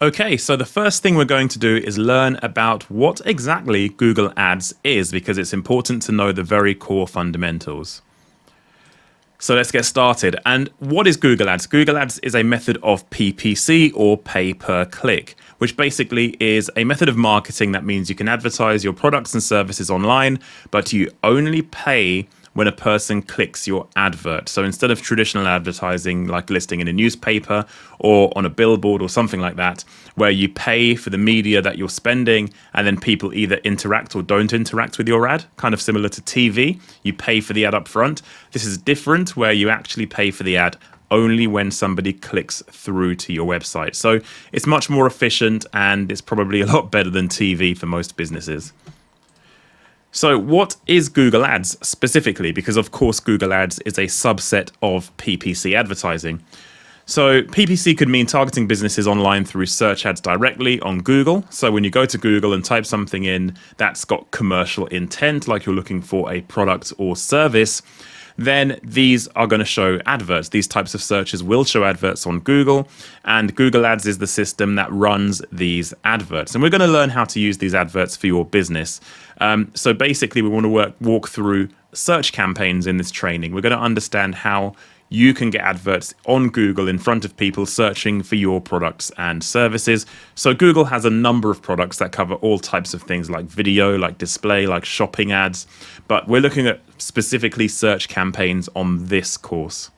Okay, so the first thing we're going to do is learn about what exactly Google Ads is, because it's important to know the very core fundamentals. So let's get started. And what is Google Ads? Google Ads is a method of PPC, or pay per click, which basically is a method of marketing that means you can advertise your products and services online, but you only pay when a person clicks your advert. So instead of traditional advertising like listing in a newspaper or on a billboard or something like that, where you pay for the media that you're spending and then people either interact or don't interact with your ad, kind of similar to TV, you pay for the ad up front. This is different, where you actually pay for the ad only when somebody clicks through to your website. So it's much more efficient, and it's probably a lot better than TV for most businesses. So what is Google Ads specifically? Because of course Google Ads is a subset of PPC advertising. So PPC could mean targeting businesses online through search ads directly on Google. So when you go to Google and type something in that's got commercial intent, like you're looking for a product or service, then these are going to show adverts. These types of searches will show adverts on Google, and Google Ads is the system that runs these adverts. And we're going to learn how to use these adverts for your business. So basically, we want to walk through search campaigns in this training. We're going to understand how you can get adverts on Google in front of people searching for your products and services. So Google has a number of products that cover all types of things, like video, like display, like shopping ads. But we're looking at specifically search campaigns on this course.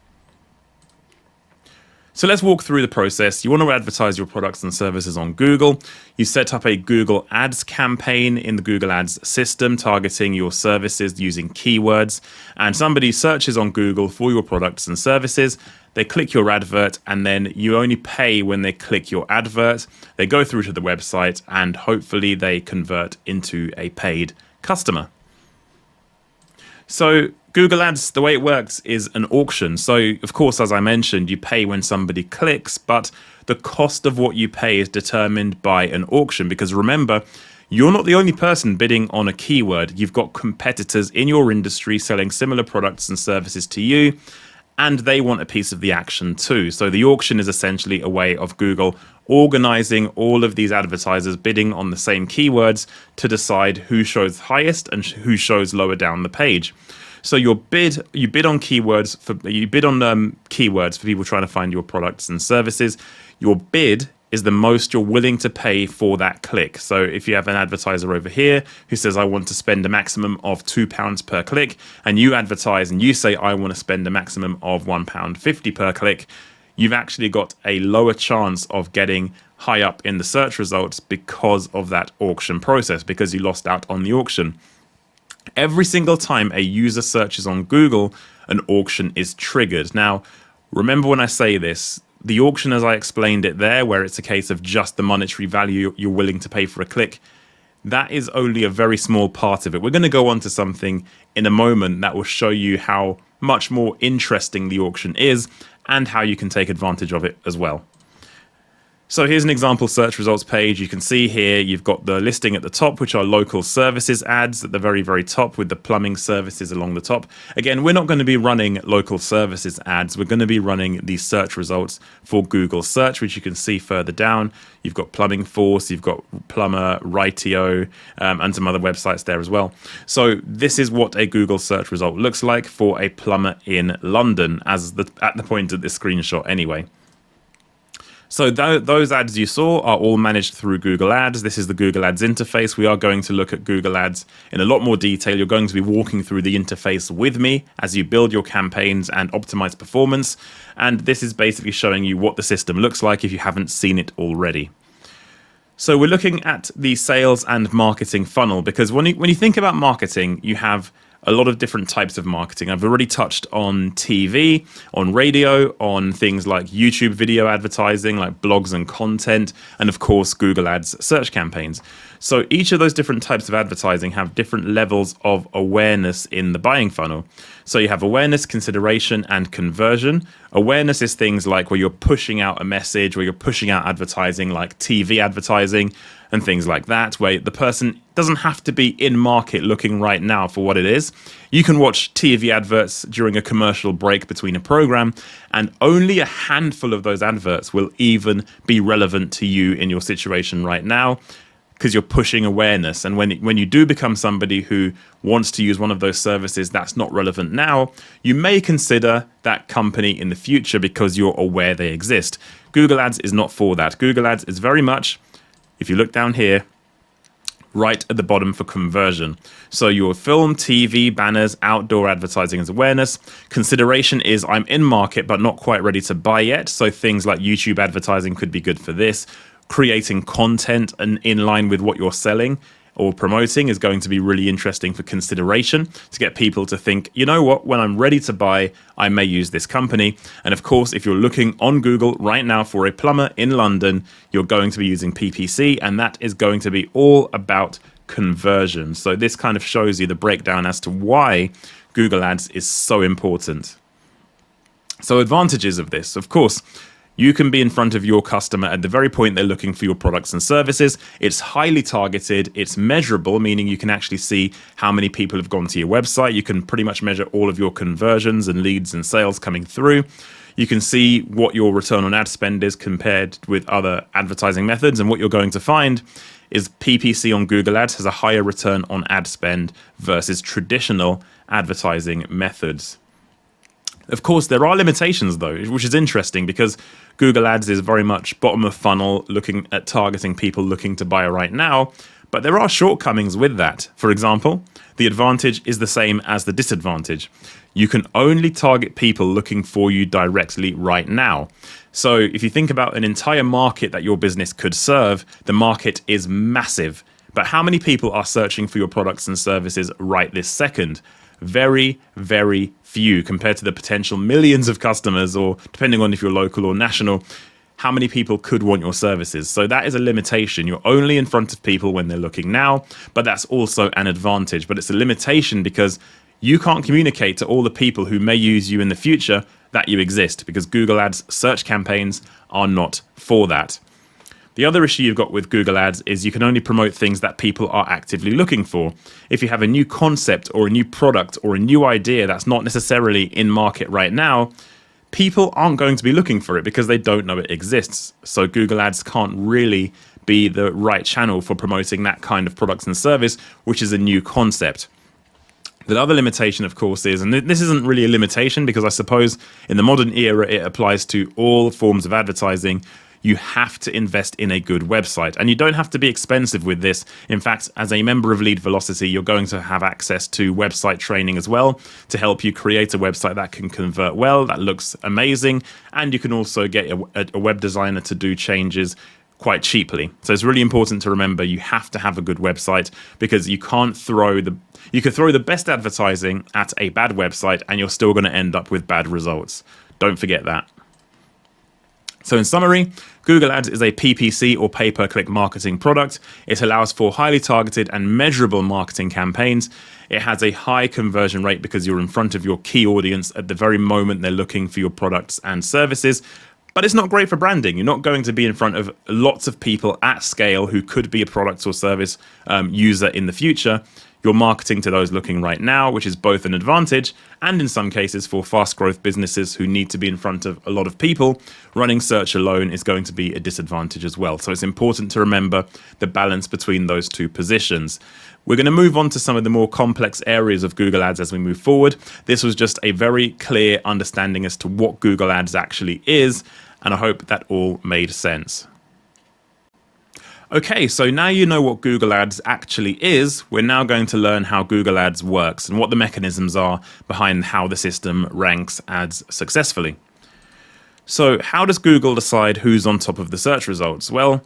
So let's walk through the process. You want to advertise your products and services on Google. You set up a Google Ads campaign in the Google Ads system, targeting your services using keywords. And somebody searches on Google for your products and services. They click your advert, and then you only pay when they click your advert. They go through to the website, and hopefully they convert into a paid customer. So Google Ads, the way it works is an auction. So of course, as I mentioned, you pay when somebody clicks, but the cost of what you pay is determined by an auction, because remember, you're not the only person bidding on a keyword. You've got competitors in your industry selling similar products and services to you, and they want a piece of the action too. So the auction is essentially a way of Google organizing all of these advertisers bidding on the same keywords to decide who shows highest and who shows lower down the page. So you bid on keywords for people trying to find your products and services. Your bid is the most you're willing to pay for that click. So if you have an advertiser over here who says, I want to spend a maximum of £2 per click, and you advertise and you say, I want to spend a maximum of £1.50 per click, you've actually got a lower chance of getting high up in the search results because of that auction process, because you lost out on the auction. Every single time a user searches on Google, an auction is triggered. Now, remember when I say this, the auction, as I explained it there, where it's a case of just the monetary value you're willing to pay for a click, that is only a very small part of it. We're going to go on to something in a moment that will show you how much more interesting the auction is and how you can take advantage of it as well. So here's an example search results page. You can see here you've got the listing at the top, which are local services ads at the very, very top, with the plumbing services along the top. Again, we're not going to be running local services ads. We're going to be running the search results for Google search, which you can see further down. You've got Plumbing Force, you've got Plumber, Rightio, and some other websites there as well. So this is what a Google search result looks like for a plumber in London, at the point of this screenshot anyway. So those ads you saw are all managed through Google Ads. This is the Google Ads interface. We are going to look at Google Ads in a lot more detail. You're going to be walking through the interface with me as you build your campaigns and optimize performance. And this is basically showing you what the system looks like if you haven't seen it already. So we're looking at the sales and marketing funnel, because when you think about marketing, you have a lot of different types of marketing. I've already touched on TV, on radio, on things like YouTube video advertising, like blogs and content, and of course, Google Ads search campaigns. So each of those different types of advertising have different levels of awareness in the buying funnel. So you have awareness, consideration, and conversion. Awareness is things like where you're pushing out a message, where you're pushing out advertising like TV advertising and things like that, where the person doesn't have to be in market looking right now for what it is. You can watch TV adverts during a commercial break between a program, and only a handful of those adverts will even be relevant to you in your situation right now, because you're pushing awareness. And when you do become somebody who wants to use one of those services that's not relevant now, you may consider that company in the future because you're aware they exist. Google Ads is not for that. Google Ads is very much, if you look down here, right at the bottom for conversion. So your film, TV, banners, outdoor advertising as awareness. Consideration is I'm in market but not quite ready to buy yet. So things like YouTube advertising could be good for this. Creating content and in line with what you're selling or promoting is going to be really interesting for consideration, to get people to think, you know what, when I'm ready to buy, I may use this company. And of course, if you're looking on Google right now for a plumber in London, you're going to be using PPC, and that is going to be all about conversion. So this kind of shows you the breakdown as to why Google Ads is so important. So advantages of this, of course, you can be in front of your customer at the very point they're looking for your products and services. It's highly targeted. It's measurable, meaning you can actually see how many people have gone to your website. You can pretty much measure all of your conversions and leads and sales coming through. You can see what your return on ad spend is compared with other advertising methods. And what you're going to find is PPC on Google Ads has a higher return on ad spend versus traditional advertising methods. Of course, there are limitations, though, which is interesting because Google Ads is very much bottom of funnel, looking at targeting people looking to buy right now. But there are shortcomings with that. For example, the advantage is the same as the disadvantage. You can only target people looking for you directly right now. So if you think about an entire market that your business could serve, the market is massive. But how many people are searching for your products and services right this second? Very, very few compared to the potential millions of customers, or depending on if you're local or national, how many people could want your services. So that is a limitation. You're only in front of people when they're looking now, but that's also an advantage. But it's a limitation because you can't communicate to all the people who may use you in the future that you exist, because Google Ads search campaigns are not for that. The other issue you've got with Google Ads is you can only promote things that people are actively looking for. If you have a new concept or a new product or a new idea that's not necessarily in market right now, people aren't going to be looking for it because they don't know it exists. So Google Ads can't really be the right channel for promoting that kind of products and service, which is a new concept. The other limitation, of course, is, and this isn't really a limitation because I suppose in the modern era it applies to all forms of advertising, you have to invest in a good website. And you don't have to be expensive with this. In fact, as a member of Lead Velocity, you're going to have access to website training as well to help you create a website that can convert well, that looks amazing. And you can also get a web designer to do changes quite cheaply. So it's really important to remember you have to have a good website, because you could throw the best advertising at a bad website and you're still going to end up with bad results. Don't forget that. So in summary, Google Ads is a PPC or pay-per-click marketing product. It allows for highly targeted and measurable marketing campaigns. It has a high conversion rate because you're in front of your key audience at the very moment they're looking for your products and services. But it's not great for branding. You're not going to be in front of lots of people at scale who could be a product or service user in the future. You're marketing to those looking right now, which is both an advantage and in some cases for fast growth businesses who need to be in front of a lot of people, running search alone is going to be a disadvantage as well. So it's important to remember the balance between those two positions. We're going to move on to some of the more complex areas of Google Ads as we move forward. This was just a very clear understanding as to what Google Ads actually is, and I hope that all made sense. Okay, so now you know what Google Ads actually is, we're now going to learn how Google Ads works and what the mechanisms are behind how the system ranks ads successfully. So how does Google decide who's on top of the search results? Well,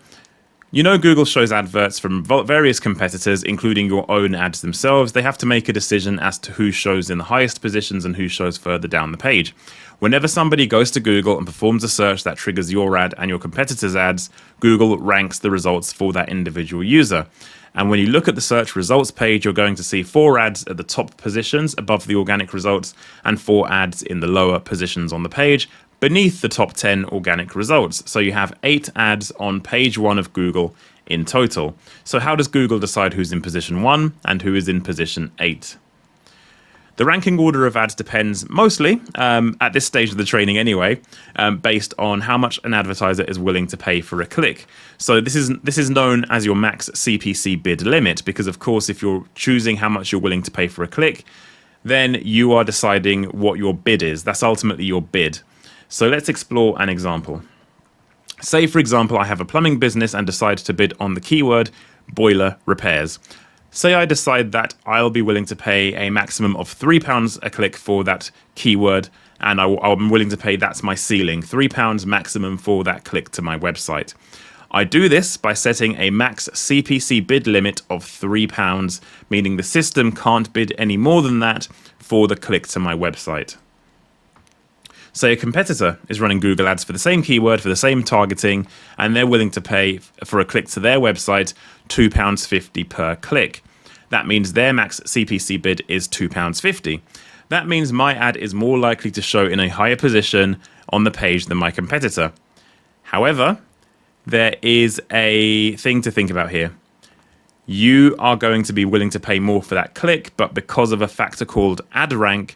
you know Google shows adverts from various competitors, including your own ads themselves. They have to make a decision as to who shows in the highest positions and who shows further down the page. Whenever somebody goes to Google and performs a search that triggers your ad and your competitors' ads, Google ranks the results for that individual user. And when you look at the search results page, you're going to see 4 ads at the top positions above the organic results and 4 ads in the lower positions on the page, beneath the top 10 organic results. So you have 8 ads on page 1 of Google in total. So how does Google decide who's in position 1 and who is in position 8? The ranking order of ads depends mostly, at this stage of the training anyway, based on how much an advertiser is willing to pay for a click. So this is known as your max CPC bid limit, because of course if you're choosing how much you're willing to pay for a click, then you are deciding what your bid is. That's ultimately your bid. So let's explore an example. Say, for example, I have a plumbing business and decide to bid on the keyword boiler repairs. Say I decide that I'll be willing to pay a maximum of £3 a click for that keyword, and I'm willing to pay, that's my ceiling, £3 maximum for that click to my website. I do this by setting a max CPC bid limit of £3, meaning the system can't bid any more than that for the click to my website. Say a competitor is running Google Ads for the same keyword, for the same targeting, and they're willing to pay for a click to their website £2.50 per click. That means their max CPC bid is £2.50. That means my ad is more likely to show in a higher position on the page than my competitor. However, there is a thing to think about here. You are going to be willing to pay more for that click, but because of a factor called ad rank,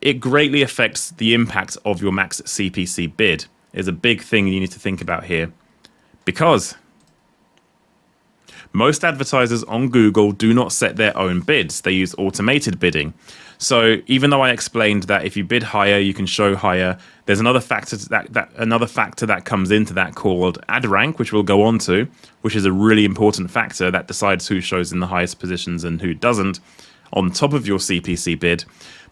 it greatly affects the impact of your max CPC bid. Is a big thing you need to think about here. Because most advertisers on Google do not set their own bids. They use automated bidding. So even though I explained that if you bid higher, you can show higher, there's another factor that comes into that called ad rank, which we'll go on to, which is a really important factor that decides who shows in the highest positions and who doesn't on top of your CPC bid.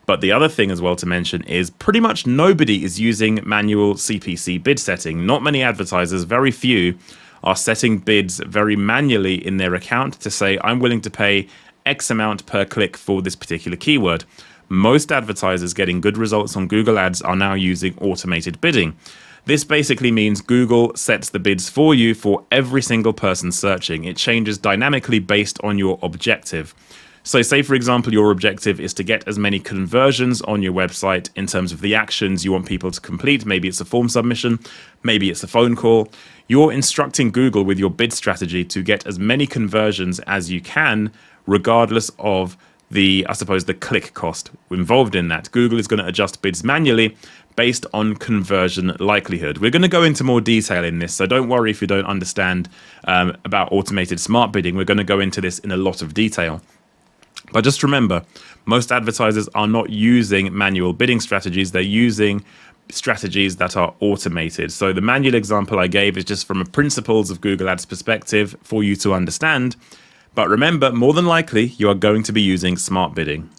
But the other thing as well to mention is pretty much nobody is using manual CPC bid setting. Not many advertisers, very few, are setting bids very manually in their account to say, I'm willing to pay X amount per click for this particular keyword. Most advertisers getting good results on Google Ads are now using automated bidding. This basically means Google sets the bids for you for every single person searching. It changes dynamically based on your objective. So say, for example, your objective is to get as many conversions on your website in terms of the actions you want people to complete. Maybe it's a form submission, maybe it's a phone call. You're instructing Google with your bid strategy to get as many conversions as you can, regardless of the click cost involved in that. Google is going to adjust bids manually based on conversion likelihood. We're going to go into more detail in this, so don't worry if you don't understand about automated smart bidding. We're going to go into this in a lot of detail. But just remember, most advertisers are not using manual bidding strategies. They're using strategies that are automated. So the manual example I gave is just from a principles of Google Ads perspective for you to understand. But remember, more than likely, you are going to be using smart bidding.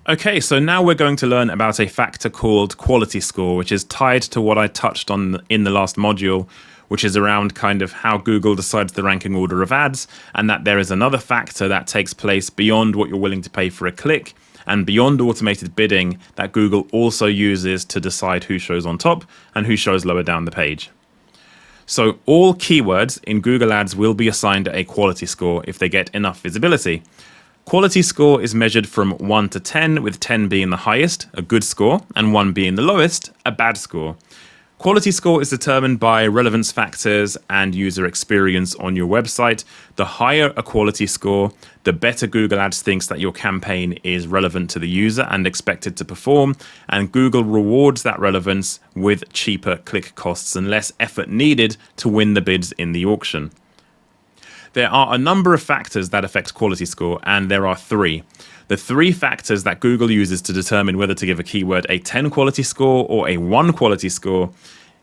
Okay, so now we're going to learn about a factor called quality score, which is tied to what I touched on in the last module, which is around kind of how Google decides the ranking order of ads, and that there is another factor that takes place beyond what you're willing to pay for a click and beyond automated bidding that Google also uses to decide who shows on top and who shows lower down the page. So all keywords in Google Ads will be assigned a quality score if they get enough visibility. Quality score is measured from 1 to 10, with 10 being the highest, a good score, and 1 being the lowest, a bad score. Quality score is determined by relevance factors and user experience on your website. The higher a quality score, the better Google Ads thinks that your campaign is relevant to the user and expected to perform, and Google rewards that relevance with cheaper click costs and less effort needed to win the bids in the auction. There are a number of factors that affect quality score, and there are 3. The 3 factors that Google uses to determine whether to give a keyword a 10 quality score or a 1 quality score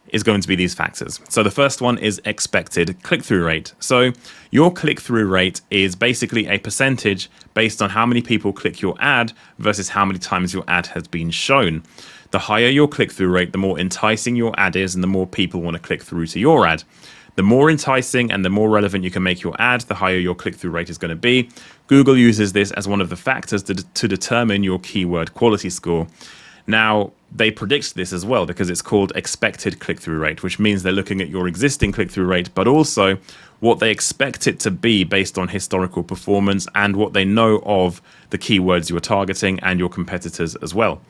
is going to be these factors. So the first one is expected click-through rate. So your click-through rate is basically a percentage based on how many people click your ad versus how many times your ad has been shown. The higher your click-through rate, the more enticing your ad is and the more people want to click through to your ad. The more enticing and the more relevant you can make your ad, the higher your click-through rate is going to be. Google uses this as one of the factors to determine your keyword quality score. Now, they predict this as well because it's called expected click-through rate, which means they're looking at your existing click-through rate, but also what they expect it to be based on historical performance and what they know of the keywords you're targeting and your competitors as well.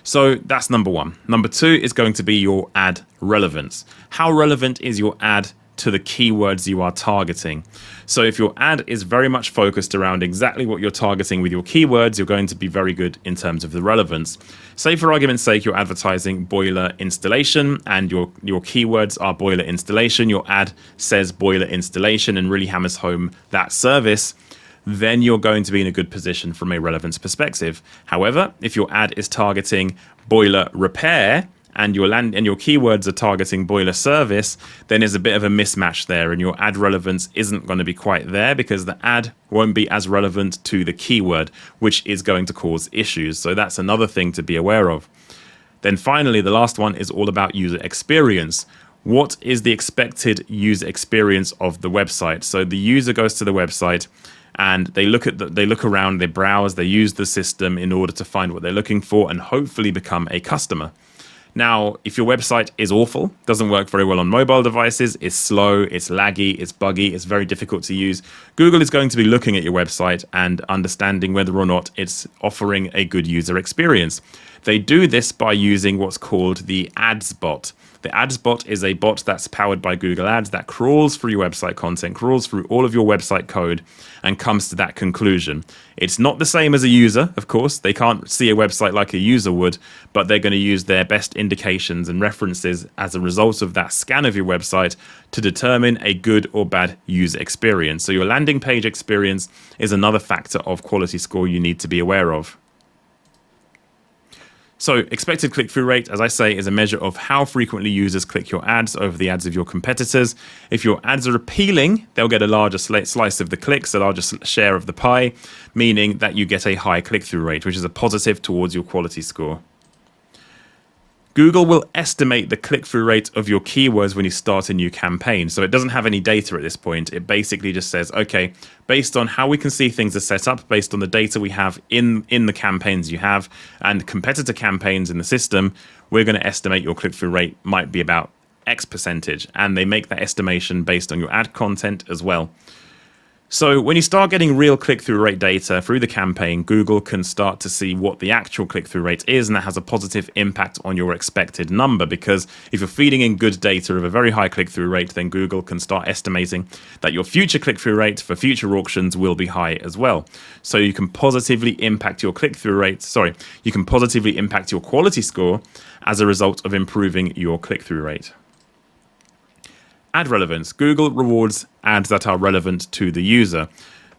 So that's number one. Number two is going to be your ad relevance. How relevant is your ad to the keywords you are targeting? So if your ad is very much focused around exactly what you're targeting with your keywords, you're going to be very good in terms of the relevance. Say for argument's sake, you're advertising boiler installation and your keywords are boiler installation. Your ad says boiler installation and really hammers home that service. Then you're going to be in a good position from a relevance perspective. However, if your ad is targeting boiler repair and your keywords are targeting boiler service, then there's a bit of a mismatch there and your ad relevance isn't going to be quite there because the ad won't be as relevant to the keyword, which is going to cause issues. So that's another thing to be aware of. Then finally, the last one is all about user experience. What is the expected user experience of the website? So the user goes to the website and they look around, they browse, they use the system in order to find what they're looking for and hopefully become a customer. Now, if your website is awful, doesn't work very well on mobile devices, it's slow, it's laggy, it's buggy, it's very difficult to use, Google is going to be looking at your website and understanding whether or not it's offering a good user experience. They do this by using what's called the Ads bot. The Ads bot is a bot that's powered by Google Ads that crawls through your website content, crawls through all of your website code, and comes to that conclusion. It's not the same as a user, of course. They can't see a website like a user would, but they're going to use their best indications and references as a result of that scan of your website to determine a good or bad user experience. So your landing page experience is another factor of quality score you need to be aware of. So expected click-through rate, as I say, is a measure of how frequently users click your ads over the ads of your competitors. If your ads are appealing, they'll get a larger slice of the clicks, a larger share of the pie, meaning that you get a high click-through rate, which is a positive towards your quality score. Google will estimate the click-through rate of your keywords when you start a new campaign. So it doesn't have any data at this point. It basically just says, okay, based on how we can see things are set up, based on the data we have in the campaigns you have and competitor campaigns in the system, we're going to estimate your click-through rate might be about X percentage. And they make that estimation based on your ad content as well. So when you start getting real click-through rate data through the campaign, Google can start to see what the actual click-through rate is, and that has a positive impact on your expected number, because if you're feeding in good data of a very high click-through rate, then Google can start estimating that your future click-through rate for future auctions will be high as well. So you can positively impact your click-through rate, you can positively impact your quality score as a result of improving your click-through rate. Ad relevance. Google rewards ads that are relevant to the user.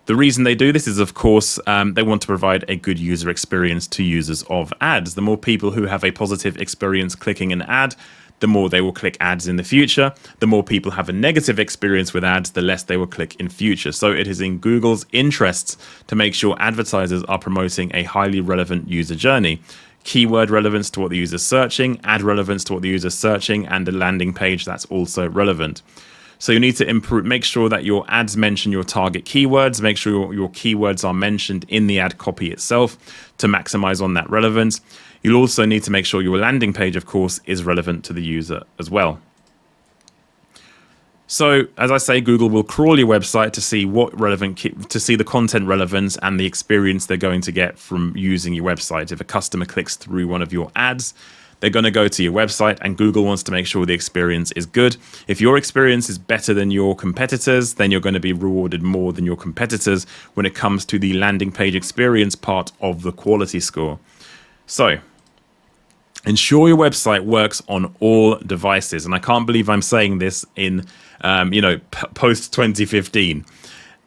The reason they do this is, of course, they want to provide a good user experience to users of ads. The more people who have a positive experience clicking an ad, the more they will click ads in the future. The more people have a negative experience with ads, the less they will click in future. So it is in Google's interests to make sure advertisers are promoting a highly relevant user journey. Keyword relevance to what the user's searching, ad relevance to what the user's searching, and a landing page that's also relevant. So you need to make sure that your ads mention your target keywords, make sure your keywords are mentioned in the ad copy itself to maximize on that relevance. You'll also need to make sure your landing page, of course, is relevant to the user as well. So, as I say, Google will crawl your website to see to see the content relevance and the experience they're going to get from using your website. If a customer clicks through one of your ads, they're going to go to your website, and Google wants to make sure the experience is good. If your experience is better than your competitors, then you're going to be rewarded more than your competitors when it comes to the landing page experience part of the quality score. So, ensure your website works on all devices. And I can't believe I'm saying this in, post 2015.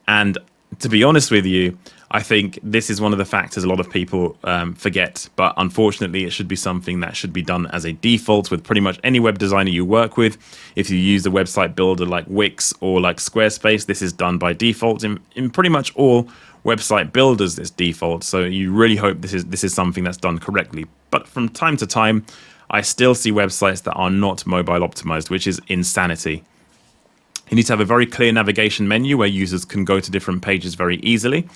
And to be honest with you, I think this is one of the factors a lot of people forget. But unfortunately, it should be something that should be done as a default with pretty much any web designer you work with. If you use a website builder like Wix or like Squarespace, this is done by default. In pretty much all website builders, it's default. So you really hope this is something that's done correctly. But from time to time, I still see websites that are not mobile optimized, which is insanity. You need to have a very clear navigation menu where users can go to different pages very easily.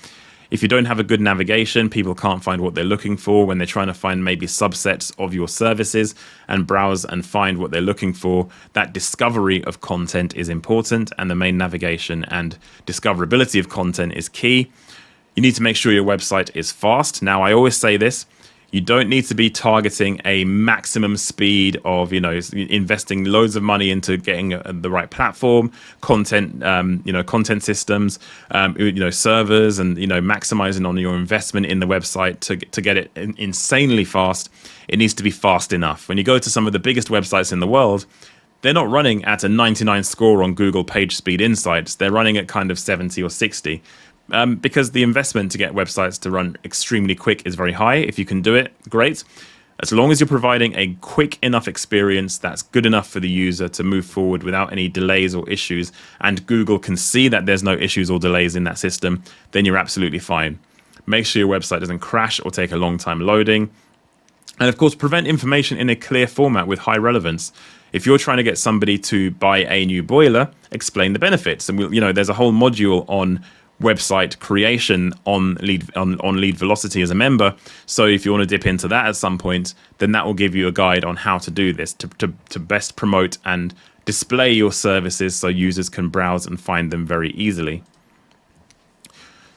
If you don't have a good navigation, people can't find what they're looking for when they're trying to find maybe subsets of your services and browse and find what they're looking for. That discovery of content is important, and the main navigation and discoverability of content is key. You need to make sure your website is fast. Now, I always say this. You don't need to be targeting a maximum speed of, investing loads of money into getting the right platform, content, content systems, servers, and, maximizing on your investment in the website to get it insanely fast. It needs to be fast enough. When you go to some of the biggest websites in the world, they're not running at a 99 score on Google Page Speed Insights. They're running at kind of 70 or 60. Because the investment to get websites to run extremely quick is very high. If you can do it, great. As long as you're providing a quick enough experience that's good enough for the user to move forward without any delays or issues, and Google can see that there's no issues or delays in that system, then you're absolutely fine. Make sure your website doesn't crash or take a long time loading. And of course, present information in a clear format with high relevance. If you're trying to get somebody to buy a new boiler, explain the benefits. And there's a whole module on website creation on lead velocity as a member. So if you want to dip into that at some point, then that will give you a guide on how to do this to best promote and display your services so users can browse and find them very easily.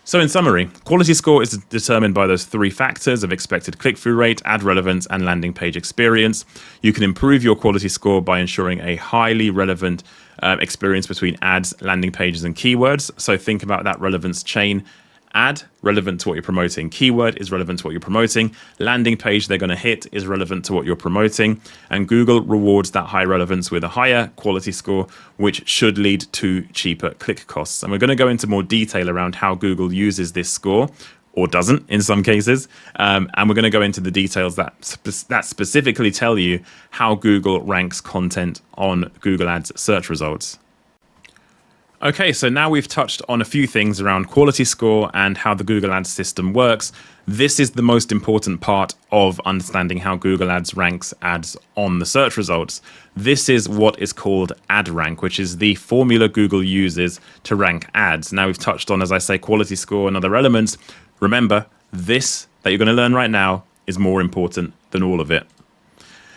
So in summary, quality score is determined by those three factors of expected click-through rate, ad relevance, and landing page experience. You can improve your quality score by ensuring a highly relevant experience between ads, landing pages, and keywords. So think about that relevance chain. Ad, relevant to what you're promoting. Keyword is relevant to what you're promoting. Landing page they're going to hit is relevant to what you're promoting. And Google rewards that high relevance with a higher quality score, which should lead to cheaper click costs. And we're going to go into more detail around how Google uses this score, or doesn't in some cases. And we're going to go into the details that specifically tell you how Google ranks content on Google Ads search results. Okay, so now we've touched on a few things around quality score and how the Google Ads system works. This is the most important part of understanding how Google Ads ranks ads on the search results. This is what is called ad rank, which is the formula Google uses to rank ads. Now we've touched on, as I say, quality score and other elements. Remember, this that you're going to learn right now is more important than all of it.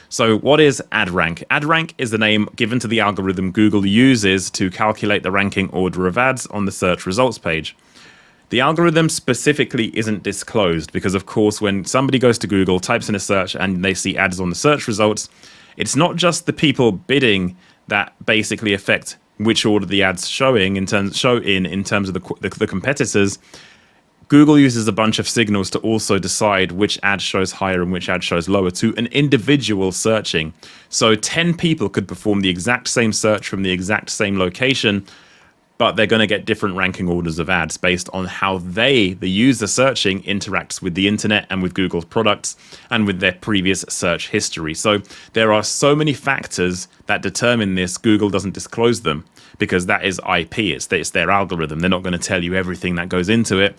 So what is ad rank? Ad rank is the name given to the algorithm Google uses to calculate the ranking order of ads on the search results page. The algorithm specifically isn't disclosed because, of course, when somebody goes to Google, types in a search, and they see ads on the search results, it's not just the people bidding that basically affect which order the ads show in terms of the competitors. Google uses a bunch of signals to also decide which ad shows higher and which ad shows lower to an individual searching. So 10 people could perform the exact same search from the exact same location, but they're going to get different ranking orders of ads based on how the user searching, interacts with the internet and with Google's products and with their previous search history. So there are so many factors that determine this. Google doesn't disclose them because that is IP. It's their algorithm. They're not going to tell you everything that goes into it.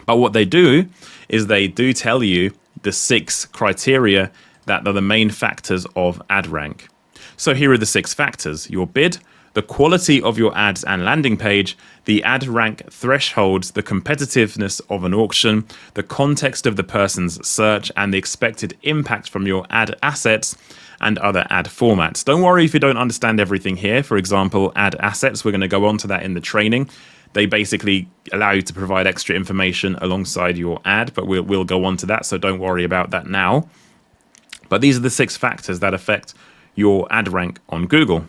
But what they do is they do tell you the 6 criteria that are the main factors of ad rank. So here are the 6 factors: your bid, the quality of your ads and landing page, the ad rank thresholds, the competitiveness of an auction, the context of the person's search, and the expected impact from your ad assets and other ad formats. Don't worry if you don't understand everything here. For example, ad assets, we're going to go on to that in the training. They basically allow you to provide extra information alongside your ad, but we'll go on to that, so don't worry about that now. But these are the 6 factors that affect your ad rank on Google.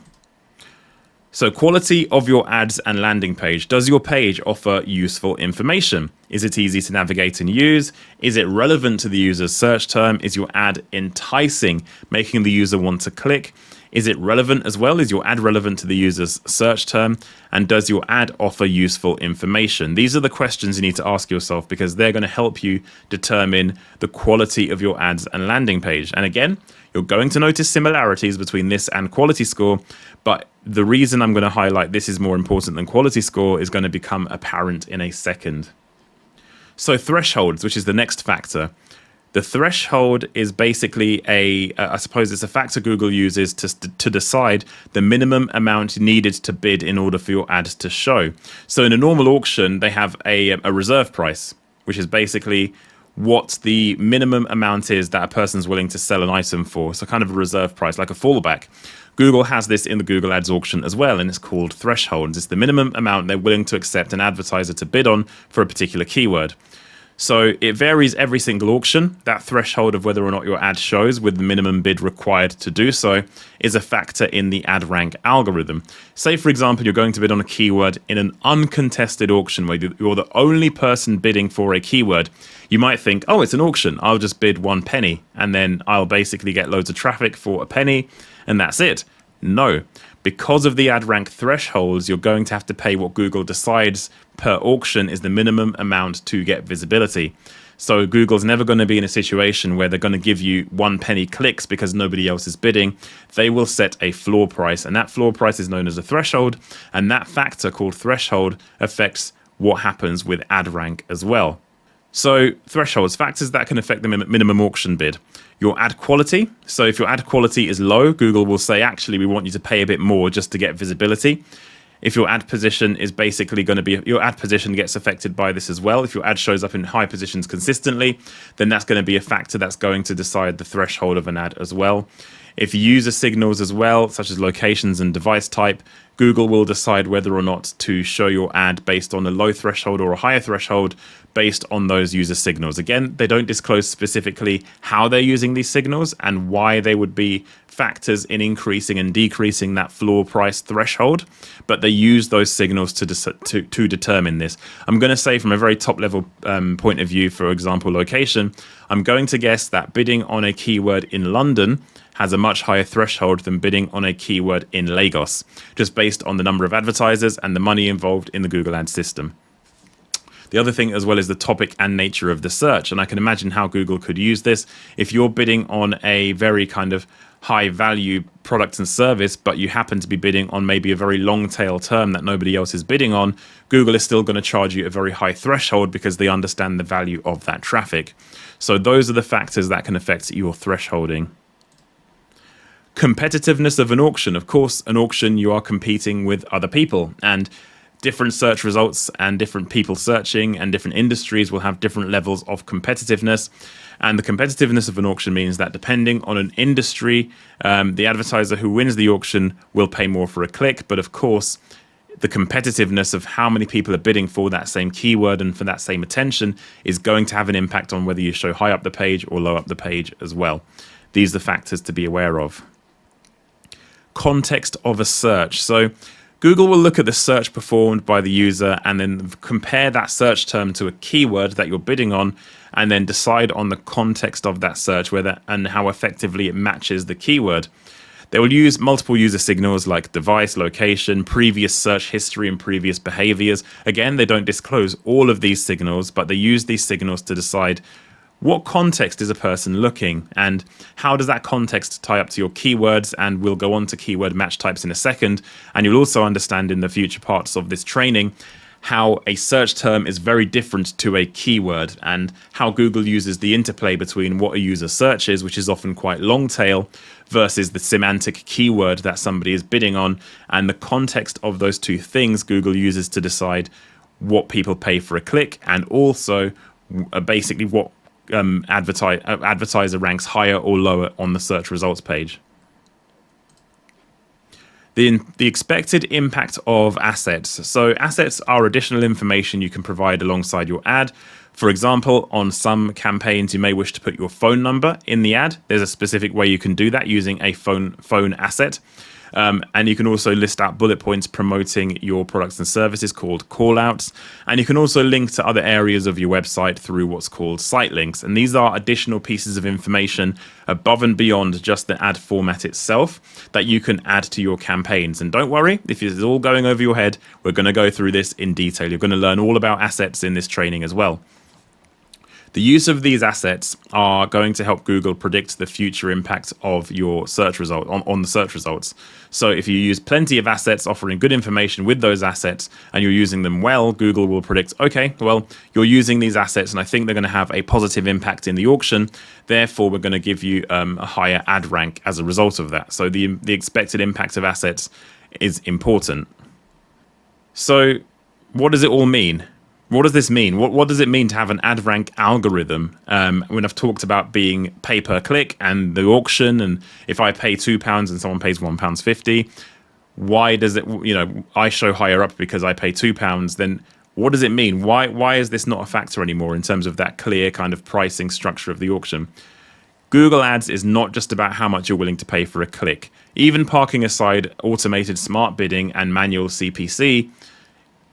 So quality of your ads and landing page. Does your page offer useful information? Is it easy to navigate and use? Is it relevant to the user's search term? Is your ad enticing, making the user want to click? Is it relevant as well? Is your ad relevant to the user's search term? And does your ad offer useful information? These are the questions you need to ask yourself because they're going to help you determine the quality of your ads and landing page. And again, you're going to notice similarities between this and quality score, but the reason I'm going to highlight this is more important than quality score is going to become apparent in a second. So thresholds, which is the next factor. The threshold is basically I suppose it's a factor Google uses to decide the minimum amount needed to bid in order for your ad to show. So in a normal auction, they have a reserve price, which is basically what the minimum amount is that a person's willing to sell an item for. So kind of a reserve price, like a fallback. Google has this in the Google Ads auction as well, and it's called thresholds. It's the minimum amount they're willing to accept an advertiser to bid on for a particular keyword. So it varies every single auction. That threshold of whether or not your ad shows with the minimum bid required to do so is a factor in the ad rank algorithm. Say, for example, you're going to bid on a keyword in an uncontested auction where you're the only person bidding for a keyword. You might think, oh, it's an auction. I'll just bid 1 penny and then I'll basically get loads of traffic for a penny and that's it. No, because of the ad rank thresholds, you're going to have to pay what Google decides per auction is the minimum amount to get visibility. So Google's never going to be in a situation where they're going to give you 1 penny clicks because nobody else is bidding. They will set a floor price, and that floor price is known as a threshold, and that factor called threshold affects what happens with ad rank as well. So thresholds, factors that can affect the minimum auction bid. Your ad quality. So if your ad quality is low, Google will say, actually, we want you to pay a bit more just to get visibility. If your ad position is basically going to be, your ad position gets affected by this as well. If your ad shows up in high positions consistently, then that's going to be a factor that's going to decide the threshold of an ad as well. If user signals as well, such as locations and device type, Google will decide whether or not to show your ad based on a low threshold or a higher threshold based on those user signals. Again, they don't disclose specifically how they're using these signals and why they would be factors in increasing and decreasing that floor price threshold, but they use those signals to determine this. I'm going to say from a very top level point of view, for example, location, I'm going to guess that bidding on a keyword in London has a much higher threshold than bidding on a keyword in Lagos, just based on the number of advertisers and the money involved in the Google Ads system. The other thing as well is the topic and nature of the search. And I can imagine how Google could use this. If you're bidding on a very kind of high value product and service, but you happen to be bidding on maybe a very long tail term that nobody else is bidding on, Google is still going to charge you a very high threshold because they understand the value of that traffic. So those are the factors that can affect your thresholding. Competitiveness of an auction. Of course, an auction, you are competing with other people, and different search results and different people searching and different industries will have different levels of competitiveness. And the competitiveness of an auction means that depending on an industry, the advertiser who wins the auction will pay more for a click. But of course, the competitiveness of how many people are bidding for that same keyword and for that same attention is going to have an impact on whether you show high up the page or low up the page as well. These are the factors to be aware of. Context of a search. So Google will look at the search performed by the user and then compare that search term to a keyword that you're bidding on, and then decide on the context of that search whether and how effectively it matches the keyword. They will use multiple user signals like device, location, previous search history, and previous behaviors. Again, they don't disclose all of these signals, but they use these signals to decide what context is a person looking and how does that context tie up to your keywords, and we'll go on to keyword match types in a second. And you'll also understand in the future parts of this training how a search term is very different to a keyword and how Google uses the interplay between what a user searches, which is often quite long tail, versus the semantic keyword that somebody is bidding on, and the context of those two things Google uses to decide what people pay for a click and also basically what advertiser ranks higher or lower on the search results page. The expected impact of assets. So assets are additional information you can provide alongside your ad. For example, on some campaigns, you may wish to put your phone number in the ad. There's a specific way you can do that using a phone asset. And you can also list out bullet points promoting your products and services called callouts. And you can also link to other areas of your website through what's called site links. And these are additional pieces of information above and beyond just the ad format itself that you can add to your campaigns. And don't worry, if it's all going over your head, we're going to go through this in detail. You're going to learn all about assets in this training as well. The use of these assets are going to help Google predict the future impact of your search result on the search results. So if you use plenty of assets offering good information with those assets and you're using them well, Google will predict, okay, well, you're using these assets and I think they're going to have a positive impact in the auction. Therefore, we're going to give you a higher ad rank as a result of that. So the expected impact of assets is important. So what does it all mean? What does this mean? What does it mean to have an ad rank algorithm? When I've talked about being pay per click and the auction, and if I pay £2 and someone pays £1.50, why does it, I show higher up because I pay £2, then What does it mean? Why is this not a factor anymore in terms of that clear kind of pricing structure of the auction? Google Ads is not just about how much you're willing to pay for a click. Even parking aside automated smart bidding and manual CPC,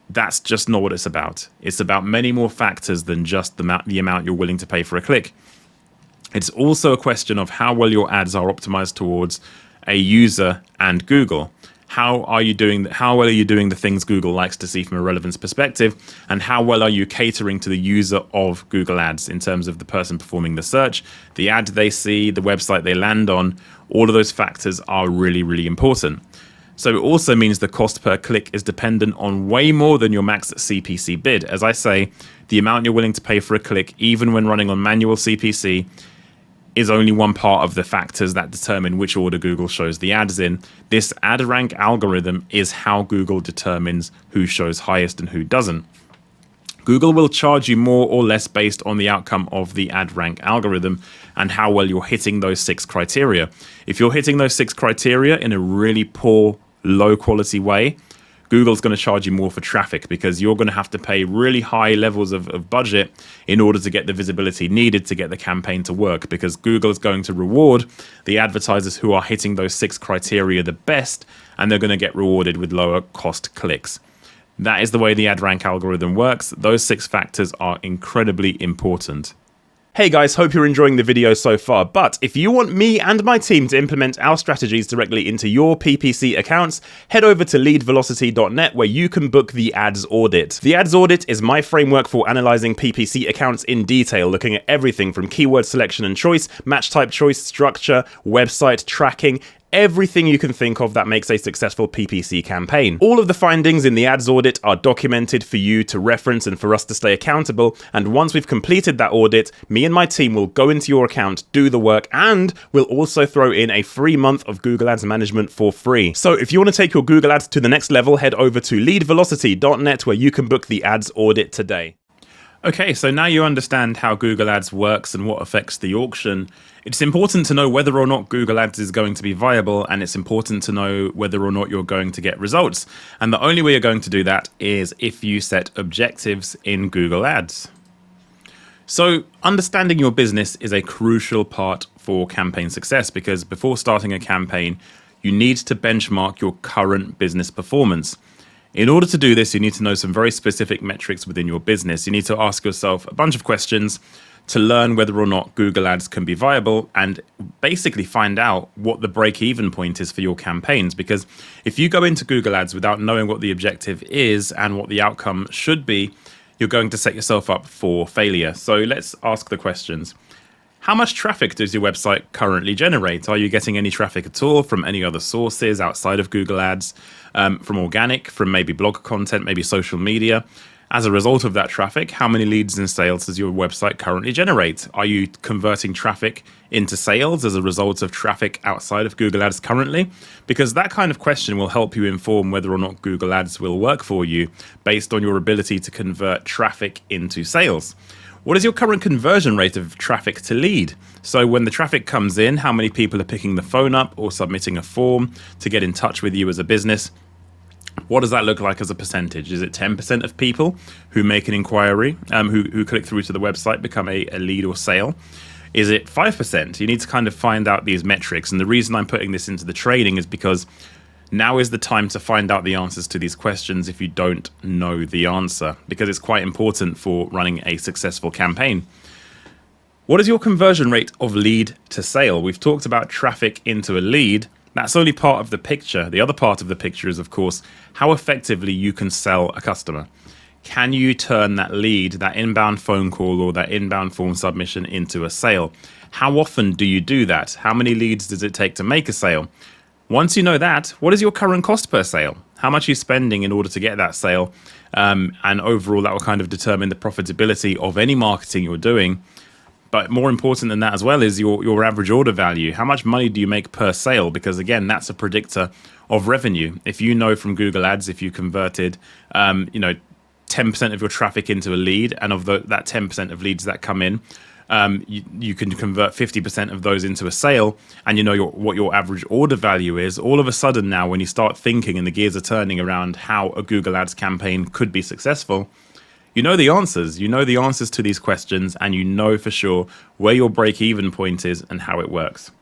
that's just not what it's about. It's about many more factors than just the amount you're willing to pay for a click. It's also a question of how well your ads are optimized towards a user and Google. How well are you doing the things Google likes to see from a relevance perspective, and how well are you catering to the user of Google Ads in terms of the person performing the search, the ad they see, the website they land on? All of those factors are really, really important. So it also means the cost per click is dependent on way more than your max CPC bid. As I say, the amount you're willing to pay for a click, even when running on manual CPC, is only one part of the factors that determine which order Google shows the ads in. This ad rank algorithm is how Google determines who shows highest and who doesn't. Google will charge you more or less based on the outcome of the ad rank algorithm and how well you're hitting those 6 criteria. If you're hitting those 6 criteria in a really poor, low quality way, Google's going to charge you more for traffic because you're going to have to pay really high levels of budget in order to get the visibility needed to get the campaign to work, because Google is going to reward the advertisers who are hitting those 6 criteria the best, and they're going to get rewarded with lower cost clicks. That is the way the ad rank algorithm works. Those 6 factors are incredibly important. Hey guys, hope you're enjoying the video so far, but if you want me and my team to implement our strategies directly into your PPC accounts, head over to leadvelocity.net where you can book the Ads Audit. The Ads Audit is my framework for analyzing PPC accounts in detail, looking at everything from keyword selection and choice, match type choice, structure, website tracking, everything you can think of that makes a successful PPC campaign. All of the findings in the ads audit are documented for you to reference and for us to stay accountable, and once we've completed that audit, me and my team will go into your account, do the work, and we'll also throw in a free month of Google Ads management for free. So if you want to take your Google Ads to the next level, head over to leadvelocity.net where you can book the ads audit today. Okay, so now you understand how Google Ads works and what affects the auction. It's important to know whether or not Google Ads is going to be viable, and it's important to know whether or not you're going to get results. And the only way you're going to do that is if you set objectives in Google Ads. So understanding your business is a crucial part for campaign success, because before starting a campaign, you need to benchmark your current business performance. In order to do this, you need to know some very specific metrics within your business. You need to ask yourself a bunch of questions to learn whether or not Google Ads can be viable, and basically find out what the break-even point is for your campaigns. Because if you go into Google Ads without knowing what the objective is and what the outcome should be, you're going to set yourself up for failure. So let's ask the questions. How much traffic does your website currently generate? Are you getting any traffic at all from any other sources outside of Google Ads, from organic, from maybe blog content, maybe social media? As a result of that traffic, how many leads and sales does your website currently generate? Are you converting traffic into sales as a result of traffic outside of Google Ads currently? Because that kind of question will help you inform whether or not Google Ads will work for you based on your ability to convert traffic into sales. What is your current conversion rate of traffic to lead? So when the traffic comes in, how many people are picking the phone up or submitting a form to get in touch with you as a business? What does that look like as a percentage? Is it 10% of people who make an inquiry, who click through to the website, become a lead or sale? Is it 5%? You need to kind of find out these metrics. And the reason I'm putting this into the training is because now is the time to find out the answers to these questions if you don't know the answer, because it's quite important for running a successful campaign. What is your conversion rate of lead to sale? We've talked about traffic into a lead. That's only part of the picture. The other part of the picture is, of course, how effectively you can sell a customer. Can you turn that lead, that inbound phone call or that inbound form submission into a sale? How often do you do that? How many leads does it take to make a sale? Once you know that, what is your current cost per sale? How much are you spending in order to get that sale? And overall, that will kind of determine the profitability of any marketing you're doing. But more important than that as well is your average order value. How much money do you make per sale? Because again, that's a predictor of revenue. If you know from Google Ads, if you converted, 10% of your traffic into a lead, and of that 10% of leads that come in, you can convert 50% of those into a sale, and you know what your average order value is. All of a sudden now, when you start thinking and the gears are turning around how a Google Ads campaign could be successful, you know the answers. You know the answers to these questions, and you know for sure where your break-even point is and how it works.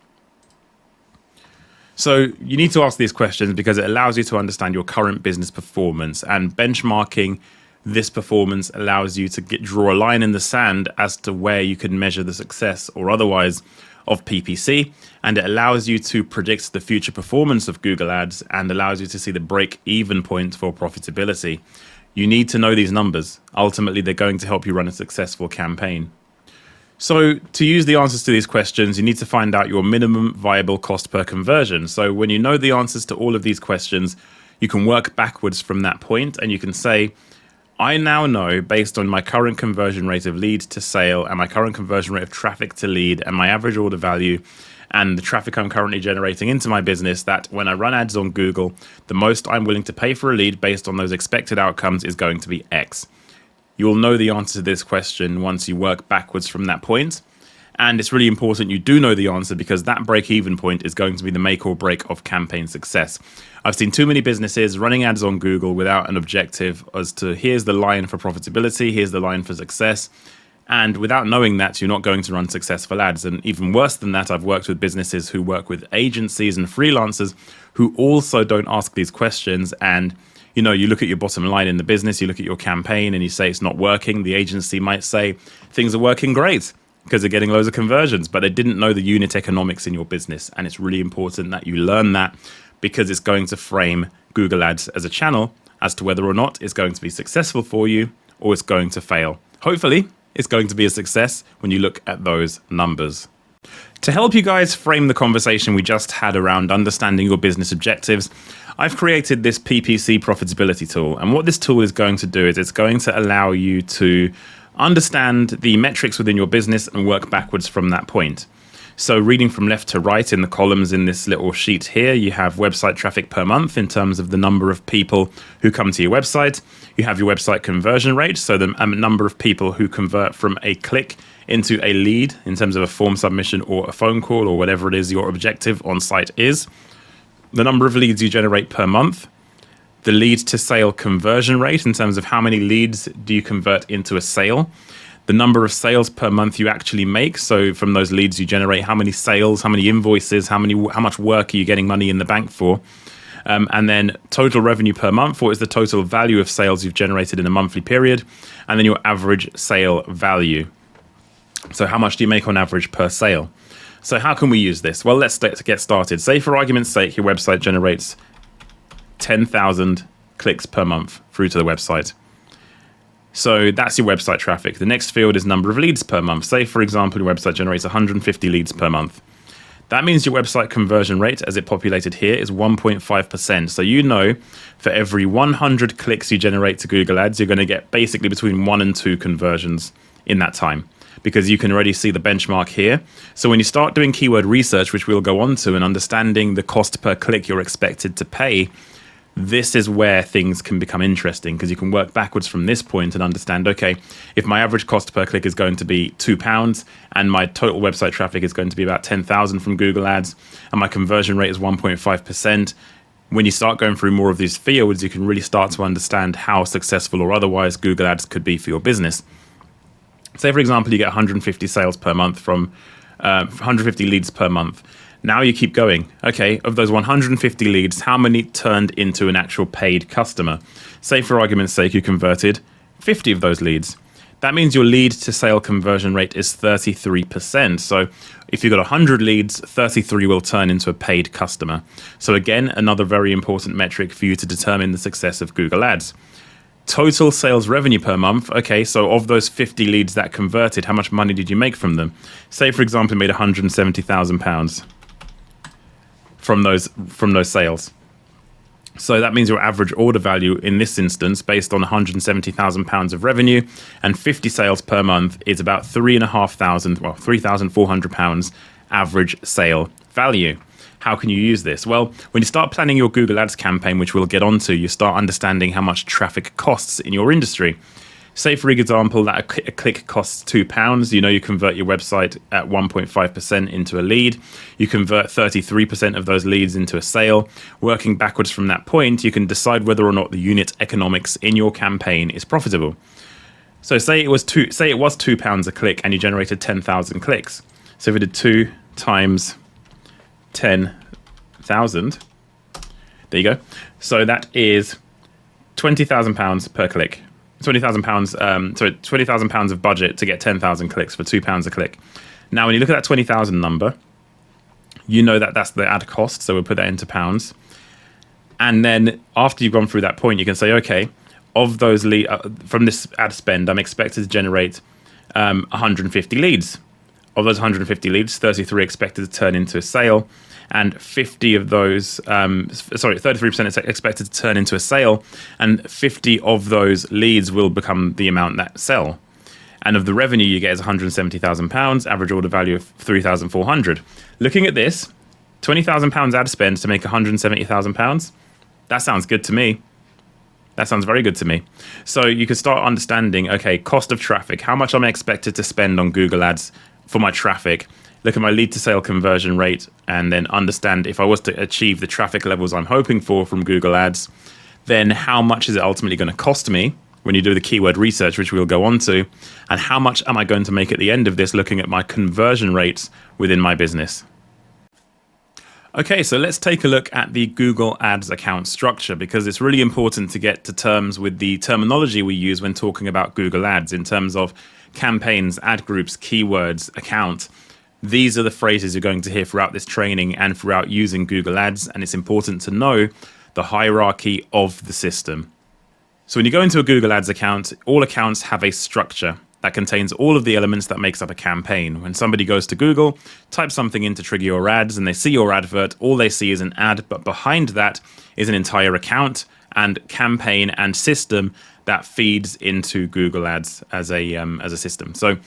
So you need to ask these questions because it allows you to understand your current business performance, and benchmarking this performance allows you to draw a line in the sand as to where you can measure the success or otherwise of PPC, and it allows you to predict the future performance of Google Ads and allows you to see the break-even point for profitability. You need to know these numbers. Ultimately, they're going to help you run a successful campaign. So to use the answers to these questions, you need to find out your minimum viable cost per conversion. So when you know the answers to all of these questions, you can work backwards from that point and you can say, I now know, based on my current conversion rate of lead to sale and my current conversion rate of traffic to lead and my average order value and the traffic I'm currently generating into my business, that when I run ads on Google, the most I'm willing to pay for a lead based on those expected outcomes is going to be X. You will know the answer to this question once you work backwards from that point. And it's really important you do know the answer because that break-even point is going to be the make or break of campaign success. I've seen too many businesses running ads on Google without an objective as to here's the line for profitability, here's the line for success. And without knowing that, you're not going to run successful ads. And even worse than that, I've worked with businesses who work with agencies and freelancers who also don't ask these questions. And you know, you look at your bottom line in the business, you look at your campaign and you say it's not working. The agency might say things are working great because they're getting loads of conversions, but they didn't know the unit economics in your business. And it's really important that you learn that because it's going to frame Google Ads as a channel as to whether or not it's going to be successful for you or it's going to fail. Hopefully, it's going to be a success when you look at those numbers. To help you guys frame the conversation we just had around understanding your business objectives, I've created this PPC profitability tool. And what this tool is going to do is it's going to allow you to understand the metrics within your business and work backwards from that point. So reading from left to right in the columns in this little sheet here, you have website traffic per month in terms of the number of people who come to your website. You have your website conversion rate, so the number of people who convert from a click into a lead in terms of a form submission or a phone call or whatever it is your objective on site is. The number of leads you generate per month. The lead to sale conversion rate in terms of how many leads do you convert into a sale. The number of sales per month you actually make. So from those leads you generate, how many sales, how many invoices, how much work are you getting money in the bank for? And then total revenue per month, what is the total value of sales you've generated in a monthly period? And then your average sale value. So how much do you make on average per sale? So how can we use this? Well, let's get started. Say for argument's sake, your website generates 10,000 clicks per month through to the website. So that's your website traffic. The next field is number of leads per month. Say, for example, your website generates 150 leads per month. That means your website conversion rate, as it populated here, is 1.5%. So you know for every 100 clicks you generate to Google Ads, you're going to get basically between 1 and 2 conversions in that time, because you can already see the benchmark here. So when you start doing keyword research, which we'll go on to, and understanding the cost per click you're expected to pay, this is where things can become interesting, because you can work backwards from this point and understand, okay, if my average cost per click is going to be £2 and my total website traffic is going to be about 10,000 from Google Ads and my conversion rate is 1.5%, when you start going through more of these fields, you can really start to understand how successful or otherwise Google Ads could be for your business. Say, for example, you get 150 sales per month from 150 leads per month. Now you keep going. Okay, of those 150 leads, how many turned into an actual paid customer? Say, for argument's sake, you converted 50 of those leads. That means your lead to sale conversion rate is 33%. So if you've got 100 leads, 33 will turn into a paid customer. So again, another very important metric for you to determine the success of Google Ads. Total sales revenue per month. Okay, so of those 50 leads that converted, how much money did you make from them? Say, for example, you made £170,000 from those sales. So that means your average order value in this instance, based on £170,000 of revenue and 50 sales per month, is about £3,400 average sale value. How can you use this? Well, when you start planning your Google Ads campaign, which we'll get onto, you start understanding how much traffic costs in your industry. Say, for example, that a click costs £2. You know you convert your website at 1.5% into a lead. You convert 33% of those leads into a sale. Working backwards from that point, you can decide whether or not the unit economics in your campaign is profitable. So say it was £2 a click and you generated 10,000 clicks. So if we did 2 times 10,000, there you go. So that is £20,000 per click. £20,000, sorry, £20,000 of budget to get 10,000 clicks for £2 a click. Now, when you look at that 20,000 number, you know that that's the ad cost. So we'll put that into pounds. And then after you've gone through that point, you can say, okay, of those from this ad spend, I'm expected to generate 150 leads. Of those 150 leads, 33 expected to turn into a sale, and 50 of those, 33% is expected to turn into a sale, and 50 of those leads will become the amount that sell. And of the revenue you get is £170,000, average order value of 3,400. Looking at this, £20,000 ad spend to make £170,000. That sounds good to me. That sounds very good to me. So you can start understanding, okay, cost of traffic. How much am I expected to spend on Google Ads for my traffic? Look at my lead to sale conversion rate, and then understand if I was to achieve the traffic levels I'm hoping for from Google Ads, then how much is it ultimately going to cost me when you do the keyword research, which we'll go on to, and how much am I going to make at the end of this, looking at my conversion rates within my business. Okay, so let's take a look at the Google Ads account structure, because it's really important to get to terms with the terminology we use when talking about Google Ads in terms of campaigns, ad groups, keywords, account. These are the phrases you're going to hear throughout this training and throughout using Google Ads, and it's important to know the hierarchy of the system. So when you go into a Google Ads account, all accounts have a structure that contains all of the elements that makes up a campaign. When somebody goes to Google, types something in to trigger your ads, and they see your advert, all they see is an ad, but behind that is an entire account and campaign and system that feeds into Google Ads as a system. So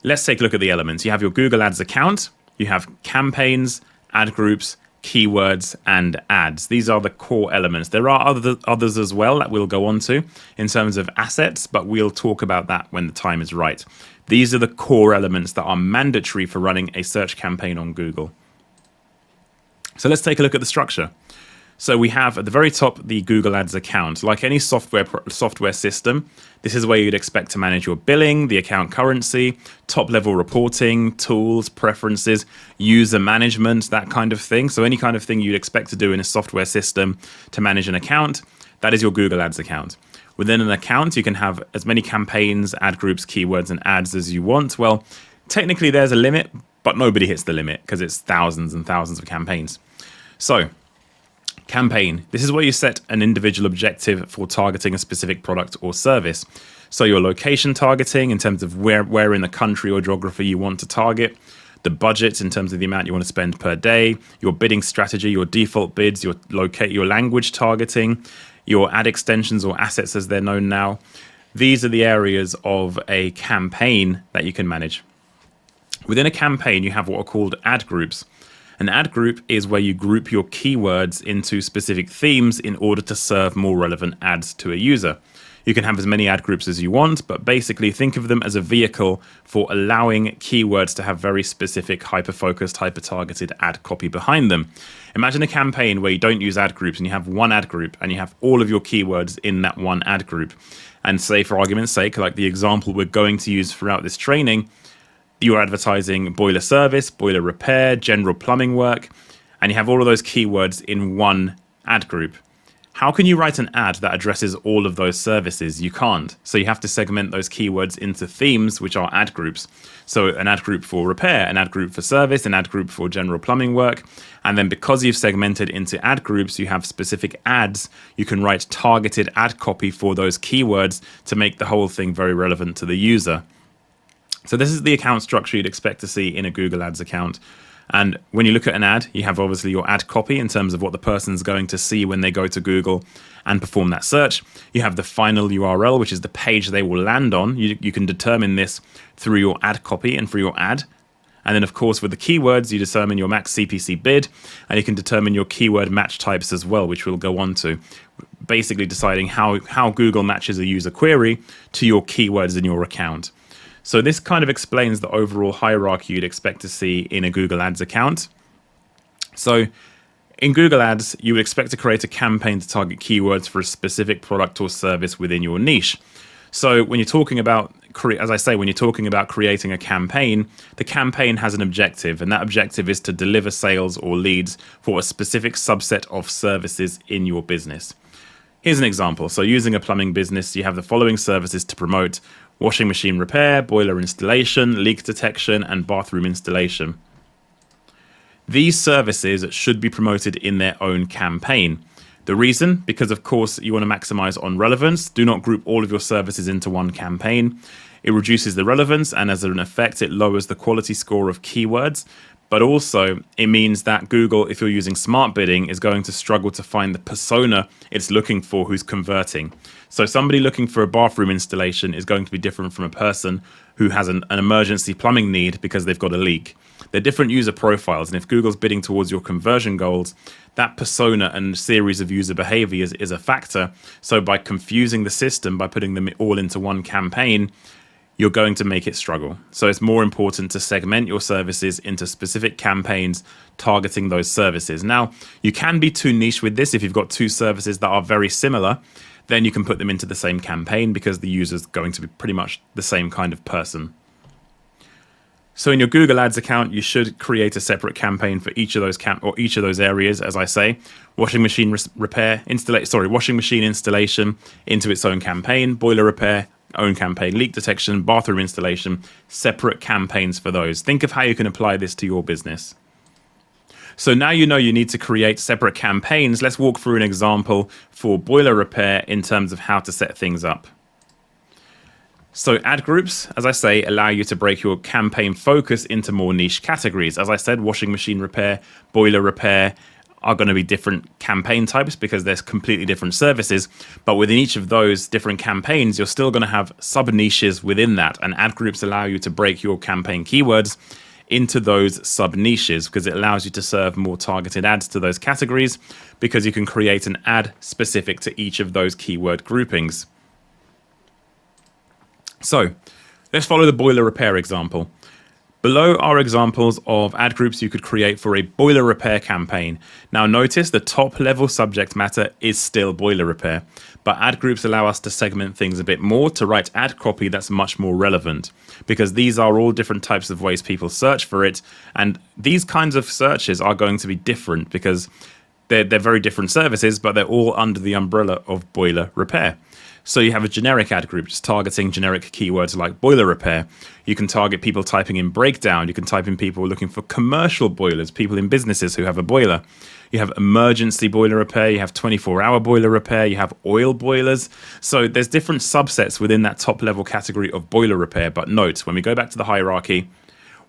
let's take a look at the elements. You have your Google Ads account, you have campaigns, ad groups, keywords, and ads. These are the core elements. There are others as well that we'll go on to in terms of assets, but we'll talk about that when the time is right. These are the core elements that are mandatory for running a search campaign on Google. So let's take a look at the structure. So we have at the very top the Google Ads account. Like any software system, this is where you'd expect to manage your billing, the account currency, top-level reporting, tools, preferences, user management, that kind of thing. So any kind of thing you'd expect to do in a software system to manage an account, that is your Google Ads account. Within an account, you can have as many campaigns, ad groups, keywords, and ads as you want. Well, technically there's a limit, but nobody hits the limit because it's thousands and thousands of campaigns. So campaign. This is where you set an individual objective for targeting a specific product or service. So your location targeting in terms of where in the country or geography you want to target, the budget in terms of the amount you want to spend per day, your bidding strategy, your default bids, your language targeting, your ad extensions or assets as they're known now. These are the areas of a campaign that you can manage. Within a campaign, you have what are called ad groups. An ad group is where you group your keywords into specific themes in order to serve more relevant ads to a user. You can have as many ad groups as you want, but basically think of them as a vehicle for allowing keywords to have very specific, hyper-focused, hyper-targeted ad copy behind them. Imagine a campaign where you don't use ad groups and you have one ad group and you have all of your keywords in that one ad group. And say, for argument's sake, like the example we're going to use throughout this training, you're advertising boiler service, boiler repair, general plumbing work, and you have all of those keywords in one ad group. How can you write an ad that addresses all of those services? You can't. So you have to segment those keywords into themes, which are ad groups. So an ad group for repair, an ad group for service, an ad group for general plumbing work. And then because you've segmented into ad groups, you have specific ads. You can write targeted ad copy for those keywords to make the whole thing very relevant to the user. So this is the account structure you'd expect to see in a Google Ads account. And when you look at an ad, you have obviously your ad copy in terms of what the person's going to see when they go to Google and perform that search. You have the final URL, which is the page they will land on. You can determine this through your ad copy and through your ad. And then, of course, with the keywords, you determine your max CPC bid, and you can determine your keyword match types as well, which we'll go on to. Basically deciding how Google matches a user query to your keywords in your account. So this kind of explains the overall hierarchy you'd expect to see in a Google Ads account. So in Google Ads, you would expect to create a campaign to target keywords for a specific product or service within your niche. So when you're talking about, as I say, when you're talking about creating a campaign, the campaign has an objective, and that objective is to deliver sales or leads for a specific subset of services in your business. Here's an example. So using a plumbing business, you have the following services to promote: washing machine repair, boiler installation, leak detection, and bathroom installation. These services should be promoted in their own campaign. The reason? Because of course you want to maximize on relevance. Do not group all of your services into one campaign. It reduces the relevance, and as an effect, it lowers the quality score of keywords. But also it means that Google, if you're using smart bidding, is going to struggle to find the persona it's looking for who's converting. So somebody looking for a bathroom installation is going to be different from a person who has an emergency plumbing need because they've got a leak. They're different user profiles, and if Google's bidding towards your conversion goals, that persona and series of user behaviors is a factor. So by confusing the system, by putting them all into one campaign, you're going to make it struggle. So it's more important to segment your services into specific campaigns targeting those services. Now, you can be too niche with this. If you've got two services that are very similar, then you can put them into the same campaign because the user's going to be pretty much the same kind of person. So in your Google Ads account, you should create a separate campaign for each of those areas. As I say, washing machine installation into its own campaign, boiler repair, own campaign, leak detection, bathroom installation, separate campaigns for those. Think of how you can apply this to your business. So now you know you need to create separate campaigns. Let's walk through an example for boiler repair in terms of how to set things up. So ad groups, as I say, allow you to break your campaign focus into more niche categories. As I said, washing machine repair, boiler repair are going to be different campaign types because there's completely different services. But within each of those different campaigns, you're still going to have sub-niches within that. And ad groups allow you to break your campaign keywords into those sub-niches because it allows you to serve more targeted ads to those categories because you can create an ad specific to each of those keyword groupings. So let's follow the boiler repair example. Below are examples of ad groups you could create for a boiler repair campaign. Now notice the top level subject matter is still boiler repair, but ad groups allow us to segment things a bit more to write ad copy that's much more relevant because these are all different types of ways people search for it. And these kinds of searches are going to be different because they're very different services, but they're all under the umbrella of boiler repair. So you have a generic ad group just targeting generic keywords like boiler repair. You can target people typing in breakdown. You can type in people looking for commercial boilers, people in businesses who have a boiler. You have emergency boiler repair. You have 24-hour boiler repair. You have oil boilers. So there's different subsets within that top level category of boiler repair. But note, when we go back to the hierarchy,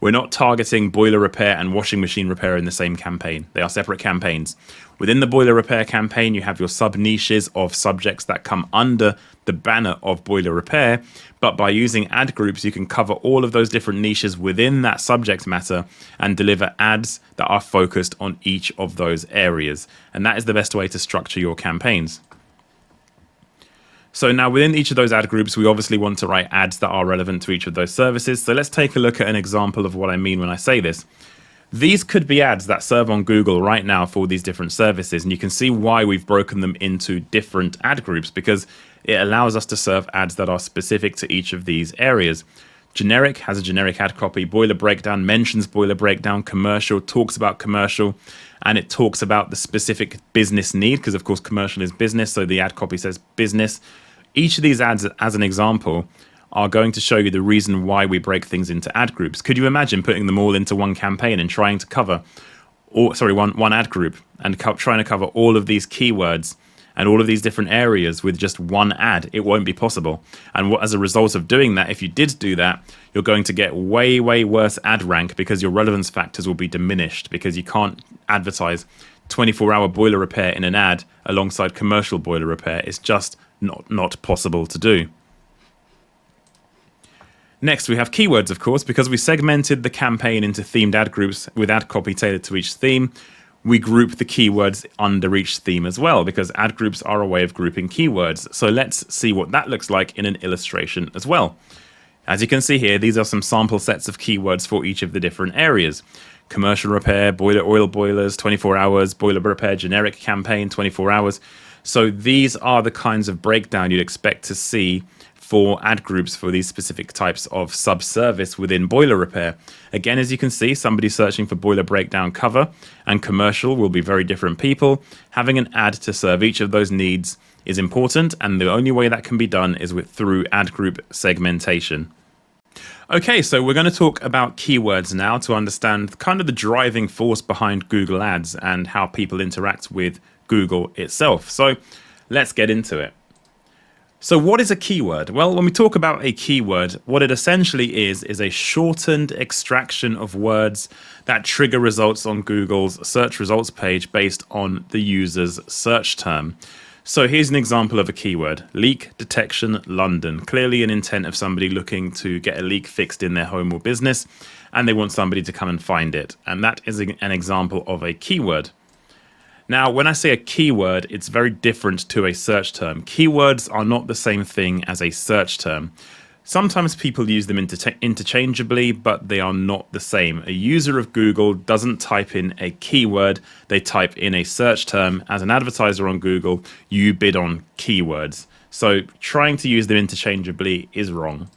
we're not targeting boiler repair and washing machine repair in the same campaign. They are separate campaigns. Within the boiler repair campaign, you have your sub-niches of subjects that come under the banner of boiler repair. But by using ad groups, you can cover all of those different niches within that subject matter and deliver ads that are focused on each of those areas. And that is the best way to structure your campaigns. So now within each of those ad groups, we obviously want to write ads that are relevant to each of those services. So let's take a look at an example of what I mean when I say this. These could be ads that serve on Google right now for these different services. And you can see why we've broken them into different ad groups because it allows us to serve ads that are specific to each of these areas. Generic has a generic ad copy. Boiler breakdown mentions boiler breakdown. Commercial talks about commercial. And it talks about the specific business need because, of course, commercial is business. So the ad copy says business. Each of these ads, as an example, are going to show you the reason why we break things into ad groups. Could you imagine putting them all into one campaign and trying to cover, one ad group and trying to cover all of these keywords and all of these different areas with just one ad? It won't be possible. And as a result of doing that, if you did do that, you're going to get way, way worse ad rank because your relevance factors will be diminished because you can't advertise 24-hour boiler repair in an ad alongside commercial boiler repair. It's just not possible to do. Next, we have keywords, of course, because we segmented the campaign into themed ad groups with ad copy tailored to each theme. We group the keywords under each theme as well, because ad groups are a way of grouping keywords. So let's see what that looks like in an illustration as well. As you can see here, these are some sample sets of keywords for each of the different areas. Commercial repair, boiler oil boilers, 24 hours, boiler repair, generic campaign, 24 hours. So these are the kinds of breakdown you'd expect to see for ad groups for these specific types of subservice within boiler repair. Again, as you can see, somebody searching for boiler breakdown cover and commercial will be very different people. Having an ad to serve each of those needs is important, and the only way that can be done is through ad group segmentation. Okay, so we're going to talk about keywords now to understand kind of the driving force behind Google Ads and how people interact with Google itself. So let's get into it. So what is a keyword? Well, when we talk about a keyword, what it essentially is a shortened extraction of words that trigger results on Google's search results page based on the user's search term. So here's an example of a keyword: leak detection London. Clearly an intent of somebody looking to get a leak fixed in their home or business, and they want somebody to come and find it. And that is an example of a keyword. Now, when I say a keyword, it's very different to a search term. Keywords are not the same thing as a search term. Sometimes people use them interchangeably, but they are not the same. A user of Google doesn't type in a keyword, they type in a search term. As an advertiser on Google, you bid on keywords. So trying to use them interchangeably is wrong.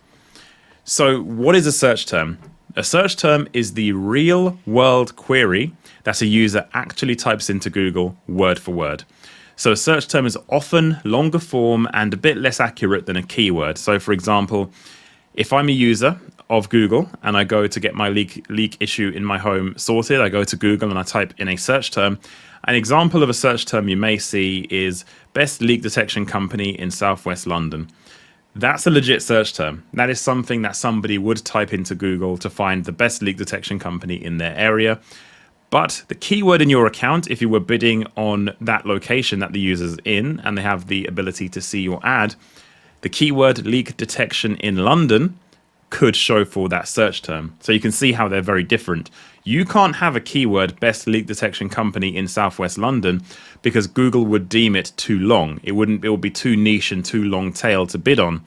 So what is a search term? A search term is the real world query that a user actually types into Google word for word. So a search term is often longer form and a bit less accurate than a keyword. So for example, if I'm a user of Google and I go to get my leak issue in my home sorted, I go to Google and I type in a search term. An example of a search term you may see is best leak detection company in Southwest London. That's a legit search term. That is something that somebody would type into Google to find the best leak detection company in their area. But the keyword in your account, if you were bidding on that location that the user's in and they have the ability to see your ad, the keyword leak detection in London could show for that search term. So you can see how they're very different. You can't have a keyword best leak detection company in Southwest London because Google would deem it too long. It would be too niche and too long tail to bid on.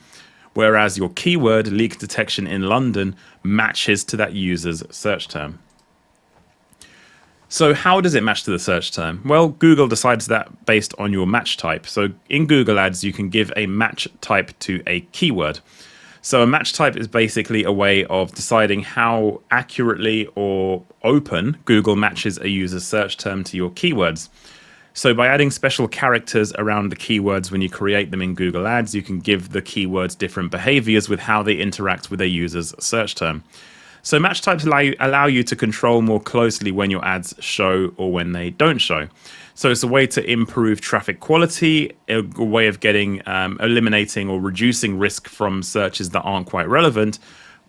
Whereas your keyword leak detection in London matches to that user's search term. So how does it match to the search term? Well, Google decides that based on your match type. So in Google Ads, you can give a match type to a keyword. So a match type is basically a way of deciding how accurately or open Google matches a user's search term to your keywords. So by adding special characters around the keywords when you create them in Google Ads, you can give the keywords different behaviors with how they interact with a user's search term. So match types allow you to control more closely when your ads show or when they don't show. So it's a way to improve traffic quality, a way of getting eliminating or reducing risk from searches that aren't quite relevant.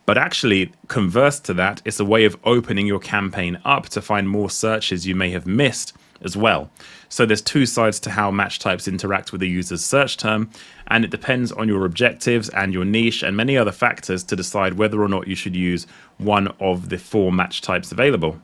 But actually, converse to that, it's a way of opening your campaign up to find more searches you may have missed as well. So there's two sides to how match types interact with a user's search term, and it depends on your objectives and your niche and many other factors to decide whether or not you should use one of the 4 match types available.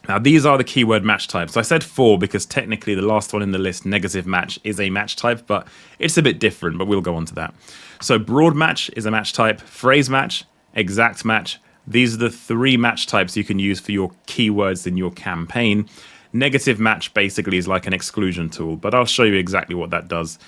Now, these are the keyword match types. I said 4 because technically the last one in the list, negative match, is a match type, but it's a bit different, but we'll go on to that. So broad match is a match type, phrase match, exact match. These are the 3 match types you can use for your keywords in your campaign. Negative match basically is like an exclusion tool, but I'll show you exactly what that does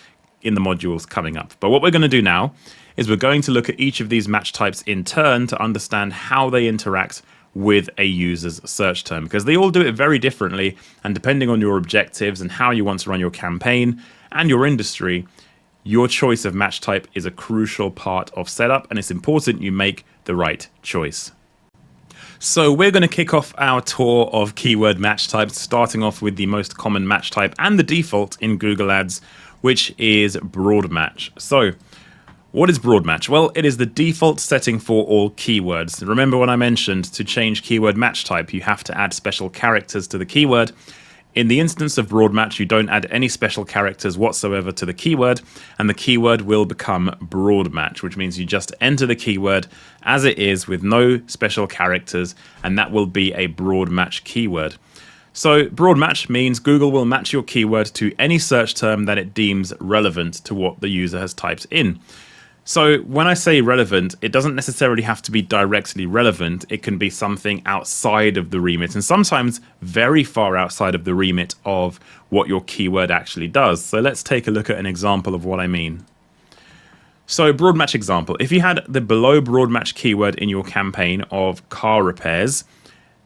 in the modules coming up. But what we're going to do now is we're going to look at each of these match types in turn to understand how they interact with a user's search term, because they all do it very differently, and depending on your objectives and how you want to run your campaign and your industry, your choice of match type is a crucial part of setup, and it's important you make the right choice. So we're going to kick off our tour of keyword match types, starting off with the most common match type and the default in Google Ads, which is broad match. So what is broad match? Well, it is the default setting for all keywords. Remember when I mentioned to change keyword match type, you have to add special characters to the keyword. In the instance of broad match, you don't add any special characters whatsoever to the keyword, and the keyword will become broad match, which means you just enter the keyword as it is with no special characters, and that will be a broad match keyword. So broad match means Google will match your keyword to any search term that it deems relevant to what the user has typed in. So when I say relevant, it doesn't necessarily have to be directly relevant. It can be something outside of the remit, and sometimes very far outside of the remit of what your keyword actually does. So let's take a look at an example of what I mean. So broad match example, if you had the below broad match keyword in your campaign of car repairs,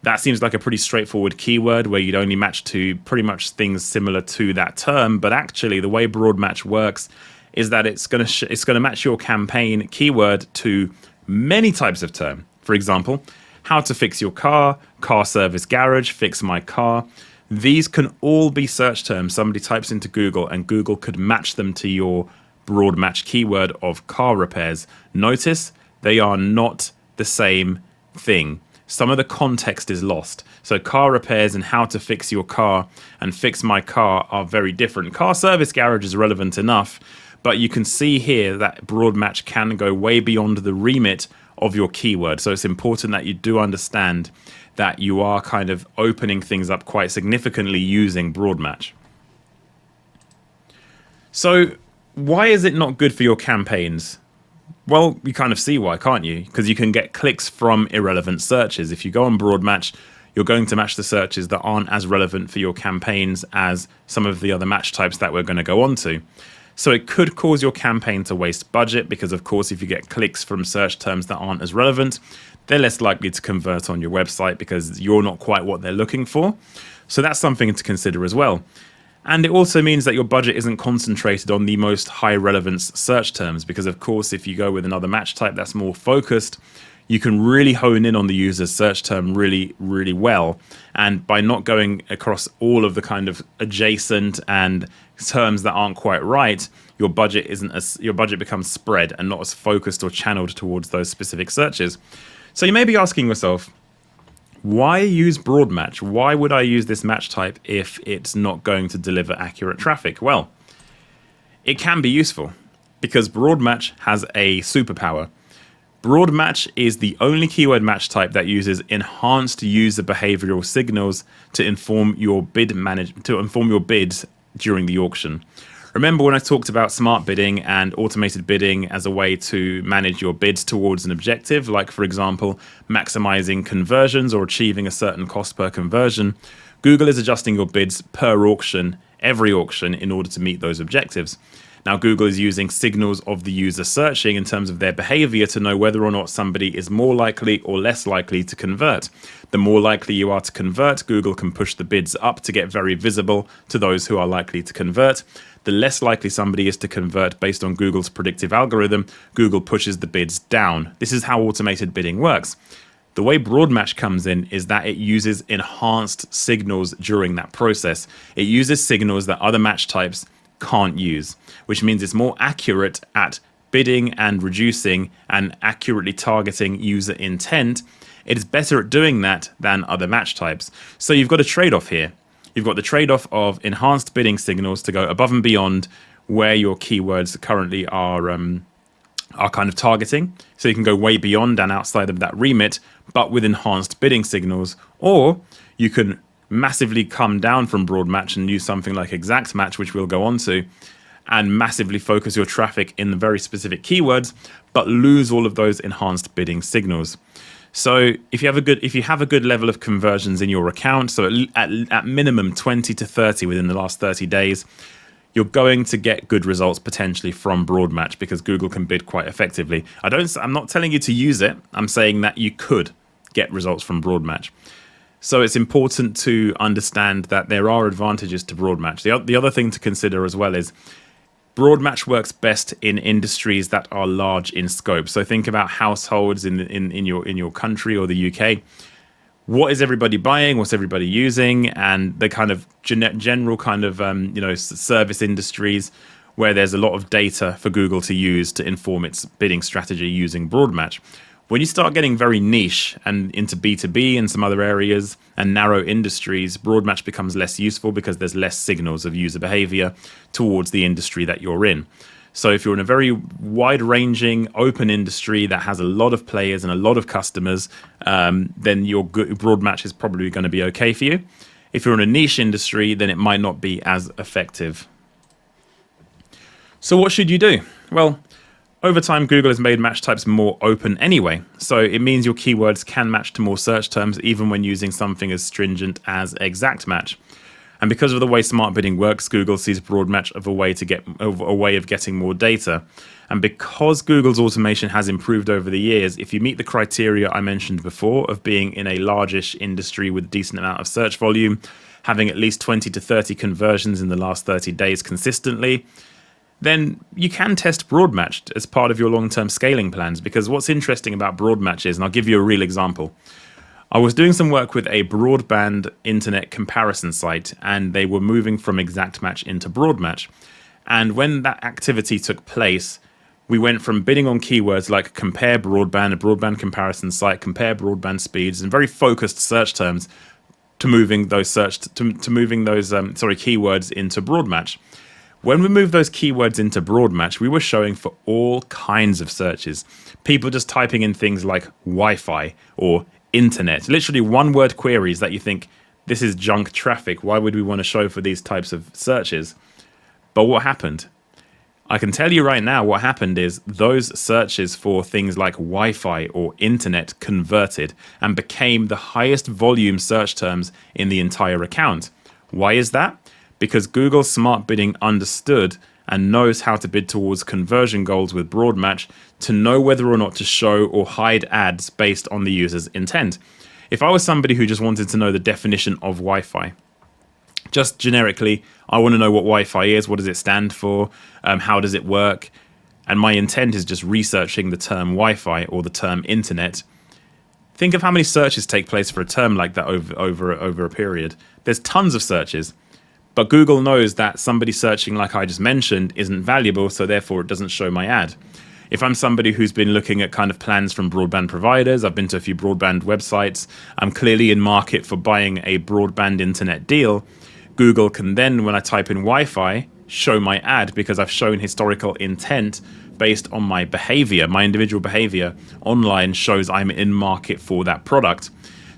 that seems like a pretty straightforward keyword where you'd only match to pretty much things similar to that term. But actually the way broad match works is that it's going to match your campaign keyword to many types of term. For example, how to fix your car, car service garage, fix my car. These can all be search terms somebody types into Google, and Google could match them to your broad match keyword of car repairs. Notice they are not the same thing. Some of the context is lost. So car repairs and how to fix your car and fix my car are very different. Car service garage is relevant enough, but you can see here that broad match can go way beyond the remit of your keyword. So it's important that you do understand that you are kind of opening things up quite significantly using broad match. So why is it not good for your campaigns? Well, you kind of see why, can't you? Because you can get clicks from irrelevant searches. If you go on broad match, you're going to match the searches that aren't as relevant for your campaigns as some of the other match types that we're going to go on to. So it could cause your campaign to waste budget because, of course, if you get clicks from search terms that aren't as relevant, they're less likely to convert on your website because you're not quite what they're looking for. So that's something to consider as well. And it also means that your budget isn't concentrated on the most high relevance search terms because, of course, if you go with another match type that's more focused, you can really hone in on the user's search term really, really well. And by not going across all of the kind of adjacent and terms that aren't quite right, your budget becomes spread and not as focused or channeled towards those specific searches. So you may be asking yourself, why use broad match? Why would I use this match type if it's not going to deliver accurate traffic? Well, it can be useful because broad match has a superpower. Broad match is the only keyword match type that uses enhanced user behavioral signals to inform your bids during the auction. Remember when I talked about smart bidding and automated bidding as a way to manage your bids towards an objective, like, for example, maximizing conversions or achieving a certain cost per conversion? Google is adjusting your bids per auction, every auction, in order to meet those objectives. Now, Google is using signals of the user searching in terms of their behavior to know whether or not somebody is more likely or less likely to convert. The more likely you are to convert, Google can push the bids up to get very visible to those who are likely to convert. The less likely somebody is to convert based on Google's predictive algorithm, Google pushes the bids down. This is how automated bidding works. The way broad match comes in is that it uses enhanced signals during that process. It uses signals that other match types can't use, which means it's more accurate at bidding and reducing and accurately targeting user intent. It is better at doing that than other match types. So you've got a trade-off here. You've got the trade-off of enhanced bidding signals to go above and beyond where your keywords currently are kind of targeting. So you can go way beyond and outside of that remit, but with enhanced bidding signals. Or you can massively come down from broad match and use something like exact match, which we'll go on to, and massively focus your traffic in the very specific keywords, but lose all of those enhanced bidding signals. So if you have a good level of conversions in your account, so at minimum 20 to 30 within the last 30 days, you're going to get good results potentially from broad match because Google can bid quite effectively. I'm not telling you to use it. I'm saying that you could get results from broad match. So it's important to understand that there are advantages to broad match. The other thing to consider as well is broad match works best in industries that are large in scope. So think about households in your country or the UK. What is everybody buying? What's everybody using? And the kind of general kind of service industries where there's a lot of data for Google to use to inform its bidding strategy using broad match. When you start getting very niche and into B2B and some other areas and narrow industries, broad match becomes less useful because there's less signals of user behavior towards the industry that you're in. So if you're in a very wide-ranging, open industry that has a lot of players and a lot of customers, then your broad match is probably going to be okay for you. If you're in a niche industry, then it might not be as effective. So what should you do? Well, Over time, Google has made match types more open anyway, so it means your keywords can match to more search terms even when using something as stringent as exact match. And because of the way smart bidding works, Google sees broad match as a way of getting more data. And because Google's automation has improved over the years, if you meet the criteria I mentioned before of being in a largish industry with a decent amount of search volume, having at least 20 to 30 conversions in the last 30 days consistently, then you can test broad matched as part of your long-term scaling plans. Because what's interesting about broad match is, and I'll give you a real example. I was doing some work with a broadband internet comparison site, and they were moving from exact match into broad match. And when that activity took place, we went from bidding on keywords like compare broadband, a broadband comparison site, compare broadband speeds, and very focused search terms, to moving those keywords into broad match. When we moved those keywords into broad match, we were showing for all kinds of searches. People just typing in things like Wi-Fi or internet, literally one-word queries that you think, this is junk traffic. Why would we want to show for these types of searches? But what happened? I can tell you right now what happened is those searches for things like Wi-Fi or internet converted and became the highest volume search terms in the entire account. Why is that? Because Google's smart bidding understood and knows how to bid towards conversion goals with broad match to know whether or not to show or hide ads based on the user's intent. If I was somebody who just wanted to know the definition of Wi-Fi, just generically, I want to know what Wi-Fi is, what does it stand for, how does it work, and my intent is just researching the term Wi-Fi or the term internet. Think of how many searches take place for a term like that over a period. There's tons of searches. But Google knows that somebody searching like I just mentioned isn't valuable, so therefore it doesn't show my ad. If I'm somebody who's been looking at kind of plans from broadband providers, I've been to a few broadband websites, I'm clearly in market for buying a broadband internet deal, Google can then, when I type in Wi-Fi, show my ad because I've shown historical intent based on my behavior. My individual behavior online shows I'm in market for that product.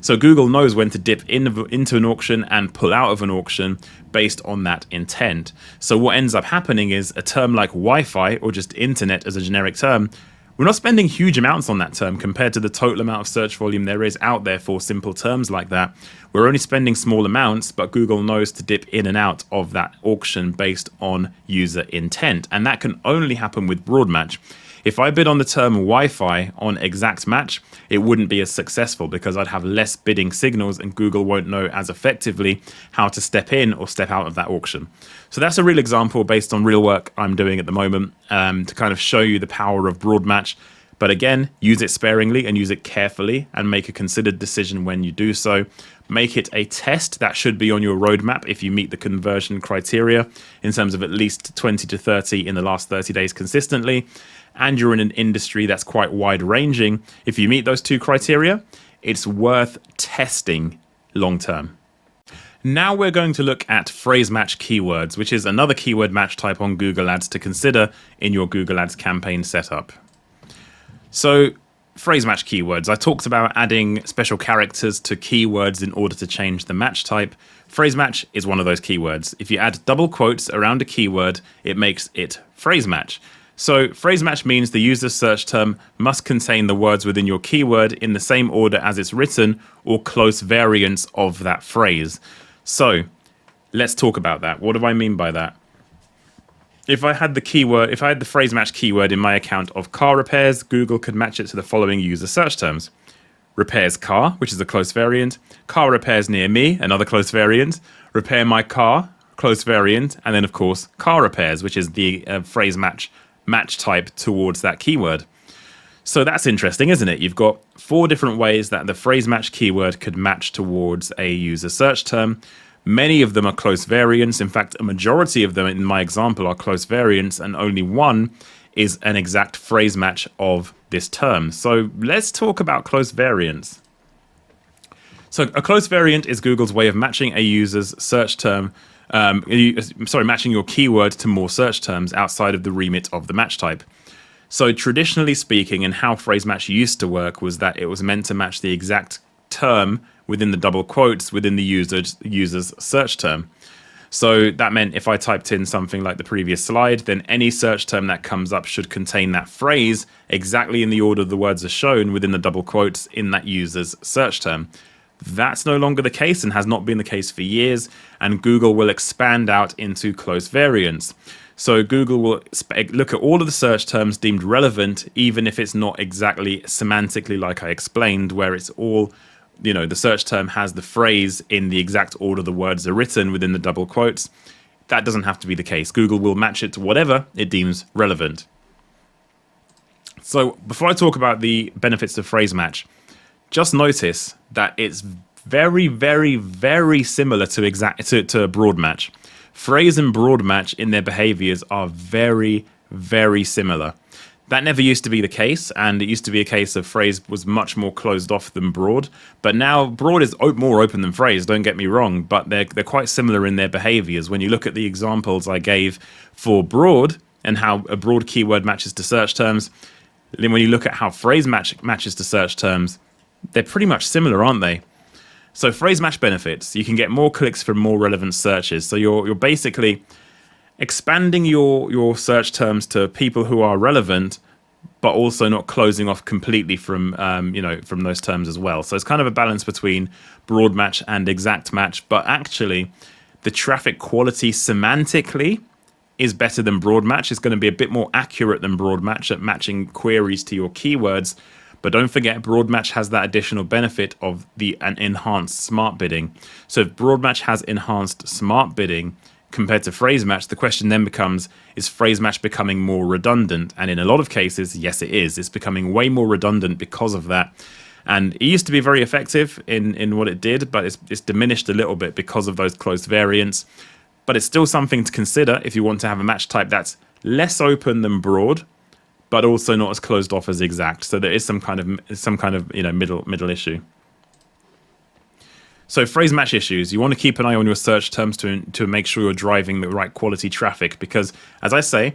So Google knows when to dip into an auction and pull out of an auction based on that intent. So what ends up happening is a term like Wi-Fi or just internet as a generic term, we're not spending huge amounts on that term compared to the total amount of search volume there is out there for simple terms like that. We're only spending small amounts, but Google knows to dip in and out of that auction based on user intent. And that can only happen with broad match. If I bid on the term Wi-Fi on exact match, it wouldn't be as successful because I'd have less bidding signals and Google won't know as effectively how to step in or step out of that auction. So that's a real example based on real work I'm doing at the moment to kind of show you the power of broad match. But again, use it sparingly and use it carefully and make a considered decision when you do so. Make it a test that should be on your roadmap if you meet the conversion criteria in terms of at least 20 to 30 in the last 30 days consistently. And you're in an industry that's quite wide ranging. If you meet those two criteria, it's worth testing long term. Now we're going to look at phrase match keywords, which is another keyword match type on Google Ads to consider in your Google Ads campaign setup. So phrase match keywords. I talked about adding special characters to keywords in order to change the match type. Phrase match is one of those keywords. If you add double quotes around a keyword, it makes it phrase match. So phrase match means the user's search term must contain the words within your keyword in the same order as it's written or close variants of that phrase. So let's talk about that. What do I mean by that? If I had the phrase match keyword in my account of car repairs, Google could match it to the following user search terms. Repairs car, which is a close variant. Car repairs near me, another close variant. Repair my car, close variant. And then of course, car repairs, which is the phrase match type towards that keyword. So that's interesting, isn't it? You've got 4 different ways that the phrase match keyword could match towards a user search term. Many of them are close variants. In fact, a majority of them in my example are close variants, and only one is an exact phrase match of this term. So let's talk about close variants. So a close variant is Google's way of matching a user's search term matching your keyword to more search terms outside of the remit of the match type. So traditionally speaking, and how phrase match used to work was that it was meant to match the exact term within the double quotes within the user's search term. So that meant if I typed in something like the previous slide, then any search term that comes up should contain that phrase exactly in the order the words are shown within the double quotes in that user's search term. That's no longer the case and has not been the case for years, and Google will expand out into close variants. So Google will look at all of the search terms deemed relevant, even if it's not exactly semantically like I explained, where it's all, the search term has the phrase in the exact order the words are written within the double quotes. That doesn't have to be the case. Google will match it to whatever it deems relevant. So before I talk about the benefits of phrase match, just notice that it's very, very, very similar to broad match. Phrase and broad match in their behaviors are very, very similar. That never used to be the case, and it used to be a case of phrase was much more closed off than broad. But now broad is more open than phrase, don't get me wrong, but they're quite similar in their behaviors. When you look at the examples I gave for broad and how a broad keyword matches to search terms, then when you look at how phrase matches to search terms, they're pretty much similar, aren't they? So phrase match benefits, you can get more clicks from more relevant searches. So you're basically expanding your search terms to people who are relevant, but also not closing off completely from from those terms as well. So it's kind of a balance between broad match and exact match, but actually the traffic quality semantically is better than broad match. It's going to be a bit more accurate than broad match at matching queries to your keywords. But don't forget, broad match has that additional benefit of an enhanced smart bidding. So if broad match has enhanced smart bidding compared to phrase match, the question then becomes, is phrase match becoming more redundant? And in a lot of cases, yes, it is. It's becoming way more redundant because of that. And it used to be very effective in what it did, but it's diminished a little bit because of those closed variants. But it's still something to consider if you want to have a match type that's less open than broad, but also not as closed off as exact. So there is some kind of middle issue. So phrase match issues, you want to keep an eye on your search terms to make sure you're driving the right quality traffic, because as I say,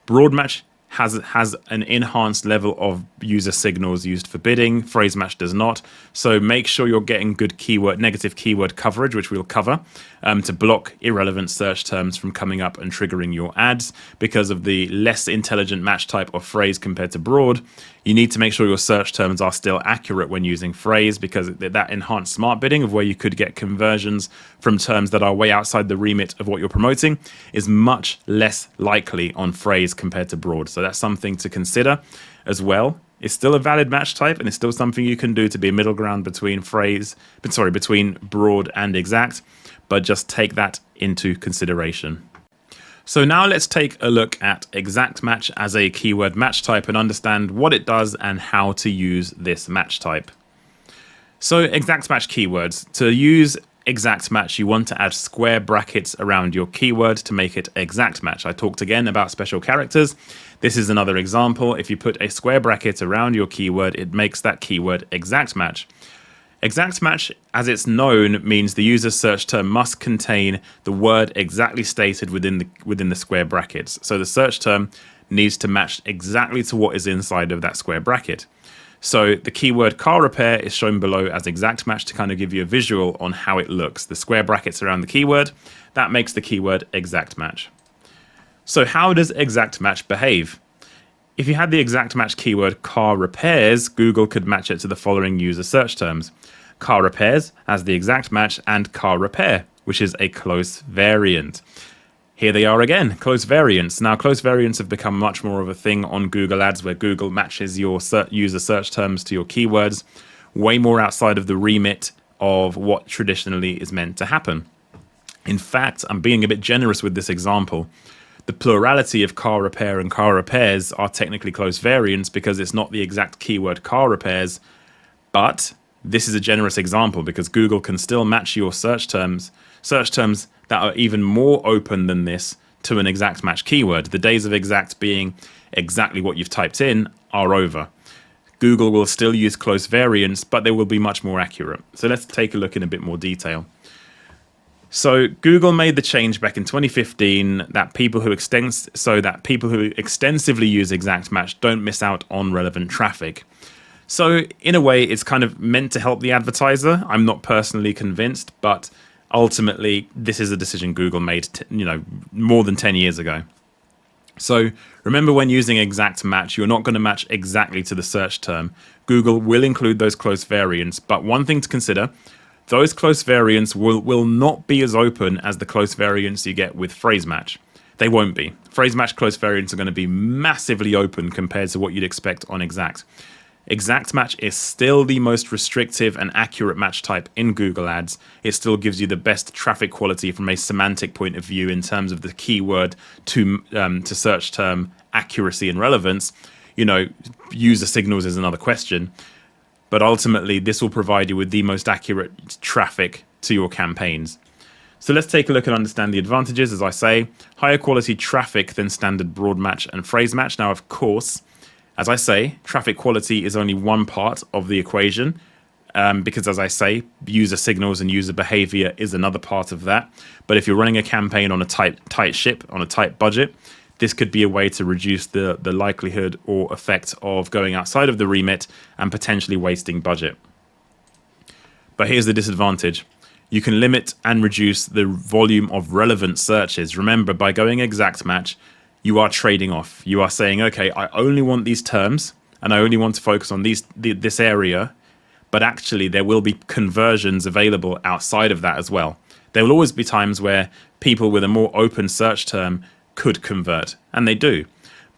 broad match has an enhanced level of user signals used for bidding. Phrase match does not. So make sure you're getting good negative keyword coverage, which we'll cover, to block irrelevant search terms from coming up and triggering your ads. Because of the less intelligent match type of phrase compared to broad, you need to make sure your search terms are still accurate when using phrase, because that enhanced smart bidding of where you could get conversions from terms that are way outside the remit of what you're promoting is much less likely on phrase compared to broad. So that's something to consider as well. It's still a valid match type, and it's still something you can do to be a middle ground between between broad and exact, but just take that into consideration. So now let's take a look at exact match as a keyword match type and understand what it does and how to use this match type. So exact match keywords. To use exact match, you want to add square brackets around your keyword to make it exact match. I talked again about special characters. This is another example. If you put a square bracket around your keyword, it makes that keyword exact match. Exact match, as it's known, means the user's search term must contain the word exactly stated within the square brackets. So the search term needs to match exactly to what is inside of that square bracket. So the keyword car repair is shown below as exact match to kind of give you a visual on how it looks. The square brackets around the keyword, that makes the keyword exact match. So how does exact match behave? If you had the exact match keyword car repairs, Google could match it to the following user search terms: car repairs as the exact match, and car repair, which is a close variant. Here they are again, close variants. Now, close variants have become much more of a thing on Google Ads, where Google matches your user search terms to your keywords way more outside of the remit of what traditionally is meant to happen. In fact, I'm being a bit generous with this example. The plurality of car repair and car repairs are technically close variants because it's not the exact keyword car repairs, but this is a generous example because Google can still match your search terms that are even more open than this to an exact match keyword. The days of exact being exactly what you've typed in are over. Google will still use close variants, but they will be much more accurate. So let's take a look in a bit more detail. So Google made the change back in 2015 that people who extensively use exact match don't miss out on relevant traffic. So in a way, it's kind of meant to help the advertiser. I'm not personally convinced, but ultimately, this is a decision Google made, more than 10 years ago. So remember, when using exact match, you're not going to match exactly to the search term. Google will include those close variants, but one thing to consider, those close variants will not be as open as the close variants you get with phrase match. They won't be. Phrase match close variants are going to be massively open compared to what you'd expect on exact. Exact match is still the most restrictive and accurate match type in Google Ads. It still gives you the best traffic quality from a semantic point of view in terms of the keyword to search term accuracy and relevance. User signals is another question, but ultimately this will provide you with the most accurate traffic to your campaigns. So let's take a look and understand the advantages. As I say, higher quality traffic than standard broad match and phrase match. Now, of course, as I say, traffic quality is only one part of the equation, because, as I say, user signals and user behavior is another part of that. But if you're running a campaign on a tight ship, on a tight budget, this could be a way to reduce the likelihood or effect of going outside of the remit and potentially wasting budget. But here's the disadvantage. You can limit and reduce the volume of relevant searches. Remember, by going exact match, you are trading off. You are saying, okay, I only want these terms and I only want to focus on this area, but actually there will be conversions available outside of that as well. There will always be times where people with a more open search term could convert, and they do.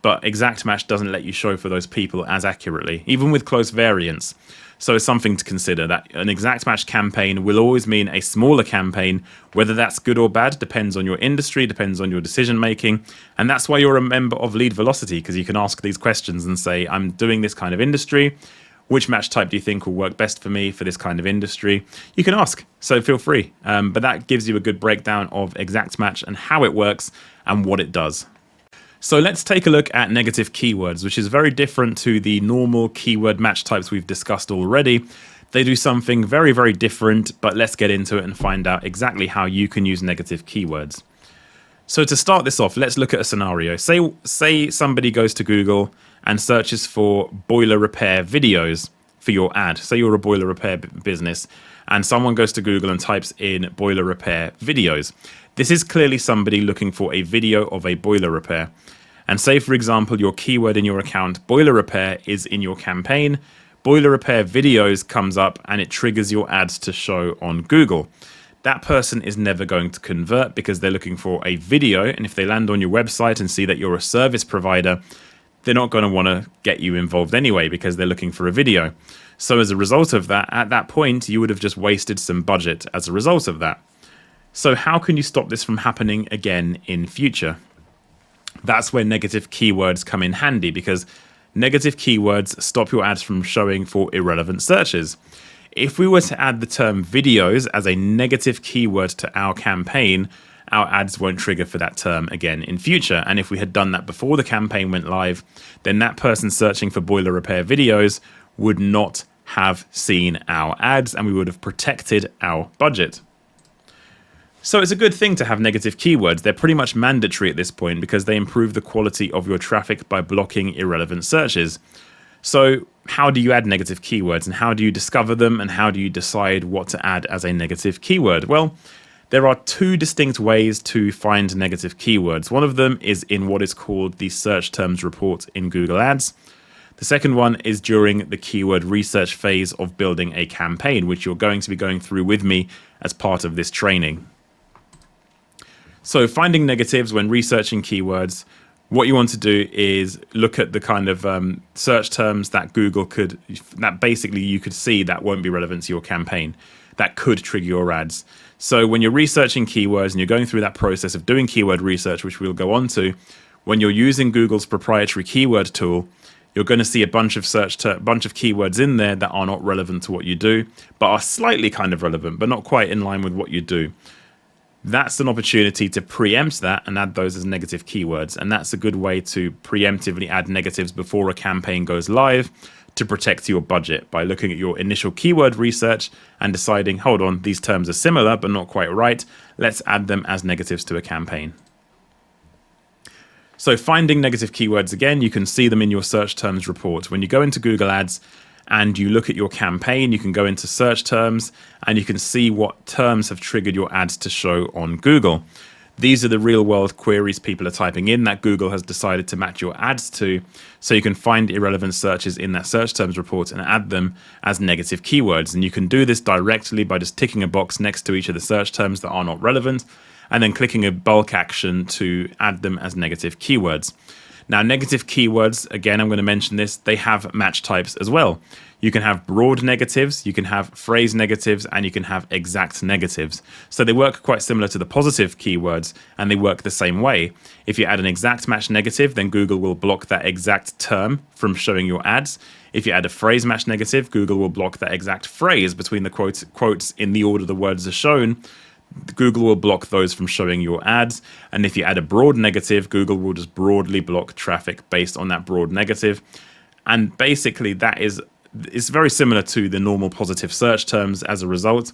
But exact match doesn't let you show for those people as accurately, even with close variants. So it's something to consider, that an exact match campaign will always mean a smaller campaign. Whether that's good or bad depends on your industry, depends on your decision making. And that's why you're a member of Lead Velocity, because you can ask these questions and say, I'm doing this kind of industry. Which match type do you think will work best for me for this kind of industry? You can ask, so feel free. But that gives you a good breakdown of exact match and how it works and what it does. So let's take a look at negative keywords, which is very different to the normal keyword match types we've discussed already. They do something very, very different, but let's get into it and find out exactly how you can use negative keywords. So to start this off, let's look at a scenario. Say somebody goes to Google and searches for boiler repair videos for your ad. Say you're a boiler repair business and someone goes to Google and types in boiler repair videos. This is clearly somebody looking for a video of a boiler repair. And say, for example, your keyword in your account, boiler repair, is in your campaign. Boiler repair videos comes up and it triggers your ads to show on Google. That person is never going to convert because they're looking for a video. And if they land on your website and see that you're a service provider, they're not going to want to get you involved anyway because they're looking for a video. So as a result of that, at that point, you would have just wasted some budget as a result of that. So how can you stop this from happening again in future? That's where negative keywords come in handy, because negative keywords stop your ads from showing for irrelevant searches. If we were to add the term videos as a negative keyword to our campaign, our ads won't trigger for that term again in future. And if we had done that before the campaign went live, then that person searching for boiler repair videos would not have seen our ads and we would have protected our budget. So it's a good thing to have negative keywords. They're pretty much mandatory at this point because they improve the quality of your traffic by blocking irrelevant searches. So how do you add negative keywords and how do you discover them and how do you decide what to add as a negative keyword? Well, there are two distinct ways to find negative keywords. One of them is in what is called the search terms report in Google Ads. The second one is during the keyword research phase of building a campaign, which you're going to be going through with me as part of this training. So finding negatives when researching keywords, what you want to do is look at the kind of search terms that that basically you could see that won't be relevant to your campaign, that could trigger your ads. So when you're researching keywords and you're going through that process of doing keyword research, which we'll go on to, when you're using Google's proprietary keyword tool, you're going to see a bunch of keywords in there that are not relevant to what you do, but are slightly kind of relevant, but not quite in line with what you do. That's an opportunity to preempt that and add those as negative keywords. And that's a good way to preemptively add negatives before a campaign goes live to protect your budget by looking at your initial keyword research and deciding, hold on, these terms are similar but not quite right. Let's add them as negatives to a campaign. So finding negative keywords, again, you can see them in your search terms report. When you go into Google Ads and you look at your campaign, you can go into search terms and you can see what terms have triggered your ads to show on Google. These are the real world queries people are typing in that Google has decided to match your ads to. So you can find irrelevant searches in that search terms report and add them as negative keywords. And you can do this directly by just ticking a box next to each of the search terms that are not relevant, and then clicking a bulk action to add them as negative keywords. Now, negative keywords, again, I'm going to mention this, they have match types as well. You can have broad negatives, you can have phrase negatives, and you can have exact negatives. So they work quite similar to the positive keywords, and they work the same way. If you add an exact match negative, then Google will block that exact term from showing your ads. If you add a phrase match negative, Google will block that exact phrase between the quotes in the order the words are shown. Google will block those from showing your ads. And if you add a broad negative, Google will just broadly block traffic based on that broad negative. And basically it's very similar to the normal positive search terms as a result.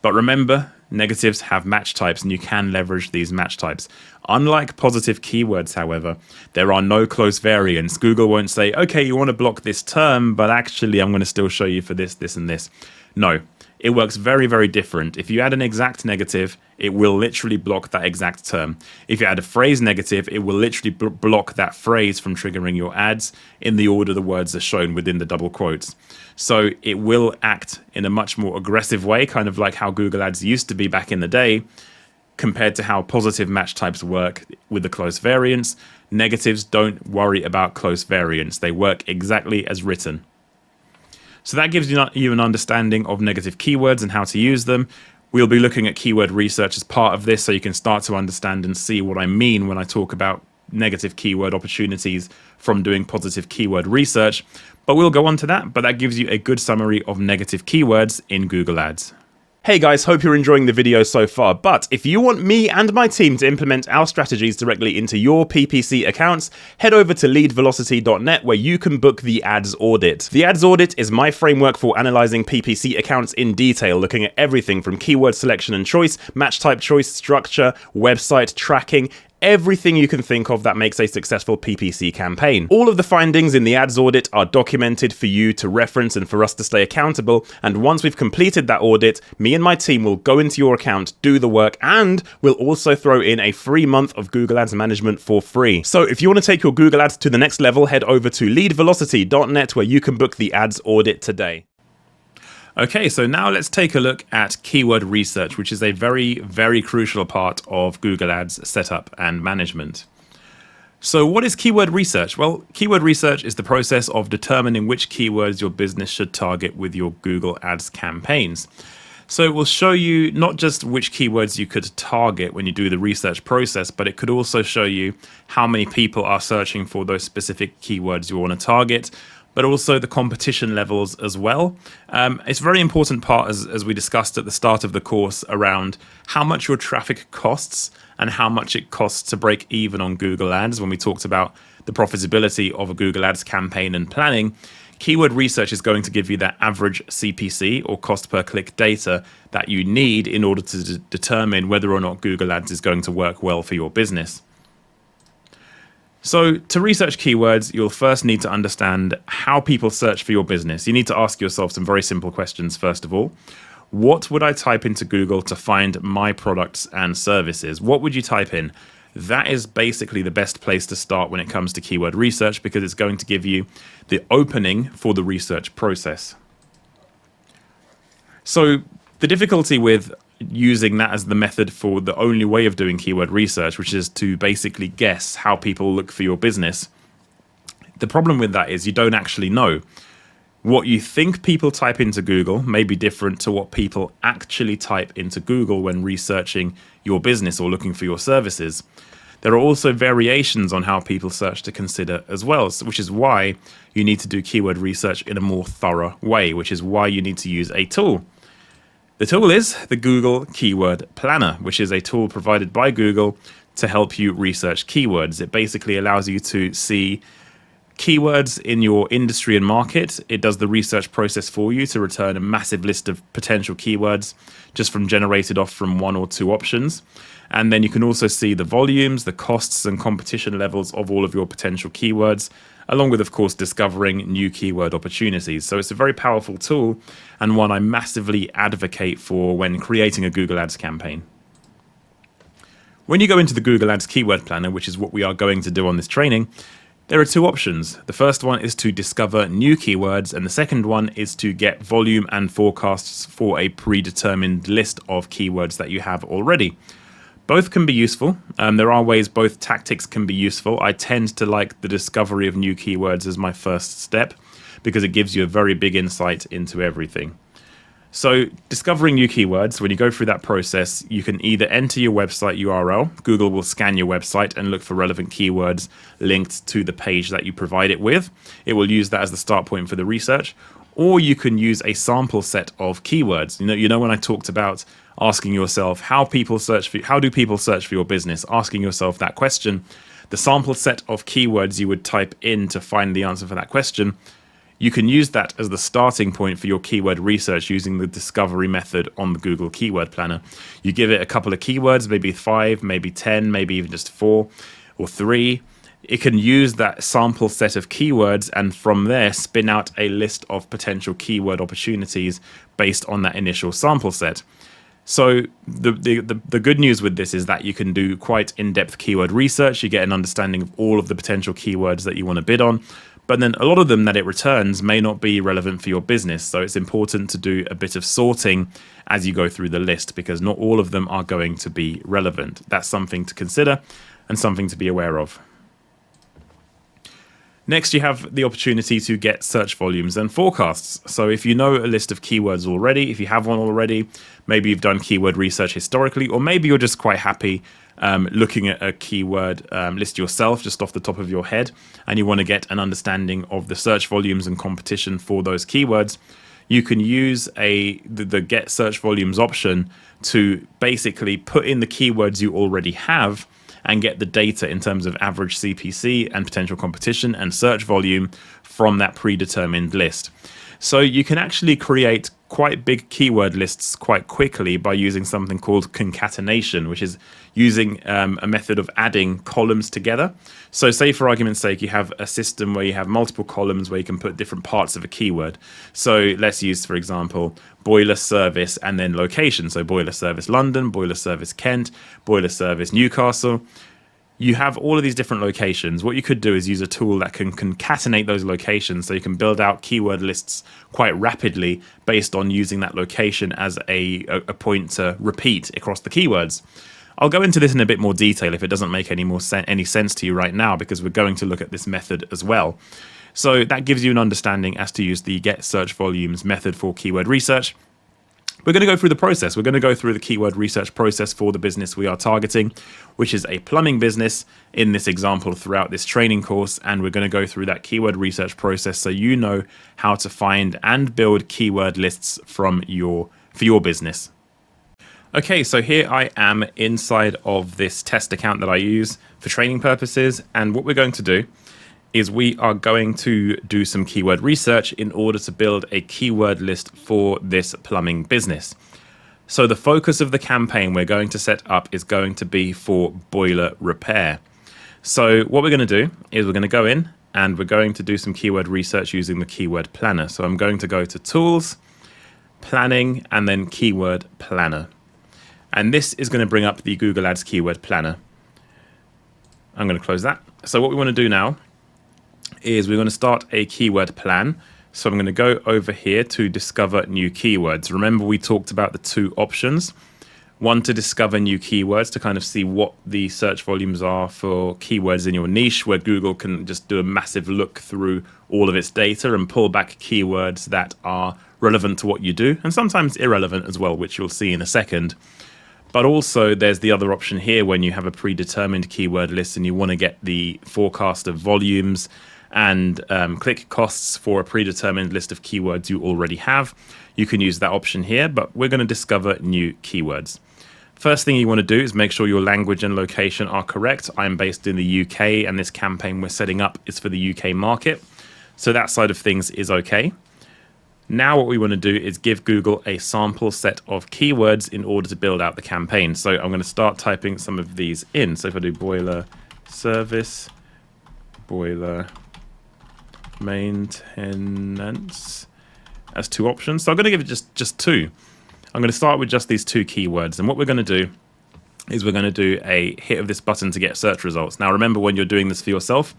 But remember, negatives have match types and you can leverage these match types. Unlike positive keywords, however, there are no close variants. Google won't say, okay, you want to block this term, but actually I'm going to still show you for this, this, and this. No. It works very, very different. If you add an exact negative, it will literally block that exact term. If you add a phrase negative, it will literally block that phrase from triggering your ads in the order the words are shown within the double quotes. So it will act in a much more aggressive way, kind of like how Google Ads used to be back in the day, compared to how positive match types work with the close variants. Negatives don't worry about close variants. They work exactly as written. So that gives you an understanding of negative keywords and how to use them. We'll be looking at keyword research as part of this, so you can start to understand and see what I mean when I talk about negative keyword opportunities from doing positive keyword research. But we'll go on to that, but that gives you a good summary of negative keywords in Google Ads. Hey guys, hope you're enjoying the video so far, but if you want me and my team to implement our strategies directly into your PPC accounts, head over to leadvelocity.net where you can book the Ads Audit. The Ads Audit is my framework for analyzing PPC accounts in detail, looking at everything from keyword selection and choice, match type choice, structure, website tracking, everything you can think of that makes a successful PPC campaign. All of the findings in the Ads Audit are documented for you to reference and for us to stay accountable, and once we've completed that audit, me and my team will go into your account, do the work, and we'll also throw in a free month of Google Ads management for free. So if you want to take your Google Ads to the next level, head over to leadvelocity.net where you can book the Ads Audit today. Okay, so now let's take a look at keyword research, which is a very, very crucial part of Google Ads setup and management. So what is keyword research? Well, keyword research is the process of determining which keywords your business should target with your Google Ads campaigns. So it will show you not just which keywords you could target when you do the research process, but it could also show you how many people are searching for those specific keywords you want to target, but also the competition levels as well. It's a very important part, as we discussed at the start of the course, around how much your traffic costs and how much it costs to break even on Google Ads. When we talked about the profitability of a Google Ads campaign and planning, keyword research is going to give you that average CPC or cost per click data that you need in order to determine whether or not Google Ads is going to work well for your business. So to research keywords, you'll first need to understand how people search for your business. You need to ask yourself some very simple questions, first of all. What would I type into Google to find my products and services? What would you type in? That is basically the best place to start when it comes to keyword research, because it's going to give you the opening for the research process. So the difficulty with using that as the method for the only way of doing keyword research, which is to basically guess how people look for your business, the problem with that is you don't actually know. What you think people type into Google may be different to what people actually type into Google when researching your business or looking for your services. There are also variations on how people search to consider as well, which is why you need to do keyword research in a more thorough way, which is why you need to use a tool. The tool is the Google Keyword Planner, which is a tool provided by Google to help you research keywords. It basically allows you to see keywords in your industry and market. It does the research process for you to return a massive list of potential keywords just from generated off from one or two options. And then you can also see the volumes, the costs and competition levels of all of your potential keywords, along with, of course, discovering new keyword opportunities. So it's a very powerful tool and one I massively advocate for when creating a Google Ads campaign. When you go into the Google Ads Keyword Planner, which is what we are going to do on this training, there are two options. The first one is to discover new keywords, and the second one is to get volume and forecasts for a predetermined list of keywords that you have already. Both can be useful. There are ways both tactics can be useful. I tend to like the discovery of new keywords as my first step because it gives you a very big insight into everything. So discovering new keywords, when you go through that process, you can either enter your website URL. Google will scan your website and look for relevant keywords linked to the page that you provide it with. It will use that as the start point for the research. Or you can use a sample set of keywords. You know when I talked about asking yourself how do people search for your business, asking yourself that question, the sample set of keywords you would type in to find the answer for that question, you can use that as the starting point for your keyword research using the discovery method on the Google Keyword Planner. You give it a couple of keywords, maybe 5, maybe 10, maybe even just 4 or 3. It can use that sample set of keywords and from there spin out a list of potential keyword opportunities based on that initial sample set. So the good news with this is that you can do quite in-depth keyword research. You get an understanding of all of the potential keywords that you want to bid on. But then a lot of them that it returns may not be relevant for your business. So it's important to do a bit of sorting as you go through the list because not all of them are going to be relevant. That's something to consider and something to be aware of. Next, you have the opportunity to get search volumes and forecasts. So if you know a list of keywords already, if you have one already, maybe you've done keyword research historically, or maybe you're just quite happy looking at a keyword list yourself just off the top of your head, and you want to get an understanding of the search volumes and competition for those keywords, you can use the get search volumes option to basically put in the keywords you already have and get the data in terms of average CPC and potential competition and search volume from that predetermined list. So you can actually create quite big keyword lists quite quickly by using something called concatenation, which is using a method of adding columns together. So say for argument's sake, you have a system where you have multiple columns where you can put different parts of a keyword. So let's use, for example, boiler service and then location. So boiler service London, boiler service Kent, boiler service Newcastle. You have all of these different locations. What you could do is use a tool that can concatenate those locations so you can build out keyword lists quite rapidly based on using that location as a point to repeat across the keywords. I'll go into this in a bit more detail if it doesn't make any sense to you right now because we're going to look at this method as well. So that gives you an understanding as to use the get search volumes method for keyword research. We're going to go through the process. We're going to go through the keyword research process for the business we are targeting, which is a plumbing business in this example throughout this training course. And we're going to go through that keyword research process so you know how to find and build keyword lists for your business. Okay, so here I am inside of this test account that I use for training purposes. And what we're going to do is we are going to do some keyword research in order to build a keyword list for this plumbing business. So the focus of the campaign we're going to set up is going to be for boiler repair. So what we're going to do is we're going to go in and we're going to do some keyword research using the keyword planner. So I'm going to go to Tools, Planning, and then Keyword Planner. And this is going to bring up the Google Ads Keyword Planner. I'm going to close that. So what we want to do now is we're going to start a keyword plan. So I'm going to go over here to discover new keywords. Remember, we talked about the two options. One, to discover new keywords to kind of see what the search volumes are for keywords in your niche, where Google can just do a massive look through all of its data and pull back keywords that are relevant to what you do, and sometimes irrelevant as well, which you'll see in a second. But also there's the other option here when you have a predetermined keyword list and you want to get the forecast of volumes and click costs for a predetermined list of keywords you already have. You can use that option here, but we're going to discover new keywords. First thing you want to do is make sure your language and location are correct. I'm based in the UK and this campaign we're setting up is for the UK market. So that side of things is okay. Now what we want to do is give Google a sample set of keywords in order to build out the campaign. So I'm going to start typing some of these in. So if I do boiler service, boiler maintenance as 2 options. So I'm going to give it just 2. I'm going to start with just these 2 keywords. And what we're going to do is we're going to do a hit of this button to get search results. Now, remember, when you're doing this for yourself,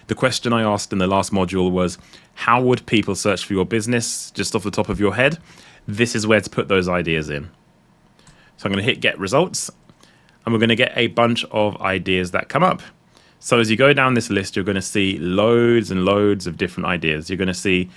the question I asked in the last module was, how would people search for your business just off the top of your head? This is where to put those ideas in. So I'm going to hit get results, and we're going to get a bunch of ideas that come up. So as you go down this list, you're going to see loads and loads of different ideas. You're going to see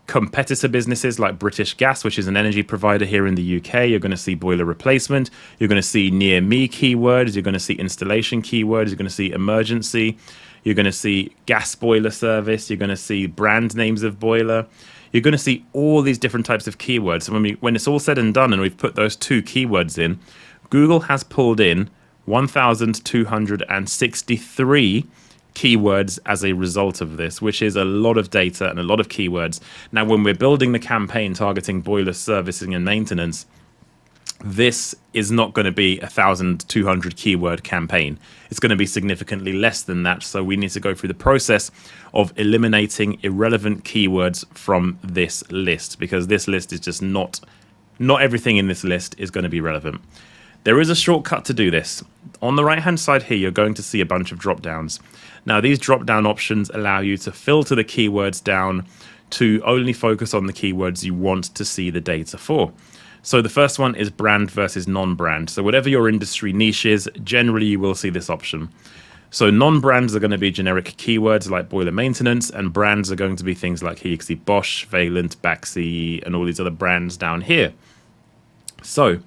competitor businesses like British Gas, which is an energy provider here in the UK. You're going to see boiler replacement. You're going to see near me keywords. You're going to see installation keywords. You're going to see emergency. You're going to see gas boiler service. You're going to see brand names of boiler. You're going to see all these different types of keywords. So when it's all said and done and we've put those 2 keywords in, Google has pulled in 1,263 keywords as a result of this, which is a lot of data and a lot of keywords. Now, when we're building the campaign targeting boiler servicing and maintenance, this is not going to be a 1,200 keyword campaign. It's going to be significantly less than that. So we need to go through the process of eliminating irrelevant keywords from this list, because this list is just not everything in this list is going to be relevant. There is a shortcut to do this. On the right-hand side here, you're going to see a bunch of drop-downs. Now, these drop-down options allow you to filter the keywords down to only focus on the keywords you want to see the data for. So the first one is brand versus non-brand. So whatever your industry niche is, generally you will see this option. So non-brands are going to be generic keywords like boiler maintenance, and brands are going to be things like, here you can see Bosch, Valent, Baxi, and all these other brands down here. So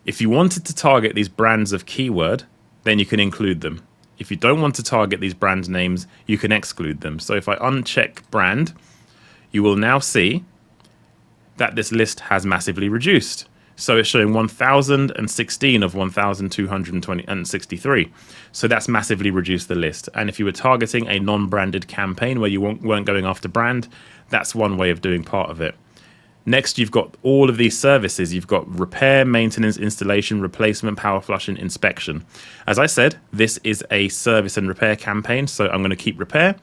if you wanted to target these brands of keyword, then you can include them. If you don't want to target these brand names, you can exclude them. So if I uncheck brand, you will now see that this list has massively reduced. So it's showing 1,016 of 1,263. So that's massively reduced the list. And if you were targeting a non-branded campaign where you weren't going after brand, that's one way of doing part of it. Next, you've got all of these services. You've got repair, maintenance, installation, replacement, power flushing, inspection. As I said, this is a service and repair campaign. So I'm going to keep repair,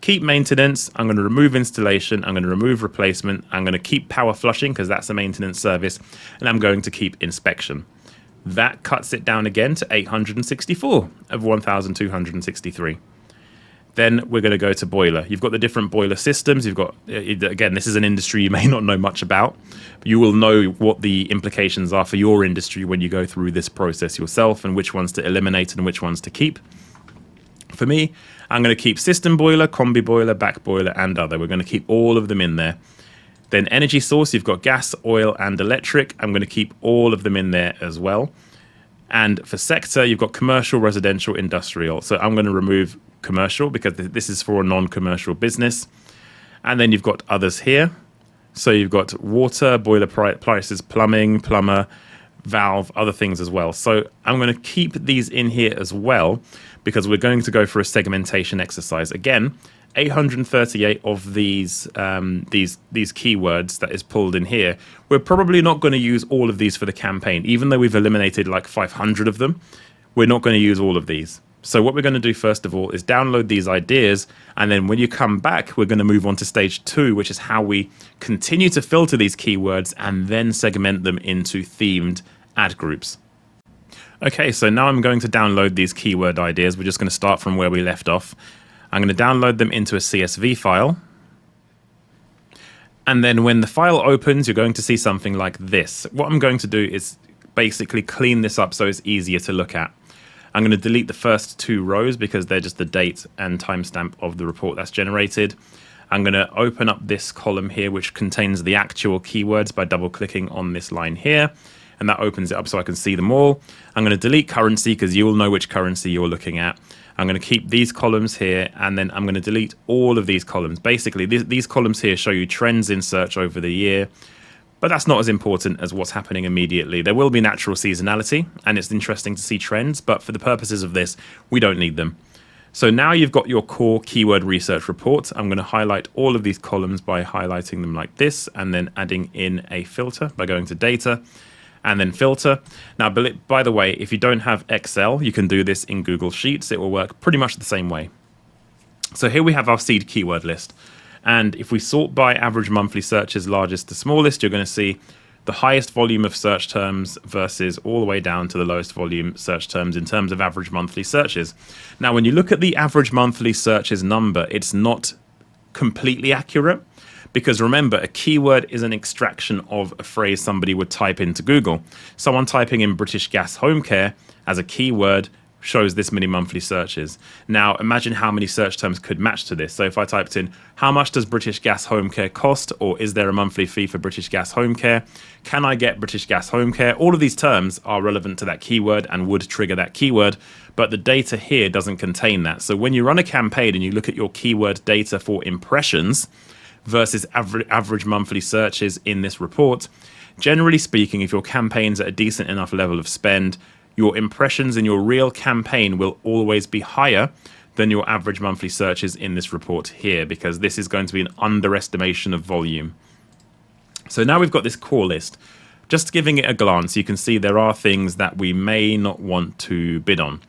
keep maintenance. I'm going to remove installation. I'm going to remove replacement. I'm going to keep power flushing because that's a maintenance service. And I'm going to keep inspection. That cuts it down again to 864 of 1,263. Then we're going to go to boiler. You've got the different boiler systems. You've got, again, this is an industry you may not know much about. But you will know what the implications are for your industry when you go through this process yourself, and which ones to eliminate and which ones to keep. For me, I'm going to keep system boiler, combi boiler, back boiler, and other. We're going to keep all of them in there. Then energy source, you've got gas, oil, and electric. I'm going to keep all of them in there as well. And for sector, you've got commercial, residential, industrial. So I'm going to remove commercial because this is for a non-commercial business. And then you've got others here. So you've got water, boiler prices, plumbing, plumber, valve, other things as well. So I'm going to keep these in here as well because we're going to go for a segmentation exercise. Again, 838 of these keywords that is pulled in here. We're probably not going to use all of these for the campaign, even though we've eliminated like 500 of them. We're not going to use all of these. So what we're going to do first of all is download these ideas, and then when you come back, we're going to move on to stage 2, which is how we continue to filter these keywords and then segment them into themed ad groups. Okay, so now I'm going to download these keyword ideas. We're just going to start from where we left off. I'm going to download them into a CSV file. And then when the file opens, you're going to see something like this. What I'm going to do is basically clean this up so it's easier to look at. I'm going to delete the first 2 rows because they're just the date and timestamp of the report that's generated. I'm going to open up this column here, which contains the actual keywords by double clicking on this line here. And that opens it up so I can see them all. I'm going to delete currency because you will know which currency you're looking at. I'm going to keep these columns here, and then I'm going to delete all of these columns. Basically, these columns here show you trends in search over the year, but that's not as important as what's happening immediately. There will be natural seasonality, and it's interesting to see trends, but for the purposes of this, we don't need them. So now you've got your core keyword research report. I'm going to highlight all of these columns by highlighting them like this, and then adding in a filter by going to data, and then filter. Now, by the way, if you don't have Excel, you can do this in Google Sheets. It will work pretty much the same way. So here we have our seed keyword list. And if we sort by average monthly searches, largest to smallest, you're going to see the highest volume of search terms versus all the way down to the lowest volume search terms in terms of average monthly searches. Now, when you look at the average monthly searches number, it's not completely accurate, because remember, a keyword is an extraction of a phrase somebody would type into Google. Someone typing in British Gas Home Care as a keyword shows this many monthly searches. Now, imagine how many search terms could match to this. So if I typed in, how much does British Gas Home Care cost? Or is there a monthly fee for British Gas Home Care? Can I get British Gas Home Care? All of these terms are relevant to that keyword and would trigger that keyword, but the data here doesn't contain that. So when you run a campaign and you look at your keyword data for impressions versus average monthly searches in this report, generally speaking, if your campaign's at a decent enough level of spend, your impressions in your real campaign will always be higher than your average monthly searches in this report here, because this is going to be an underestimation of volume. So now we've got this core list. Just giving it a glance, you can see there are things that we may not want to bid on.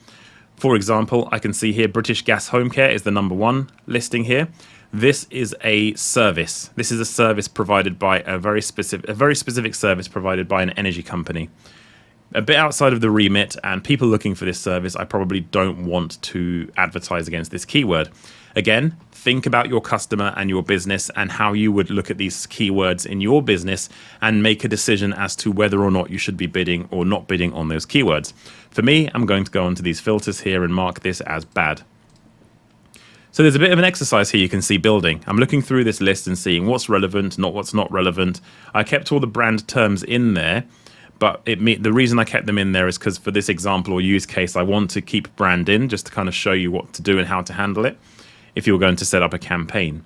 For example, I can see here British Gas Home Care is the #1 listing here. This is a service. This is a service provided by a very specific service provided by an energy company. A bit outside of the remit, and people looking for this service, I probably don't want to advertise against this keyword. Again, think about your customer and your business and how you would look at these keywords in your business and make a decision as to whether or not you should be bidding or not bidding on those keywords. For me, I'm going to go onto these filters here and mark this as bad. So there's a bit of an exercise here you can see building. I'm looking through this list and seeing what's relevant, not what's not relevant. I kept all the brand terms in there, but the reason I kept them in there is because for this example or use case, I want to keep brand in just to kind of show you what to do and how to handle it if you're going to set up a campaign.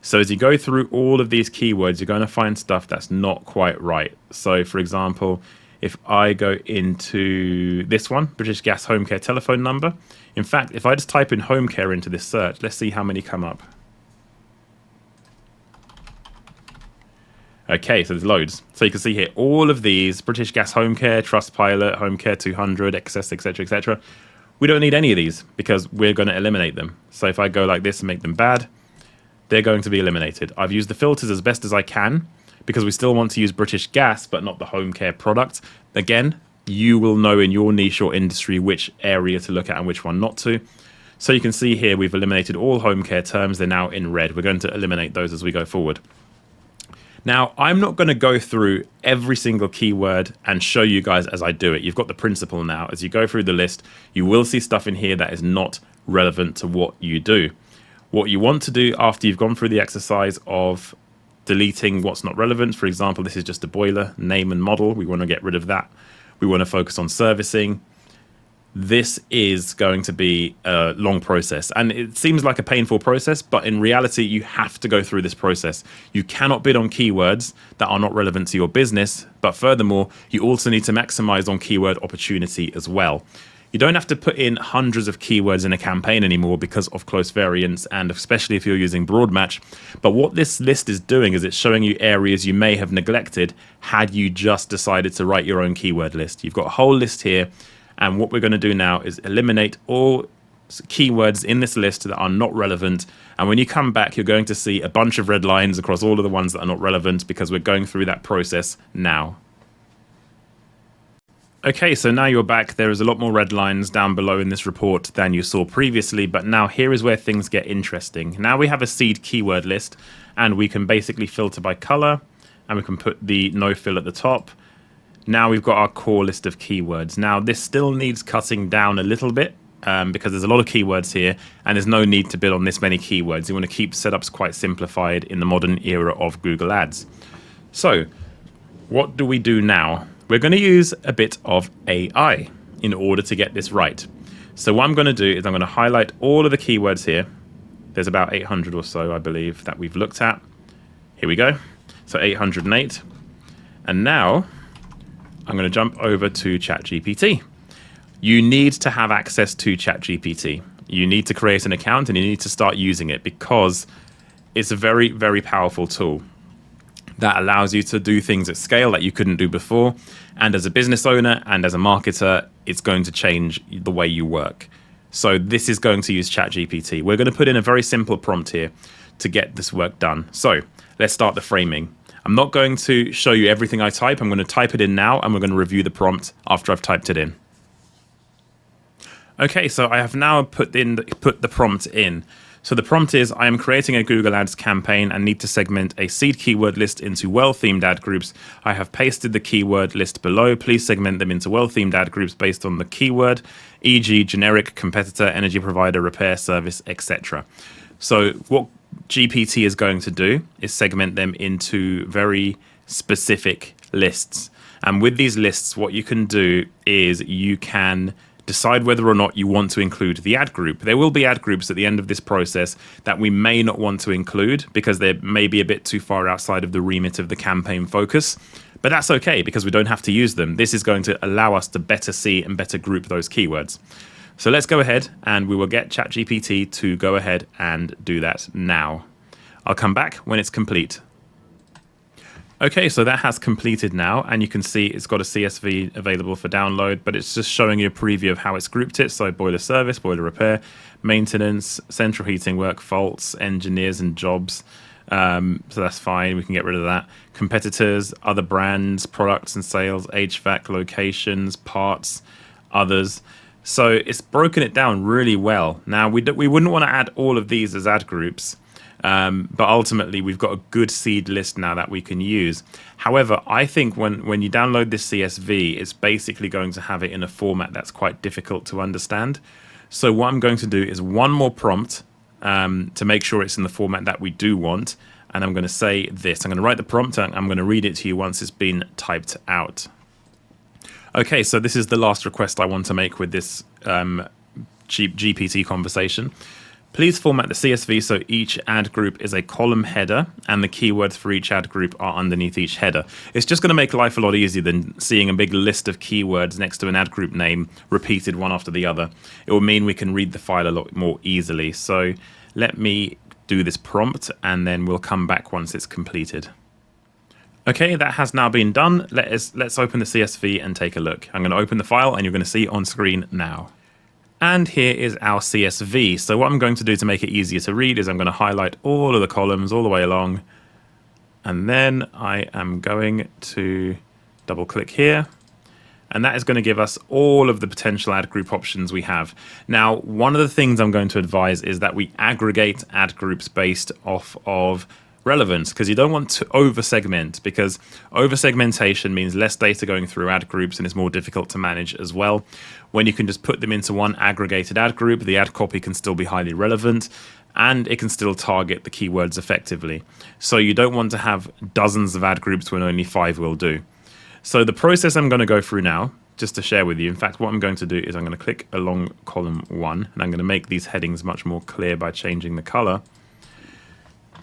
So as you go through all of these keywords, you're going to find stuff that's not quite right. So for example, if I go into this one, British Gas Home Care telephone number. In fact, if I just type in home care into this search, let's see how many come up. Okay, so there's loads. So you can see here all of these: British Gas Home Care, Trustpilot, Home Care 200, Excess, etc., etc. We don't need any of these because we're going to eliminate them. So if I go like this and make them bad, they're going to be eliminated. I've used the filters as best as I can because we still want to use British Gas, but not the home care product. Again, you will know in your niche or industry which area to look at and which one not to. So you can see here we've eliminated all home care terms. They're now in red. We're going to eliminate those as we go forward. Now, I'm not going to go through every single keyword and show you guys as I do it. You've got the principle now. As you go through the list, you will see stuff in here that is not relevant to what you do. What you want to do after you've gone through the exercise of deleting what's not relevant, for example, this is just a boiler, name and model. We want to get rid of that. We want to focus on servicing. This is going to be a long process, and it seems like a painful process, but in reality, you have to go through this process. You cannot bid on keywords that are not relevant to your business, but furthermore, you also need to maximize on keyword opportunity as well. You don't have to put in hundreds of keywords in a campaign anymore because of close variance, and especially if you're using broad match. But what this list is doing is it's showing you areas you may have neglected had you just decided to write your own keyword list. You've got a whole list here. And what we're going to do now is eliminate all keywords in this list that are not relevant. And when you come back, you're going to see a bunch of red lines across all of the ones that are not relevant because we're going through that process now. Okay, so now you're back. There is a lot more red lines down below in this report than you saw previously. But now here is where things get interesting. Now we have a seed keyword list, and we can basically filter by color, and we can put the no fill at the top. Now we've got our core list of keywords. Now this still needs cutting down a little bit because there's a lot of keywords here and there's no need to bid on this many keywords. You want to keep setups quite simplified in the modern era of Google Ads. So what do we do now? We're going to use a bit of AI in order to get this right. So what I'm going to do is I'm going to highlight all of the keywords here. There's about 800 or so, I believe, that we've looked at. Here we go. So 808. And now I'm going to jump over to ChatGPT. You need to have access to ChatGPT. You need to create an account and you need to start using it because it's a very, very powerful tool that allows you to do things at scale that you couldn't do before. And as a business owner and as a marketer, it's going to change the way you work. So this is going to use ChatGPT. We're going to put in a very simple prompt here. to get this work done. So let's start the framing. I'm not going to show you everything I type. I'm going to type it in now, and we're going to review the prompt after I've typed it in. Okay, so I have now put the prompt in. So the prompt is, I am creating a Google Ads campaign and need to segment a seed keyword list into well-themed ad groups. I have pasted the keyword list below. Please segment them into well-themed ad groups based on the keyword, e.g. generic, competitor, energy provider, repair, service, etc. So what GPT is going to do is segment them into very specific lists. And with these lists, what you can do is you can decide whether or not you want to include the ad group. There will be ad groups at the end of this process that we may not want to include because they may be a bit too far outside of the remit of the campaign focus. But that's okay because we don't have to use them. This is going to allow us to better see and better group those keywords. So let's go ahead and we will get ChatGPT to go ahead and do that now. I'll come back when it's complete. Okay, so that has completed now, and you can see it's got a CSV available for download, but it's just showing you a preview of how it's grouped it. So boiler service, boiler repair, maintenance, central heating work, faults, engineers and jobs. So that's fine, we can get rid of that. Competitors, other brands, products and sales, HVAC, locations, parts, others. So it's broken it down really well. Now, we wouldn't want to add all of these as ad groups, but ultimately we've got a good seed list now that we can use. However, I think when you download this CSV, it's basically going to have it in a format that's quite difficult to understand. So what I'm going to do is one more prompt to make sure it's in the format that we do want. And I'm going to say this. I'm going to write the prompt and I'm going to read it to you once it's been typed out. Okay, so this is the last request I want to make with this GPT conversation. Please format the CSV so each ad group is a column header and the keywords for each ad group are underneath each header. It's just going to make life a lot easier than seeing a big list of keywords next to an ad group name repeated one after the other. It will mean we can read the file a lot more easily. So let me do this prompt and then we'll come back once it's completed. Okay, that has now been done. Let's open the CSV and take a look. I'm going to open the file and you're going to see it on screen now. And here is our CSV. So what I'm going to do to make it easier to read is I'm going to highlight all of the columns all the way along. And then I am going to double click here. And that is going to give us all of the potential ad group options we have. Now, one of the things I'm going to advise is that we aggregate ad groups based off of relevance, because you don't want to over-segment, because over-segmentation means less data going through ad groups and it's more difficult to manage as well. When you can just put them into one aggregated ad group, the ad copy can still be highly relevant and it can still target the keywords effectively. So you don't want to have dozens of ad groups when only 5 will do. So the process I'm going to go through now, just to share with you, in fact, what I'm going to do is I'm going to click along column 1 and I'm going to make these headings much more clear by changing the color.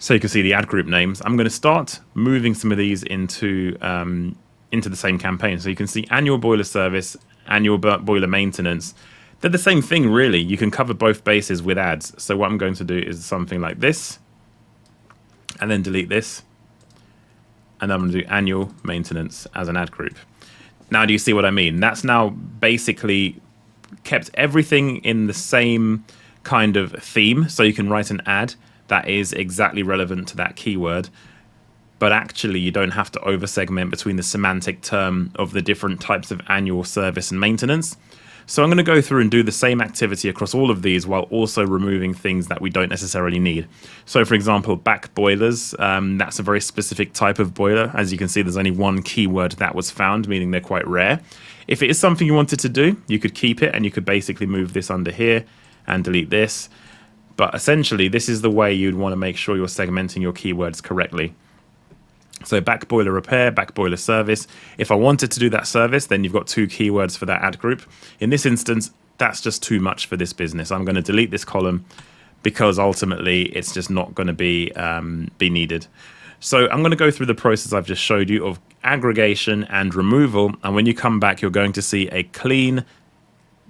So you can see the ad group names. I'm going to start moving some of these into the same campaign. So you can see annual boiler service, annual boiler maintenance. They're the same thing, really. You can cover both bases with ads. So what I'm going to do is something like this, and then delete this. And I'm going to do annual maintenance as an ad group. Now, do you see what I mean? That's now basically kept everything in the same kind of theme. So you can write an ad that is exactly relevant to that keyword, but actually you don't have to over-segment between the semantic term of the different types of annual service and maintenance. So I'm going to go through and do the same activity across all of these while also removing things that we don't necessarily need. So for example, back boilers, that's a very specific type of boiler. As you can see, there's only one keyword that was found, meaning they're quite rare. If it is something you wanted to do, you could keep it and you could basically move this under here and delete this. But essentially, this is the way you'd want to make sure you're segmenting your keywords correctly. So back boiler repair, back boiler service. If I wanted to do that service, then you've got 2 keywords for that ad group. In this instance, that's just too much for this business. I'm going to delete this column because ultimately it's just not going to be needed. So I'm going to go through the process I've just showed you of aggregation and removal. And when you come back, you're going to see a clean,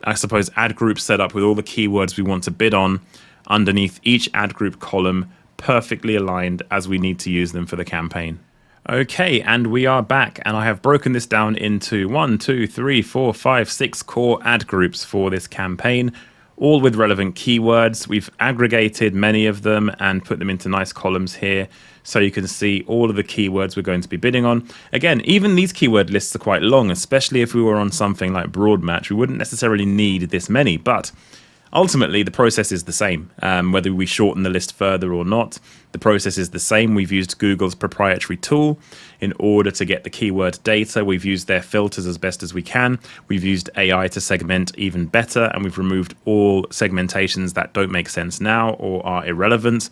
I suppose, ad group set up with all the keywords we want to bid on underneath each ad group column, perfectly aligned as we need to use them for the campaign. Okay, and we are back, and I have broken this down into 1, 2, 3, 4, 5, 6 core ad groups for this campaign, all with relevant keywords. We've aggregated many of them and put them into nice columns here, so you can see all of the keywords we're going to be bidding on. Again, even these keyword lists are quite long, especially if we were on something like broad match. We wouldn't necessarily need this many, but ultimately the process is the same. Whether we shorten the list further or not, the process is the same. We've used Google's proprietary tool in order to get the keyword data. We've used their filters as best as we can. We've used AI to segment even better, and we've removed all segmentations that don't make sense now or are irrelevant.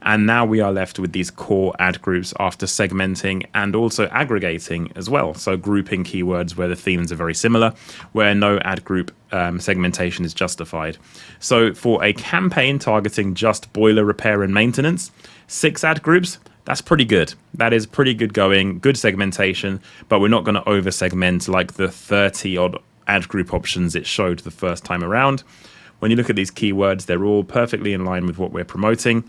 And now we are left with these core ad groups after segmenting and also aggregating as well. So grouping keywords where the themes are very similar, where no ad group segmentation is justified. So for a campaign targeting just boiler repair and maintenance, 6 ad groups, that's pretty good. That is pretty good going, good segmentation, but we're not going to over segment like the 30 odd ad group options it showed the first time around. When you look at these keywords, they're all perfectly in line with what we're promoting.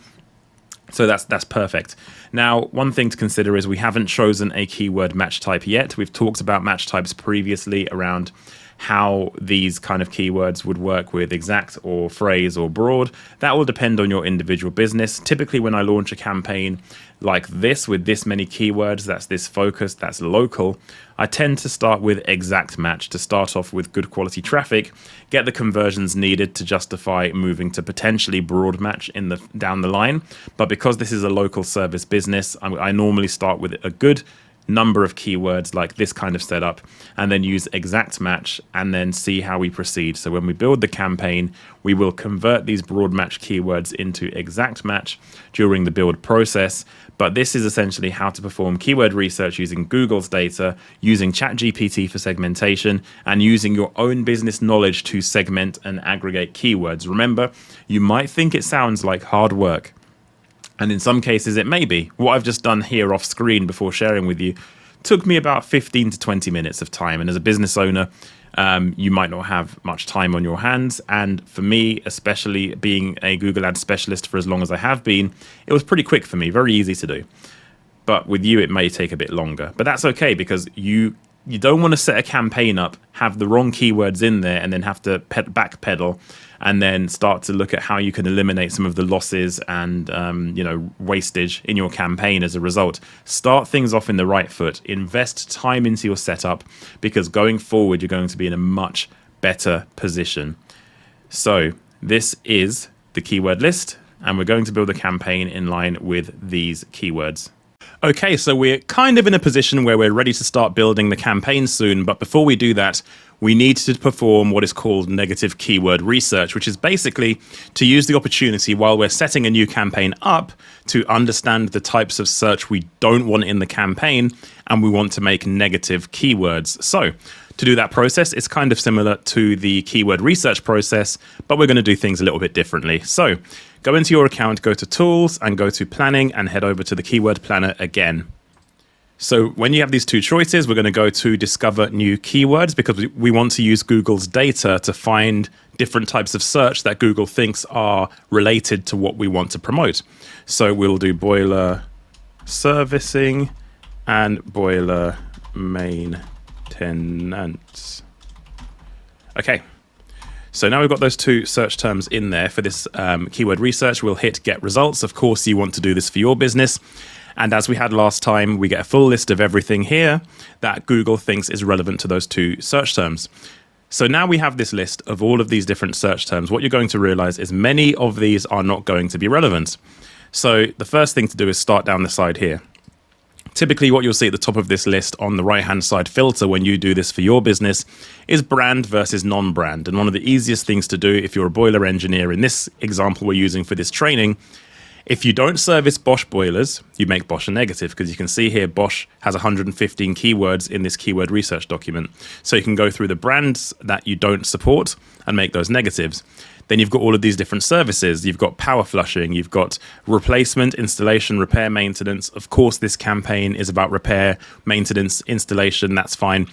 So that's perfect. Now, one thing to consider is we haven't chosen a keyword match type yet. We've talked about match types previously around how these kind of keywords would work with exact or phrase or broad. That will depend on your individual business. Typically, when I launch a campaign like this with this many keywords, that's this focus, that's local, I tend to start with exact match to start off with good quality traffic, get the conversions needed to justify moving to potentially broad match down the line. But because this is a local service business, I normally start with a good number of keywords like this kind of setup, and then use exact match and then see how we proceed. So when we build the campaign, we will convert these broad match keywords into exact match during the build process. But this is essentially how to perform keyword research using Google's data, using ChatGPT for segmentation, and using your own business knowledge to segment and aggregate keywords. Remember, you might think it sounds like hard work, and in some cases it may be. What I've just done here off screen before sharing with you took me about 15 to 20 minutes of time. And as a business owner, you might not have much time on your hands. And for me, especially being a Google Ads specialist for as long as I have been, it was pretty quick for me, very easy to do. But with you, it may take a bit longer. But that's okay, because you don't want to set a campaign up, have the wrong keywords in there, and then have to backpedal and then start to look at how you can eliminate some of the losses and wastage in your campaign as a result. Start things off in the right foot. Invest time into your setup, because going forward, you're going to be in a much better position. So this is the keyword list, and we're going to build a campaign in line with these keywords. Okay, so we're kind of in a position where we're ready to start building the campaign soon, but before we do that, we need to perform what is called negative keyword research, which is basically to use the opportunity while we're setting a new campaign up to understand the types of search we don't want in the campaign, and we want to make negative keywords. So to do that process, it's kind of similar to the keyword research process, but we're going to do things a little bit differently. So go into your account, go to Tools, and go to Planning, and head over to the Keyword Planner again. So when you have these two choices, we're going to go to Discover New Keywords, because we want to use Google's data to find different types of search that Google thinks are related to what we want to promote. So we'll do boiler servicing and boiler maintenance. Okay. So now we've got those two search terms in there for this keyword research. We'll hit get results. Of course, you want to do this for your business. And as we had last time, we get a full list of everything here that Google thinks is relevant to those two search terms. So now we have this list of all of these different search terms. What you're going to realize is many of these are not going to be relevant. So the first thing to do is start down the side here. Typically, what you'll see at the top of this list on the right-hand side filter when you do this for your business is brand versus non-brand. And one of the easiest things to do if you're a boiler engineer, in this example we're using for this training, if you don't service Bosch boilers, you make Bosch a negative, because you can see here Bosch has 115 keywords in this keyword research document. So you can go through the brands that you don't support and make those negatives. Then you've got all of these different services. You've got power flushing, you've got replacement, installation, repair, maintenance. Of course, this campaign is about repair, maintenance, installation. That's fine.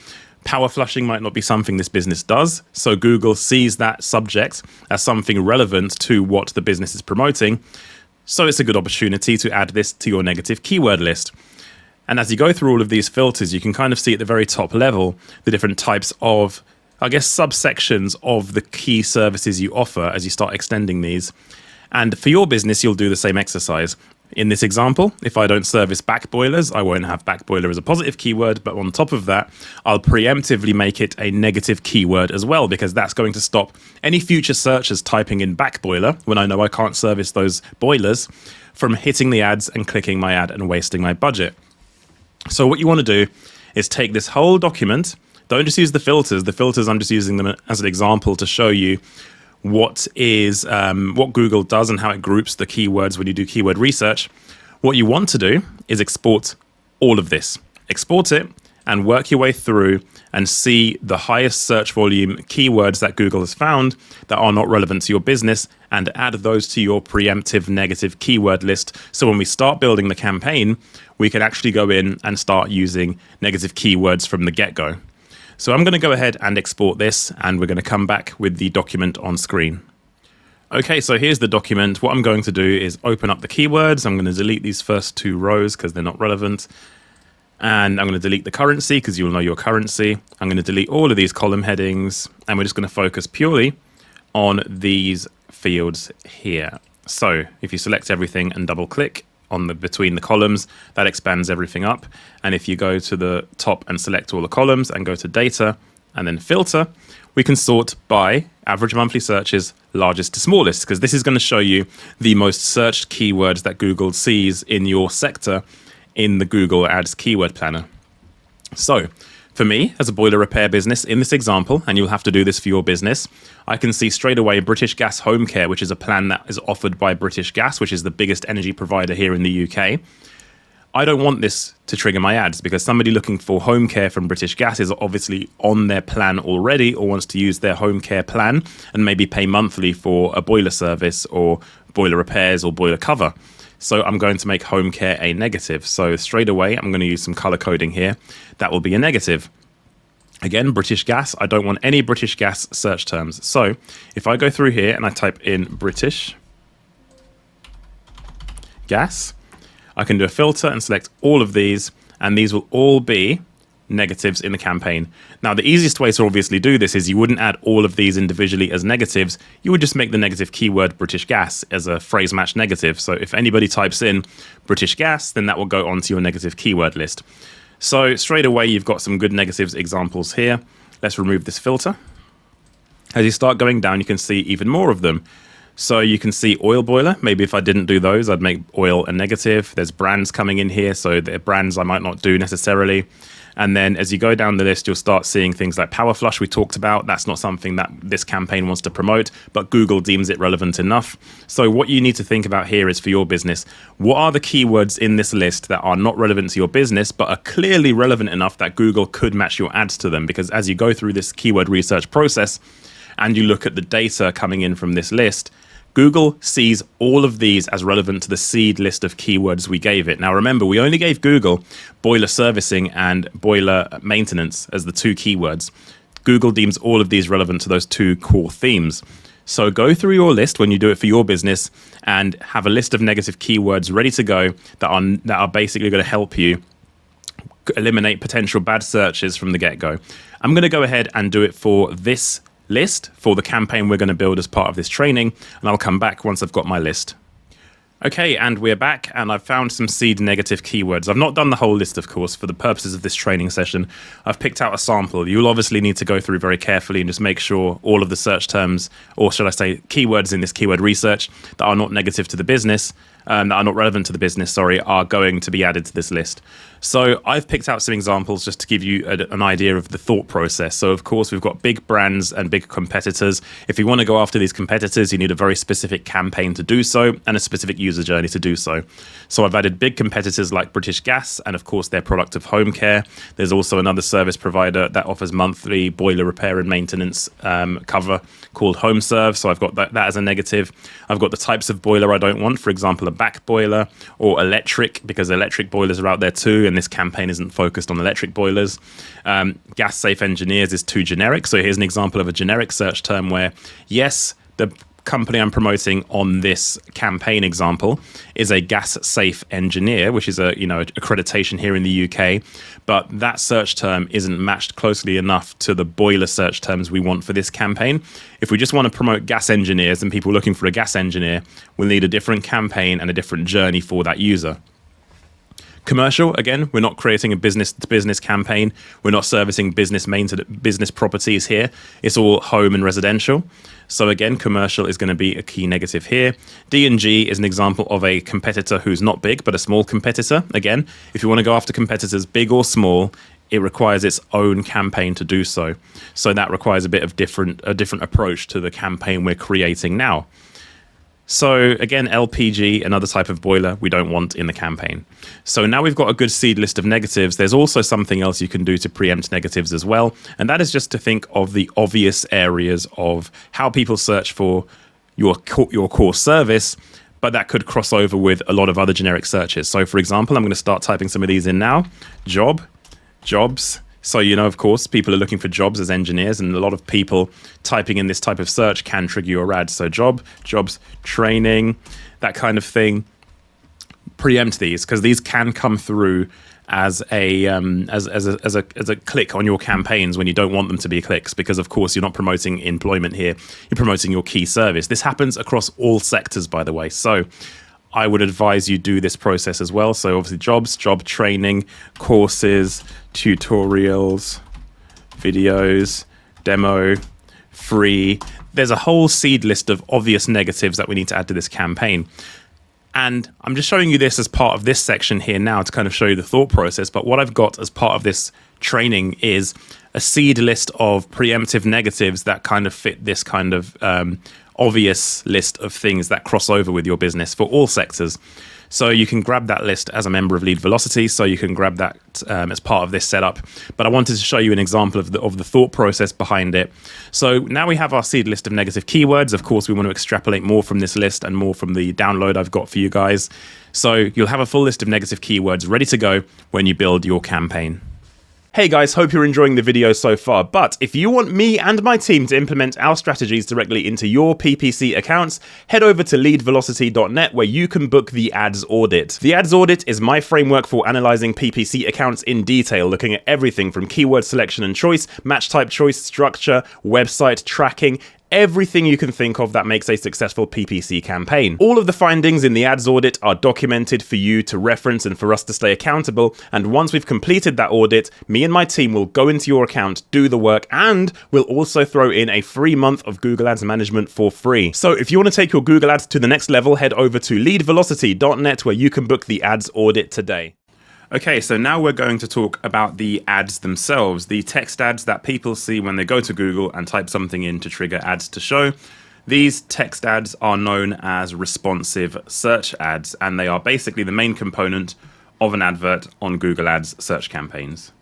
Power flushing might not be something this business does. So Google sees that subject as something relevant to what the business is promoting. So it's a good opportunity to add this to your negative keyword list. And as you go through all of these filters, you can kind of see at the very top level the different types of I guess, subsections of the key services you offer as you start extending these. And for your business, you'll do the same exercise. In this example, if I don't service back boilers, I won't have back boiler as a positive keyword, but on top of that, I'll preemptively make it a negative keyword as well, because that's going to stop any future searchers typing in back boiler when I know I can't service those boilers from hitting the ads and clicking my ad and wasting my budget. So what you want to do is take this whole document. Don't just use the filters. The filters, I'm just using them as an example to show you what Google does and how it groups the keywords when you do keyword research. What you want to do is export all of this. Export it and work your way through and see the highest search volume keywords that Google has found that are not relevant to your business, and add those to your preemptive negative keyword list. So when we start building the campaign, we can actually go in and start using negative keywords from the get-go. So I'm going to go ahead and export this, and we're going to come back with the document on screen. Okay, so here's the document. What I'm going to do is open up the keywords. I'm going to delete these first two rows because they're not relevant. And I'm going to delete the currency because you'll know your currency. I'm going to delete all of these column headings, and we're just going to focus purely on these fields here. So if you select everything and double click on the between the columns, that expands everything up. And if you go to the top and select all the columns and go to data and then filter, we can sort by average monthly searches, largest to smallest, because this is going to show you the most searched keywords that Google sees in your sector in the Google Ads keyword planner. So for me, as a boiler repair business in this example, and you'll have to do this for your business, I can see straight away British Gas Home Care, which is a plan that is offered by British Gas, which is the biggest energy provider here in the UK. I don't want this to trigger my ads because somebody looking for home care from British Gas is obviously on their plan already, or wants to use their home care plan and maybe pay monthly for a boiler service or boiler repairs or boiler cover. So I'm going to make home care a negative. So straight away, I'm going to use some color coding here. That will be a negative. Again, British Gas. I don't want any British Gas search terms. So if I go through here and I type in British Gas, I can do a filter and select all of these, and these will all be negatives in the campaign. Now, the easiest way to obviously do this is you wouldn't add all of these individually as negatives. You would just make the negative keyword British Gas as a phrase match negative. So if anybody types in British Gas, then that will go onto your negative keyword list. So straight away, you've got some good negatives examples here. Let's remove this filter. As you start going down, you can see even more of them. So you can see oil boiler. Maybe if I didn't do those, I'd make oil a negative. There's brands coming in here, so they're brands I might not do necessarily. And then as you go down the list, you'll start seeing things like Power Flush we talked about. That's not something that this campaign wants to promote, but Google deems it relevant enough. So what you need to think about here is for your business, what are the keywords in this list that are not relevant to your business, but are clearly relevant enough that Google could match your ads to them? Because as you go through this keyword research process and you look at the data coming in from this list, Google sees all of these as relevant to the seed list of keywords we gave it. Now, remember, we only gave Google boiler servicing and boiler maintenance as the two keywords. Google deems all of these relevant to those two core themes. So go through your list when you do it for your business and have a list of negative keywords ready to go that are basically going to help you eliminate potential bad searches from the get-go. I'm going to go ahead and do it for this list for the campaign we're going to build as part of this training, and I'll come back once I've got my list. Okay, and we're back, and I've found some seed negative keywords. I've not done the whole list, of course, for the purposes of this training session. I've picked out a sample. You'll obviously need to go through very carefully and just make sure all of the search terms, or should I say keywords in this keyword research that are not negative to the business, that are not relevant to the business, are going to be added to this list. So I've picked out some examples just to give you an idea of the thought process. So of course, we've got big brands and big competitors. If you want to go after these competitors, you need a very specific campaign to do so and a specific user journey to do so. So I've added big competitors like British Gas and of course their product of home care. There's also another service provider that offers monthly boiler repair and maintenance cover called HomeServe. So I've got that as a negative. I've got the types of boiler I don't want, for example, a back boiler or electric, because electric boilers are out there too, and this campaign isn't focused on electric boilers. Gas safe engineers is too generic. So here's an example of a generic search term where, yes, the company I'm promoting on this campaign example is a gas safe engineer, which is a accreditation here in the UK, but that search term isn't matched closely enough to the boiler search terms we want for this campaign. If we just want to promote gas engineers and people looking for a gas engineer, we'll need a different campaign and a different journey for that user. Commercial, again, we're not creating a business-to-business campaign. We're not servicing business properties here. It's all home and residential. So again, commercial is going to be a key negative here. D&G is an example of a competitor who's not big, but a small competitor. Again, if you want to go after competitors, big or small, it requires its own campaign to do so. So that requires a different approach to the campaign we're creating now. So again, LPG, another type of boiler we don't want in the campaign. So now we've got a good seed list of negatives. There's also something else you can do to preempt negatives as well. And that is just to think of the obvious areas of how people search for your core service, but that could cross over with a lot of other generic searches. So for example, I'm going to start typing some of these in now. Job, jobs. So, of course, people are looking for jobs as engineers, and a lot of people typing in this type of search can trigger your ad. So jobs, training, that kind of thing. Preempt these, because these can come through as a click on your campaigns when you don't want them to be clicks, because of course you're not promoting employment here, you're promoting your key service. This happens across all sectors, by the way. So I would advise you do this process as well. So obviously jobs, job training, courses, tutorials, videos, demo, free. There's a whole seed list of obvious negatives that we need to add to this campaign. And I'm just showing you this as part of this section here now to kind of show you the thought process. But what I've got as part of this training is a seed list of preemptive negatives that kind of fit this kind of obvious list of things that cross over with your business for all sectors. So you can grab that list as a member of Lead Velocity. So you can grab that as part of this setup. But I wanted to show you an example of the thought process behind it. So now we have our seed list of negative keywords. Of course, we want to extrapolate more from this list and more from the download I've got for you guys. So you'll have a full list of negative keywords ready to go when you build your campaign. Hey guys, hope you're enjoying the video so far, but if you want me and my team to implement our strategies directly into your PPC accounts, head over to leadvelocity.net where you can book the Ads Audit. The Ads Audit is my framework for analyzing PPC accounts in detail, looking at everything from keyword selection and choice, match type choice, structure, website tracking, everything you can think of that makes a successful PPC campaign. All of the findings in the Ads Audit are documented for you to reference and for us to stay accountable. And once we've completed that audit, me and my team will go into your account, do the work, and we'll also throw in a free month of Google Ads management for free. So if you want to take your Google Ads to the next level, head over to leadvelocity.net where you can book the Ads Audit today. Okay, so now we're going to talk about the ads themselves, the text ads that people see when they go to Google and type something in to trigger ads to show. These text ads are known as responsive search ads, and they are basically the main component of an advert on Google Ads search campaigns.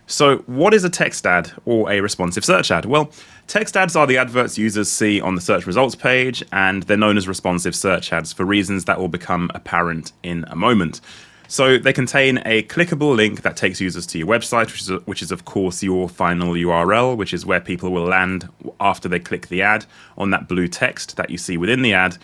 So what is a text ad or a responsive search ad? Well, text ads are the adverts users see on the search results page, and they're known as responsive search ads for reasons that will become apparent in a moment. So they contain a clickable link that takes users to your website, which is of course your final URL, which is where people will land after they click the ad on that blue text that you see within the ad.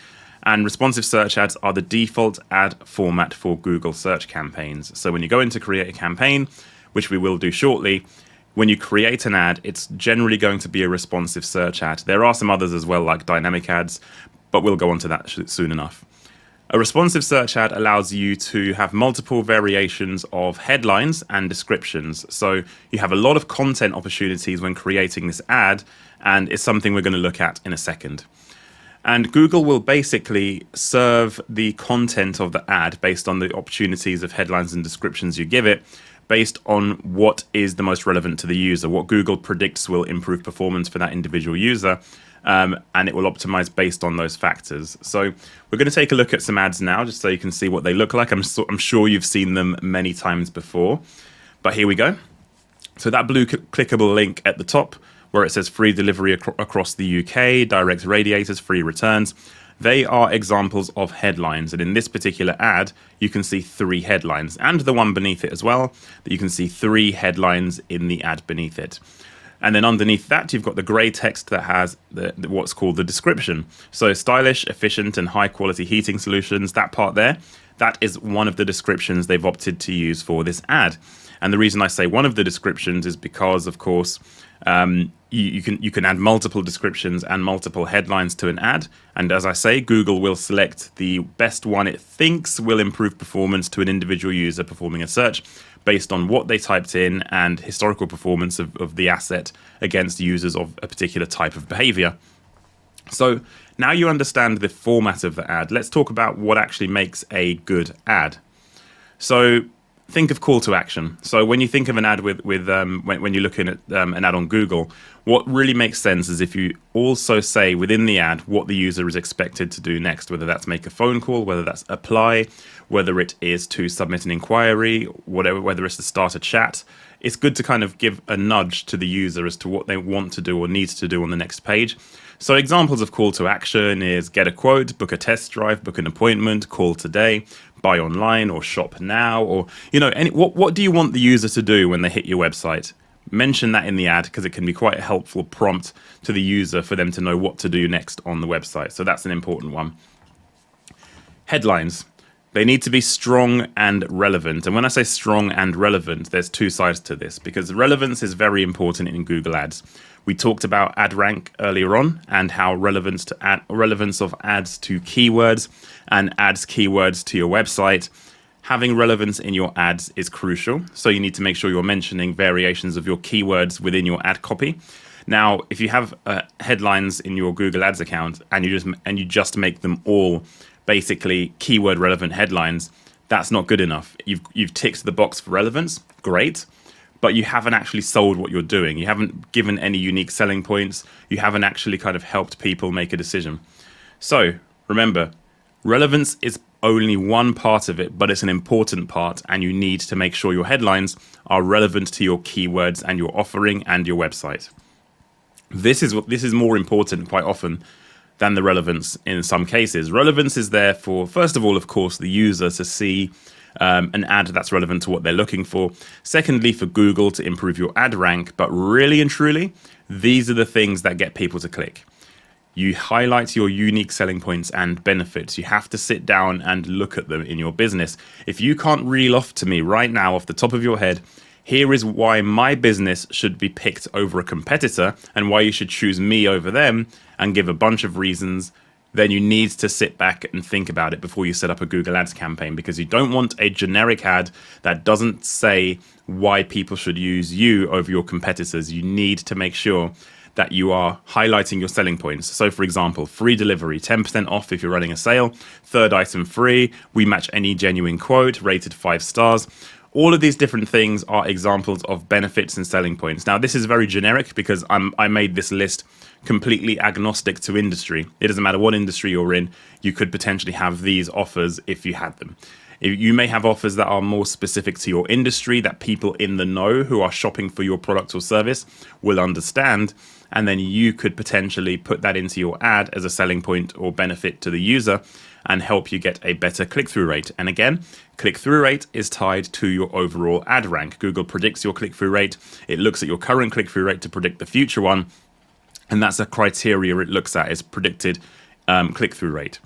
And responsive search ads are the default ad format for Google search campaigns. So when you go in to create a campaign, which we will do shortly, when you create an ad, it's generally going to be a responsive search ad. There are some others as well, like dynamic ads, but we'll go on to that soon enough. A responsive search ad allows you to have multiple variations of headlines and descriptions. So you have a lot of content opportunities when creating this ad, and it's something we're going to look at in a second. And Google will basically serve the content of the ad based on the opportunities of headlines and descriptions you give it, based on what is the most relevant to the user, what Google predicts will improve performance for that individual user. And it will optimize based on those factors. So we're going to take a look at some ads now, just so you can see what they look like. I'm sure you've seen them many times before, but here we go. So that blue clickable link at the top, where it says free delivery across the UK, direct radiators, free returns, they are examples of headlines. And in this particular ad, you can see 3 headlines, and the one beneath it as well, that you can see 3 headlines in the ad beneath it. And then underneath that, you've got the grey text that has what's called the description. So stylish, efficient, and high quality heating solutions, that part there, that is one of the descriptions they've opted to use for this ad. And the reason I say one of the descriptions is because, of course, you can add multiple descriptions and multiple headlines to an ad. And as I say, Google will select the best one it thinks will improve performance to an individual user performing a search based on what they typed in and historical performance of the asset against users of a particular type of behavior. So now you understand the format of the ad. Let's talk about what actually makes a good ad. So think of call to action. So when you think of an ad when you're looking at an ad on Google, what really makes sense is if you also say within the ad what the user is expected to do next, whether that's make a phone call, whether that's apply, whether it is to submit an inquiry, whether it's to start a chat. It's good to kind of give a nudge to the user as to what they want to do or need to do on the next page. So examples of call to action is get a quote, book a test drive, book an appointment, call today, buy online or shop now, or what do you want the user to do when they hit your website? Mention that in the ad because it can be quite a helpful prompt to the user for them to know what to do next on the website. So that's an important one. Headlines. They need to be strong and relevant. And when I say strong and relevant, there's two sides to this because relevance is very important in Google Ads. We talked about ad rank earlier on and how relevance of ads to keywords and ads keywords to your website. Having relevance in your ads is crucial. So you need to make sure you're mentioning variations of your keywords within your ad copy. Now, if you have headlines in your Google Ads account and you just make them all basically keyword relevant headlines, that's not good enough. You've ticked the box for relevance, great, but you haven't actually sold what you're doing. You haven't given any unique selling points. You haven't actually kind of helped people make a decision. So remember, relevance is only one part of it, but it's an important part, and you need to make sure your headlines are relevant to your keywords and your offering and your website. This is more important quite often than the relevance in some cases. Relevance is there for, first of all, of course, the user to see an ad that's relevant to what they're looking for. Secondly, for Google to improve your ad rank. But really and truly, these are the things that get people to click. You highlight your unique selling points and benefits. You have to sit down and look at them in your business. If you can't reel off to me right now off the top of your head, here is why my business should be picked over a competitor and why you should choose me over them, and give a bunch of reasons, then you need to sit back and think about it before you set up a Google Ads campaign, because you don't want a generic ad that doesn't say why people should use you over your competitors. You need to make sure that you are highlighting your selling points. So for example, free delivery, 10% off if you're running a sale, third item free, we match any genuine quote, rated 5 stars. All of these different things are examples of benefits and selling points. Now, this is very generic because I made this list completely agnostic to industry. It doesn't matter what industry you're in, you could potentially have these offers if you had them. You may have offers that are more specific to your industry that people in the know who are shopping for your product or service will understand, and then you could potentially put that into your ad as a selling point or benefit to the user and help you get a better click-through rate. And again, click-through rate is tied to your overall ad rank. Google predicts your click-through rate. It looks at your current click-through rate to predict the future one, and that's a criteria it looks at, is predicted click-through rate.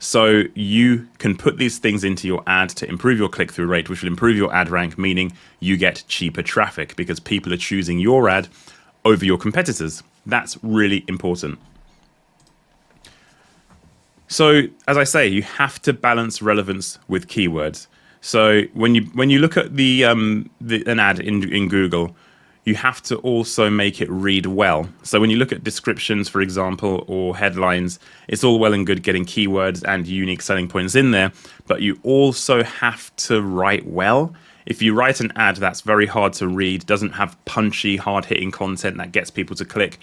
So you can put these things into your ad to improve your click-through rate, which will improve your ad rank, meaning you get cheaper traffic because people are choosing your ad over your competitors. That's really important. So as I say, you have to balance relevance with keywords. So when you look at an ad in Google, you have to also make it read well. So when you look at descriptions, for example, or headlines, it's all well and good getting keywords and unique selling points in there, but you also have to write well. If you write an ad that's very hard to read, doesn't have punchy, hard-hitting content that gets people to click,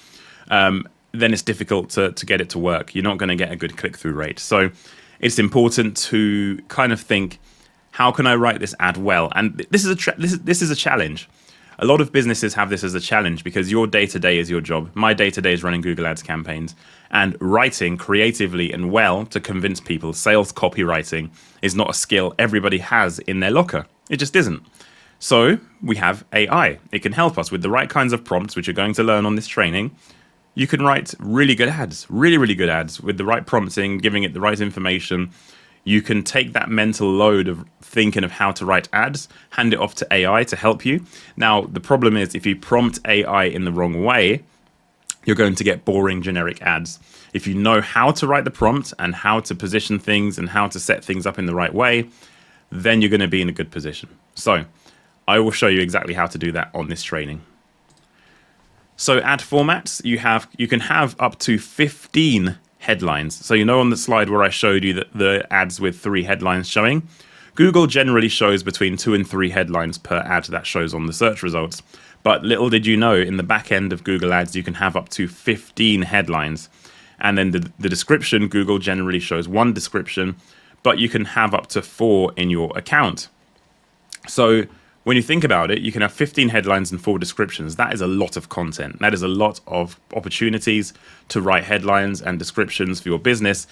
then it's difficult to get it to work. You're not going to get a good click-through rate. So it's important to kind of think, how can I write this ad well? And this is a challenge. A lot of businesses have this as a challenge because your day-to-day is your job. My day-to-day is running Google Ads campaigns, and writing creatively and well to convince people, sales copywriting, is not a skill everybody has in their locker. It just isn't. So we have AI. It can help us with the right kinds of prompts, which you're going to learn on this training. You can write really good ads, really good ads with the right prompting, giving it the right information. You can take that mental load of thinking of how to write ads, hand it off to AI to help you. Now, the problem is if you prompt AI in the wrong way, you're going to get boring generic ads. If you know how to write the prompt and how to position things and how to set things up in the right way, then you're going to be in a good position. So I will show you exactly how to do that on this training. So ad formats, you can have up to 15 headlines. So you know on the slide where I showed you that the ads with 3 headlines showing, Google generally shows between 2 and 3 headlines per ad that shows on the search results. But little did you know, in the back end of Google Ads, you can have up to 15 headlines. And then the description, Google generally shows 1 description, but you can have up to 4 in your account. So when you think about it, you can have 15 headlines and 4 descriptions. That is a lot of content. That is a lot of opportunities to write headlines and descriptions for your business.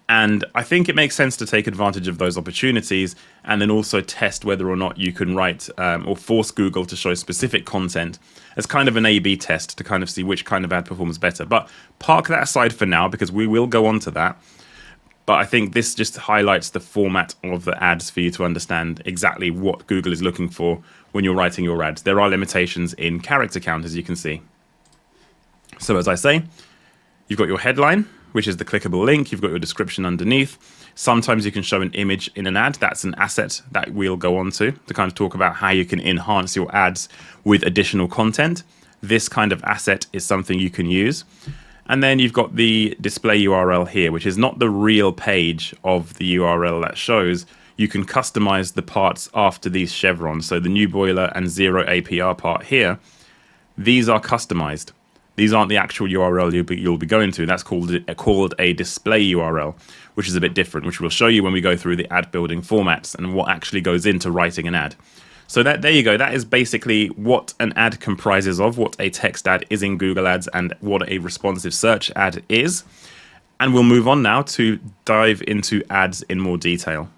And I think it makes sense to take advantage of those opportunities and then also test whether or not you can write or force Google to show specific content as kind of an A/B test to kind of see which kind of ad performs better. But park that aside for now because we will go on to that. But I think this just highlights the format of the ads for you to understand exactly what Google is looking for when you're writing your ads. There are limitations in character count, as you can see. So as I say, you've got your headline, which is the clickable link. You've got your description underneath. Sometimes you can show an image in an ad. That's an asset that we'll go on to kind of talk about how you can enhance your ads with additional content. This kind of asset is something you can use. And then you've got the display URL here, which is not the real page of the URL that shows. You can customize the parts after these chevrons. So the new boiler and 0 APR part here, these are customized. These aren't the actual URL you'll be going to. That's called a display URL, which is a bit different, which we'll show you when we go through the ad building formats and what actually goes into writing an ad. So there you go. That is basically what an ad comprises of, what a text ad is in Google Ads and what a responsive search ad is. And we'll move on now to dive into ads in more detail.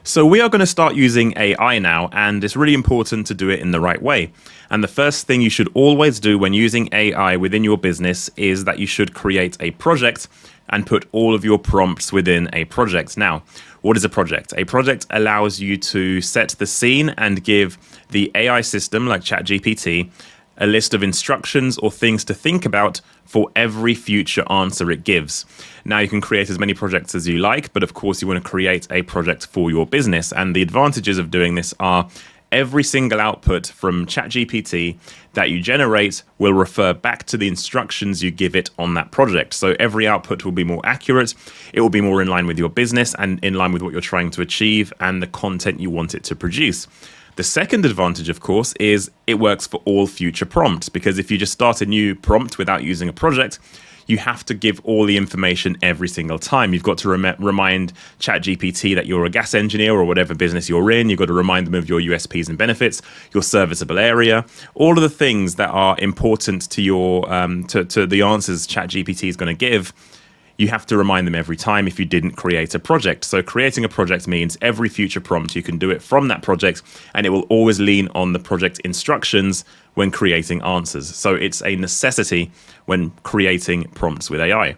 So we are going to start using AI now, and it's really important to do it in the right way. And the first thing you should always do when using AI within your business is that you should create a project and put all of your prompts within a project. Now, what is a project? A project allows you to set the scene and give the AI system like ChatGPT a list of instructions or things to think about for every future answer it gives. Now you can create as many projects as you like, but of course you want to create a project for your business. And the advantages of doing this are every single output from ChatGPT that you generate will refer back to the instructions you give it on that project. So every output will be more accurate. It will be more in line with your business and in line with what you're trying to achieve and the content you want it to produce. The second advantage, of course, is it works for all future prompts, because if you just start a new prompt without using a project, you have to give all the information every single time. You've got to remind ChatGPT that you're a gas engineer or whatever business you're in. You've got to remind them of your USPs and benefits, your serviceable area, all of the things that are important to your to the answers ChatGPT is going to give. You have to remind them every time if you didn't create a project. So creating a project means every future prompt, you can do it from that project, and it will always lean on the project instructions when creating answers. So it's a necessity when creating prompts with AI.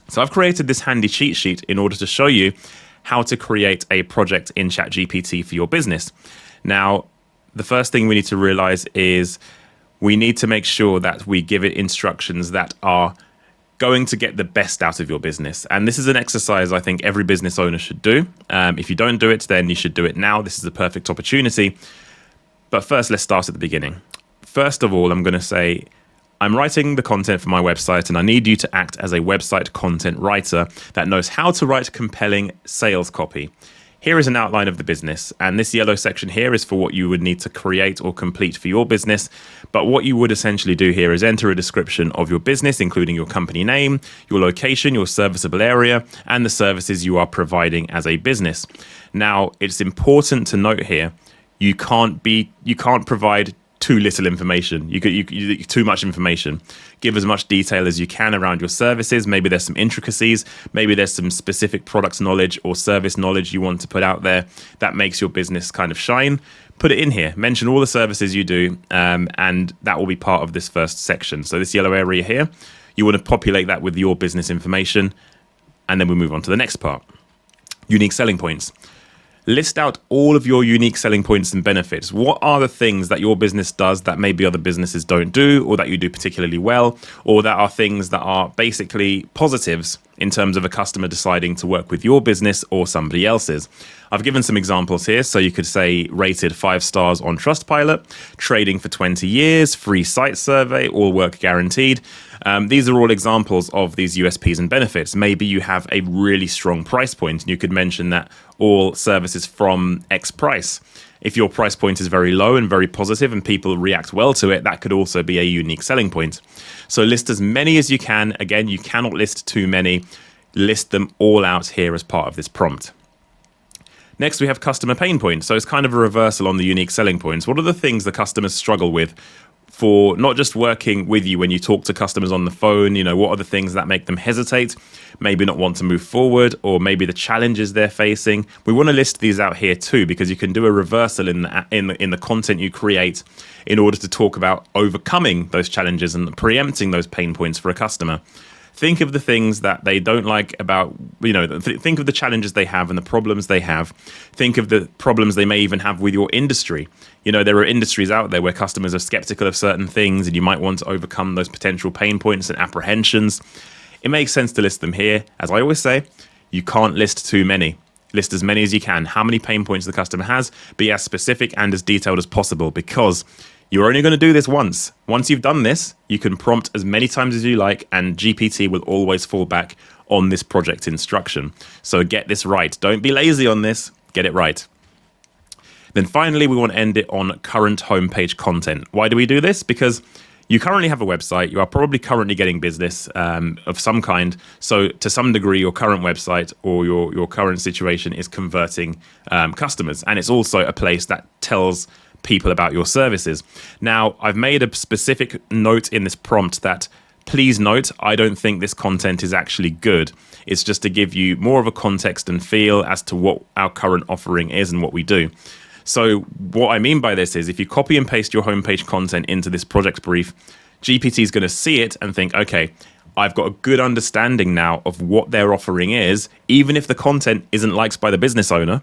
So I've created this handy cheat sheet in order to show you how to create a project in ChatGPT for your business. Now, the first thing we need to realize is we need to make sure that we give it instructions that are going to get the best out of your business. And this is an exercise I think every business owner should do. If you don't do it, then you should do it now. This is a perfect opportunity. But first, let's start at the beginning. First of all, I'm going to say, I'm writing the content for my website, and I need you to act as a website content writer that knows how to write compelling sales copy. Here is an outline of the business, and this yellow section here is for what you would need to create or complete for your business. But what you would essentially do here is enter a description of your business, including your company name, your location, your serviceable area, and the services you are providing as a business. Now, it's important to note here, you can't provide too little information. You too much information. Give as much detail as you can around your services. Maybe there's some intricacies. Maybe there's some specific product knowledge or service knowledge you want to put out there that makes your business kind of shine. Put it in here. Mention all the services you do, and that will be part of this first section. So this yellow area here, you want to populate that with your business information, and then we move on to the next part. Unique selling points. List out all of your unique selling points and benefits. What are the things that your business does that maybe other businesses don't do, or that you do particularly well, or that are things that are basically positives in terms of a customer deciding to work with your business or somebody else's? I've given some examples here. So you could say rated 5 stars on Trustpilot, trading for 20 years, free site survey, all work guaranteed. These are all examples of these USPs and benefits. Maybe you have a really strong price point, and you could mention that all services from X price. If your price point is very low and very positive and people react well to it, that could also be a unique selling point. So list as many as you can. Again, you cannot list too many. List them all out here as part of this prompt. Next, we have customer pain points. So it's kind of a reversal on the unique selling points. What are the things the customers struggle with for not just working with you when you talk to customers on the phone? You know, what are the things that make them hesitate, maybe not want to move forward, or maybe the challenges they're facing? We want to list these out here too, because you can do a reversal in the content you create in order to talk about overcoming those challenges and preempting those pain points for a customer. Think of the things that they don't like about, think of the challenges they have and the problems they have. Think of the problems they may even have with your industry. There are industries out there where customers are skeptical of certain things, and you might want to overcome those potential pain points and apprehensions. It makes sense to list them here. As I always say, you can't list too many. List as many as you can. How many pain points the customer has, be as specific and as detailed as possible, because you're only going to do this once. Once you've done this, you can prompt as many times as you like, and GPT will always fall back on this project instruction. So get this right. Don't be lazy on this. Get it right. Then finally, we want to end it on current homepage content. Why do we do this? Because you currently have a website. You are probably currently getting business of some kind. So to some degree, your current website or your current situation is converting customers. And it's also a place that tells people about your services. Now, I've made a specific note in this prompt that, please note, I don't think this content is actually good. It's just to give you more of a context and feel as to what our current offering is and what we do. So what I mean by this is, if you copy and paste your homepage content into this project brief, GPT is going to see it and think, okay, I've got a good understanding now of what their offering is, even if the content isn't liked by the business owner.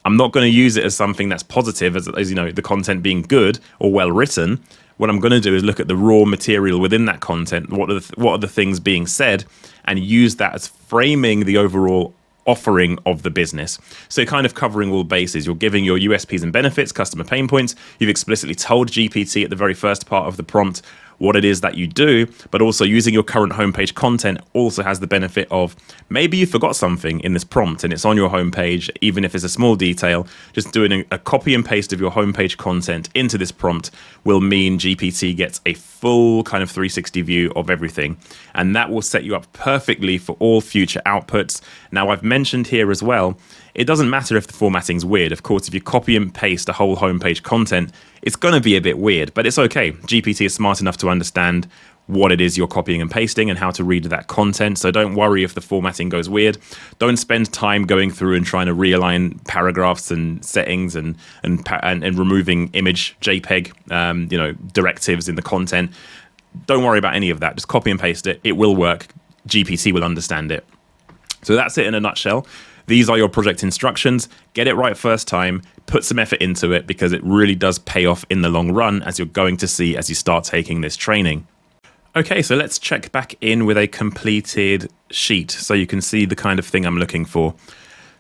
I'm not going to use it as something that's positive, as the content being good or well written. What I'm going to do is look at the raw material within that content. What are the things being said, and use that as framing the overall offering of the business. So you're kind of covering all bases. You're giving your USPs and benefits, customer pain points. You've explicitly told GPT at the very first part of the prompt what it is that you do, but also using your current homepage content also has the benefit of, maybe you forgot something in this prompt and it's on your homepage, even if it's a small detail. Just doing a copy and paste of your homepage content into this prompt will mean GPT gets a full kind of 360 view of everything, and that will set you up perfectly for all future outputs. Now, I've mentioned here as well, it doesn't matter if the formatting's weird. Of course, if you copy and paste a whole homepage content, it's going to be a bit weird, but it's okay. GPT is smart enough to understand what it is you're copying and pasting and how to read that content. So don't worry if the formatting goes weird. Don't spend time going through and trying to realign paragraphs and settings and removing image JPEG directives in the content. Don't worry about any of that. Just copy and paste it. It will work. GPT will understand it. So that's it in a nutshell. These are your project instructions. Get it right first time. Put some effort into it, because it really does pay off in the long run, as you're going to see as you start taking this training. Okay, so let's check back in with a completed sheet so you can see the kind of thing I'm looking for.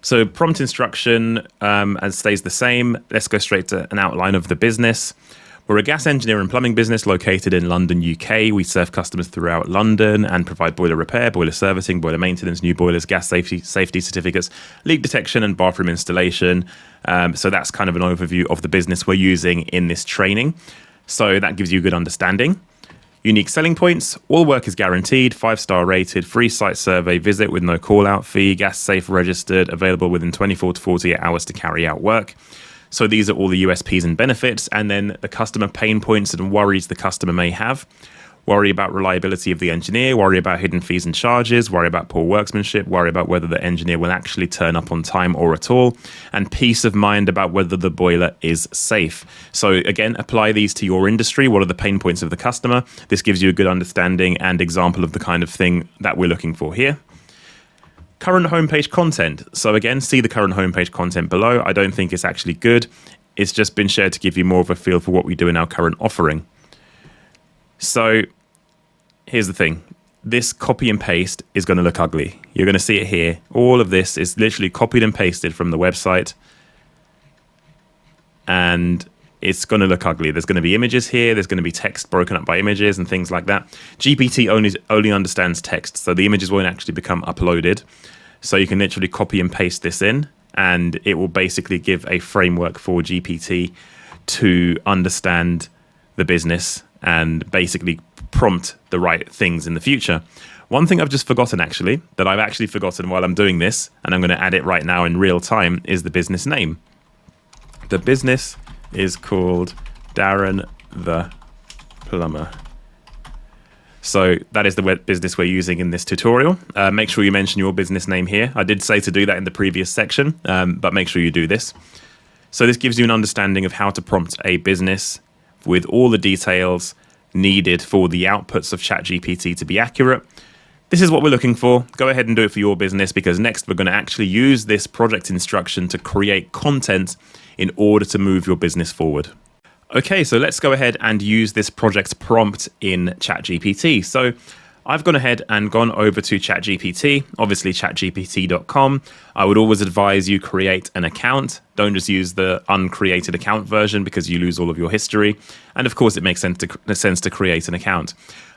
So prompt instruction as stays the same. Let's go straight to an outline of the business. We're a gas engineer and plumbing business located in London, UK. We serve customers throughout London and provide boiler repair, boiler servicing, boiler maintenance, new boilers, gas safety certificates, leak detection, and bathroom installation. So that's kind of an overview of the business we're using in this training. So that gives you a good understanding. Unique selling points. All work is guaranteed, 5-star rated, free site survey visit with no call-out fee, gas safe registered, available within 24 to 48 hours to carry out work. So these are all the USPs and benefits, and then the customer pain points and worries the customer may have. Worry about reliability of the engineer, worry about hidden fees and charges, worry about poor workmanship, worry about whether the engineer will actually turn up on time or at all, and peace of mind about whether the boiler is safe. So again, apply these to your industry. What are the pain points of the customer? This gives you a good understanding and example of the kind of thing that we're looking for here. Current homepage content. So again, see the current homepage content below. I don't think it's actually good. It's just been shared to give you more of a feel for what we do in our current offering. So here's the thing. This copy and paste is going to look ugly. You're going to see it here. All of this is literally copied and pasted from the website. And it's going to look ugly. There's going to be images here. There's going to be text broken up by images and things like that. GPT only understands text, so the images won't actually become uploaded. So you can literally copy and paste this in, and it will basically give a framework for GPT to understand the business and basically prompt the right things in the future. One thing I've just forgotten, actually, that I've actually forgotten while I'm doing this, and I'm going to add it right now in real time, is the business name. The business is called Darren the Plumber. So that is the business we're using in this tutorial. Make sure you mention your business name here. I did say to do that in the previous section, but make sure you do this. So this gives you an understanding of how to prompt a business with all the details needed for the outputs of ChatGPT to be accurate. This is what we're looking for. Go ahead and do it for your business, because next we're going to actually use this project instruction to create content in order to move your business forward. Okay, so let's go ahead and use this project prompt in ChatGPT. So I've gone ahead and gone over to ChatGPT, obviously chatgpt.com. I would always advise you create an account. Don't just use the uncreated account version, because you lose all of your history. And of course, it makes sense to create an account.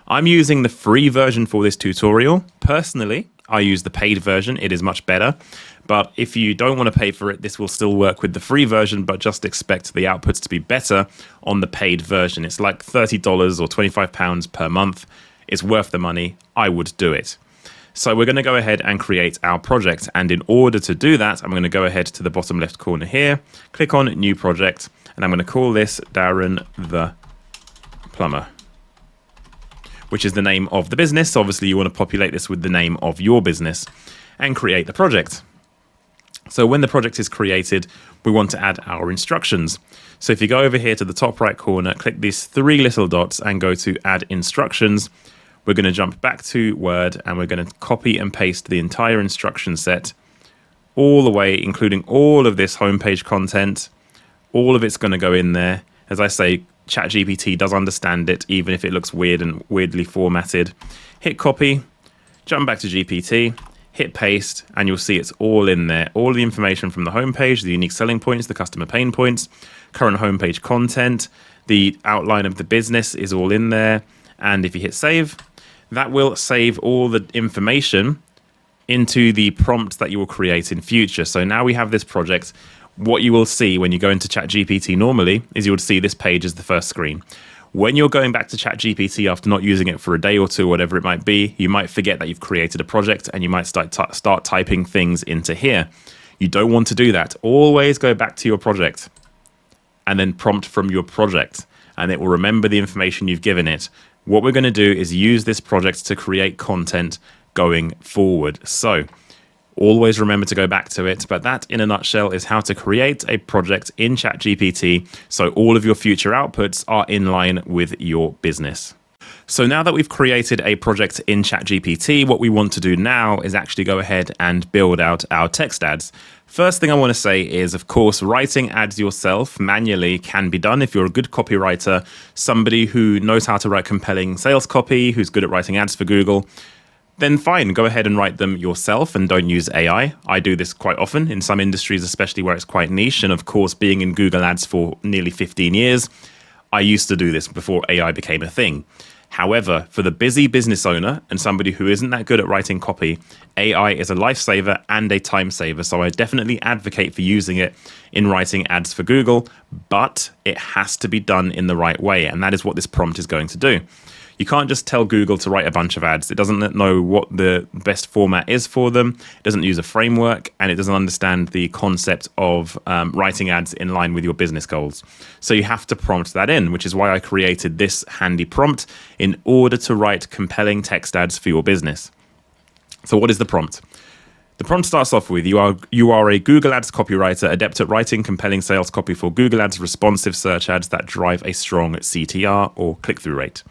I'm using the free version for this tutorial. Personally, I use the paid version. It is much better. But if you don't want to pay for it, this will still work with the free version, but just expect the outputs to be better on the paid version. It's like $30 or £25 per month. It's worth the money. I would do it. So we're going to go ahead and create our project. And in order to do that, I'm going to go ahead to the bottom left corner here, click on New Project, and I'm going to call this Darren the Plumber, which is the name of the business. Obviously, you want to populate this with the name of your business and create the project. So when the project is created, we want to add our instructions. So if you go over here to the top right corner, click these three little dots and go to Add Instructions. We're going to jump back to Word, and we're going to copy and paste the entire instruction set all the way, including all of this homepage content. All of it's going to go in there. As I say, ChatGPT does understand it, even if it looks weird and weirdly formatted. Hit copy, jump back to GPT, hit paste, and you'll see it's all in there. All the information from the homepage, the unique selling points, the customer pain points, current homepage content, the outline of the business is all in there. And if you hit save, that will save all the information into the prompt that you will create in future. So now we have this project. What you will see when you go into ChatGPT normally is you would see this page as the first screen. When you're going back to ChatGPT after not using it for a day or two, whatever it might be, you might forget that you've created a project, and you might start typing things into here. You don't want to do that. Always go back to your project and then prompt from your project, and it will remember the information you've given it. What we're going to do is use this project to create content going forward. So always remember to go back to it. But that, in a nutshell, is how to create a project in ChatGPT so all of your future outputs are in line with your business. So now that we've created a project in ChatGPT, what we want to do now is actually go ahead and build out our text ads. First thing I want to say is, of course, writing ads yourself manually can be done if you're a good copywriter, somebody who knows how to write compelling sales copy, who's good at writing ads for Google. Then fine, go ahead and write them yourself and don't use AI. I do this quite often in some industries, especially where it's quite niche. And of course, being in Google Ads for nearly 15 years, I used to do this before AI became a thing. However, for the busy business owner and somebody who isn't that good at writing copy, AI is a lifesaver and a time saver. So I definitely advocate for using it in writing ads for Google, but it has to be done in the right way. And that is what this prompt is going to do. You can't just tell Google to write a bunch of ads. It doesn't know what the best format is for them. It doesn't use a framework, and it doesn't understand the concept of writing ads in line with your business goals. So you have to prompt that in, which is why I created this handy prompt in order to write compelling text ads for your business. So what is the prompt? The prompt starts off with, you are a Google Ads copywriter, adept at writing compelling sales copy for Google Ads responsive search ads that drive a strong CTR or click-through rate.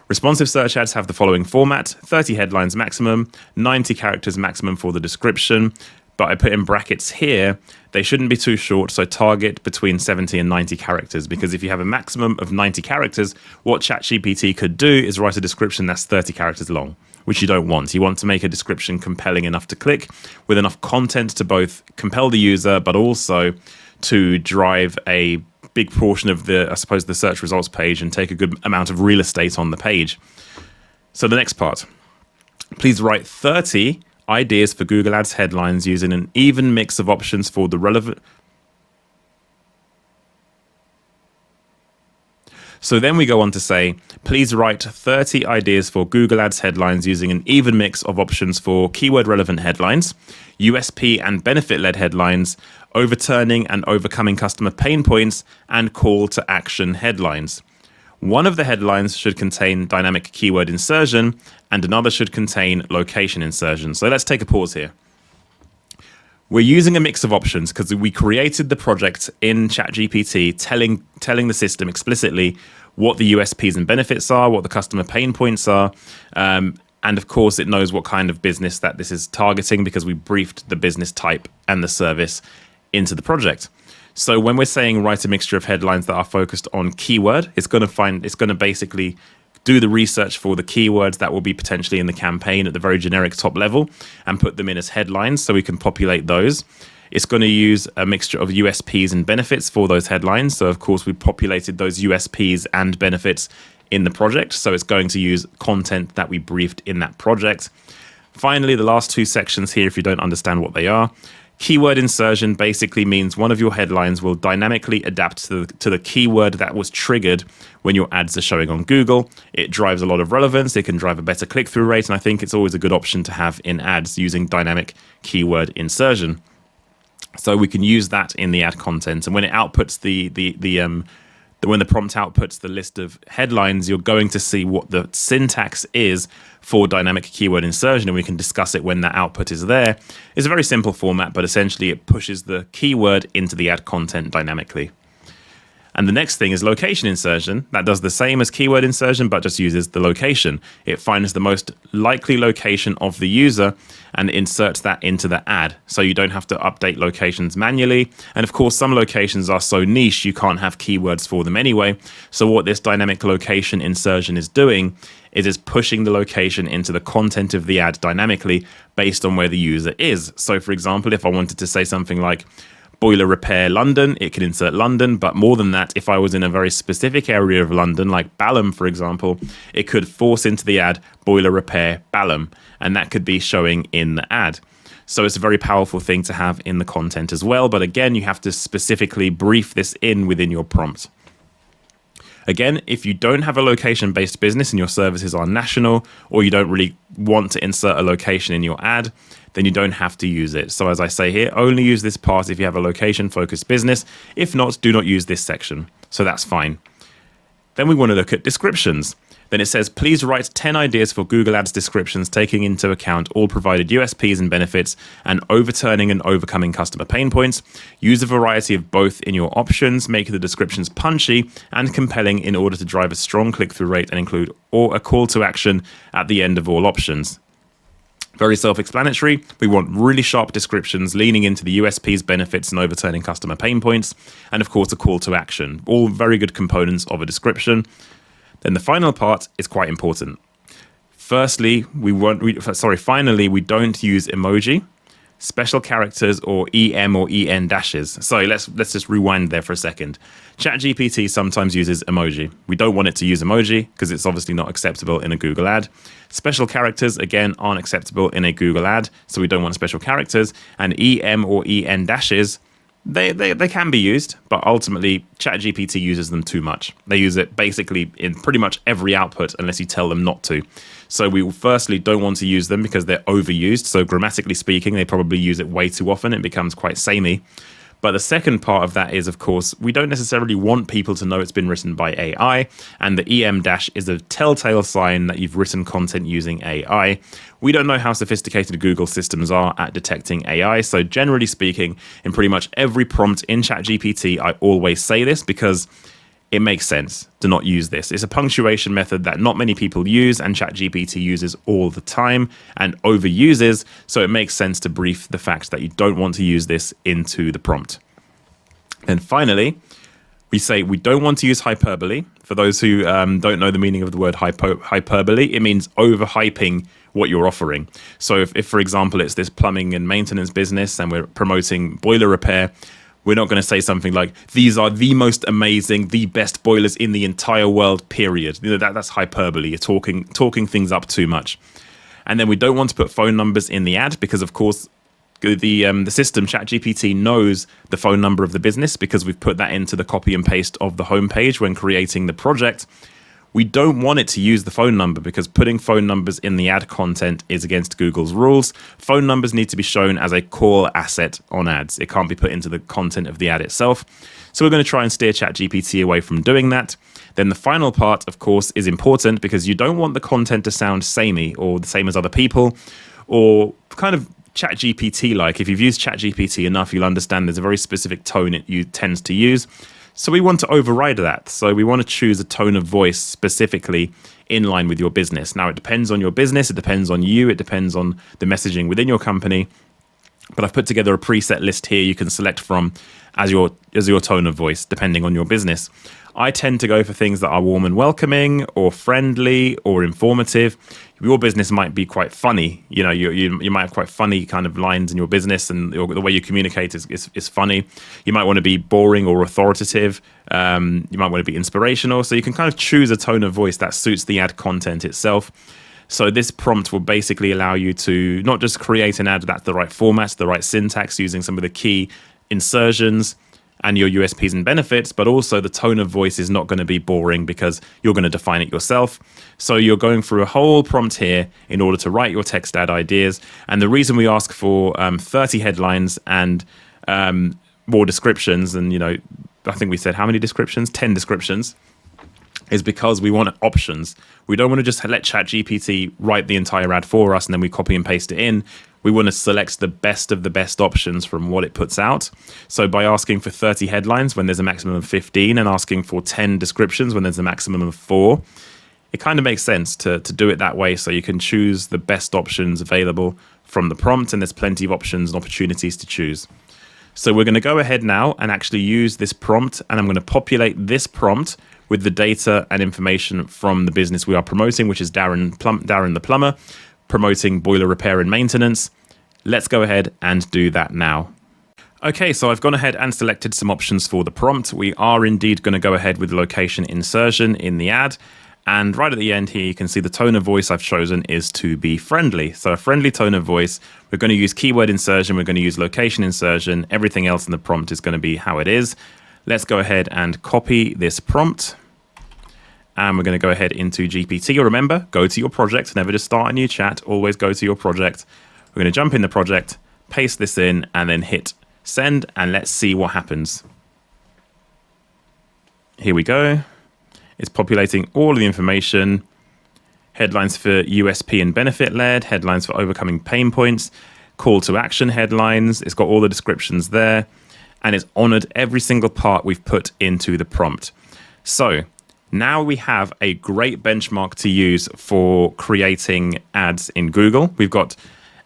Responsive search ads have the following format: 30 headlines maximum, 90 characters maximum for the description, but I put in brackets here, they shouldn't be too short, so target between 70 and 90 characters, because if you have a maximum of 90 characters, what ChatGPT could do is write a description that's 30 characters long, which you don't want. You want to make a description compelling enough to click, with enough content to both compel the user, but also to drive a big portion of the search results page and take a good amount of real estate on the page. So the next part, please write 30 ideas for Google Ads headlines using an even mix of options for the relevant. So then we go on to say, please write 30 ideas for Google Ads headlines using an even mix of options for keyword relevant headlines, USP and benefit-led headlines, overturning and overcoming customer pain points, and call to action headlines. One of the headlines should contain dynamic keyword insertion and another should contain location insertion. So let's take a pause here. We're using a mix of options because we created the project in ChatGPT telling the system explicitly what the USPs and benefits are, what the customer pain points are, and of course it knows what kind of business that this is targeting because we briefed the business type and the service into the project. So when we're saying write a mixture of headlines that are focused on keyword, it's going to basically do the research for the keywords that will be potentially in the campaign at the very generic top level and put them in as headlines so we can populate those. It's going to use a mixture of USPs and benefits for those headlines. So of course we populated those USPs and benefits in the project. So it's going to use content that we briefed in that project. Finally, the last two sections here, if you don't understand what they are, keyword insertion basically means one of your headlines will dynamically adapt to the keyword that was triggered when your ads are showing on Google. It drives a lot of relevance. It can drive a better click-through rate. And I think it's always a good option to have in ads using dynamic keyword insertion. So we can use that in the ad content. And when it outputs when the prompt outputs the list of headlines, you're going to see what the syntax is for dynamic keyword insertion, and we can discuss it when that output is there. It's a very simple format, but essentially it pushes the keyword into the ad content dynamically. And the next thing is location insertion. That does the same as keyword insertion, but just uses the location. It finds the most likely location of the user and inserts that into the ad. So you don't have to update locations manually. And of course, some locations are so niche, you can't have keywords for them anyway. So what this dynamic location insertion is doing is it's pushing the location into the content of the ad dynamically based on where the user is. So for example, if I wanted to say something like, boiler repair London, it can insert London, but more than that, if I was in a very specific area of London, like Balham, for example, it could force into the ad boiler repair Balham, and that could be showing in the ad. So it's a very powerful thing to have in the content as well, but again, you have to specifically brief this in within your prompt. Again, if you don't have a location-based business and your services are national, or you don't really want to insert a location in your ad, then you don't have to use it. So as I say here, only use this part if you have a location-focused business. If not, do not use this section. So that's fine. Then we want to look at descriptions. Then it says, please write 10 ideas for Google Ads descriptions, taking into account all provided USPs and benefits and overturning and overcoming customer pain points. Use a variety of both in your options, make the descriptions punchy and compelling in order to drive a strong click-through rate and include a call to action at the end of all options. Very self-explanatory. We want really sharp descriptions leaning into the USPs, benefits, and overturning customer pain points. And of course, a call to action. All very good components of a description. Then the final part is quite important. Finally, we don't use emoji, special characters, or EM or EN dashes. So let's just rewind there for a second. ChatGPT sometimes uses emoji. We don't want it to use emoji because it's obviously not acceptable in a Google ad. Special characters, again, aren't acceptable in a Google ad, so we don't want special characters. And EM or EN dashes They can be used, but ultimately ChatGPT uses them too much. They use it basically in pretty much every output unless you tell them not to. So we firstly don't want to use them because they're overused. So grammatically speaking, they probably use it way too often. It becomes quite samey. But the second part of that is, of course, we don't necessarily want people to know it's been written by AI, and the EM dash is a telltale sign that you've written content using AI. We don't know how sophisticated Google systems are at detecting AI, so generally speaking, in pretty much every prompt in ChatGPT, I always say this because it makes sense to not use this. It's a punctuation method that not many people use and ChatGPT uses all the time and overuses, so it makes sense to brief the fact that you don't want to use this into the prompt. And finally, we say we don't want to use hyperbole. For those who don't know the meaning of the word hyperbole, it means overhyping what you're offering. So if, for example, it's this plumbing and maintenance business and we're promoting boiler repair, we're not going to say something like, these are the most amazing, the best boilers in the entire world, period. You know, that's hyperbole. You're talking things up too much. And then we don't want to put phone numbers in the ad because, of course, the system, ChatGPT, knows the phone number of the business because we've put that into the copy and paste of the homepage when creating the project. We don't want it to use the phone number because putting phone numbers in the ad content is against Google's rules. Phone numbers need to be shown as a core asset on ads. It can't be put into the content of the ad itself. So we're going to try and steer ChatGPT away from doing that. Then the final part, of course, is important because you don't want the content to sound samey or the same as other people or kind of ChatGPT-like. If you've used ChatGPT enough, you'll understand there's a very specific tone it tends to use. So we want to override that. So we want to choose a tone of voice specifically in line with your business. Now, it depends on your business. It depends on you. It depends on the messaging within your company. But I've put together a preset list here you can select from as your tone of voice, depending on your business. I tend to go for things that are warm and welcoming or friendly or informative. Your business might be quite funny. You know, you might have quite funny kind of lines in your business and the way you communicate is funny. You might want to be boring or authoritative. You might want to be inspirational. So you can kind of choose a tone of voice that suits the ad content itself. So this prompt will basically allow you to not just create an ad that's the right format, the right syntax, using some of the key insertions and your USPs and benefits, but also the tone of voice is not going to be boring because you're going to define it yourself. So you're going through a whole prompt here in order to write your text ad ideas. And the reason we ask for 30 headlines and more descriptions, and, you know, I think we said how many descriptions? 10 descriptions, is because we want options. We don't want to just let ChatGPT write the entire ad for us and then we copy and paste it in. We want to select the best of the best options from what it puts out. So by asking for 30 headlines when there's a maximum of 15 and asking for 10 descriptions when there's a maximum of 4, it kind of makes sense to do it that way so you can choose the best options available from the prompt, and there's plenty of options and opportunities to choose. So we're going to go ahead now and actually use this prompt, and I'm going to populate this prompt with the data and information from the business we are promoting, which is Darren the Plumber, promoting boiler repair and maintenance. Let's go ahead and do that now. Okay, so I've gone ahead and selected some options for the prompt. We are indeed going to go ahead with location insertion in the ad. And right at the end here, you can see the tone of voice I've chosen is to be friendly. So a friendly tone of voice. We're going to use keyword insertion. We're going to use location insertion. Everything else in the prompt is going to be how it is. Let's go ahead and copy this prompt. And we're going to go ahead into GPT. Remember, go to your project. Never just start a new chat. Always go to your project. We're going to jump in the project, paste this in, and then hit send. And let's see what happens. Here we go. It's populating all of the information. Headlines for USP and benefit led. Headlines for overcoming pain points. Call to action headlines. It's got all the descriptions there. And it's honored every single part we've put into the prompt. So now we have a great benchmark to use for creating ads in Google. We've got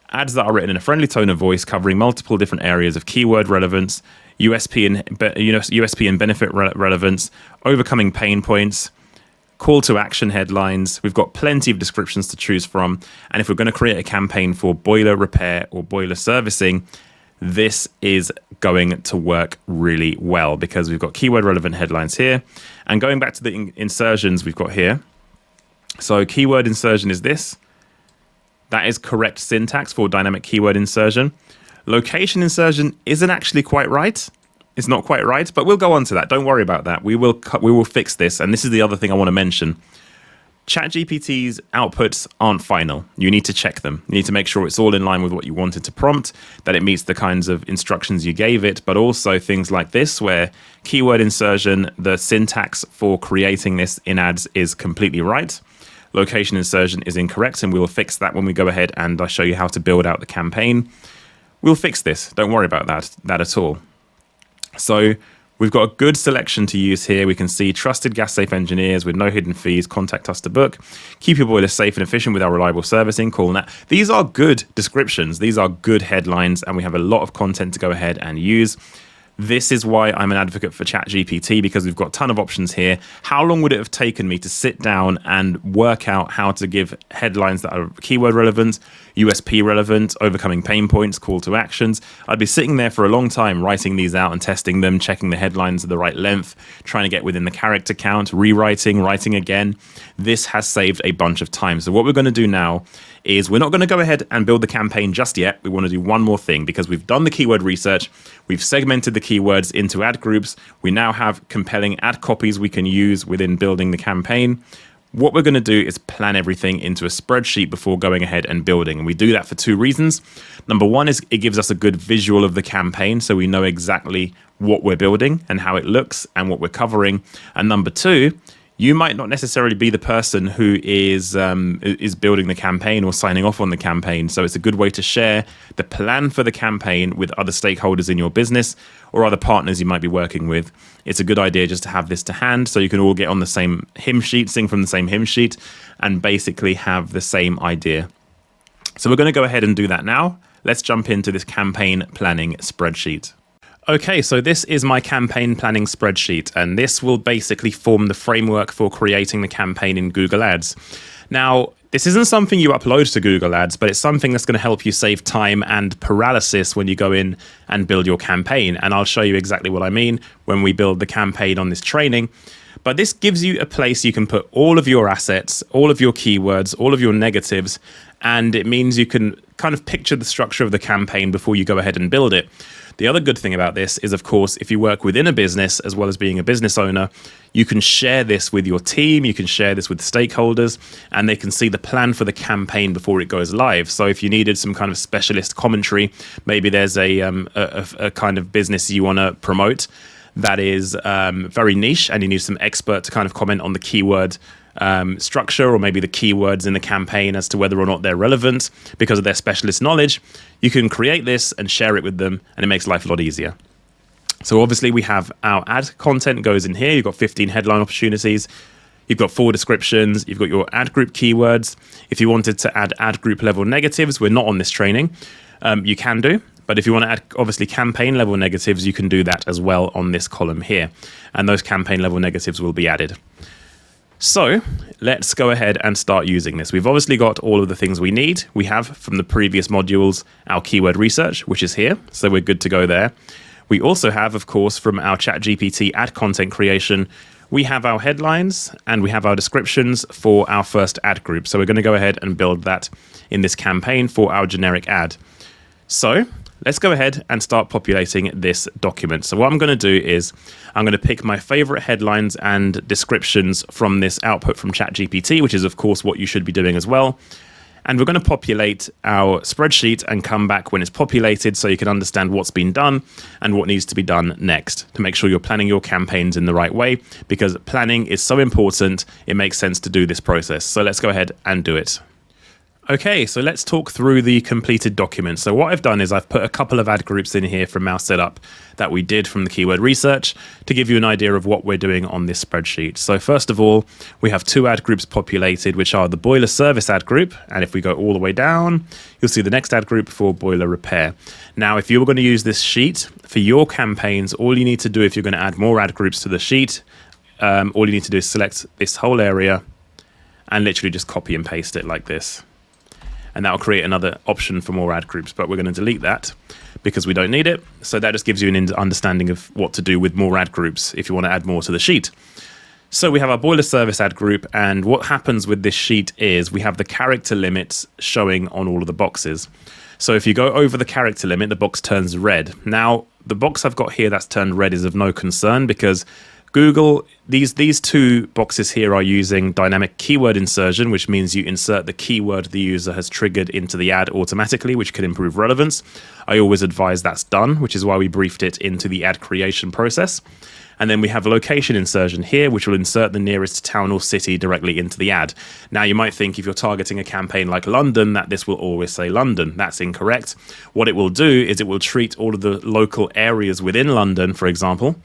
ads that are written in a friendly tone of voice covering multiple different areas of keyword relevance, USP and benefit relevance, overcoming pain points, call to action headlines. We've got plenty of descriptions to choose from. And if we're going to create a campaign for boiler repair or boiler servicing, this is going to work really well because we've got keyword relevant headlines here. And going back to the insertions we've got here. So keyword insertion is this. That is correct syntax for dynamic keyword insertion. Location insertion isn't actually quite right. is not quite right, but we'll go on to that. Don't worry about that. We will fix this. And this is the other thing I want to mention. ChatGPT's outputs aren't final. You need to check them. You need to make sure it's all in line with what you wanted to prompt, that it meets the kinds of instructions you gave it, but also things like this, where keyword insertion, the syntax for creating this in ads is completely right. Location insertion is incorrect, and we will fix that when we go ahead and I show you how to build out the campaign. We'll fix this. Don't worry about that at all. So we've got a good selection to use here. We can see trusted gas safe engineers with no hidden fees. Contact us to book. Keep your boiler safe and efficient with our reliable servicing. Call that. These are good descriptions. These are good headlines, and we have a lot of content to go ahead and use. This is why I'm an advocate for ChatGPT, because we've got a ton of options here. How long would it have taken me to sit down and work out how to give headlines that are keyword relevant, USP relevant, overcoming pain points, call to actions? I'd be sitting there for a long time writing these out and testing them, checking the headlines are the right length, trying to get within the character count, rewriting, writing again. This has saved a bunch of time. So what we're going to do now is we're not going to go ahead and build the campaign just yet. We want to do one more thing, because we've done the keyword research. We've segmented the keywords into ad groups. We now have compelling ad copies we can use within building the campaign. What we're going to do is plan everything into a spreadsheet before going ahead and building. And we do that for two reasons. Number one is it gives us a good visual of the campaign, so we know exactly what we're building and how it looks and what we're covering. And number two, you might not necessarily be the person who is building the campaign or signing off on the campaign. So it's a good way to share the plan for the campaign with other stakeholders in your business or other partners you might be working with. It's a good idea just to have this to hand so you can all get on the same hymn sheet, sing from the same hymn sheet, and basically have the same idea. So we're going to go ahead and do that now. Let's jump into this campaign planning spreadsheet. Okay, so this is my campaign planning spreadsheet, and this will basically form the framework for creating the campaign in Google Ads. Now, this isn't something you upload to Google Ads, but it's something that's going to help you save time and paralysis when you go in and build your campaign. And I'll show you exactly what I mean when we build the campaign on this training. But this gives you a place you can put all of your assets, all of your keywords, all of your negatives, and it means you can kind of picture the structure of the campaign before you go ahead and build it. The other good thing about this is, of course, if you work within a business as well as being a business owner, you can share this with your team, you can share this with stakeholders, and they can see the plan for the campaign before it goes live. So if you needed some kind of specialist commentary, maybe there's a kind of business you want to promote that is very niche and you need some expert to kind of comment on the keyword structure or maybe the keywords in the campaign as to whether or not they're relevant because of their specialist knowledge, you can create this and share it with them, and it makes life a lot easier. So obviously we have our ad content goes in here. You've got 15 headline opportunities. You've got 4 descriptions. You've got your ad group keywords. If you wanted to add ad group level negatives, we're not on this training. You can do. But if you want to add, obviously, campaign level negatives, you can do that as well on this column here. And those campaign level negatives will be added. So let's go ahead and start using this. We've obviously got all of the things we need. We have from the previous modules our keyword research, which is here. So we're good to go there. We also have, of course, from our ChatGPT ad content creation, we have our headlines and we have our descriptions for our first ad group. So we're going to go ahead and build that in this campaign for our generic ad. So let's go ahead and start populating this document. So what I'm going to do is I'm going to pick my favorite headlines and descriptions from this output from ChatGPT, which is, of course, what you should be doing as well. And we're going to populate our spreadsheet and come back when it's populated so you can understand what's been done and what needs to be done next to make sure you're planning your campaigns in the right way, because planning is so important. It makes sense to do this process. So let's go ahead and do it. Okay, so let's talk through the completed document. So what I've done is I've put a couple of ad groups in here from our setup that we did from the keyword research to give you an idea of what we're doing on this spreadsheet. So first of all, we have 2 ad groups populated, which are the boiler service ad group. And if we go all the way down, you'll see the next ad group for boiler repair. Now, if you were going to use this sheet for your campaigns, all you need to do if you're going to add more ad groups to the sheet, all you need to do is select this whole area and literally just copy and paste it like this. And that will create another option for more ad groups, but we're going to delete that because we don't need it. So that just gives you an understanding of what to do with more ad groups if you want to add more to the sheet. So we have our boiler service ad group, and what happens with this sheet is we have the character limits showing on all of the boxes. So if you go over the character limit, the box turns red. Now, the box I've got here that's turned red is of no concern because Google, these two boxes here are using dynamic keyword insertion, which means you insert the keyword the user has triggered into the ad automatically, which can improve relevance. I always advise that's done, which is why we briefed it into the ad creation process. And then we have location insertion here, which will insert the nearest town or city directly into the ad. Now, you might think if you're targeting a campaign like London, that this will always say London. That's incorrect. What it will do is it will treat all of the local areas within London, for example,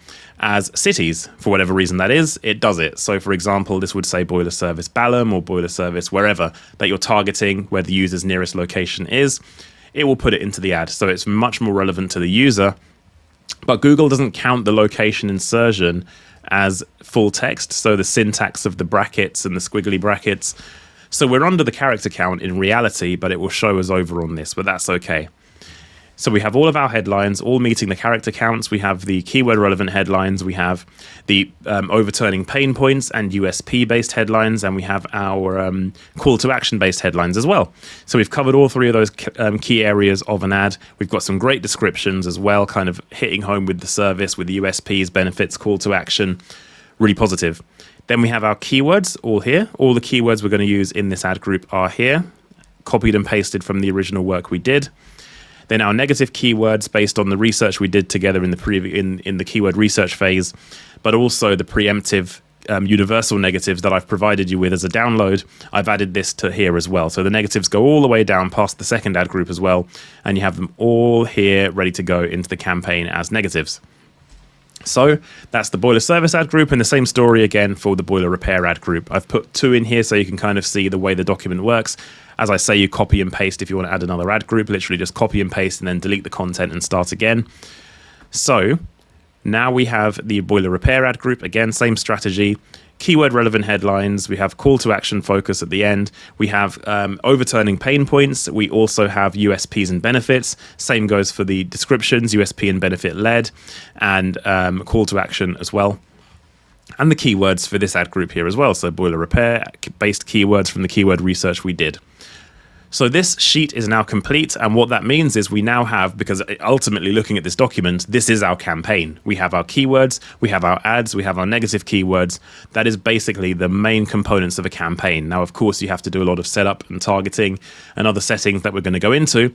as cities. For whatever reason that is, it does it. So, for example, this would say Boiler Service Balham or Boiler Service wherever that you're targeting, where the user's nearest location is. It will put it into the ad. So it's much more relevant to the user. But Google doesn't count the location insertion as full text, so the syntax of the brackets and the squiggly brackets. So we're under the character count in reality, but it will show us over on this, but that's okay. So we have all of our headlines, all meeting the character counts. We have the keyword relevant headlines. We have the overturning pain points and USP based headlines. And we have our call to action based headlines as well. So we've covered all three of those key areas of an ad. We've got some great descriptions as well, kind of hitting home with the service, with the USPs, benefits, call to action, really positive. Then we have our keywords all here. All the keywords we're going to use in this ad group are here, copied and pasted from the original work we did. Then our negative keywords based on the research we did together in the keyword research phase, but also the preemptive universal negatives that I've provided you with as a download. I've added this to here as well. So the negatives go all the way down past the second ad group as well, and you have them all here ready to go into the campaign as negatives. So that's the boiler service ad group, and the same story again for the boiler repair ad group. I've put two in here so you can kind of see the way the document works. As I say, you copy and paste if you want to add another ad group, literally just copy and paste and then delete the content and start again. So now we have the boiler repair ad group. Again, same strategy. Keyword relevant headlines. We have call to action focus at the end. We have overturning pain points. We also have USPs and benefits. Same goes for the descriptions, USP and benefit led, and call to action as well. And the keywords for this ad group here as well. So boiler repair based keywords from the keyword research we did. So this sheet is now complete, and what that means is we now have, because ultimately looking at this document, this is our campaign. We have our keywords, we have our ads, we have our negative keywords. That is basically the main components of a campaign. Now, of course, you have to do a lot of setup and targeting and other settings that we're going to go into.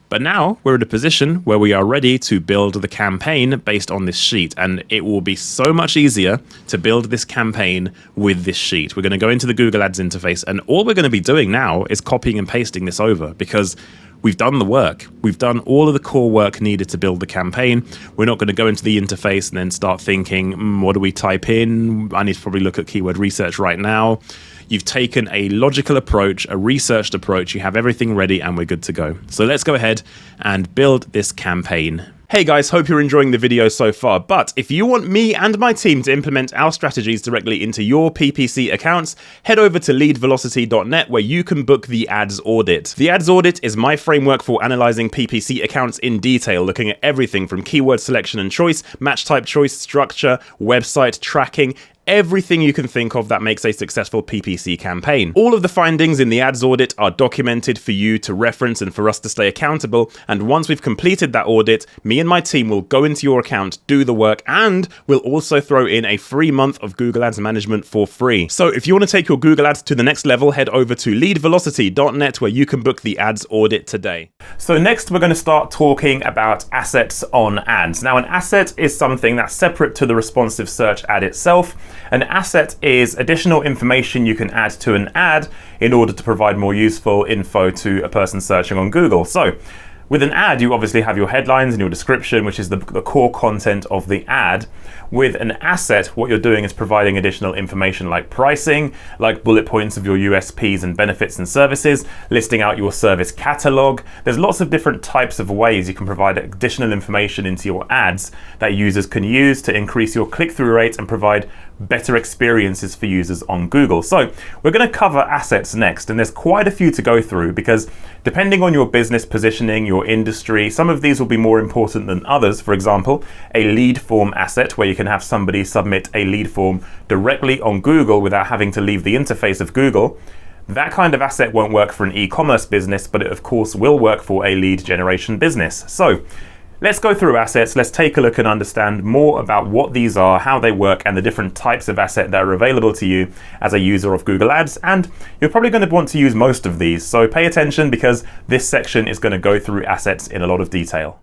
But now we're in a position where we are ready to build the campaign based on this sheet, and it will be so much easier to build this campaign with this sheet. We're going to go into the Google Ads interface, and all we're going to be doing now is copying and pasting this over because we've done the work. We've done all of the core work needed to build the campaign. We're not going to go into the interface and then start thinking, what do we type in? I need to probably look at keyword research right now. You've taken a logical approach, a researched approach. You have everything ready and we're good to go. So let's go ahead and build this campaign. Hey guys, hope you're enjoying the video so far, but if you want me and my team to implement our strategies directly into your PPC accounts, head over to leadvelocity.net where you can book the Ads Audit. The Ads Audit is my framework for analyzing PPC accounts in detail, looking at everything from keyword selection and choice, match type choice, structure, website tracking, everything you can think of that makes a successful PPC campaign. All of the findings in the Ads Audit are documented for you to reference and for us to stay accountable, and once we've completed that audit, me and my team will go into your account, do the work, and we'll also throw in a free month of Google Ads management for free. So if you want to take your Google Ads to the next level, head over to leadvelocity.net where you can book the Ads Audit today. So next we're going to start talking about assets on ads. Now, an asset is something that's separate to the responsive search ad itself. An asset is additional information you can add to an ad in order to provide more useful info to a person searching on Google. So with an ad, you obviously have your headlines and your description, which is the core content of the ad. With an asset, what you're doing is providing additional information like pricing, like bullet points of your USPs and benefits and services, listing out your service catalog. There's lots of different types of ways you can provide additional information into your ads that users can use to increase your click-through rate and provide better experiences for users on Google. So we're going to cover assets next, and there's quite a few to go through because depending on your business positioning, your industry, some of these will be more important than others. For example, a lead form asset where you can have somebody submit a lead form directly on Google without having to leave the interface of Google. That kind of asset won't work for an e-commerce business, but it of course will work for a lead generation business. So Let's go through assets. Let's take a look and understand more about what these are, how they work, and the different types of asset that are available to you as a user of Google Ads. And you're probably going to want to use most of these. So pay attention because this section is going to go through assets in a lot of detail.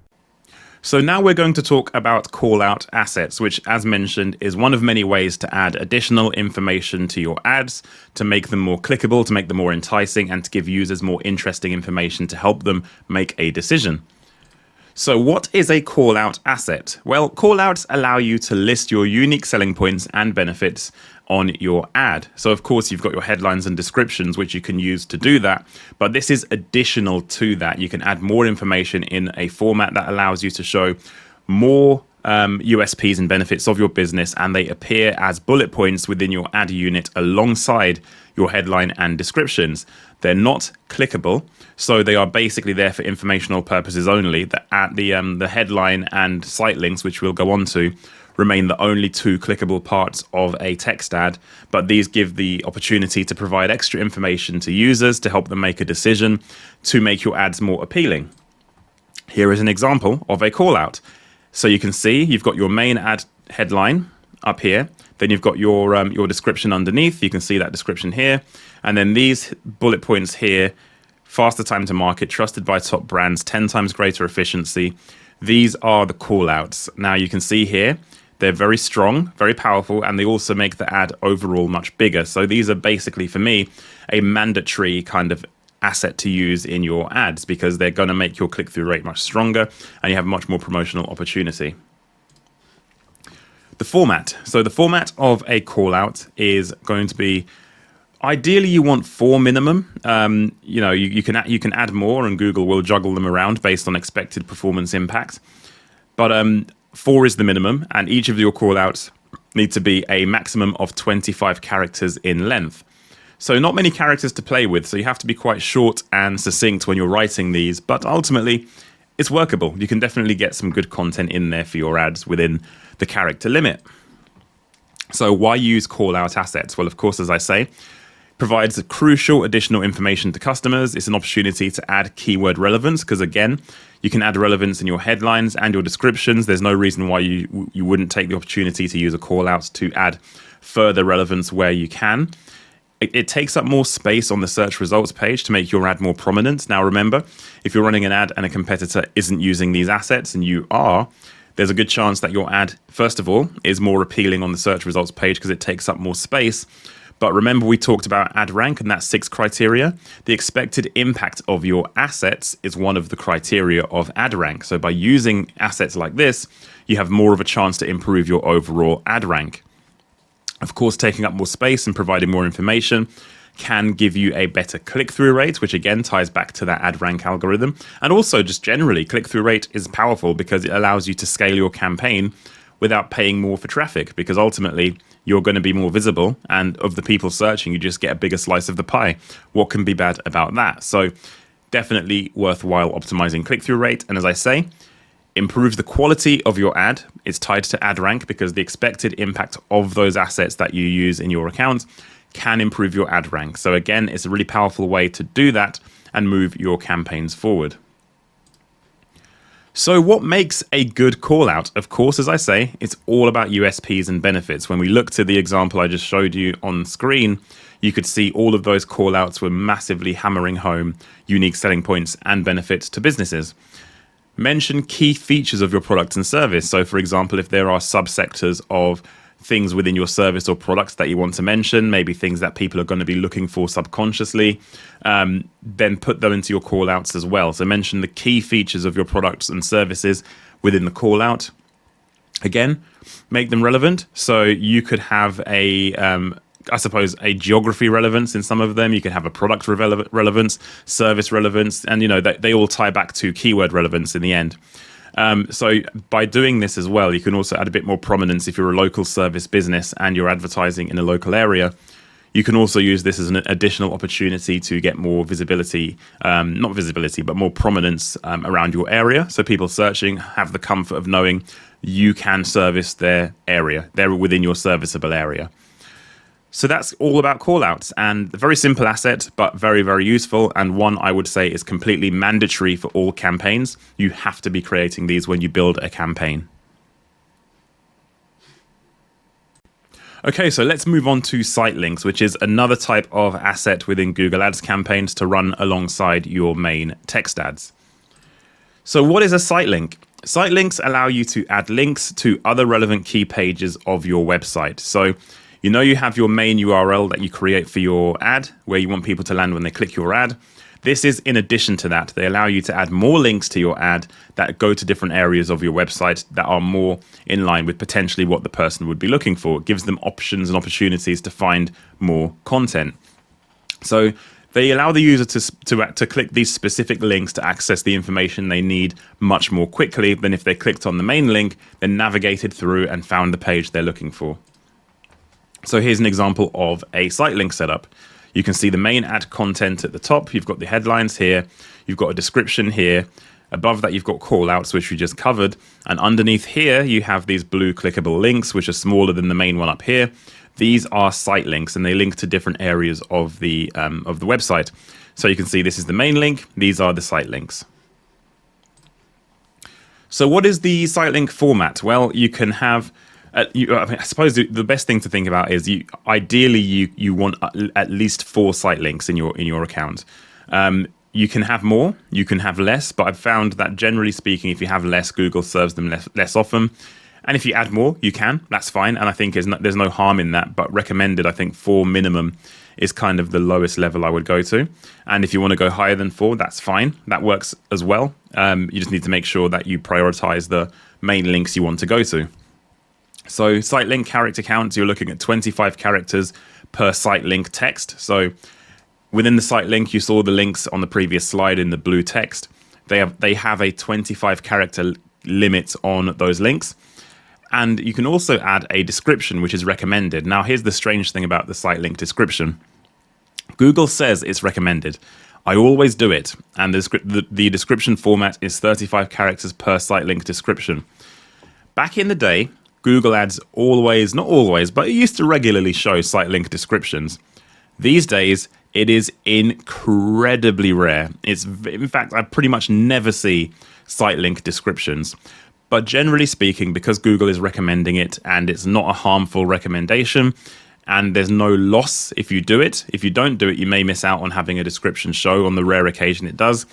So now we're going to talk about callout assets, which, as mentioned, is one of many ways to add additional information to your ads, to make them more clickable, to make them more enticing, and to give users more interesting information to help them make a decision. So what is a callout asset? Well, callouts allow you to list your unique selling points and benefits on your ad. So of course you've got your headlines and descriptions, which you can use to do that, but this is additional to that. You can add more information in a format that allows you to show more USPs and benefits of your business, and they appear as bullet points within your ad unit alongside your headline and descriptions. They're not clickable, so they are basically there for informational purposes only. The headline and site links, which we'll go on to, remain the only two clickable parts of a text ad, but these give the opportunity to provide extra information to users to help them make a decision to make your ads more appealing. Here is an example of a callout. So you can see you've got your main ad headline up here, then you've got your description underneath. You can see that description here, and then these bullet points here: faster time to market, trusted by top brands, 10 times greater efficiency. These are the callouts. Now you can see here they're very strong, very powerful, and they also make the ad overall much bigger. So these are basically, for me, a mandatory kind of asset to use in your ads because they're going to make your click-through rate much stronger and you have much more promotional opportunity. The format. So the format of a callout is going to be, ideally you want 4 minimum. You can add more, and Google will juggle them around based on expected performance impact. But 4 is the minimum, and each of your callouts need to be a maximum of 25 characters in length. So not many characters to play with, so you have to be quite short and succinct when you're writing these, but ultimately it's workable. You can definitely get some good content in there for your ads within the character limit. So why use callout assets? Well, of course, as I say, provides a crucial additional information to customers. It's an opportunity to add keyword relevance because, again, you can add relevance in your headlines and your descriptions. There's no reason why you wouldn't take the opportunity to use a callout to add further relevance where you can. It takes up more space on the search results page to make your ad more prominent. Now, remember, if you're running an ad and a competitor isn't using these assets and you are, there's a good chance that your ad, first of all, is more appealing on the search results page because it takes up more space. But remember, we talked about ad rank and that 6 criteria. The expected impact of your assets is one of the criteria of ad rank. So by using assets like this, you have more of a chance to improve your overall ad rank. Of course, taking up more space and providing more information can give you a better click-through rate, which again ties back to that ad rank algorithm. And also just generally, click-through rate is powerful because it allows you to scale your campaign without paying more for traffic, because ultimately you're going to be more visible, and of the people searching, you just get a bigger slice of the pie. What can be bad about that? So definitely worthwhile optimizing click-through rate. And as I say, improves the quality of your ad. It's tied to ad rank because the expected impact of those assets that you use in your account can improve your ad rank. So again, it's a really powerful way to do that and move your campaigns forward. So what makes a good call out? Of course, as I say, it's all about USPs and benefits. When we look to the example I just showed you on screen, you could see all of those call outs were massively hammering home unique selling points and benefits to businesses. Mention key features of your product and service. So for example, if there are subsectors of things within your service or products that you want to mention, maybe things that people are going to be looking for subconsciously, then put them into your call outs as well. So mention the key features of your products and services within the call out. Again, make them relevant. So you could have a geography relevance in some of them. You can have a product relevance, service relevance, and they all tie back to keyword relevance in the end. So by doing this as well, you can also add a bit more prominence if you're a local service business and you're advertising in a local area. You can also use this as an additional opportunity to get more visibility, not visibility, but more prominence around your area. So people searching have the comfort of knowing you can service their area. They're within your serviceable area. So that's all about callouts, and a very simple asset, but very, very useful, and one I would say is completely mandatory for all campaigns. You have to be creating these when you build a campaign. Okay, so let's move on to site links, which is another type of asset within Google Ads campaigns to run alongside your main text ads. So what is a site link? Site links allow you to add links to other relevant key pages of your website. So you have your main URL that you create for your ad, where you want people to land when they click your ad. This is in addition to that. They allow you to add more links to your ad that go to different areas of your website that are more in line with potentially what the person would be looking for. It gives them options and opportunities to find more content. So they allow the user to click these specific links to access the information they need much more quickly than if they clicked on the main link, then navigated through and found the page they're looking for. So here's an example of a site link setup. You can see the main ad content at the top. You've got the headlines here. You've got a description here. Above that, you've got callouts, which we just covered. And underneath here, you have these blue clickable links, which are smaller than the main one up here. These are site links, and they link to different areas of the website. So you can see this is the main link. These are the site links. So what is the site link format? Well, you can have I suppose the best thing to think about is ideally you want at least 4 site links in your account. You can have more, you can have less, but I've found that generally speaking, if you have less, Google serves them less often. And if you add more, you can. That's fine, and I think there's no harm in that. But recommended, I think 4 minimum is kind of the lowest level I would go to. And if you want to go higher than 4, that's fine. That works as well. You just need to make sure that you prioritize the main links you want to go to. So site link character counts, you're looking at 25 characters per site link text. So within the site link, you saw the links on the previous slide in the blue text. They have a 25 character limit on those links. And you can also add a description, which is recommended. Now, here's the strange thing about the site link description. Google says it's recommended. I always do it. And the description format is 35 characters per site link description. Back in the day, Google Ads not always, but it used to regularly show site link descriptions. These days, it is incredibly rare. In fact, I pretty much never see site link descriptions. But generally speaking, because Google is recommending it and it's not a harmful recommendation, and there's no loss if you do it. If you don't do it, you may miss out on having a description show on the rare occasion it does.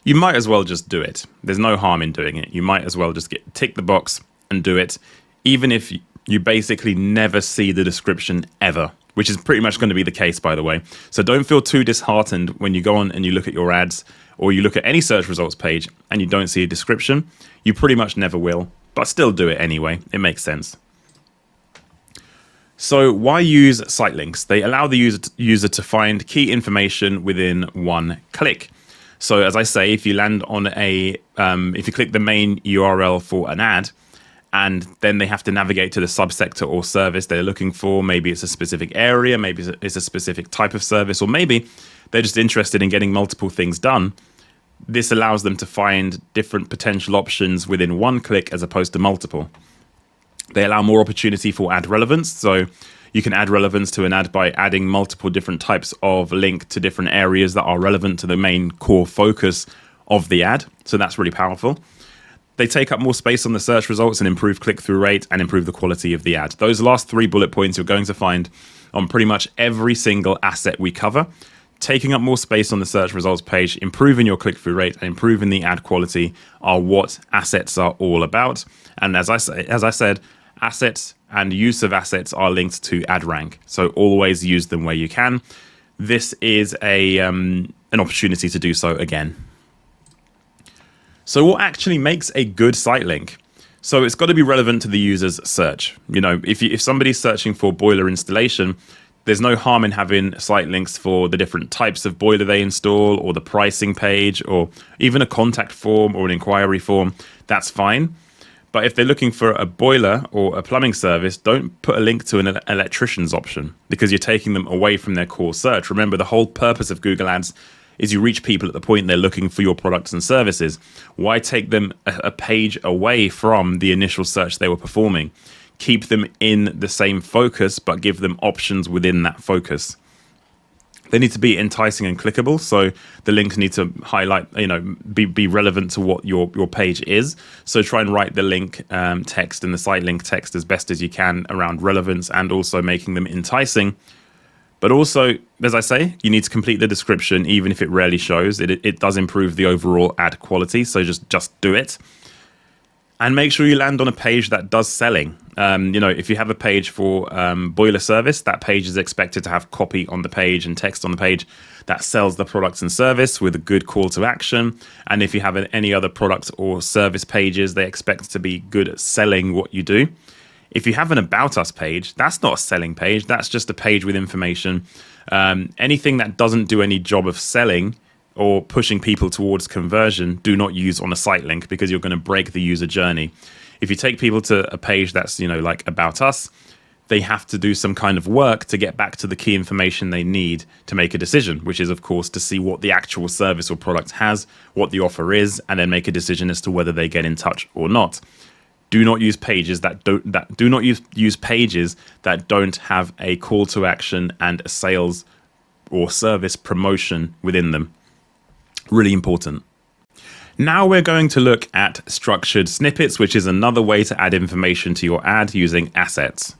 You might as well just do it. There's no harm in doing it. You might as well just tick the box and do it, even if you basically never see the description ever, which is pretty much going to be the case, by the way. So don't feel too disheartened when you go on and you look at your ads or you look at any search results page and you don't see a description. You pretty much never will, but still do it anyway. It makes sense. So why use site links? They allow the user to find key information within one click. So as I say, if you land on if you click the main URL for an ad, and then they have to navigate to the subsector or service they're looking for. Maybe it's a specific area, maybe it's a specific type of service, or maybe they're just interested in getting multiple things done. This allows them to find different potential options within one click as opposed to multiple. They allow more opportunity for ad relevance. So you can add relevance to an ad by adding multiple different types of link to different areas that are relevant to the main core focus of the ad. So that's really powerful. They take up more space on the search results and improve click-through rate and improve the quality of the ad. Those last 3 bullet points you're going to find on pretty much every single asset we cover. Taking up more space on the search results page, improving your click-through rate, and improving the ad quality are what assets are all about. And as I said, assets and use of assets are linked to ad rank. So always use them where you can. This is an opportunity to do so again. So what actually makes a good site link? So it's got to be relevant to the user's search. If somebody's searching for boiler installation, there's no harm in having site links for the different types of boiler they install, or the pricing page, or even a contact form or an inquiry form. That's fine. But if they're looking for a boiler or a plumbing service, don't put a link to an electrician's option, because you're taking them away from their core search. Remember, the whole purpose of Google Ads is you reach people at the point they're looking for your products and services. Why take them a page away from the initial search they were performing? keep them in the same focus, but give them options within that focus. They need to be enticing and clickable. So the links need to highlight, be relevant to what your page is. So try and write the link text and the site link text as best as you can around relevance, and also making them enticing. But also, as I say, you need to complete the description, even if it rarely shows. It does improve the overall ad quality. So just do it. And make sure you land on a page that does selling. If you have a page for boiler service, that page is expected to have copy on the page and text on the page that sells the products and service with a good call to action. And if you have any other product or service pages, they expect to be good at selling what you do. If you have an About Us page, that's not a selling page. That's just a page with information. Anything that doesn't do any job of selling or pushing people towards conversion, do not use on a site link, because you're going to break the user journey. If you take people to a page that's, like About Us, they have to do some kind of work to get back to the key information they need to make a decision, which is, of course, to see what the actual service or product has, what the offer is, and then make a decision as to whether they get in touch or not. Do not use pages that use pages that don't have a call to action and a sales or service promotion within them. Really important. Now we're going to look at structured snippets, which is another way to add information to your ad using assets.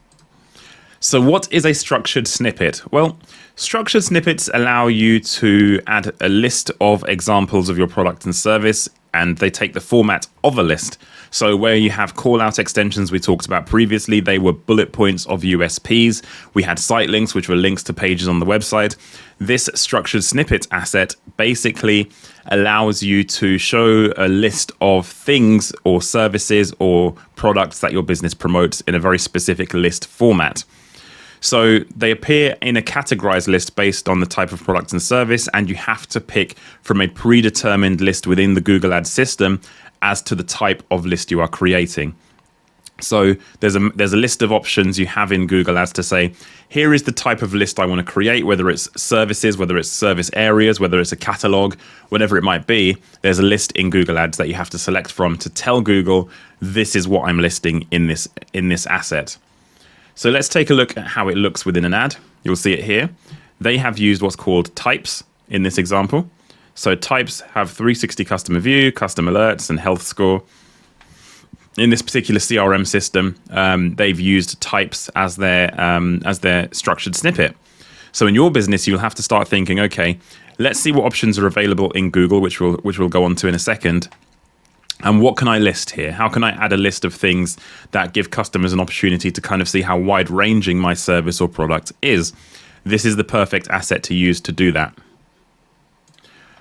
So what is a structured snippet? Well, structured snippets allow you to add a list of examples of your product and service, and they take the format of a list. So where you have call-out extensions we talked about previously, they were bullet points of USPs. We had site links, which were links to pages on the website. This structured snippet asset basically allows you to show a list of things or services or products that your business promotes in a very specific list format. So they appear in a categorized list based on the type of product and service, and you have to pick from a predetermined list within the Google Ads system as to the type of list you are creating. So there's a list of options you have in Google Ads to say, here is the type of list I want to create, whether it's services, whether it's service areas, whether it's a catalog, whatever it might be. There's a list in Google Ads that you have to select from to tell Google, this is what I'm listing in this asset. So let's take a look at how it looks within an ad. You'll see it here. They have used what's called types in this example. So types have 360 customer view, custom alerts, and health score. In this particular CRM system, they've used types as their structured snippet. So in your business, you'll have to start thinking, okay, let's see what options are available in Google, which we'll go on to in a second. And what can I list here? How can I add a list of things that give customers an opportunity to kind of see how wide-ranging my service or product is? This is the perfect asset to use to do that.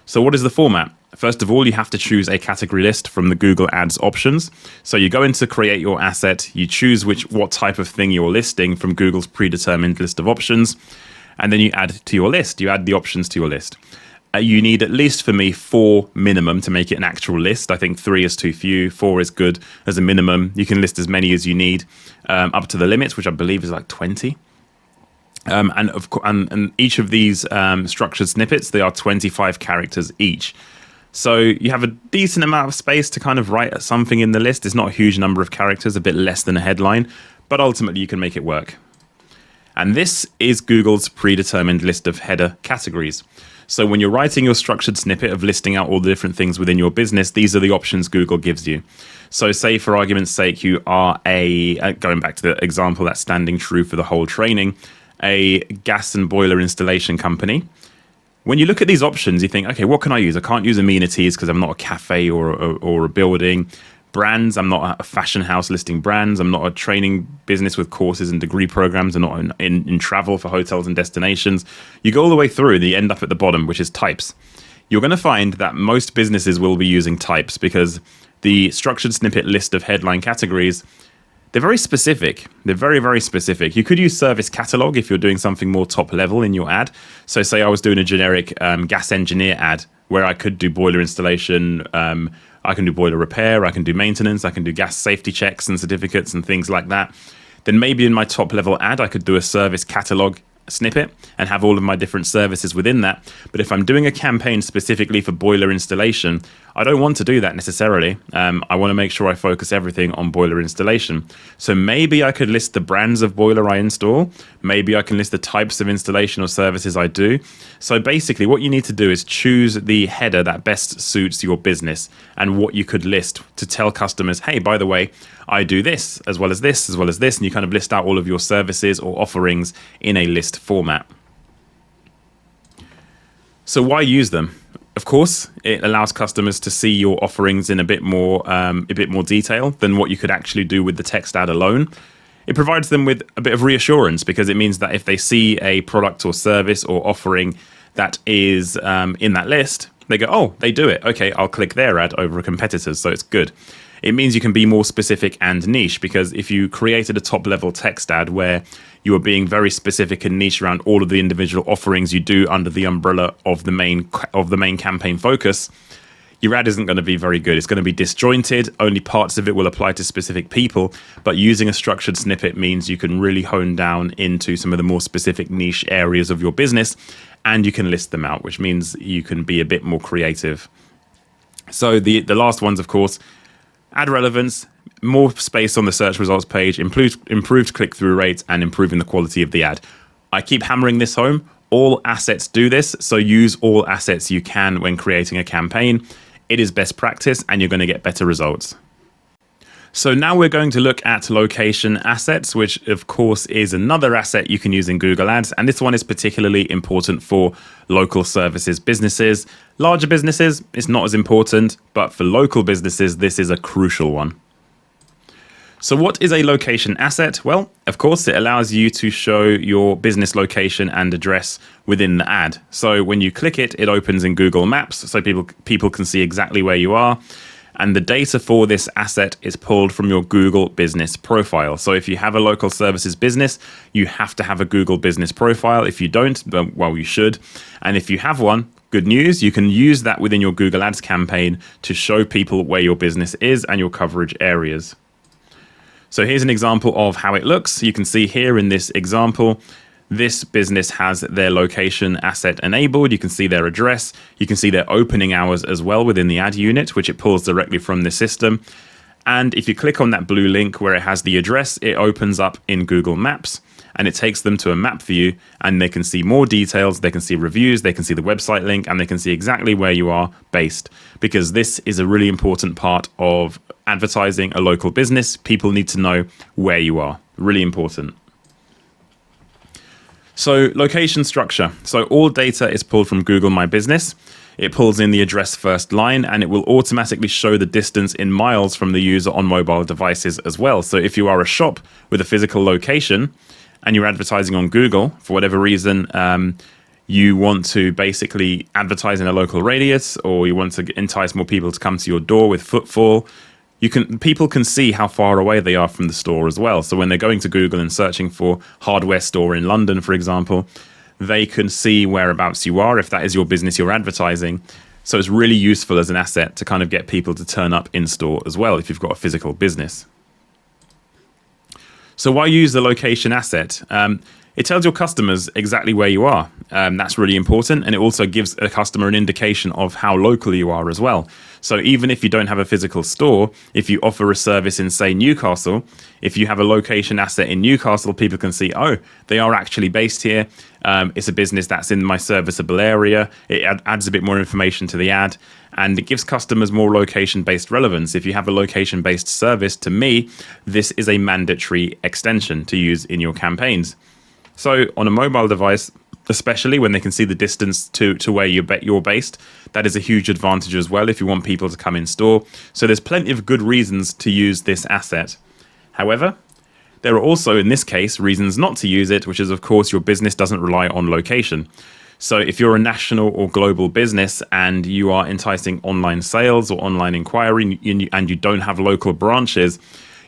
So what is the format? First of all, you have to choose a category list from the Google Ads options. So you go into create your asset, you choose what type of thing you're listing from Google's predetermined list of options, and then you add to your list. You add the options to your list. You need at least, for me, 4 minimum to make it an actual list. I think 3 is too few. 4 is good as a minimum. You can list as many as you need, up to the limit, which I believe is like 20. And each of these structured snippets, they are 25 characters each. So you have a decent amount of space to kind of write something in the list. It's not a huge number of characters, a bit less than a headline, but ultimately you can make it work. And this is Google's predetermined list of header categories. So when you're writing your structured snippet of listing out all the different things within your business, these are the options Google gives you. So say, for argument's sake, you are going back to the example that's standing true for the whole training, a gas and boiler installation company. When you look at these options, you think, okay, what can I use? I can't use amenities because I'm not a cafe or a building. Brands, I'm not a fashion house listing brands. I'm not a training business with courses and degree programs. I'm not in travel for hotels and destinations. You go all the way through and you end up at the bottom, which is types. You're going to find that most businesses will be using types because the structured snippet list of headline categories, they're very specific. They're very, very specific. You could use service catalog if you're doing something more top level in your ad. So say I was doing a generic gas engineer ad where I could do boiler installation, I can do boiler repair, I can do maintenance, I can do gas safety checks and certificates and things like that. Then maybe in my top level ad, I could do a service catalog snippet and have all of my different services within that. But if I'm doing a campaign specifically for boiler installation, I don't want to do that necessarily. I want to make sure I focus everything on boiler installation. So maybe I could list the brands of boiler I install. Maybe I can list the types of installation or services I do. So basically what you need to do is choose the header that best suits your business and what you could list to tell customers, hey, by the way, I do this, as well as this, as well as this. And you kind of list out all of your services or offerings in a list format. So why use them? Of course, it allows customers to see your offerings in a bit more detail than what you could actually do with the text ad alone. It provides them with a bit of reassurance because it means that if they see a product or service or offering that is in that list, they go, oh, they do it. Okay, I'll click their ad over a competitor's, so it's good. It means you can be more specific and niche, because if you created a top-level text ad where you are being very specific and niche around all of the individual offerings you do under the umbrella of the main campaign focus, your ad isn't going to be very good. It's going to be disjointed. Only parts of it will apply to specific people. But using a structured snippet means you can really hone down into some of the more specific niche areas of your business, and you can list them out, which means you can be a bit more creative. So the last ones, of course, add relevance, more space on the search results page, improved click-through rates, and improving the quality of the ad. I keep hammering this home. All assets do this, so use all assets you can when creating a campaign. It is best practice, and you're going to get better results. So now we're going to look at location assets, which of course is another asset you can use in Google Ads. And this one is particularly important for local services businesses. Larger businesses, it's not as important, but for local businesses, this is a crucial one. So what is a location asset? Well, of course, it allows you to show your business location and address within the ad. So when you click it, it opens in Google Maps, so people can see exactly where you are. And the data for this asset is pulled from your Google business profile. So if you have a local services business, you have to have a Google business profile. If you don't, well, you should. And if you have one, good news, you can use that within your Google Ads campaign to show people where your business is and your coverage areas. So here's an example of how it looks. You can see here in this example, this business has their location asset enabled. You can see their address. You can see their opening hours as well within the ad unit, which it pulls directly from the system. And if you click on that blue link where it has the address, it opens up in Google Maps and it takes them to a map view, and they can see more details. They can see reviews, they can see the website link, and they can see exactly where you are based, because this is a really important part of advertising a local business. People need to know where you are. Really important. So location structure. So all data is pulled from Google My Business. It pulls in the address first line, and it will automatically show the distance in miles from the user on mobile devices as well. So if you are a shop with a physical location and you're advertising on Google, for whatever reason, you want to basically advertise in a local radius, or you want to entice more people to come to your door with footfall, people can see how far away they are from the store as well. So when they're going to Google and searching for hardware store in London, for example, they can see whereabouts you are if that is your business you're advertising. So it's really useful as an asset to kind of get people to turn up in store as well if you've got a physical business. So why use the location asset? It tells your customers exactly where you are. That's really important. And it also gives a customer an indication of how local you are as well. So even if you don't have a physical store, if you offer a service in, say, Newcastle, if you have a location asset in Newcastle, people can see, oh, they are actually based here. It's a business that's in my serviceable area. It adds a bit more information to the ad, and it gives customers more location-based relevance. If you have a location-based service, to me, this is a mandatory extension to use in your campaigns. So on a mobile device, especially when they can see the distance to where you're based, that is a huge advantage as well if you want people to come in store. So there's plenty of good reasons to use this asset. However, there are also, in this case, reasons not to use it, which is, of course, your business doesn't rely on location. So if you're a national or global business and you are enticing online sales or online inquiry and you don't have local branches,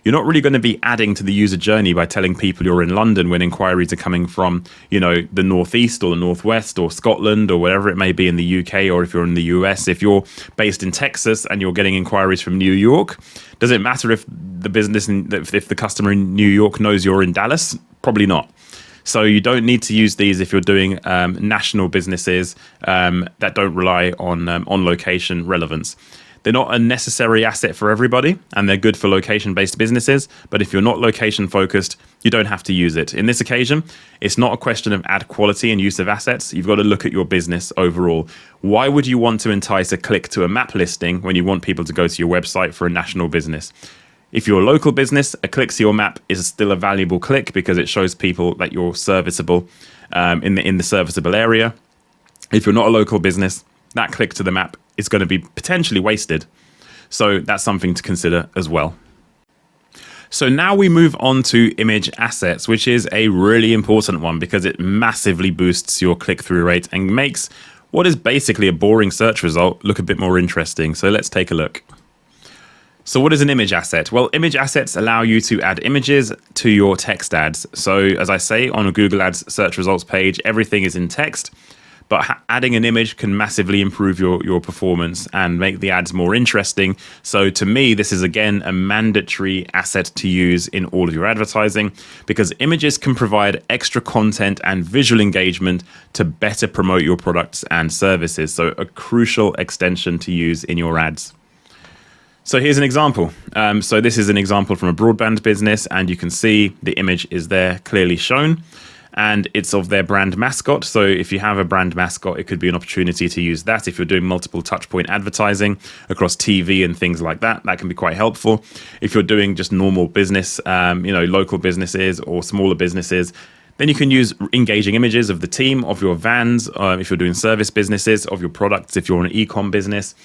you're not really going to be adding to the user journey by telling people you're in London when inquiries are coming from, the Northeast or the Northwest or Scotland or wherever it may be in the UK, or if you're in the US. If you're based in Texas and you're getting inquiries from New York, does it matter if the customer in New York knows you're in Dallas? Probably not. So you don't need to use these if you're doing national businesses that don't rely on location relevance. They're not a necessary asset for everybody, and they're good for location-based businesses. But if you're not location-focused, you don't have to use it. In this occasion, it's not a question of ad quality and use of assets. You've got to look at your business overall. Why would you want to entice a click to a map listing when you want people to go to your website for a national business? If you're a local business, a click to your map is still a valuable click because it shows people that you're serviceable in the serviceable area. If you're not a local business, that click to the map is going to be potentially wasted. So that's something to consider as well. So now we move on to image assets, which is a really important one because it massively boosts your click-through rate and makes what is basically a boring search result look a bit more interesting. So let's take a look. So what is an image asset? Well, image assets allow you to add images to your text ads. So as I say, on a Google Ads search results page, everything is in text. But adding an image can massively improve your performance and make the ads more interesting. So to me, this is again a mandatory asset to use in all of your advertising because images can provide extra content and visual engagement to better promote your products and services. So a crucial extension to use in your ads. So here's an example. So this is an example from a broadband business, and you can see the image is there clearly shown. And it's of their brand mascot. So if you have a brand mascot, it could be an opportunity to use that. If you're doing multiple touchpoint advertising across TV and things like that, that can be quite helpful. If you're doing just normal business, local businesses or smaller businesses, then you can use engaging images of the team, of your vans, if you're doing service businesses, of your products, if you're an e-com business.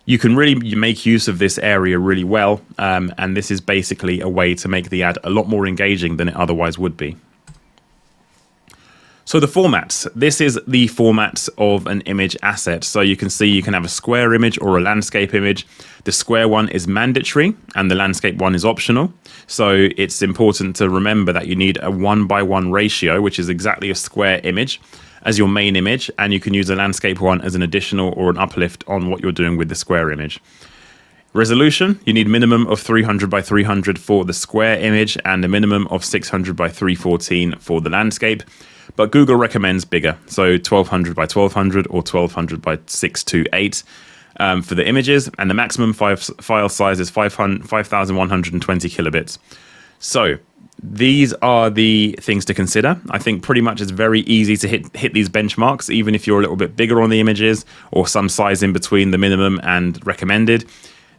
You can really make use of this area really well. And this is basically a way to make the ad a lot more engaging than it otherwise would be. So the formats, this is the format of an image asset. So you can see you can have a square image or a landscape image. The square one is mandatory and the landscape one is optional. So it's important to remember that you need a 1:1 ratio, which is exactly a square image, as your main image. And you can use a landscape one as an additional or an uplift on what you're doing with the square image. Resolution, you need minimum of 300 by 300 for the square image and a minimum of 600 by 314 for the landscape. But Google recommends bigger, so 1200 by 1200 or 1200 by 628 for the images, and the maximum file size is 5,120 kilobits. So these are the things to consider. I think pretty much it's very easy to hit these benchmarks, even if you're a little bit bigger on the images or some size in between the minimum and recommended.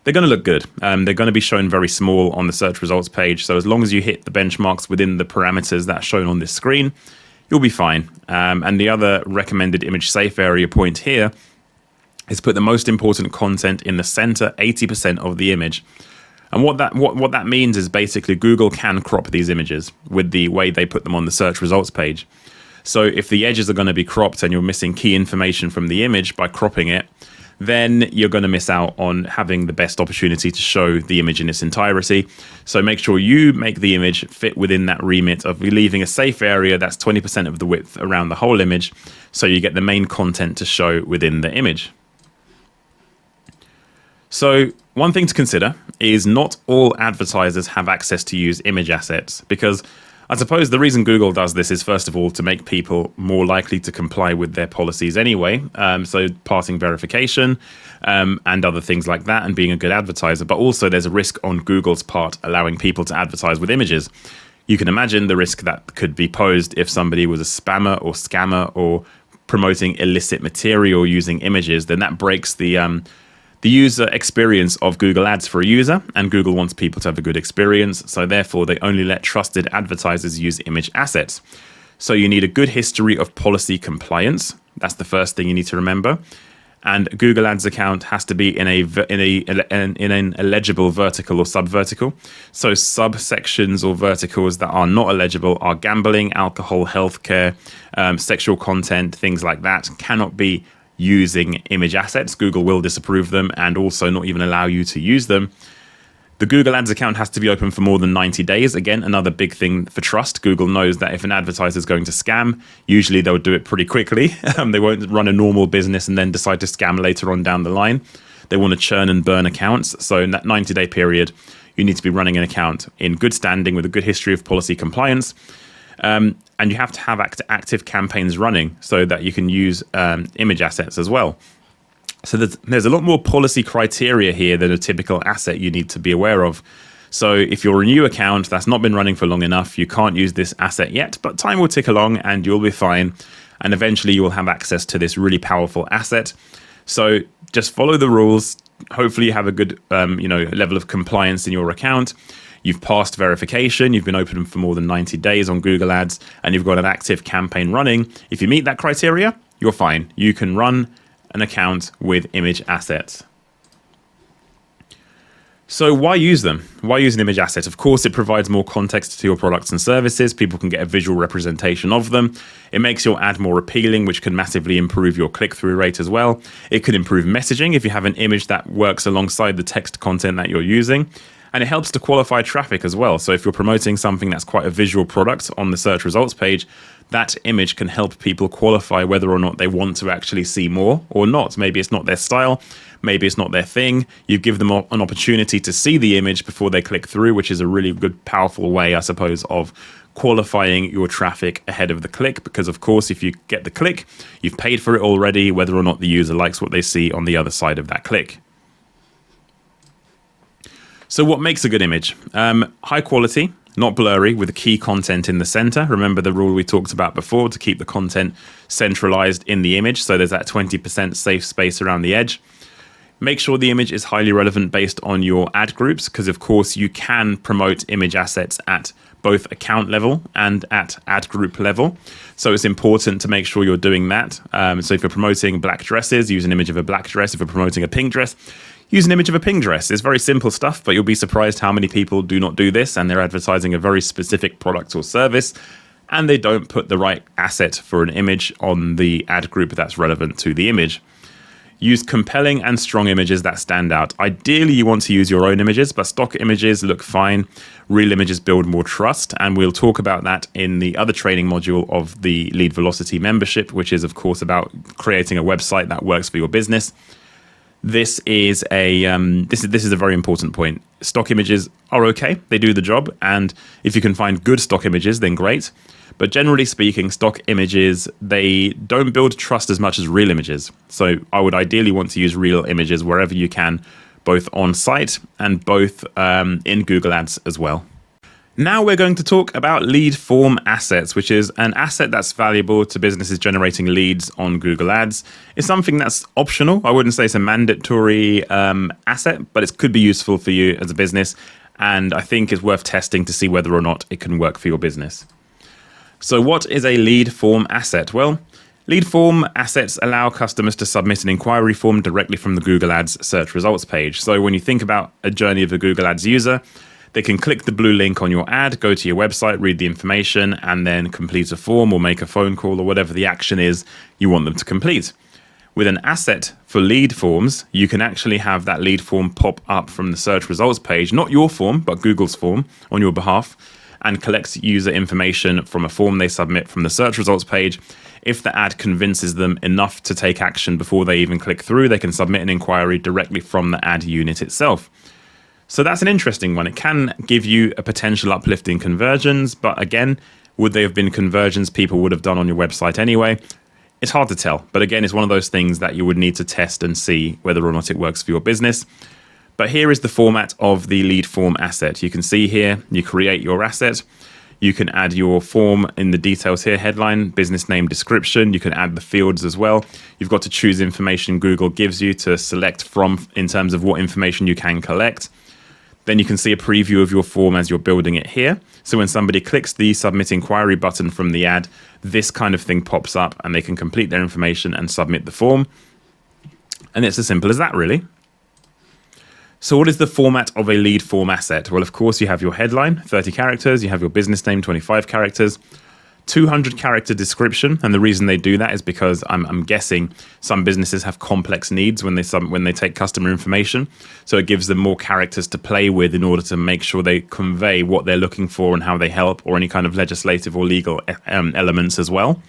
They're going to look good. They're going to be shown very small on the search results page. So as long as you hit the benchmarks within the parameters that's shown on this screen, you'll be fine. And the other recommended image safe area point here is put the most important content in the center, 80% of the image. And what that means is basically Google can crop these images with the way they put them on the search results page. So if the edges are going to be cropped and you're missing key information from the image by cropping it, then you're going to miss out on having the best opportunity to show the image in its entirety. So make sure you make the image fit within that remit of leaving a safe area that's 20% of the width around the whole image, so you get the main content to show within the image. So one thing to consider is not all advertisers have access to use image assets, because I suppose the reason Google does this is, first of all, to make people more likely to comply with their policies anyway. So passing verification and other things like that, and being a good advertiser. But also there's a risk on Google's part allowing people to advertise with images. You can imagine the risk that could be posed if somebody was a spammer or scammer or promoting illicit material using images. Then that breaks the user experience of Google Ads for a user, and Google wants people to have a good experience. So therefore, they only let trusted advertisers use image assets. So you need a good history of policy compliance. That's the first thing you need to remember. And a Google Ads account has to be in an illegible vertical or sub-vertical. So subsections or verticals that are not illegible are gambling, alcohol, healthcare, sexual content, things like that cannot be using image assets. Google will disapprove them and also not even allow you to use them. The Google Ads account has to be open for more than 90 days. Again, another big thing for trust. Google knows that if an advertiser is going to scam, usually they'll do it pretty quickly. They won't run a normal business and then decide to scam later on down the line. They want to churn and burn accounts. So in that 90-day period, you need to be running an account in good standing with a good history of policy compliance. And you have to have active campaigns running so that you can use image assets as well. So there's a lot more policy criteria here than a typical asset you need to be aware of. So if you're a new account that's not been running for long enough, you can't use this asset yet, but time will tick along and you'll be fine. And eventually you will have access to this really powerful asset. So just follow the rules. Hopefully you have a good level of compliance in your account. You've passed verification, you've been open for more than 90 days on Google Ads, and you've got an active campaign running. If you meet that criteria, you're fine. You can run an account with image assets. So why use them? Why use an image asset? Of course, it provides more context to your products and services. People can get a visual representation of them. It makes your ad more appealing, which can massively improve your click-through rate as well. It could improve messaging if you have an image that works alongside the text content that you're using. And it helps to qualify traffic as well. So if you're promoting something that's quite a visual product on the search results page, that image can help people qualify whether or not they want to actually see more or not. Maybe it's not their style, maybe it's not their thing. You give them an opportunity to see the image before they click through, which is a really good, powerful way, I suppose, of qualifying your traffic ahead of the click. Because of course, if you get the click, you've paid for it already, whether or not the user likes what they see on the other side of that click. So what makes a good image? High quality, not blurry, with the key content in the center. Remember the rule we talked about before to keep the content centralized in the image. So there's that 20% safe space around the edge. Make sure the image is highly relevant based on your ad groups, because of course you can promote image assets at both account level and at ad group level. So it's important to make sure you're doing that. So if you're promoting black dresses, use an image of a black dress. If you're promoting a pink dress, use an image of a pink dress. It's very simple stuff, but you'll be surprised how many people do not do this, and they're advertising a very specific product or service, and they don't put the right asset for an image on the ad group that's relevant to the image. Use compelling and strong images that stand out. Ideally, you want to use your own images, but stock images look fine. Real images build more trust, and we'll talk about that in the other training module of the Lead Velocity membership, which is, of course, about creating a website that works for your business. This is a very important point. Stock images are okay; they do the job, and if you can find good stock images, then great. But generally speaking, stock images, they don't build trust as much as real images. So I would ideally want to use real images wherever you can, both on site and both in Google Ads as well. Now we're going to talk about lead form assets, which is an asset that's valuable to businesses generating leads on Google Ads. It's something that's optional. I wouldn't say it's a mandatory asset, but it could be useful for you as a business. And I think it's worth testing to see whether or not it can work for your business. So what is a lead form asset? Well, lead form assets allow customers to submit an inquiry form directly from the Google Ads search results page. So when you think about a journey of a Google Ads user, they can click the blue link on your ad, go to your website, read the information, and then complete a form or make a phone call or whatever the action is you want them to complete. With an asset for lead forms, you can actually have that lead form pop up from the search results page, not your form, but Google's form on your behalf, and collects user information from a form they submit from the search results page. If the ad convinces them enough to take action before they even click through, they can submit an inquiry directly from the ad unit itself. So that's an interesting one. It can give you a potential uplift in conversions, but again, would they have been conversions people would have done on your website anyway? It's hard to tell, but again, it's one of those things that you would need to test and see whether or not it works for your business. But here is the format of the lead form asset. You can see here, you create your asset. You can add your form in the details here, headline, business name, description. You can add the fields as well. You've got to choose information Google gives you to select from in terms of what information you can collect. Then you can see a preview of your form as you're building it here. So when somebody clicks the submit inquiry button from the ad, this kind of thing pops up and they can complete their information and submit the form. And it's as simple as that, really. So what is the format of a lead form asset? Well, of course, you have your headline, 30 characters. You have your business name, 25 characters, 200 character description. And the reason they do that is because I'm guessing some businesses have complex needs when they take customer information. So it gives them more characters to play with in order to make sure they convey what they're looking for and how they help, or any kind of legislative or legal elements as well.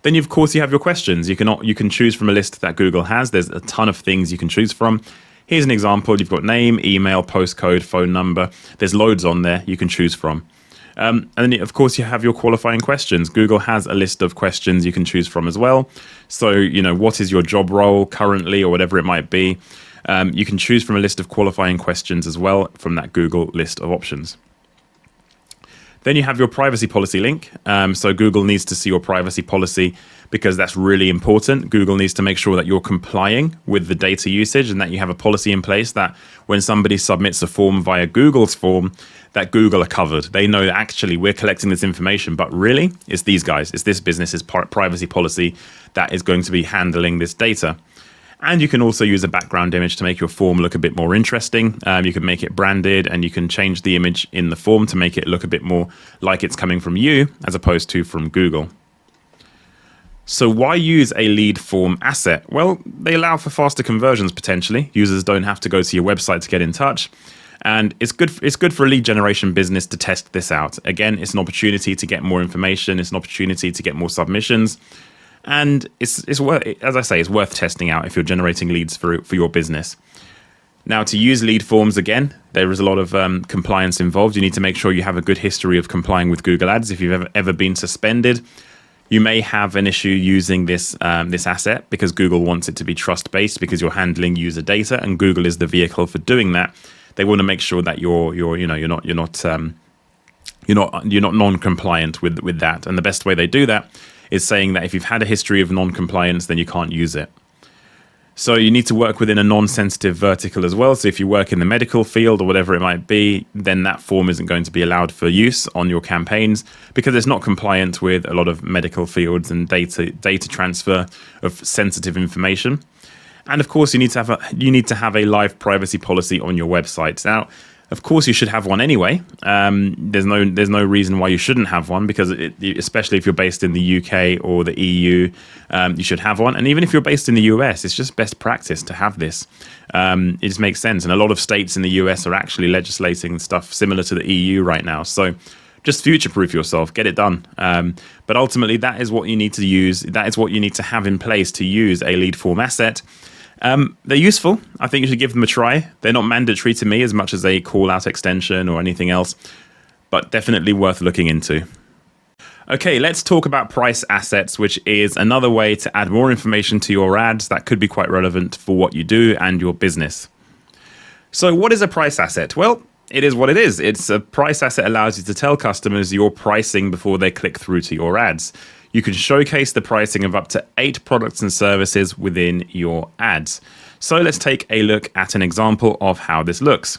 Then, of course, you have your questions. You can choose from a list that Google has. There's a ton of things you can choose from. Here's an example. You've got name, email, postcode, phone number. There's loads on there you can choose from. And then, of course, you have your qualifying questions. Google has a list of questions you can choose from as well. So, what is your job role currently or whatever it might be? You can choose from a list of qualifying questions as well from that Google list of options. Then you have your privacy policy link. So Google needs to see your privacy policy because that's really important. Google needs to make sure that you're complying with the data usage and that you have a policy in place that when somebody submits a form via Google's form, that Google are covered. They know that actually we're collecting this information, but really it's these guys, it's this business's privacy policy that is going to be handling this data. And you can also use a background image to make your form look a bit more interesting. You can make it branded and you can change the image in the form to make it look a bit more like it's coming from you as opposed to from Google. So why use a lead form asset? Well, they allow for faster conversions potentially. Users don't have to go to your website to get in touch. And it's good for a lead generation business to test this out. Again, it's an opportunity to get more information. It's an opportunity to get more submissions. And it's worth, as I say, it's worth testing out if you're generating leads for your business. Now, to use lead forms, again, there is a lot of compliance involved. You need to make sure you have a good history of complying with Google Ads. If you've ever been suspended, you may have an issue using this asset because Google wants it to be trust-based because you're handling user data, and Google is the vehicle for doing that. They want to make sure that you're not non-compliant with that. And the best way they do that is saying that if you've had a history of non-compliance, then you can't use it. So you need to work within a non-sensitive vertical as well. So if you work in the medical field or whatever it might be, then that form isn't going to be allowed for use on your campaigns because it's not compliant with a lot of medical fields and data transfer of sensitive information. And of course, you need to have a live privacy policy on your website. Now, of course, you should have one anyway. There's no reason why you shouldn't have one because especially if you're based in the UK or the EU, you should have one. And even if you're based in the US, it's just best practice to have this. It just makes sense. And a lot of states in the US are actually legislating stuff similar to the EU right now. So just future-proof yourself, get it done. But ultimately, that is what you need to use. That is what you need to have in place to use a lead form asset. They're useful. I think you should give them a try. They're not mandatory to me as much as a call-out extension or anything else, but definitely worth looking into. Okay, let's talk about price assets, which is another way to add more information to your ads that could be quite relevant for what you do and your business. So what is a price asset? Well, it is what it is. It's a price asset allows you to tell customers your pricing before they click through to your ads. You can showcase the pricing of up to 8 products and services within your ads. So let's take a look at an example of how this looks.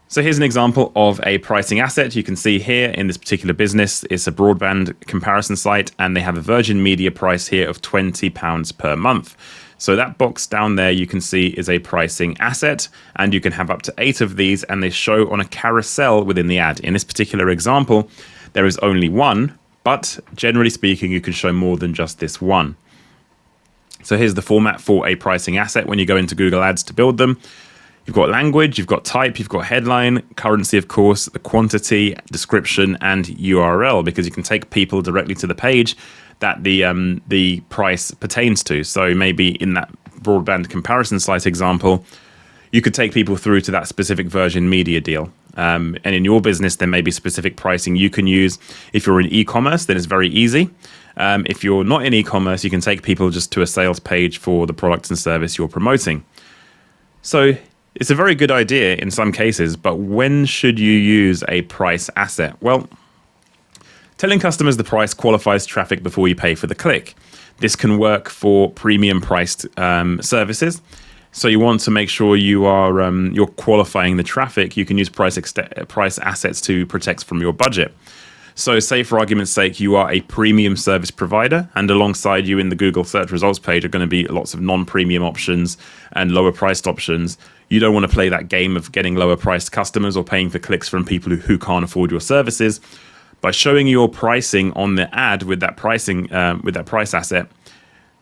So here's an example of a pricing asset. You can see here in this particular business, it's a broadband comparison site and they have a Virgin Media price here of £20 per month. So that box down there you can see is a pricing asset and you can have up to 8 of these and they show on a carousel within the ad. In this particular example, there is only one. But generally speaking, you can show more than just this one. So here's the format for a pricing asset when you go into Google Ads to build them. You've got language, you've got type, you've got headline, currency, of course, the quantity, description, and URL, because you can take people directly to the page that the price pertains to. So maybe in that broadband comparison site example, you could take people through to that specific Virgin Media deal. And in your business, there may be specific pricing you can use. If you're in e-commerce, then it's very easy. If you're not in e-commerce, you can take people just to a sales page for the product and service you're promoting. So it's a very good idea in some cases, but when should you use a price asset? Well, telling customers the price qualifies traffic before you pay for the click. This can work for premium priced services. So you want to make sure you're qualifying the traffic. You can use price assets to protect from your budget. So say for argument's sake, you are a premium service provider and alongside you in the Google search results page are going to be lots of non-premium options and lower priced options. You don't want to play that game of getting lower priced customers or paying for clicks from people who can't afford your services. By showing your pricing on the ad with that pricing, with that price asset,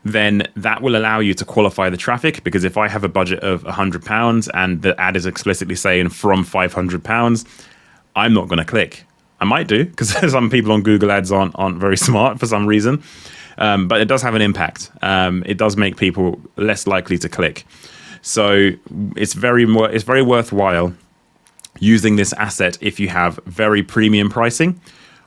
then that will allow you to qualify the traffic, because if I have a budget of £100 and the ad is explicitly saying from £500, I'm not going to click. I might do, because some people on Google Ads aren't very smart for some reason, but it does have an impact. It does make people less likely to click. So it's very worthwhile using this asset if you have very premium pricing.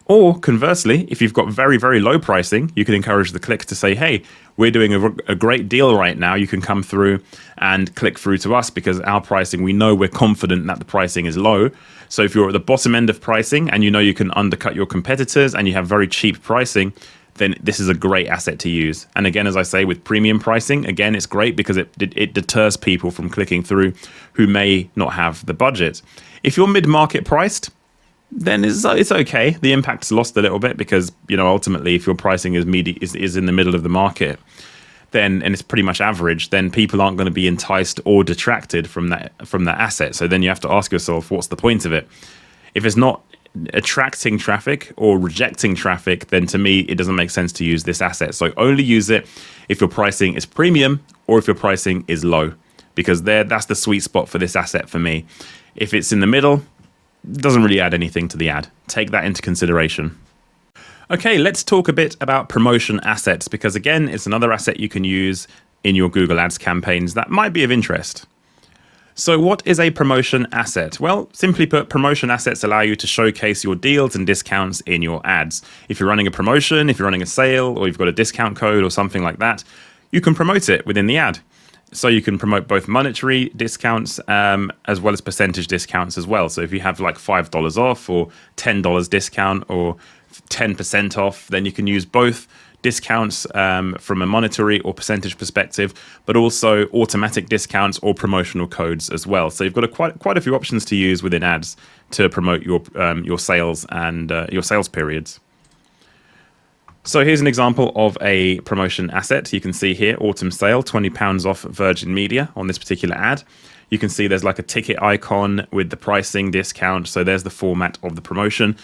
Or conversely, if you've got very, very low pricing, you can encourage the click to say, hey, we're doing a great deal right now. You can come through and click through to us because our pricing, we know we're confident that the pricing is low. So if you're at the bottom end of pricing and you know you can undercut your competitors and you have very cheap pricing, then this is a great asset to use. And again, as I say, with premium pricing, again, it's great because it deters people from clicking through who may not have the budget. If you're mid-market priced, then it's okay. The impact's lost a little bit because, ultimately, if your pricing is in the middle of the market, then, and it's pretty much average, then people aren't going to be enticed or detracted from that asset. So then you have to ask yourself, what's the point of it? If it's not attracting traffic or rejecting traffic, then to me, it doesn't make sense to use this asset. So only use it if your pricing is premium or if your pricing is low, because that's the sweet spot for this asset for me. If it's in the middle, doesn't really add anything to the ad. Take that into consideration. Okay, let's talk a bit about promotion assets, because again, it's another asset you can use in your Google Ads campaigns that might be of interest. So what is a promotion asset? Well, simply put, promotion assets allow you to showcase your deals and discounts in your ads. If you're running a promotion, if you're running a sale, or you've got a discount code or something like that, you can promote it within the ad. So you can promote both monetary discounts as well as percentage discounts as well. So if you have like $5 off or $10 discount or 10% off, then you can use both discounts from a monetary or percentage perspective, but also automatic discounts or promotional codes as well. So you've got quite a few options to use within ads to promote your sales and your sales periods. So here's an example of a promotion asset. You can see here, autumn sale, £20 off Virgin Media on this particular ad. You can see there's like a ticket icon with the pricing discount. So there's the format of the promotion.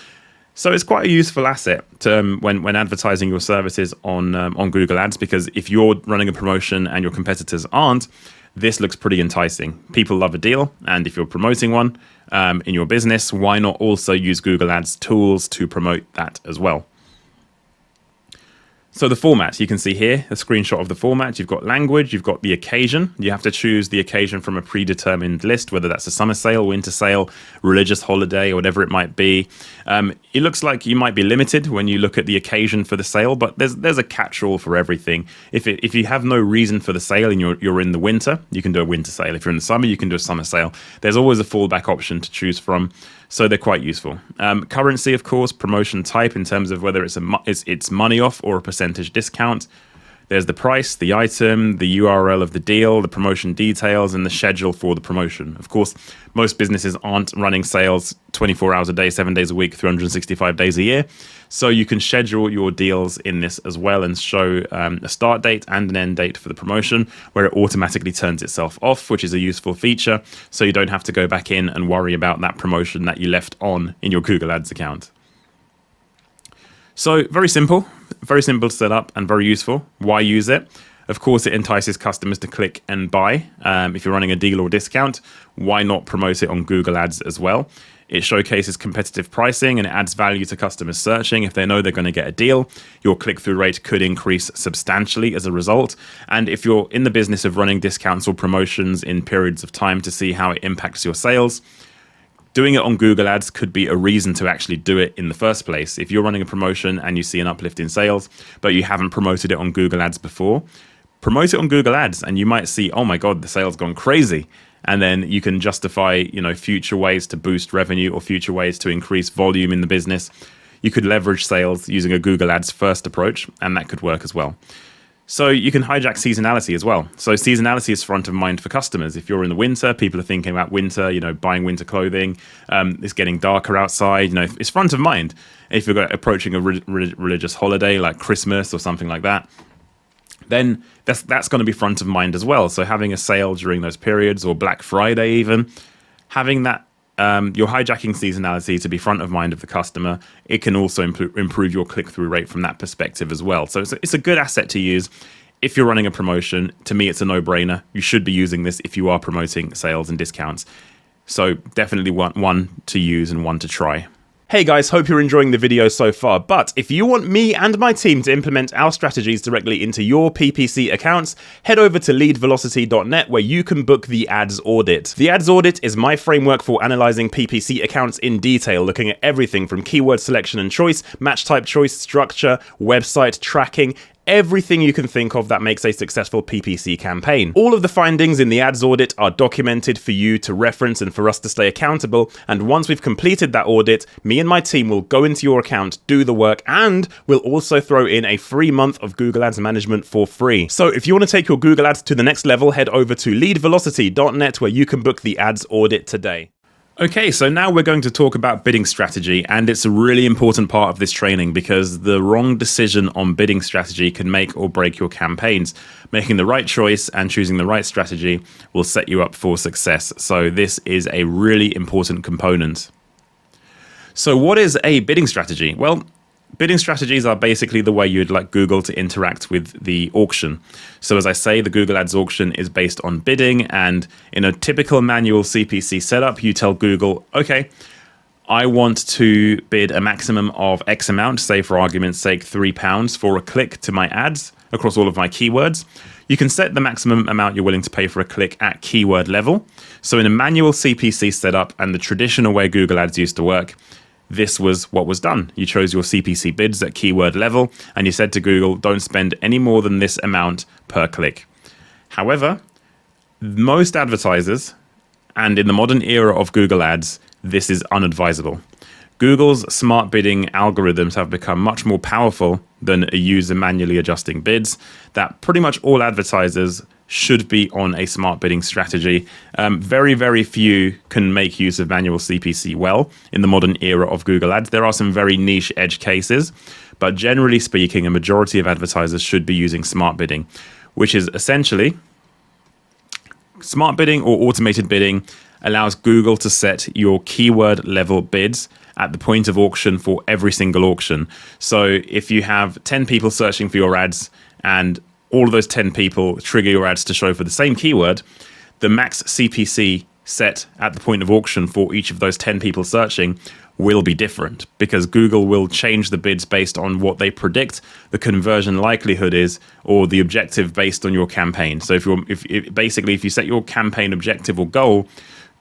So it's quite a useful asset to, when advertising your services on Google Ads, because if you're running a promotion and your competitors aren't, this looks pretty enticing. People love a deal. And if you're promoting one in your business, why not also use Google Ads tools to promote that as well? So the format, you can see here, a screenshot of the format. You've got language, you've got the occasion. You have to choose the occasion from a predetermined list, whether that's a summer sale, winter sale, religious holiday, or whatever it might be. It looks like you might be limited when you look at the occasion for the sale, but there's a catch-all for everything. If you have no reason for the sale and you're in the winter, you can do a winter sale. If you're in the summer, you can do a summer sale. There's always a fallback option to choose from. So they're quite useful. Currency, of course, promotion type in terms of whether it's money off or a percentage discount. There's the price, the item, the URL of the deal, the promotion details, and the schedule for the promotion. Of course, most businesses aren't running sales 24 hours a day, 7 days a week, 365 days a year. So you can schedule your deals in this as well and show a start date and an end date for the promotion, where it automatically turns itself off, which is a useful feature. So you don't have to go back in and worry about that promotion that you left on in your Google Ads account. So very simple to set up and very useful. Why use it? Of course, it entices customers to click and buy. If you're running a deal or discount, why not promote it on Google Ads as well? It showcases competitive pricing and it adds value to customers searching. If they know they're going to get a deal, your click-through rate could increase substantially as a result. And if you're in the business of running discounts or promotions in periods of time to see how it impacts your sales, doing it on Google Ads could be a reason to actually do it in the first place. If you're running a promotion and you see an uplift in sales, but you haven't promoted it on Google Ads before, promote it on Google Ads and you might see, oh my God, the sales gone crazy. And then you can justify, future ways to boost revenue or future ways to increase volume in the business. You could leverage sales using a Google Ads first approach, and that could work as well. So you can hijack seasonality as well. So seasonality is front of mind for customers. If you're in the winter, people are thinking about winter, buying winter clothing. It's getting darker outside. It's front of mind. If you're approaching a religious holiday like Christmas or something like that, then that's going to be front of mind as well. So having a sale during those periods, or Black Friday even, having that you're hijacking seasonality to be front of mind of the customer. It can also improve your click-through rate from that perspective as well. So it's a good asset to use if you're running a promotion. To me, it's a no-brainer. You should be using this if you are promoting sales and discounts. So definitely one to use and one to try. Hey guys, hope you're enjoying the video so far, but if you want me and my team to implement our strategies directly into your PPC accounts, head over to leadvelocity.net where you can book the ads audit. The ads audit is my framework for analyzing PPC accounts in detail, looking at everything from keyword selection and choice, match type choice, structure, website tracking, everything you can think of that makes a successful PPC campaign. All of the findings in the ads audit are documented for you to reference and for us to stay accountable, and once we've completed that audit, me and my team will go into your account, do the work, and we'll also throw in a free month of Google Ads management for free. So if you want to take your Google Ads to the next level, head over to leadvelocity.net where you can book the ads audit today. Okay, so now we're going to talk about bidding strategy, and it's a really important part of this training because the wrong decision on bidding strategy can make or break your campaigns. Making the right choice and choosing the right strategy will set you up for success. So this is a really important component. So what is a bidding strategy? Well, bidding strategies are basically the way you'd like Google to interact with the auction. So as I say, the Google Ads auction is based on bidding, and in a typical manual CPC setup, you tell Google, okay, I want to bid a maximum of X amount, say for argument's sake, £3 for a click to my ads across all of my keywords. You can set the maximum amount you're willing to pay for a click at keyword level. So in a manual CPC setup and the traditional way Google Ads used to work, this was what was done. You chose your CPC bids at keyword level, and you said to Google, don't spend any more than this amount per click. However, most advertisers, and in the modern era of Google Ads, this is unadvisable. Google's smart bidding algorithms have become much more powerful than a user manually adjusting bids, that pretty much all advertisers should be on a smart bidding strategy. Very, very few can make use of manual CPC well in the modern era of Google Ads. There are some very niche edge cases, but generally speaking, a majority of advertisers should be using smart bidding, which is essentially smart bidding or automated bidding allows Google to set your keyword level bids at the point of auction for every single auction. So if you have 10 people searching for your ads and all of those 10 people trigger your ads to show for the same keyword, the max CPC set at the point of auction for each of those 10 people searching will be different because Google will change the bids based on what they predict the conversion likelihood is or the objective based on your campaign. So if you set your campaign objective or goal,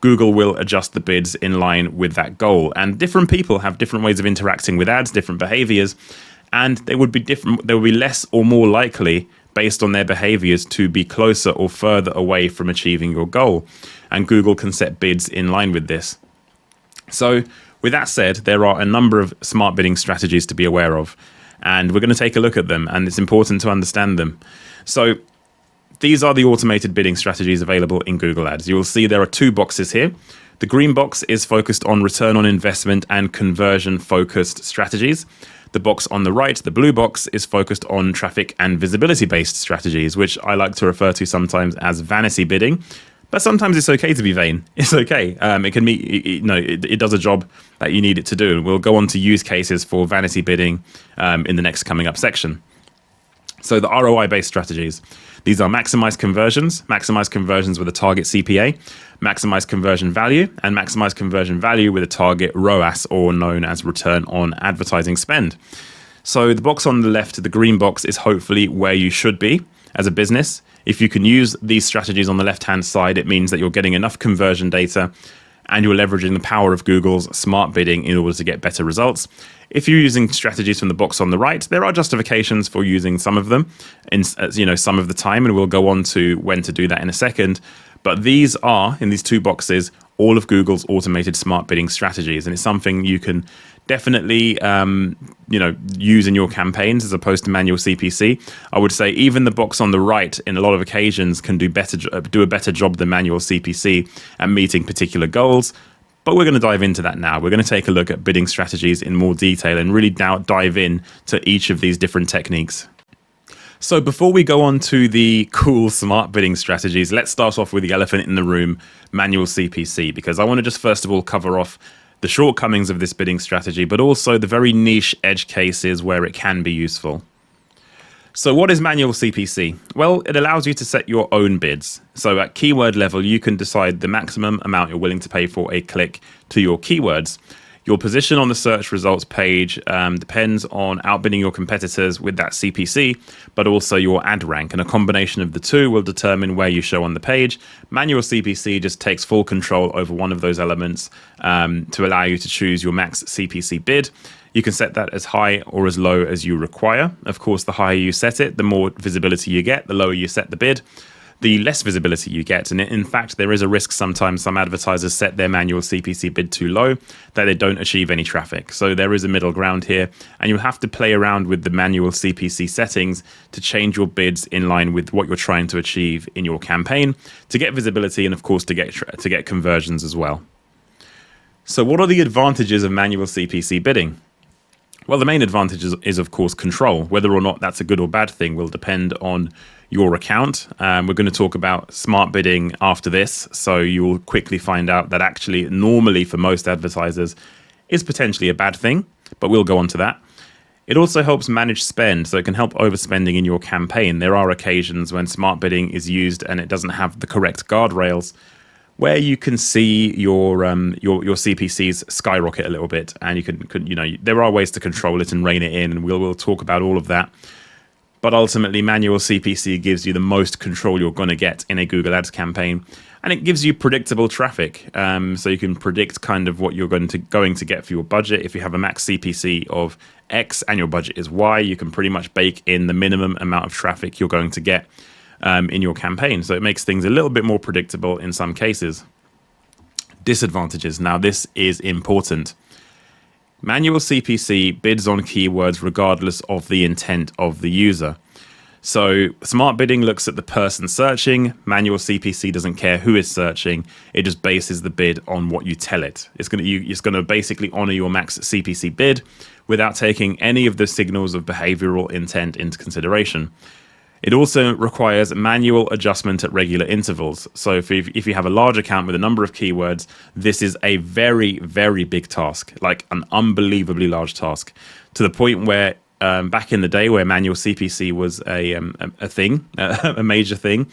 Google will adjust the bids in line with that goal. And different people have different ways of interacting with ads, different behaviors, and they would be different. They would be less or more likely based on their behaviors to be closer or further away from achieving your goal. And Google can set bids in line with this. So with that said, there are a number of smart bidding strategies to be aware of, and we're going to take a look at them, and it's important to understand them. So these are the automated bidding strategies available in Google Ads. You will see there are two boxes here. The green box is focused on return on investment and conversion focused strategies. The box on the right, the blue box, is focused on traffic and visibility based strategies, which I like to refer to sometimes as vanity bidding. But sometimes it's okay to be vain. It's okay. It can be, it does a job that you need it to do. We'll go on to use cases for vanity bidding in the next coming up section. So the ROI-based strategies. These are maximize conversions with a target CPA, maximize conversion value, and maximize conversion value with a target ROAS, or known as return on advertising spend. So the box on the left, the green box, is hopefully where you should be as a business. If you can use these strategies on the left-hand side, it means that you're getting enough conversion data and you're leveraging the power of Google's smart bidding in order to get better results. If you're using strategies from the box on the right, there are justifications for using some of them in some of the time, and we'll go on to when to do that in a second. But these are, in these two boxes, all of Google's automated smart bidding strategies, and it's something you can definitely use in your campaigns as opposed to manual CPC. I would say even the box on the right, in a lot of occasions, can do a better job than manual CPC at meeting particular goals. But we're going to dive into that now. We're going to take a look at bidding strategies in more detail and really dive in to each of these different techniques. So before we go on to the cool smart bidding strategies, let's start off with the elephant in the room, manual CPC, because I want to just first of all cover off the shortcomings of this bidding strategy, but also the very niche edge cases where it can be useful. So what is manual CPC? Well, it allows you to set your own bids. So at keyword level, you can decide the maximum amount you're willing to pay for a click to your keywords. Your position on the search results page depends on outbidding your competitors with that CPC, but also your ad rank. And a combination of the two will determine where you show on the page. Manual CPC just takes full control over one of those elements to allow you to choose your max CPC bid. You can set that as high or as low as you require. Of course, the higher you set it, the more visibility you get, the lower you set the bid, the less visibility you get. And in fact, there is a risk sometimes some advertisers set their manual CPC bid too low that they don't achieve any traffic. So there is a middle ground here, and you'll have to play around with the manual CPC settings to change your bids in line with what you're trying to achieve in your campaign to get visibility and of course to get conversions as well. So what are the advantages of manual CPC bidding? Well, the main advantage is of course control. Whether or not that's a good or bad thing will depend on your account. We're going to talk about smart bidding after this, so you will quickly find out that actually normally for most advertisers is potentially a bad thing, but we'll go on to that. It also helps manage spend, so it can help overspending in your campaign. There are occasions when smart bidding is used and it doesn't have the correct guardrails, where you can see your CPCs skyrocket a little bit, and you can there are ways to control it and rein it in, and we'll talk about all of that. But ultimately, manual CPC gives you the most control you're going to get in a Google Ads campaign, and it gives you predictable traffic. So you can predict kind of what you're going to get for your budget. If you have a max CPC of X and your budget is Y, you can pretty much bake in the minimum amount of traffic you're going to get in your campaign. So it makes things a little bit more predictable in some cases. Disadvantages. Now, this is important. Manual CPC bids on keywords regardless of the intent of the user. So smart bidding looks at the person searching. Manual CPC doesn't care who is searching. It just bases the bid on what you tell it. It's going to basically honor your max CPC bid without taking any of the signals of behavioral intent into consideration. It also requires manual adjustment at regular intervals. So if you have a large account with a number of keywords, this is a very, very big task, like an unbelievably large task, to the point where back in the day where manual CPC was a thing, a major thing,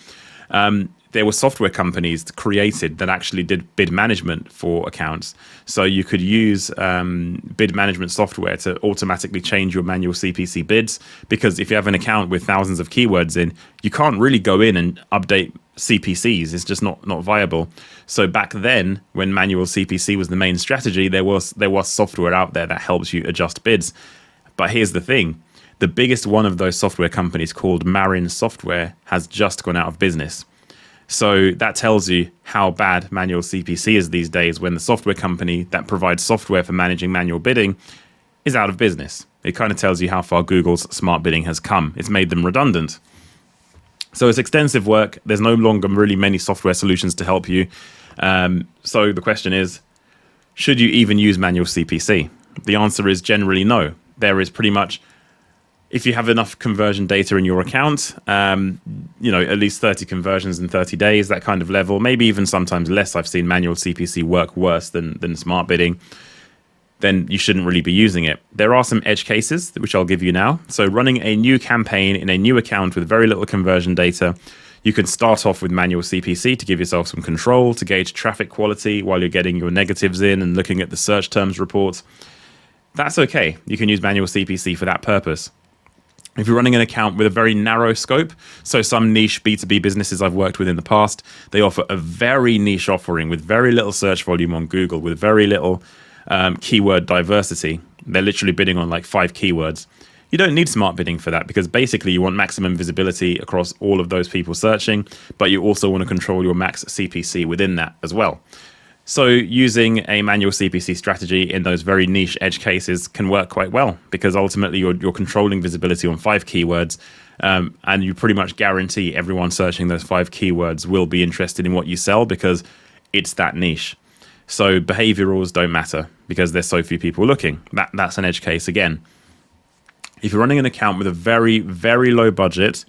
there were software companies created that actually did bid management for accounts. So you could use bid management software to automatically change your manual CPC bids, because if you have an account with thousands of keywords in, you can't really go in and update CPCs. It's just not viable. So back then, when manual CPC was the main strategy, there was software out there that helps you adjust bids. But here's the thing. The biggest one of those software companies, called Marin Software, has just gone out of business. So that tells you how bad manual CPC is these days, when the software company that provides software for managing manual bidding is out of business. It kind of tells you how far Google's smart bidding has come. It's made them redundant. So it's extensive work. There's no longer really many software solutions to help you. So the question is, should you even use manual CPC? The answer is generally no. There is pretty much, if you have enough conversion data in your account, at least 30 conversions in 30 days, that kind of level, maybe even sometimes less. I've seen manual CPC work worse than smart bidding. Then you shouldn't really be using it. There are some edge cases, which I'll give you now. So running a new campaign in a new account with very little conversion data, you can start off with manual CPC to give yourself some control, to gauge traffic quality while you're getting your negatives in and looking at the search terms reports. That's okay. You can use manual CPC for that purpose. If you're running an account with a very narrow scope, so some niche B2B businesses I've worked with in the past, they offer a very niche offering with very little search volume on Google, with very little keyword diversity. They're literally bidding on like 5 keywords. You don't need smart bidding for that, because basically you want maximum visibility across all of those people searching, but you also want to control your max CPC within that as well. So using a manual CPC strategy in those very niche edge cases can work quite well, because ultimately you're controlling visibility on 5 keywords, and you pretty much guarantee everyone searching those 5 keywords will be interested in what you sell, because it's that niche. So behaviorals don't matter because there's so few people looking. That's an edge case again. If you're running an account with a very, very low budget,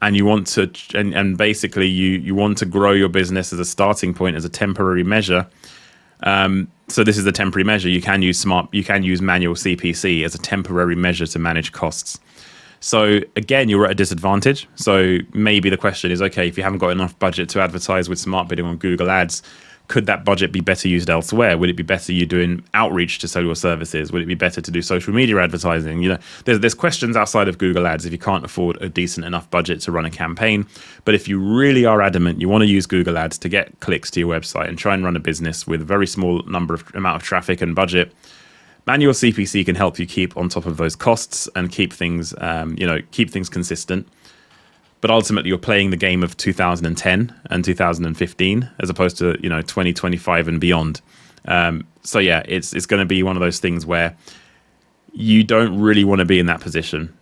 and you want to, and basically you want to grow your business as a starting point, as a temporary measure. So this is a temporary measure. You can use manual CPC as a temporary measure to manage costs. So again, you're at a disadvantage. So maybe the question is, okay, if you haven't got enough budget to advertise with smart bidding on Google Ads, could that budget be better used elsewhere? Would it be better you doing outreach to sell your services? Would it be better to do social media advertising? You know, there's questions outside of Google Ads if you can't afford a decent enough budget to run a campaign. But if you really are adamant you want to use Google Ads to get clicks to your website and try and run a business with a very small amount of traffic and budget, manual CPC can help you keep on top of those costs and keep things, keep things consistent. But ultimately, you're playing the game of 2010 and 2015 as opposed to 2025 and beyond. So yeah, it's going to be one of those things where you don't really want to be in that position.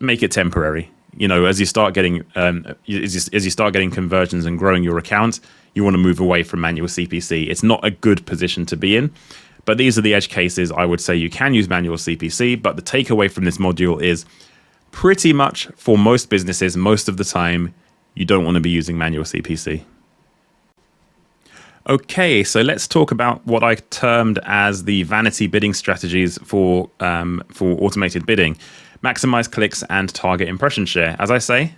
Make it temporary. As you start getting conversions and growing your account, you want to move away from manual CPC. It's not a good position to be in. But these are the edge cases. I would say you can use manual CPC, but the takeaway from this module is pretty much for most businesses, most of the time, you don't want to be using manual CPC. Okay, so let's talk about what I termed as the vanity bidding strategies for automated bidding. Maximize clicks and target impression share. As I say,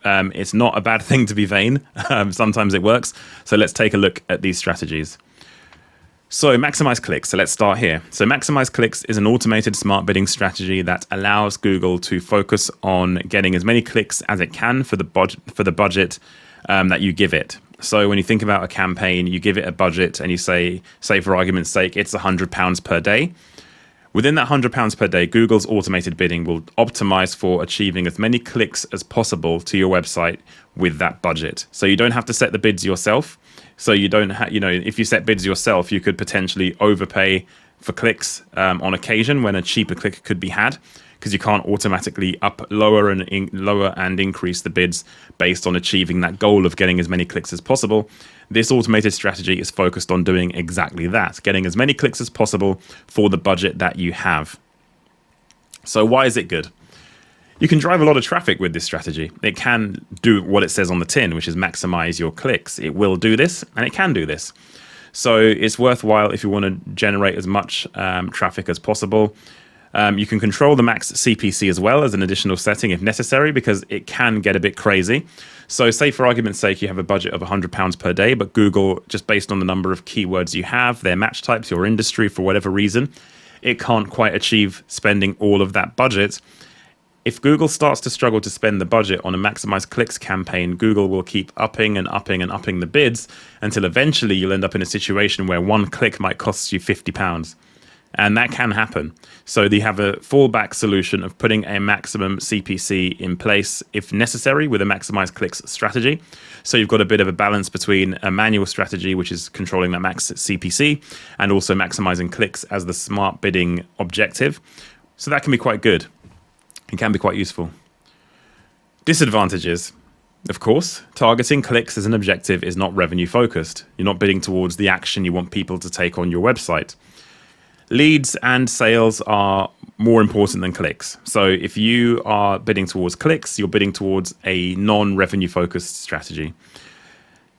it's not a bad thing to be vain. Sometimes it works. So let's take a look at these strategies. So maximize clicks. So let's start here. So maximize clicks is an automated smart bidding strategy that allows Google to focus on getting as many clicks as it can for the budget that you give it. So when you think about a campaign, you give it a budget and you say for argument's sake, it's £100 per day. Within that £100 per day, Google's automated bidding will optimize for achieving as many clicks as possible to your website with that budget. So you don't have to set the bids yourself. So you don't if you set bids yourself, you could potentially overpay for clicks on occasion when a cheaper click could be had, because you can't automatically lower and increase the bids based on achieving that goal of getting as many clicks as possible. This automated strategy is focused on doing exactly that, getting as many clicks as possible for the budget that you have. So why is it good? You can drive a lot of traffic with this strategy. It can do what it says on the tin, which is maximize your clicks. It will do this, and it can do this. So it's worthwhile if you want to generate as much traffic as possible. You can control the max CPC as well as an additional setting if necessary, because it can get a bit crazy. So say for argument's sake, you have a budget of £100 per day, but Google, just based on the number of keywords you have, their match types, your industry, for whatever reason, it can't quite achieve spending all of that budget. If Google starts to struggle to spend the budget on a maximize clicks campaign, Google will keep upping and upping and upping the bids until eventually you'll end up in a situation where one click might cost you £50. And that can happen. So you have a fallback solution of putting a maximum CPC in place if necessary with a maximize clicks strategy. So you've got a bit of a balance between a manual strategy, which is controlling that max CPC, and also maximizing clicks as the smart bidding objective. So that can be quite good. It can be quite useful. Disadvantages. Of course, targeting clicks as an objective is not revenue focused. You're not bidding towards the action you want people to take on your website. Leads and sales are more important than clicks. So if you are bidding towards clicks, you're bidding towards a non-revenue focused strategy.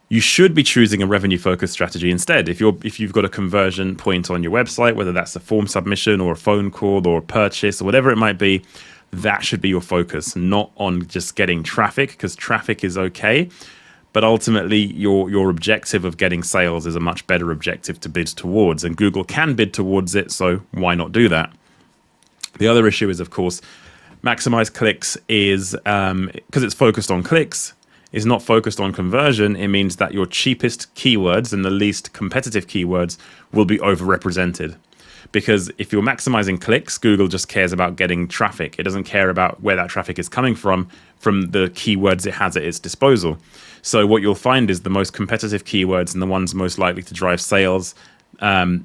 You should be choosing a revenue focused strategy instead. If you've got a conversion point on your website, whether that's a form submission or a phone call or a purchase or whatever it might be, that should be your focus, not on just getting traffic, because traffic is okay. But ultimately, your objective of getting sales is a much better objective to bid towards, and Google can bid towards it, so why not do that? The other issue is, of course, maximize clicks is, because it's focused on clicks, is not focused on conversion. It means that your cheapest keywords and the least competitive keywords will be overrepresented. Because if you're maximizing clicks, Google just cares about getting traffic. It doesn't care about where that traffic is coming from the keywords it has at its disposal. So what you'll find is the most competitive keywords and the ones most likely to drive sales,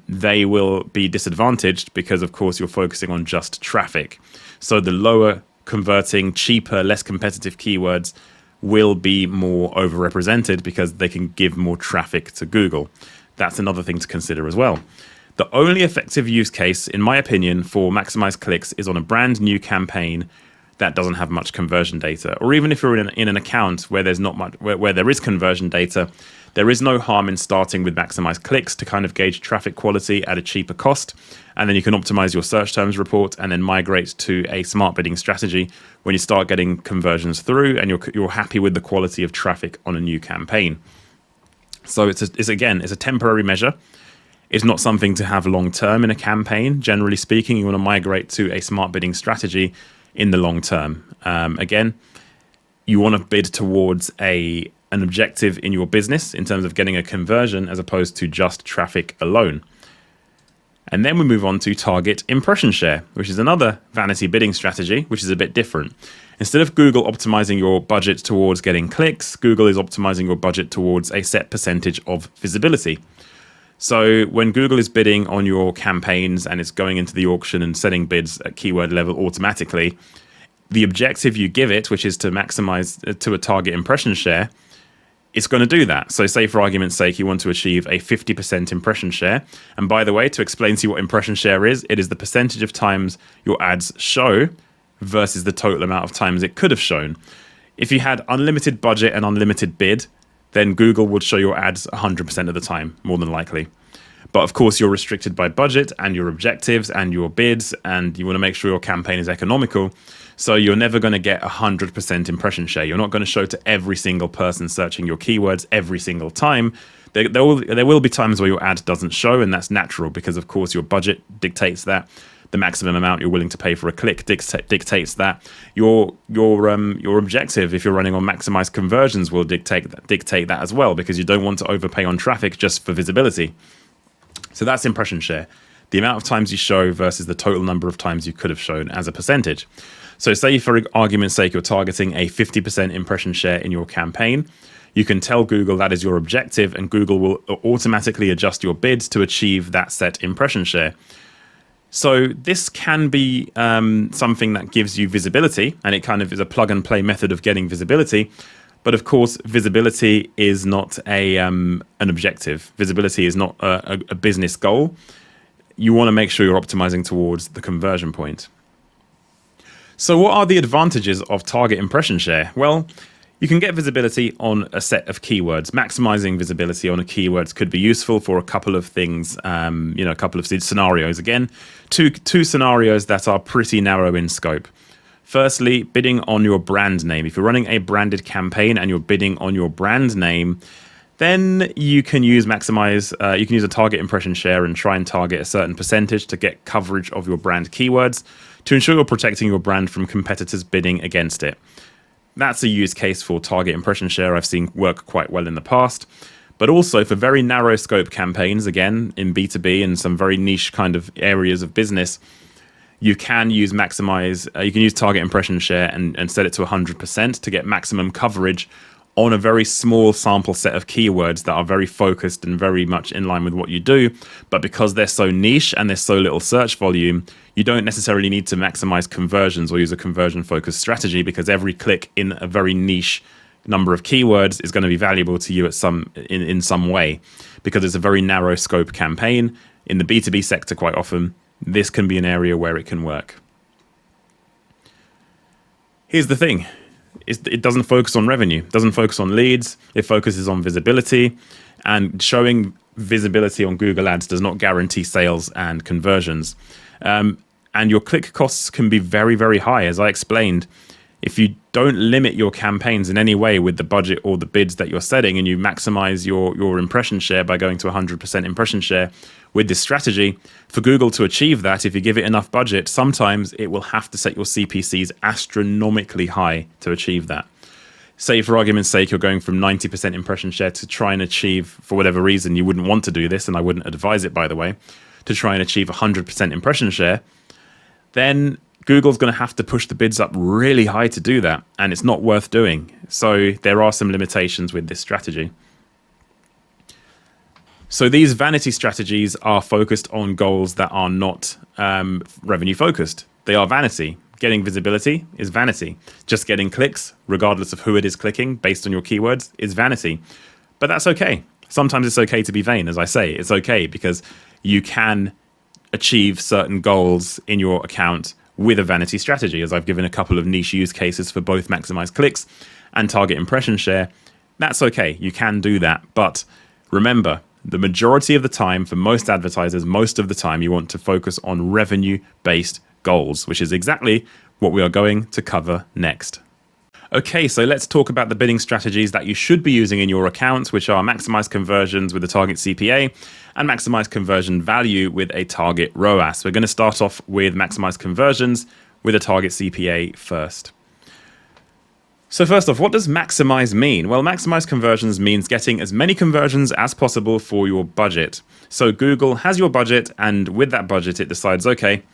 they will be disadvantaged because, of course, you're focusing on just traffic. So the lower converting, cheaper, less competitive keywords will be more overrepresented because they can give more traffic to Google. That's another thing to consider as well. The only effective use case, in my opinion, for maximize clicks is on a brand new campaign that doesn't have much conversion data, or even if you're in an account where there's not much, where there is conversion data, there is no harm in starting with maximize clicks to kind of gauge traffic quality at a cheaper cost, and then you can optimize your search terms report and then migrate to a smart bidding strategy when you start getting conversions through and you're happy with the quality of traffic on a new campaign. So it's a temporary measure. It's not something to have long term in a campaign. Generally speaking, you want to migrate to a smart bidding strategy in the long term. Again, you want to bid towards an objective in your business in terms of getting a conversion as opposed to just traffic alone. And then we move on to target impression share, which is another vanity bidding strategy, which is a bit different. Instead of Google optimizing your budget towards getting clicks, Google is optimizing your budget towards a set percentage of visibility. So when Google is bidding on your campaigns and it's going into the auction and setting bids at keyword level automatically, the objective you give it, which is to maximize to a target impression share, it's going to do that. So say for argument's sake, you want to achieve a 50% impression share. And by the way, to explain to you what impression share is, it is the percentage of times your ads show versus the total amount of times it could have shown. If you had unlimited budget and unlimited bid, then Google would show your ads 100% of the time, more than likely. But of course, you're restricted by budget and your objectives and your bids, and you want to make sure your campaign is economical. So you're never going to get 100% impression share. You're not going to show to every single person searching your keywords every single time. There will be times where your ad doesn't show, and that's natural because, of course, your budget dictates that. The maximum amount you're willing to pay for a click dictates that. Your objective, if you're running on maximized conversions, will dictate that as well, because you don't want to overpay on traffic just for visibility. So that's impression share, the amount of times you show versus the total number of times you could have shown as a percentage. So say for argument's sake, you're targeting a 50% impression share in your campaign. You can tell Google that is your objective, and Google will automatically adjust your bids to achieve that set impression share. So this can be something that gives you visibility, and it kind of is a plug and play method of getting visibility. But of course, visibility is not an objective. Visibility is not a business goal. You want to make sure you're optimizing towards the conversion point. So what are the advantages of target impression share? Well, you can get visibility on a set of keywords. Maximizing visibility on a keywords could be useful for a couple of things, a couple of scenarios. Again, two scenarios that are pretty narrow in scope. Firstly, bidding on your brand name. If you're running a branded campaign and you're bidding on your brand name, then you can use a target impression share and try and target a certain percentage to get coverage of your brand keywords to ensure you're protecting your brand from competitors bidding against it. That's a use case for target impression share I've seen work quite well in the past. But also for very narrow scope campaigns, again, in B2B and some very niche kind of areas of business, you can use target impression share and set it to 100% to get maximum coverage on a very small sample set of keywords that are very focused and very much in line with what you do. But because they're so niche and there's so little search volume, you don't necessarily need to maximize conversions or use a conversion focused strategy, because every click in a very niche number of keywords is going to be valuable to you in some way, because it's a very narrow scope campaign. In the B2B sector, quite often, this can be an area where it can work. Here's the thing. It doesn't focus on revenue, it doesn't focus on leads, it focuses on visibility, and showing visibility on Google Ads does not guarantee sales and conversions. And your click costs can be very, very high, as I explained. If you don't limit your campaigns in any way with the budget or the bids that you're setting, and you maximize your impression share by going to 100% impression share with this strategy, for Google to achieve that, if you give it enough budget, sometimes it will have to set your CPCs astronomically high to achieve that. Say, for argument's sake, you're going from 90% impression share to try and achieve, for whatever reason, you wouldn't want to do this, and I wouldn't advise it, by the way, to try and achieve 100% impression share, then Google's going to have to push the bids up really high to do that, and it's not worth doing. So there are some limitations with this strategy. So these vanity strategies are focused on goals that are not revenue focused. They are vanity. Getting visibility is vanity. Just getting clicks, regardless of who it is clicking, based on your keywords, is vanity. But that's okay. Sometimes it's okay to be vain, as I say. It's okay because you can achieve certain goals in your account with a vanity strategy, as I've given a couple of niche use cases for both maximize clicks and target impression share. That's okay. You can do that. But remember, the majority of the time, for most advertisers, most of the time, you want to focus on revenue-based goals, which is exactly what we are going to cover next. Okay, so let's talk about the bidding strategies that you should be using in your accounts, which are maximize conversions with a target CPA and maximize conversion value with a target ROAS. We're going to start off with maximize conversions with a target CPA first. So first off, what does maximize mean? Well, maximize conversions means getting as many conversions as possible for your budget. So Google has your budget, and with that budget, it decides, okay,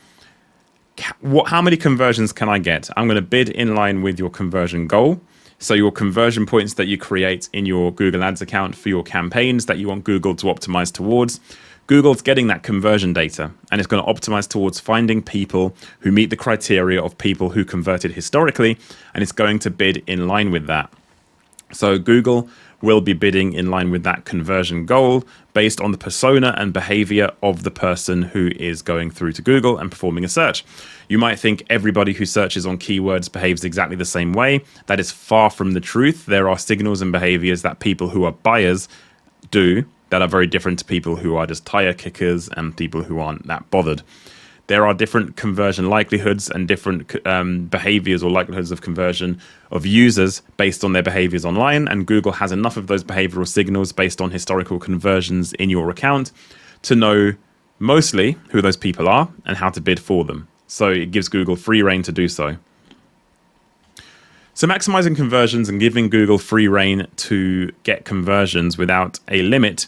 how many conversions can I get? I'm going to bid in line with your conversion goal. So your conversion points that you create in your Google Ads account for your campaigns that you want Google to optimize towards. Google's getting that conversion data, and it's going to optimize towards finding people who meet the criteria of people who converted historically, and it's going to bid in line with that. So Google will be bidding in line with that conversion goal based on the persona and behavior of the person who is going through to Google and performing a search. You might think everybody who searches on keywords behaves exactly the same way. That is far from the truth. There are signals and behaviors that people who are buyers do that are very different to people who are just tire kickers and people who aren't that bothered. There are different conversion likelihoods and different behaviors or likelihoods of conversion of users based on their behaviors online. And Google has enough of those behavioral signals based on historical conversions in your account to know mostly who those people are and how to bid for them. So it gives Google free rein to do so. So maximizing conversions and giving Google free rein to get conversions without a limit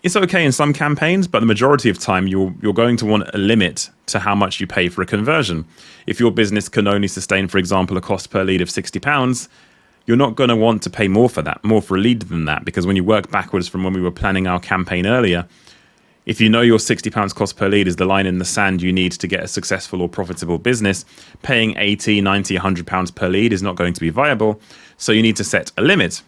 it's okay in some campaigns, but the majority of time you're going to want a limit to how much you pay for a conversion. If your business can only sustain, for example, a cost per lead of £60, you're not going to want to pay more for a lead than that, because when you work backwards from when we were planning our campaign earlier, if you know your £60 cost per lead is the line in the sand you need to get a successful or profitable business, paying 80, 90, £100 per lead is not going to be viable. So you need to set a limit.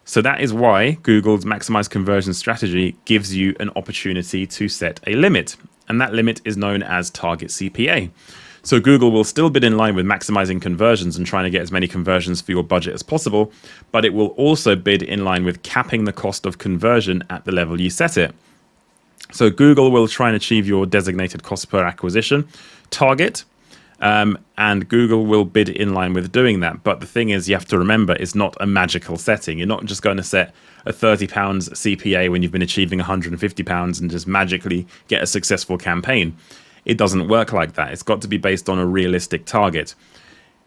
So that is why Google's maximize conversion strategy gives you an opportunity to set a limit. And that limit is known as target CPA. So Google will still bid in line with maximizing conversions and trying to get as many conversions for your budget as possible, but it will also bid in line with capping the cost of conversion at the level you set it. So Google will try and achieve your designated cost per acquisition target, and Google will bid in line with doing that. But the thing is, you have to remember, it's not a magical setting. You're not just going to set a £30 CPA when you've been achieving £150 and just magically get a successful campaign. It doesn't work like that. It's got to be based on a realistic target.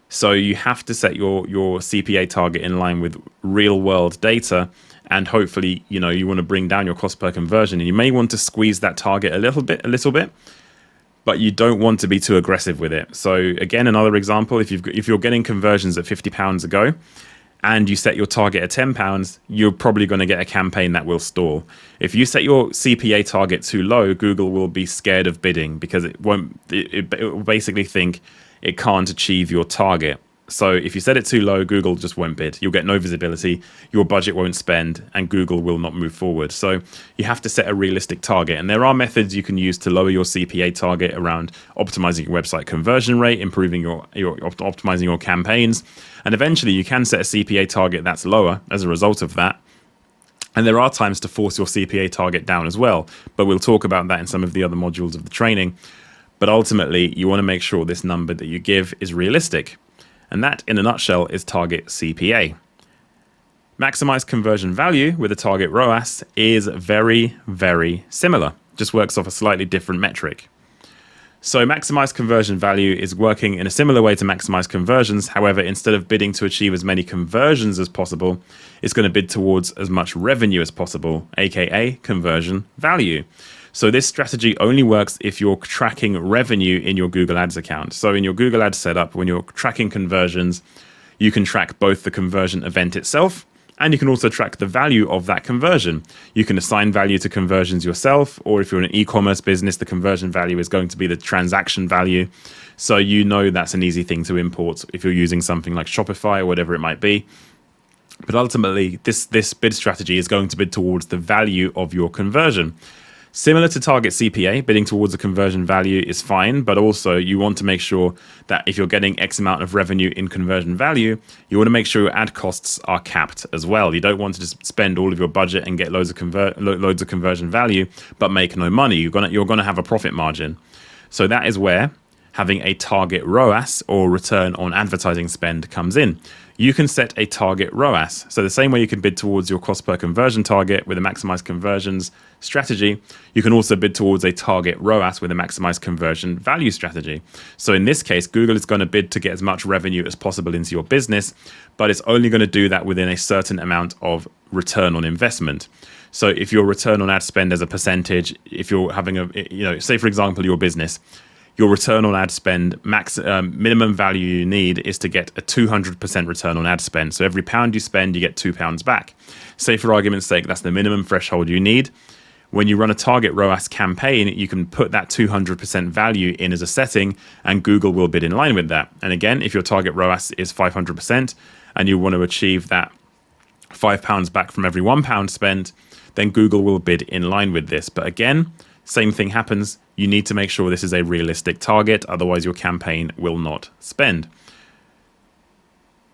So you have to set your CPA target in line with real world data, and hopefully, you want to bring down your cost per conversion, and you may want to squeeze that target a little bit, but you don't want to be too aggressive with it. So again, another example, if you're getting conversions at £50 a go and you set your target at £10, you're probably going to get a campaign that will stall. If you set your CPA target too low, Google will be scared of bidding because it will basically think it can't achieve your target. So if you set it too low, Google just won't bid. You'll get no visibility, your budget won't spend, and Google will not move forward. So you have to set a realistic target. And there are methods you can use to lower your CPA target around optimizing your website conversion rate, improving optimizing your campaigns. And eventually you can set a CPA target that's lower as a result of that. And there are times to force your CPA target down as well. But we'll talk about that in some of the other modules of the training. But ultimately, you want to make sure this number that you give is realistic. And that, in a nutshell, is target CPA. Maximize conversion value with a target ROAS is very, very similar. Just works off a slightly different metric. So maximize conversion value is working in a similar way to maximize conversions. However, instead of bidding to achieve as many conversions as possible, it's going to bid towards as much revenue as possible, aka conversion value. So this strategy only works if you're tracking revenue in your Google Ads account. So in your Google Ads setup, when you're tracking conversions, you can track both the conversion event itself, and you can also track the value of that conversion. You can assign value to conversions yourself, or if you're an e-commerce business, the conversion value is going to be the transaction value. So that's an easy thing to import if you're using something like Shopify or whatever it might be. But ultimately, this bid strategy is going to bid towards the value of your conversion. Similar to target CPA, bidding towards a conversion value is fine, but also you want to make sure that if you're getting X amount of revenue in conversion value, you want to make sure your ad costs are capped as well. You don't want to just spend all of your budget and get loads of conversion value, but make no money. You're gonna have a profit margin. So that is where having a target ROAS, or return on advertising spend, comes in. You can set a target ROAS. So the same way you can bid towards your cost per conversion target with a maximize conversions strategy, you can also bid towards a target ROAS with a maximize conversion value strategy. So in this case, Google is going to bid to get as much revenue as possible into your business, but it's only going to do that within a certain amount of return on investment. So if your return on ad spend as a percentage, if you're having say for example, your business, your return on ad spend minimum value you need is to get a 200% return on ad spend. So every pound you spend, you get £2 back. Say for argument's sake, that's the minimum threshold you need. When you run a target ROAS campaign, you can put that 200% value in as a setting, and Google will bid in line with that. And again, if your target ROAS is 500% and you want to achieve that £5 back from every £1 spent, then Google will bid in line with this. But again, same thing happens. You need to make sure this is a realistic target, otherwise your campaign will not spend.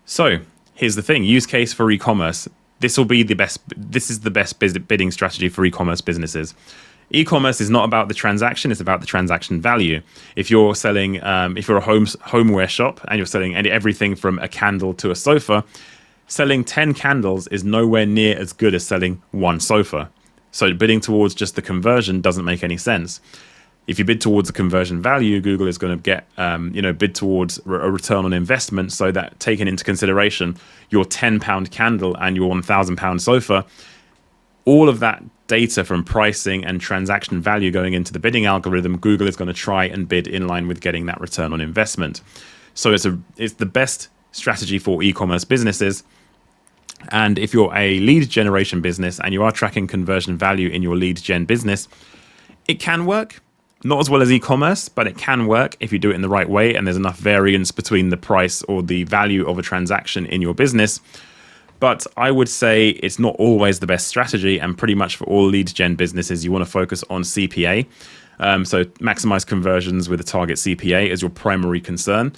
So here's the thing, use case for e-commerce. This is the best bidding strategy for e-commerce businesses. E-commerce is not about the transaction, it's about the transaction value. If you're selling, if you're a homeware shop and you're selling everything from a candle to a sofa, selling 10 candles is nowhere near as good as selling one sofa. So bidding towards just the conversion doesn't make any sense. If you bid towards a conversion value, Google is going to get, bid towards a return on investment, so that taking into consideration your £10 candle and your £1,000 sofa, all of that data from pricing and transaction value going into the bidding algorithm, Google is going to try and bid in line with getting that return on investment. So it's the best strategy for e-commerce businesses. And if you're a lead generation business and you are tracking conversion value in your lead gen business, it can work. Not as well as e-commerce, but it can work if you do it in the right way and there's enough variance between the price or the value of a transaction in your business. But I would say it's not always the best strategy, and pretty much for all lead gen businesses, you want to focus on CPA. So maximize conversions with a target CPA as your primary concern.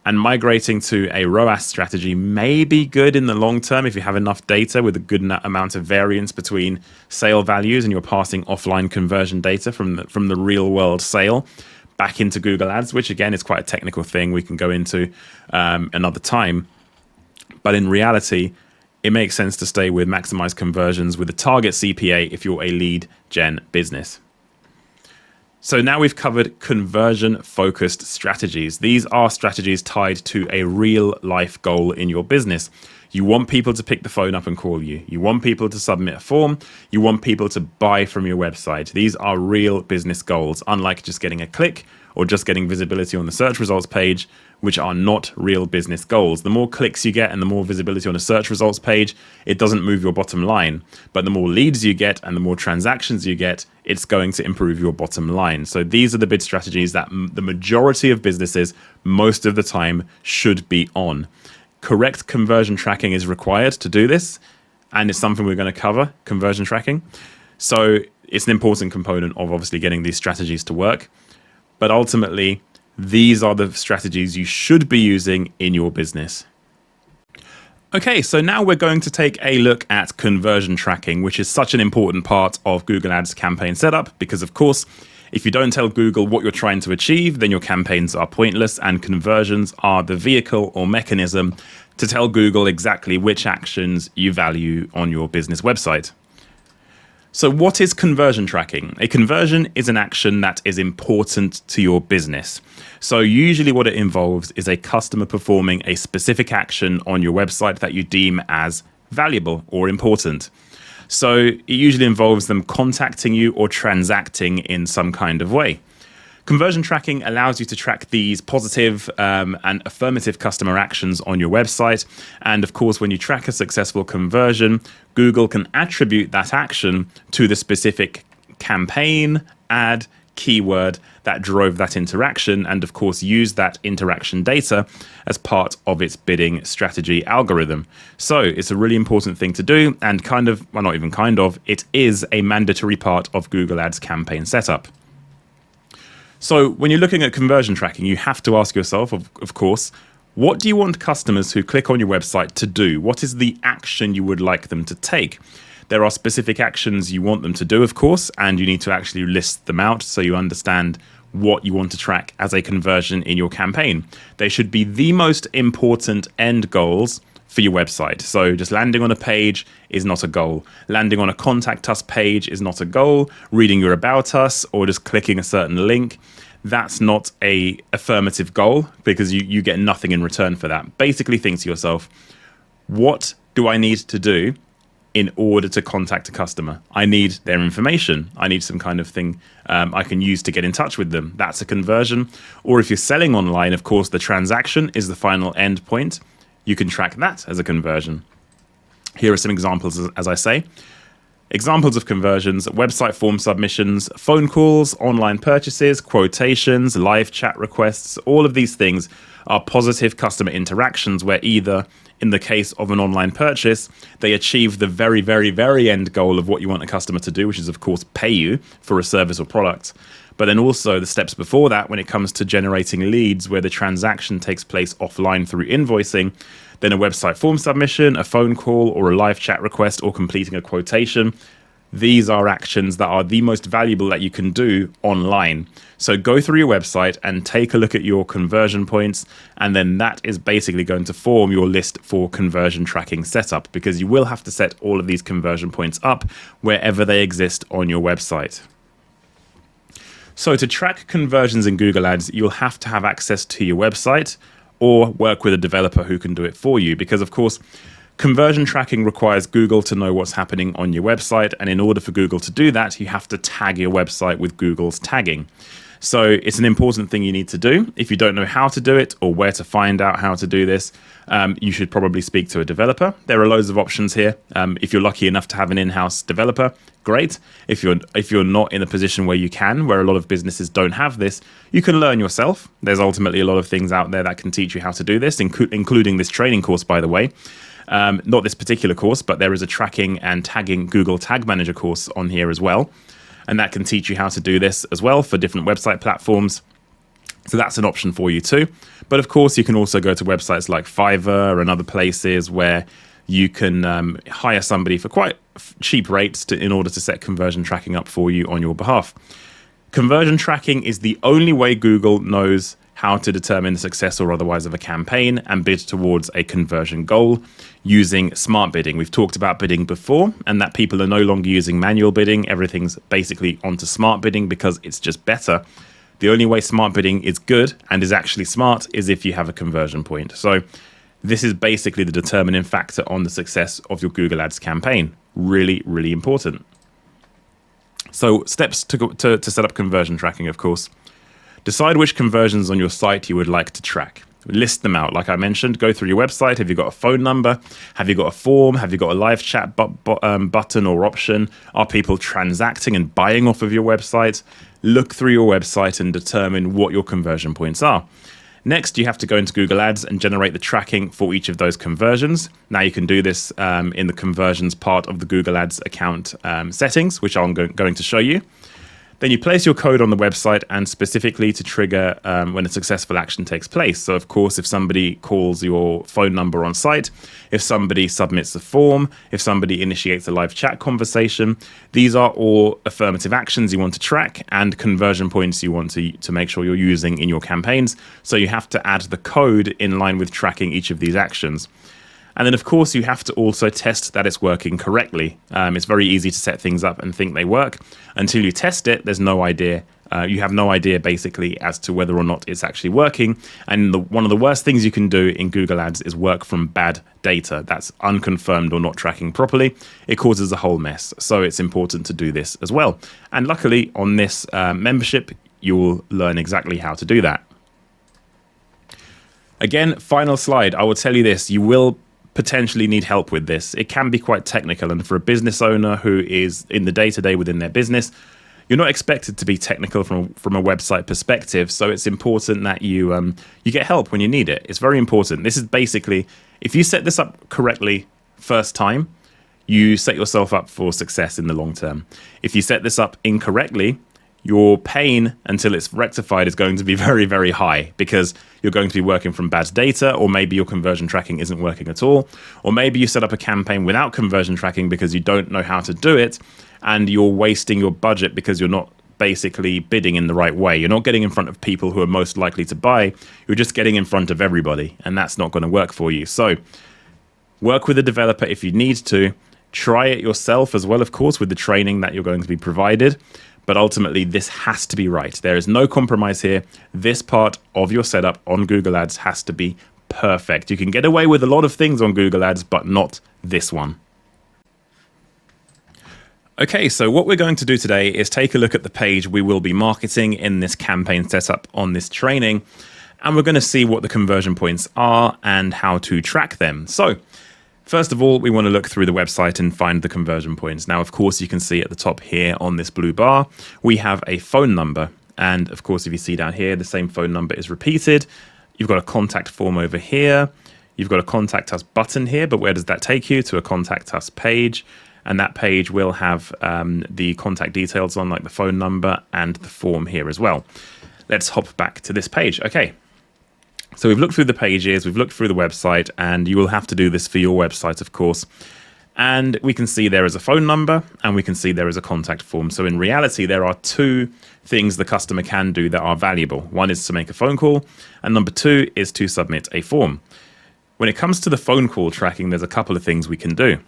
And migrating to a ROAS strategy may be good in the long term if you have enough data with a good amount of variance between sale values and you're passing offline conversion data from the real world sale back into Google Ads, which again is quite a technical thing we can go into another time. But in reality, it makes sense to stay with maximize conversions with a target CPA if you're a lead gen business. So now we've covered conversion-focused strategies. These are strategies tied to a real-life goal in your business. You want people to pick the phone up and call you. You want people to submit a form. You want people to buy from your website. These are real business goals, unlike just getting a click or just getting visibility on the search results page, which are not real business goals. The more clicks you get and the more visibility on a search results page, it doesn't move your bottom line. But the more leads you get and the more transactions you get, it's going to improve your bottom line. So these are the bid strategies that the majority of businesses most of the time should be on. Correct conversion tracking is required to do this, and it's something we're going to cover, conversion tracking. So it's an important component of obviously getting these strategies to work. But ultimately, these are the strategies you should be using in your business. Okay, so now we're going to take a look at conversion tracking, which is such an important part of Google Ads campaign setup, because of course, if you don't tell Google what you're trying to achieve, then your campaigns are pointless, and conversions are the vehicle or mechanism to tell Google exactly which actions you value on your business website. So what is conversion tracking? A conversion is an action that is important to your business. So usually what it involves is a customer performing a specific action on your website that you deem as valuable or important. So it usually involves them contacting you or transacting in some kind of way. Conversion tracking allows you to track these positive and affirmative customer actions on your website. And of course, when you track a successful conversion, Google can attribute that action to the specific campaign, ad, keyword that drove that interaction, and of course use that interaction data as part of its bidding strategy algorithm. So it's a really important thing to do, and it is a mandatory part of Google Ads campaign setup. So when you're looking at conversion tracking, you have to ask yourself, of course, what do you want customers who click on your website to do? What is the action you would like them to take? There are specific actions you want them to do, of course, and you need to actually list them out so you understand what you want to track as a conversion in your campaign. They should be the most important end goals for your website. So just landing on a page is not a goal. Landing on a contact us page is not a goal. Reading your about us or just clicking a certain link, that's not a affirmative goal, because you get nothing in return for that. Basically think to yourself, what do I need to do in order to contact a customer? I need their information. I need some kind of thing I can use to get in touch with them. That's a conversion. Or if you're selling online, of course, the transaction is the final end point. You can track that as a conversion. Here are some examples, as I say. Examples of conversions: website form submissions, phone calls, online purchases, quotations, live chat requests. All of these things are positive customer interactions where either, in the case of an online purchase, they achieve the very, very, very end goal of what you want a customer to do, which is, of course, pay you for a service or product. But then also the steps before that, when it comes to generating leads, where the transaction takes place offline through invoicing, then a website form submission, a phone call, or a live chat request, or completing a quotation. These are actions that are the most valuable that you can do online. So go through your website and take a look at your conversion points, and then that is basically going to form your list for conversion tracking setup, because you will have to set all of these conversion points up wherever they exist on your website. So to track conversions in Google Ads, you'll have to have access to your website or work with a developer who can do it for you, because of course, conversion tracking requires Google to know what's happening on your website, and in order for Google to do that, you have to tag your website with Google's tagging. So it's an important thing you need to do. If you don't know how to do it or where to find out how to do this, you should probably speak to a developer. There are loads of options here. If you're lucky enough to have an in-house developer, great. If you're not in a position where you can, where a lot of businesses don't have this, you can learn yourself. There's ultimately a lot of things out there that can teach you how to do this, including this training course, by the way. Not this particular course, but there is a tracking and tagging Google Tag Manager course on here as well. And that can teach you how to do this as well for different website platforms. So that's an option for you too. But of course, you can also go to websites like Fiverr and other places where you can hire somebody for quite cheap rates in order to set conversion tracking up for you on your behalf. Conversion tracking is the only way Google knows how to determine the success or otherwise of a campaign and bid towards a conversion goal using smart bidding. We've talked about bidding before, and that people are no longer using manual bidding. Everything's basically onto smart bidding because it's just better. The only way smart bidding is good and is actually smart is if you have a conversion point. So this is basically the determining factor on the success of your Google Ads campaign. Really, really important. So steps to set up conversion tracking, of course. Decide which conversions on your site you would like to track. List them out. Like I mentioned, go through your website. Have you got a phone number? Have you got a form? Have you got a live chat button or option? Are people transacting and buying off of your website? Look through your website and determine what your conversion points are. Next, you have to go into Google Ads and generate the tracking for each of those conversions. Now you can do this in the conversions part of the Google Ads account settings, which I'm going to show you. Then you place your code on the website and specifically to trigger when a successful action takes place. So of course, if somebody calls your phone number on site, if somebody submits a form, if somebody initiates a live chat conversation, these are all affirmative actions you want to track and conversion points you want to make sure you're using in your campaigns. So you have to add the code in line with tracking each of these actions. And then, of course, you have to also test that it's working correctly. It's very easy to set things up and think they work. Until you test it, there's no idea. You have no idea, basically, as to whether or not it's actually working. And one of the worst things you can do in Google Ads is work from bad data that's unconfirmed or not tracking properly. It causes a whole mess. So it's important to do this as well. And luckily, on this membership, you will learn exactly how to do that. Again, final slide. I will tell you this. You will potentially need help with this. It can be quite technical, and for a business owner who is in the day-to-day within their business, you're not expected to be technical from a website perspective. So it's important that you get help when you need it. It's very important. This is basically, if you set this up correctly first time, you set yourself up for success in the long term. If you set this up incorrectly, your pain until it's rectified is going to be very, very high because you're going to be working from bad data, or maybe your conversion tracking isn't working at all, or maybe you set up a campaign without conversion tracking because you don't know how to do it and you're wasting your budget because you're not basically bidding in the right way. You're not getting in front of people who are most likely to buy. You're just getting in front of everybody, and that's not going to work for you. So work with a developer if you need to. Try it yourself as well, of course, with the training that you're going to be provided. But ultimately, this has to be right. There is no compromise here. This part of your setup on Google Ads has to be perfect. You can get away with a lot of things on Google Ads, but not this one. Okay, so what we're going to do today is take a look at the page we will be marketing in this campaign setup on this training, and we're going to see what the conversion points are and how to track them. So first of all, we want to look through the website and find the conversion points. Now, of course, you can see at the top here on this blue bar, we have a phone number. And of course, if you see down here, the same phone number is repeated. You've got a contact form over here. You've got a contact us button here, but where does that take you? To a contact us page. And that page will have the contact details on, like the phone number and the form here as well. Let's hop back to this page. Okay. So we've looked through the pages, we've looked through the website, and you will have to do this for your website, of course. And we can see there is a phone number and we can see there is a contact form. So in reality, there are two things the customer can do that are valuable. One is to make a phone call, and number two is to submit a form. When it comes to the phone call tracking, there's a couple of things we can do.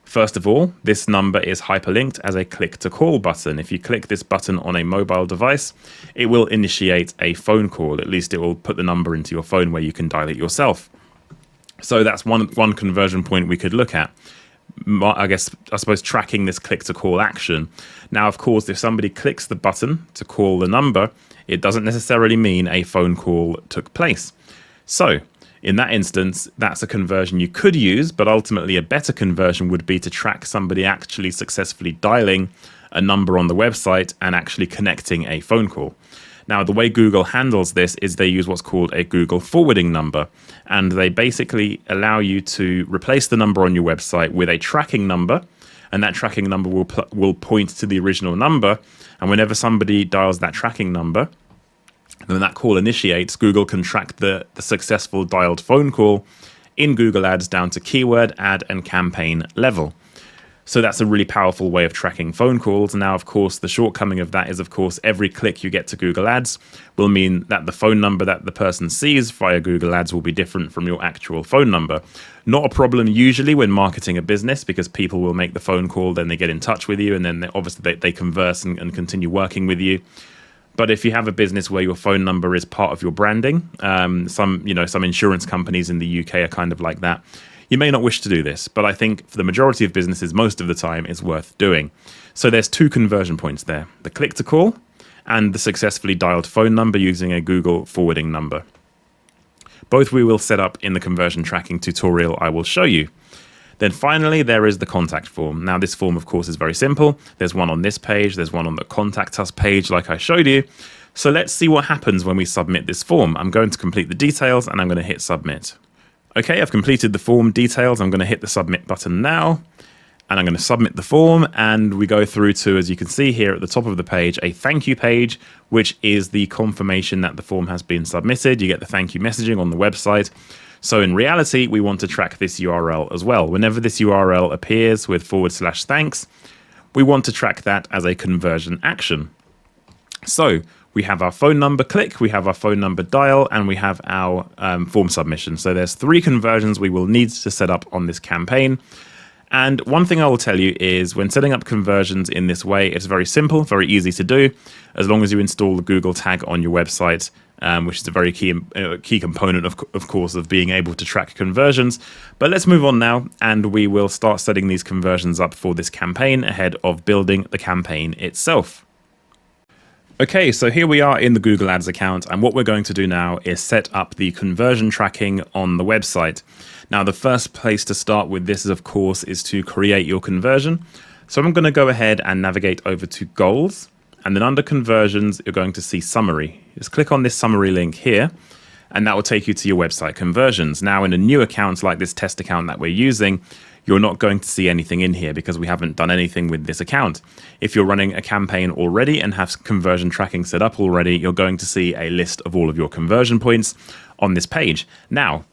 First of all, this number is hyperlinked as a click to call button. If you click this button on a mobile device, it will initiate a phone call. At least it will put the number into your phone where you can dial it yourself. So that's one conversion point we could look at. I suppose tracking this click to call action. Now, of course, if somebody clicks the button to call the number, it doesn't necessarily mean a phone call took place. So in that instance, that's a conversion you could use, but ultimately a better conversion would be to track somebody actually successfully dialing a number on the website and actually connecting a phone call. Now, the way Google handles this is they use what's called a Google forwarding number, and they basically allow you to replace the number on your website with a tracking number, and that tracking number will point to the original number, and whenever somebody dials that tracking number, when that call initiates, Google can track the successful dialed phone call in Google Ads down to keyword, ad, and campaign level. So that's a really powerful way of tracking phone calls. Now, of course, the shortcoming of that is, of course, every click you get to Google Ads will mean that the phone number that the person sees via Google Ads will be different from your actual phone number. Not a problem usually when marketing a business, because people will make the phone call, then they get in touch with you, and then obviously they converse and continue working with you. But if you have a business where your phone number is part of your branding, some insurance companies in the UK are kind of like that. You may not wish to do this, but I think for the majority of businesses, most of the time, it's worth doing. So there's two conversion points there: the click to call and the successfully dialed phone number using a Google forwarding number. Both we will set up in the conversion tracking tutorial I will show you. Then finally, there is the contact form. Now, this form, of course, is very simple. There's one on this page. There's one on the Contact Us page, like I showed you. So let's see what happens when we submit this form. I'm going to complete the details, and I'm going to hit Submit. Okay, I've completed the form details. I'm going to hit the Submit button now, and I'm going to submit the form. And we go through to, as you can see here at the top of the page, a thank you page, which is the confirmation that the form has been submitted. You get the thank you messaging on the website. So in reality, we want to track this URL as well. Whenever this URL appears with /thanks, we want to track that as a conversion action. So we have our phone number click, we have our phone number dial, and we have our form submission. So there's three conversions we will need to set up on this campaign. And one thing I will tell you is when setting up conversions in this way, it's very simple, very easy to do, as long as you install the Google tag on your website, which is a very key component, of course, of being able to track conversions. But let's move on now, and we will start setting these conversions up for this campaign ahead of building the campaign itself. Okay, so here we are in the Google Ads account, and what we're going to do now is set up the conversion tracking on the website. Now, the first place to start with this, of course, is to create your conversion. So I'm going to go ahead and navigate over to Goals, and then under Conversions, you're going to see Summary. Just click on this summary link here, and that will take you to your website conversions. Now, in a new account like this test account that we're using, you're not going to see anything in here because we haven't done anything with this account. If you're running a campaign already and have conversion tracking set up already, you're going to see a list of all of your conversion points on this page. Now,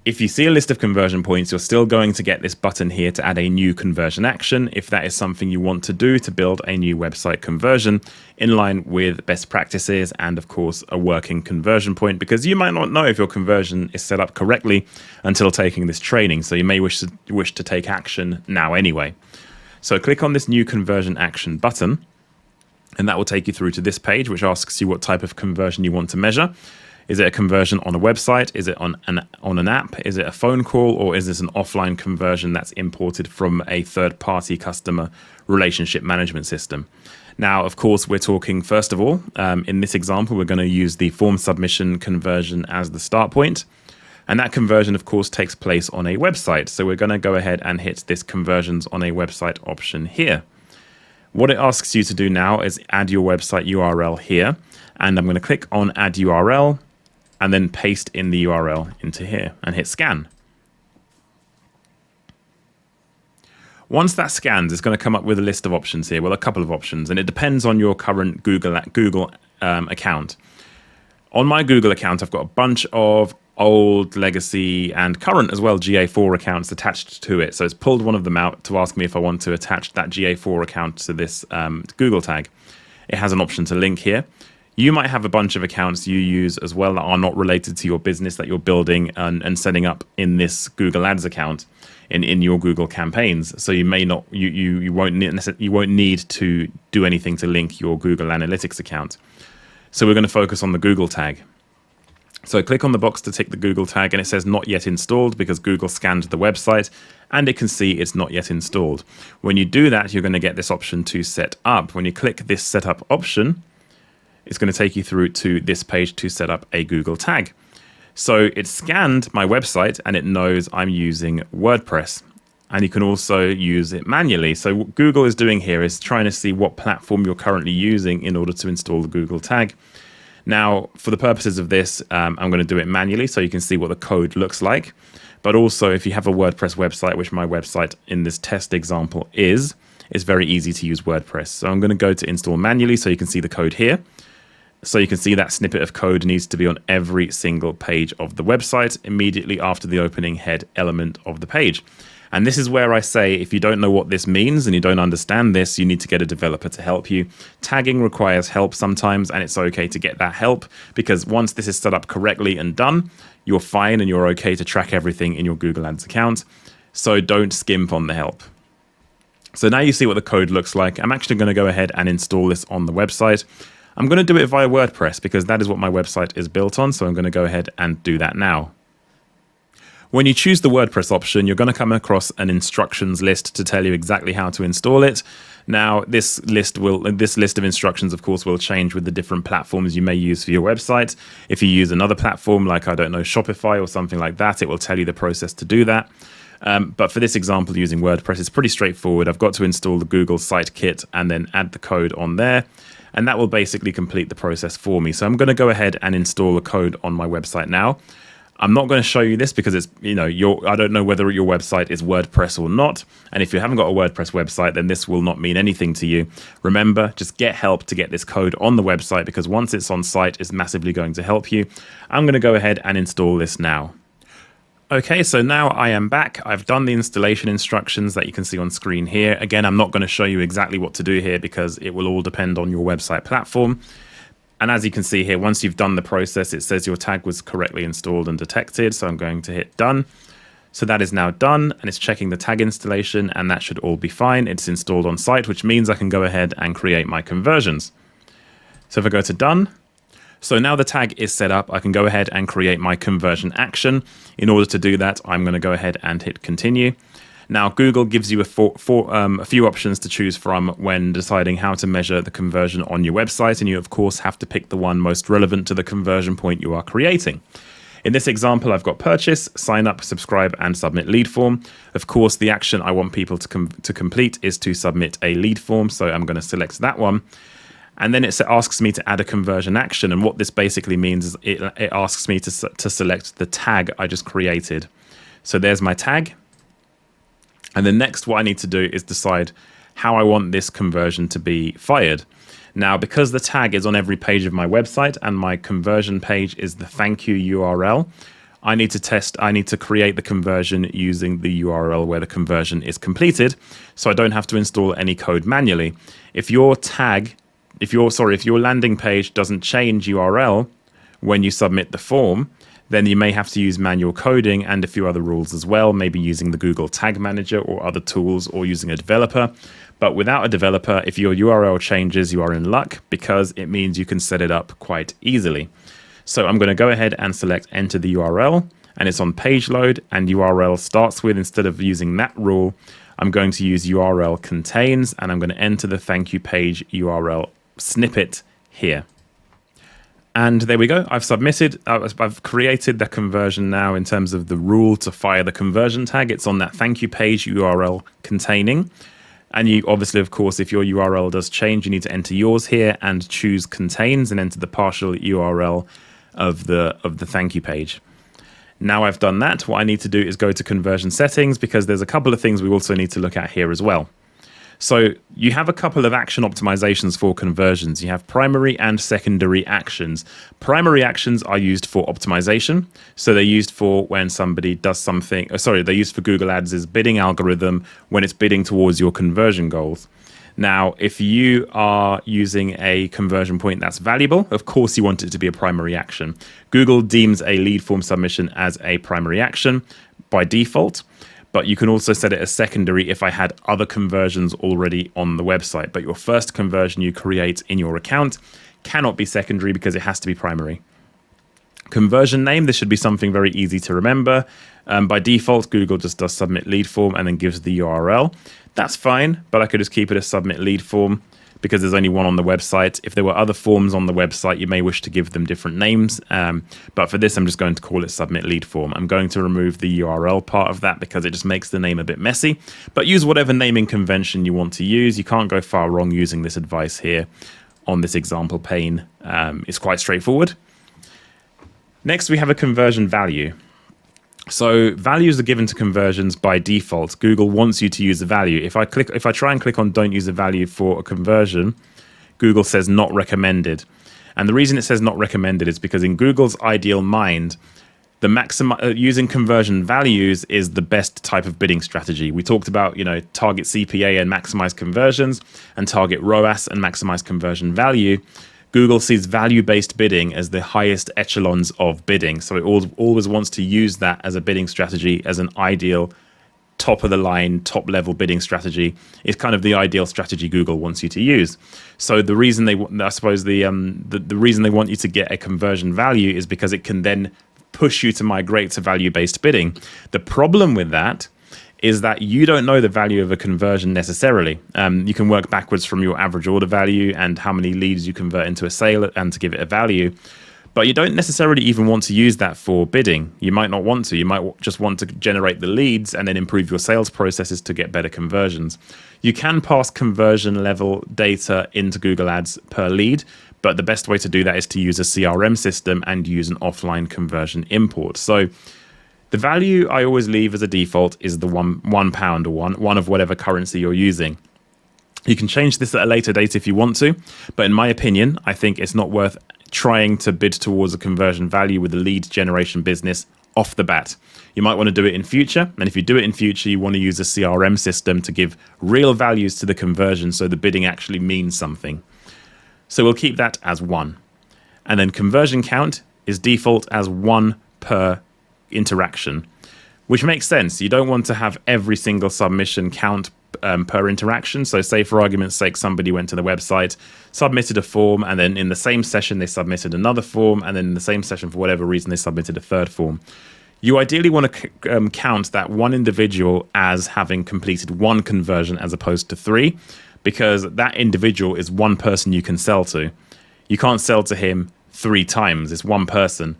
If you see a list of conversion points, you're still going to get this button here to add a new conversion action if that is something you want to do to build a new website conversion in line with best practices and, of course, a working conversion point, because you might not know if your conversion is set up correctly until taking this training. So you may wish to take action now anyway. So click on this new conversion action button, and that will take you through to this page, which asks you what type of conversion you want to measure. Is it a conversion on a website? Is it on an app? Is it a phone call? Or is this an offline conversion that's imported from a third-party customer relationship management system? Now, of course, we're talking, first of all, in this example, we're going to use the form submission conversion as the start point. And that conversion, of course, takes place on a website. So we're going to go ahead and hit this conversions on a website option here. What it asks you to do now is add your website URL here. And I'm going to click on add URL, and then paste in the URL into here and hit scan. Once that scans, it's going to come up with a list of options here. Well, a couple of options, and it depends on your current Google account. On my Google account, I've got a bunch of old, legacy, and current as well GA4 accounts attached to it. So it's pulled one of them out to ask me if I want to attach that GA4 account to this Google tag. It has an option to link here. You might have a bunch of accounts you use as well that are not related to your business that you're building and setting up in this Google Ads account in your Google campaigns. So you may not, you won't need to do anything to link your Google Analytics account. So we're going to focus on the Google tag. So click on the box to tick the Google tag, and it says not yet installed because Google scanned the website and it can see it's not yet installed. When you do that, you're going to get this option to set up. When you click this setup option, it's going to take you through to this page to set up a Google tag. So it scanned my website and it knows I'm using WordPress, and you can also use it manually. So what Google is doing here is trying to see what platform you're currently using in order to install the Google tag. Now, for the purposes of this, I'm going to do it manually so you can see what the code looks like. But also, if you have a WordPress website, which my website in this test example is, it's very easy to use WordPress. So I'm going to go to install manually so you can see the code here. So you can see that snippet of code needs to be on every single page of the website immediately after the opening head element of the page. And this is where I say, if you don't know what this means and you don't understand this, you need to get a developer to help you. Tagging requires help sometimes, and it's okay to get that help, because once this is set up correctly and done, you're fine and you're okay to track everything in your Google Ads account. So don't skimp on the help. So now you see what the code looks like. I'm actually going to go ahead and install this on the website. I'm going to do it via WordPress because that is what my website is built on. So I'm going to go ahead and do that now. When you choose the WordPress option, you're going to come across an instructions list to tell you exactly how to install it. Now, this list of instructions, of course, will change with the different platforms you may use for your website. If you use another platform like, I don't know, Shopify or something like that, it will tell you the process to do that. But for this example, using WordPress, it's pretty straightforward. I've got to install the Google Site Kit and then add the code on there. And that will basically complete the process for me. So I'm going to go ahead and install the code on my website now. I'm not going to show you this because it's, I don't know whether your website is WordPress or not. And if you haven't got a WordPress website, then this will not mean anything to you. Remember, just get help to get this code on the website, because once it's on site, it's massively going to help you. I'm going to go ahead and install this now. Okay, so now I am back. I've done the installation instructions that you can see on screen here. Again, I'm not going to show you exactly what to do here because it will all depend on your website platform. And as you can see here, once you've done the process, it says your tag was correctly installed and detected. So I'm going to hit done. So that is now done, and it's checking the tag installation, and that should all be fine. It's installed on site, which means I can go ahead and create my conversions. So if I go to done, so now the tag is set up, I can go ahead and create my conversion action. In order to do that, I'm going to go ahead and hit continue. Now, Google gives you a few options to choose from when deciding how to measure the conversion on your website, and you, of course, have to pick the one most relevant to the conversion point you are creating. In this example, I've got purchase, sign up, subscribe, and submit lead form. Of course, the action I want people to complete is to submit a lead form, so I'm going to select that one. And then it asks me to add a conversion action. And what this basically means is it asks me to select the tag I just created. So there's my tag. And then next, what I need to do is decide how I want this conversion to be fired. Now, because the tag is on every page of my website and my conversion page is the thank you URL, I need to create the conversion using the URL where the conversion is completed, so I don't have to install any code manually. If your landing page doesn't change URL when you submit the form, then you may have to use manual coding and a few other rules as well, maybe using the Google Tag Manager or other tools, or using a developer. But without a developer, if your URL changes, you are in luck, because it means you can set it up quite easily. So I'm going to go ahead and select enter the URL, and it's on page load, and URL starts with, instead of using that rule, I'm going to use URL contains, and I'm going to enter the thank you page URL snippet here. And there we go. I've submitted. I've created the conversion now in terms of the rule to fire the conversion tag. It's on that thank you page URL containing. And you obviously, of course, if your URL does change, you need to enter yours here and choose contains and enter the partial URL of the thank you page. Now I've done that, what I need to do is go to conversion settings, because there's a couple of things we also need to look at here as well. So you have a couple of action optimizations for conversions. You have primary and secondary actions. Primary actions are used for optimization. So they're used for when somebody does something, they're used for Google Ads' bidding algorithm when it's bidding towards your conversion goals. Now, if you are using a conversion point that's valuable, of course you want it to be a primary action. Google deems a lead form submission as a primary action by default, but you can also set it as secondary if I had other conversions already on the website. But your first conversion you create in your account cannot be secondary because it has to be primary. Conversion name, this should be something very easy to remember. By default, Google just does submit lead form and then gives the URL. That's fine, but I could just keep it as submit lead form because there's only one on the website. If there were other forms on the website, you may wish to give them different names. But for this, I'm just going to call it submit lead form. I'm going to remove the URL part of that because it just makes the name a bit messy. But use whatever naming convention you want to use. You can't go far wrong using this advice here on this example pane. It's quite straightforward. Next, we have a conversion value. So values are given to conversions by default. Google wants you to use a value. If I try and click on don't use a value for a conversion, Google says not recommended. And the reason it says not recommended is because in Google's ideal mind, using conversion values is the best type of bidding strategy. We talked about, target CPA and maximize conversions, and target ROAS and maximize conversion value. Google sees value-based bidding as the highest echelons of bidding. So it always wants to use that as a bidding strategy, as an ideal top-of-the-line, top-level bidding strategy. It's kind of the ideal strategy Google wants you to use. So the reason the reason they want you to get a conversion value is because it can then push you to migrate to value-based bidding. The problem with that is that you don't know the value of a conversion necessarily. You can work backwards from your average order value and how many leads you convert into a sale and to give it a value. But you don't necessarily even want to use that for bidding. You might not want to. You might just want to generate the leads and then improve your sales processes to get better conversions. You can pass conversion level data into Google Ads per lead, but the best way to do that is to use a CRM system and use an offline conversion import. So the value I always leave as a default is the £1 or one of whatever currency you're using. You can change this at a later date if you want to, but in my opinion, I think it's not worth trying to bid towards a conversion value with a lead generation business off the bat. You might want to do it in future, and if you do it in future, you want to use a CRM system to give real values to the conversion so the bidding actually means something. So we'll keep that as 1. And then conversion count is default as 1 per interaction, which makes sense. You don't want to have every single submission count per interaction. So say for argument's sake, somebody went to the website, submitted a form, and then in the same session they submitted another form, and then in the same session for whatever reason they submitted a third form. You ideally want to count that one individual as having completed 1 conversion as opposed to 3, because that individual is one person you can sell to. You can't sell to him 3 times. It's one person.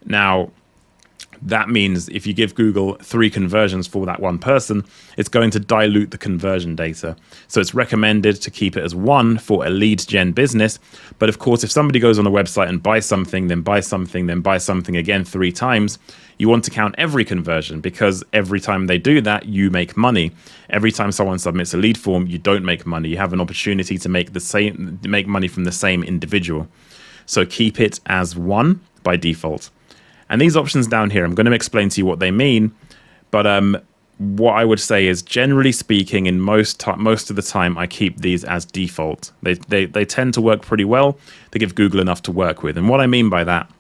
Now, that means if you give Google 3 conversions for that one person, it's going to dilute the conversion data. So it's recommended to keep it as 1 for a lead gen business. But of course, if somebody goes on a website and buys something, then buys something, then buys something again 3 times, you want to count every conversion, because every time they do that, you make money. Every time someone submits a lead form, you don't make money. You have an opportunity to make money from the same individual. So keep it as 1 by default. And these options down here, I'm going to explain to you what they mean. But what I would say is, generally speaking, in most of the time, I keep these as default. They tend to work pretty well. They give Google enough to work with. And what I mean by that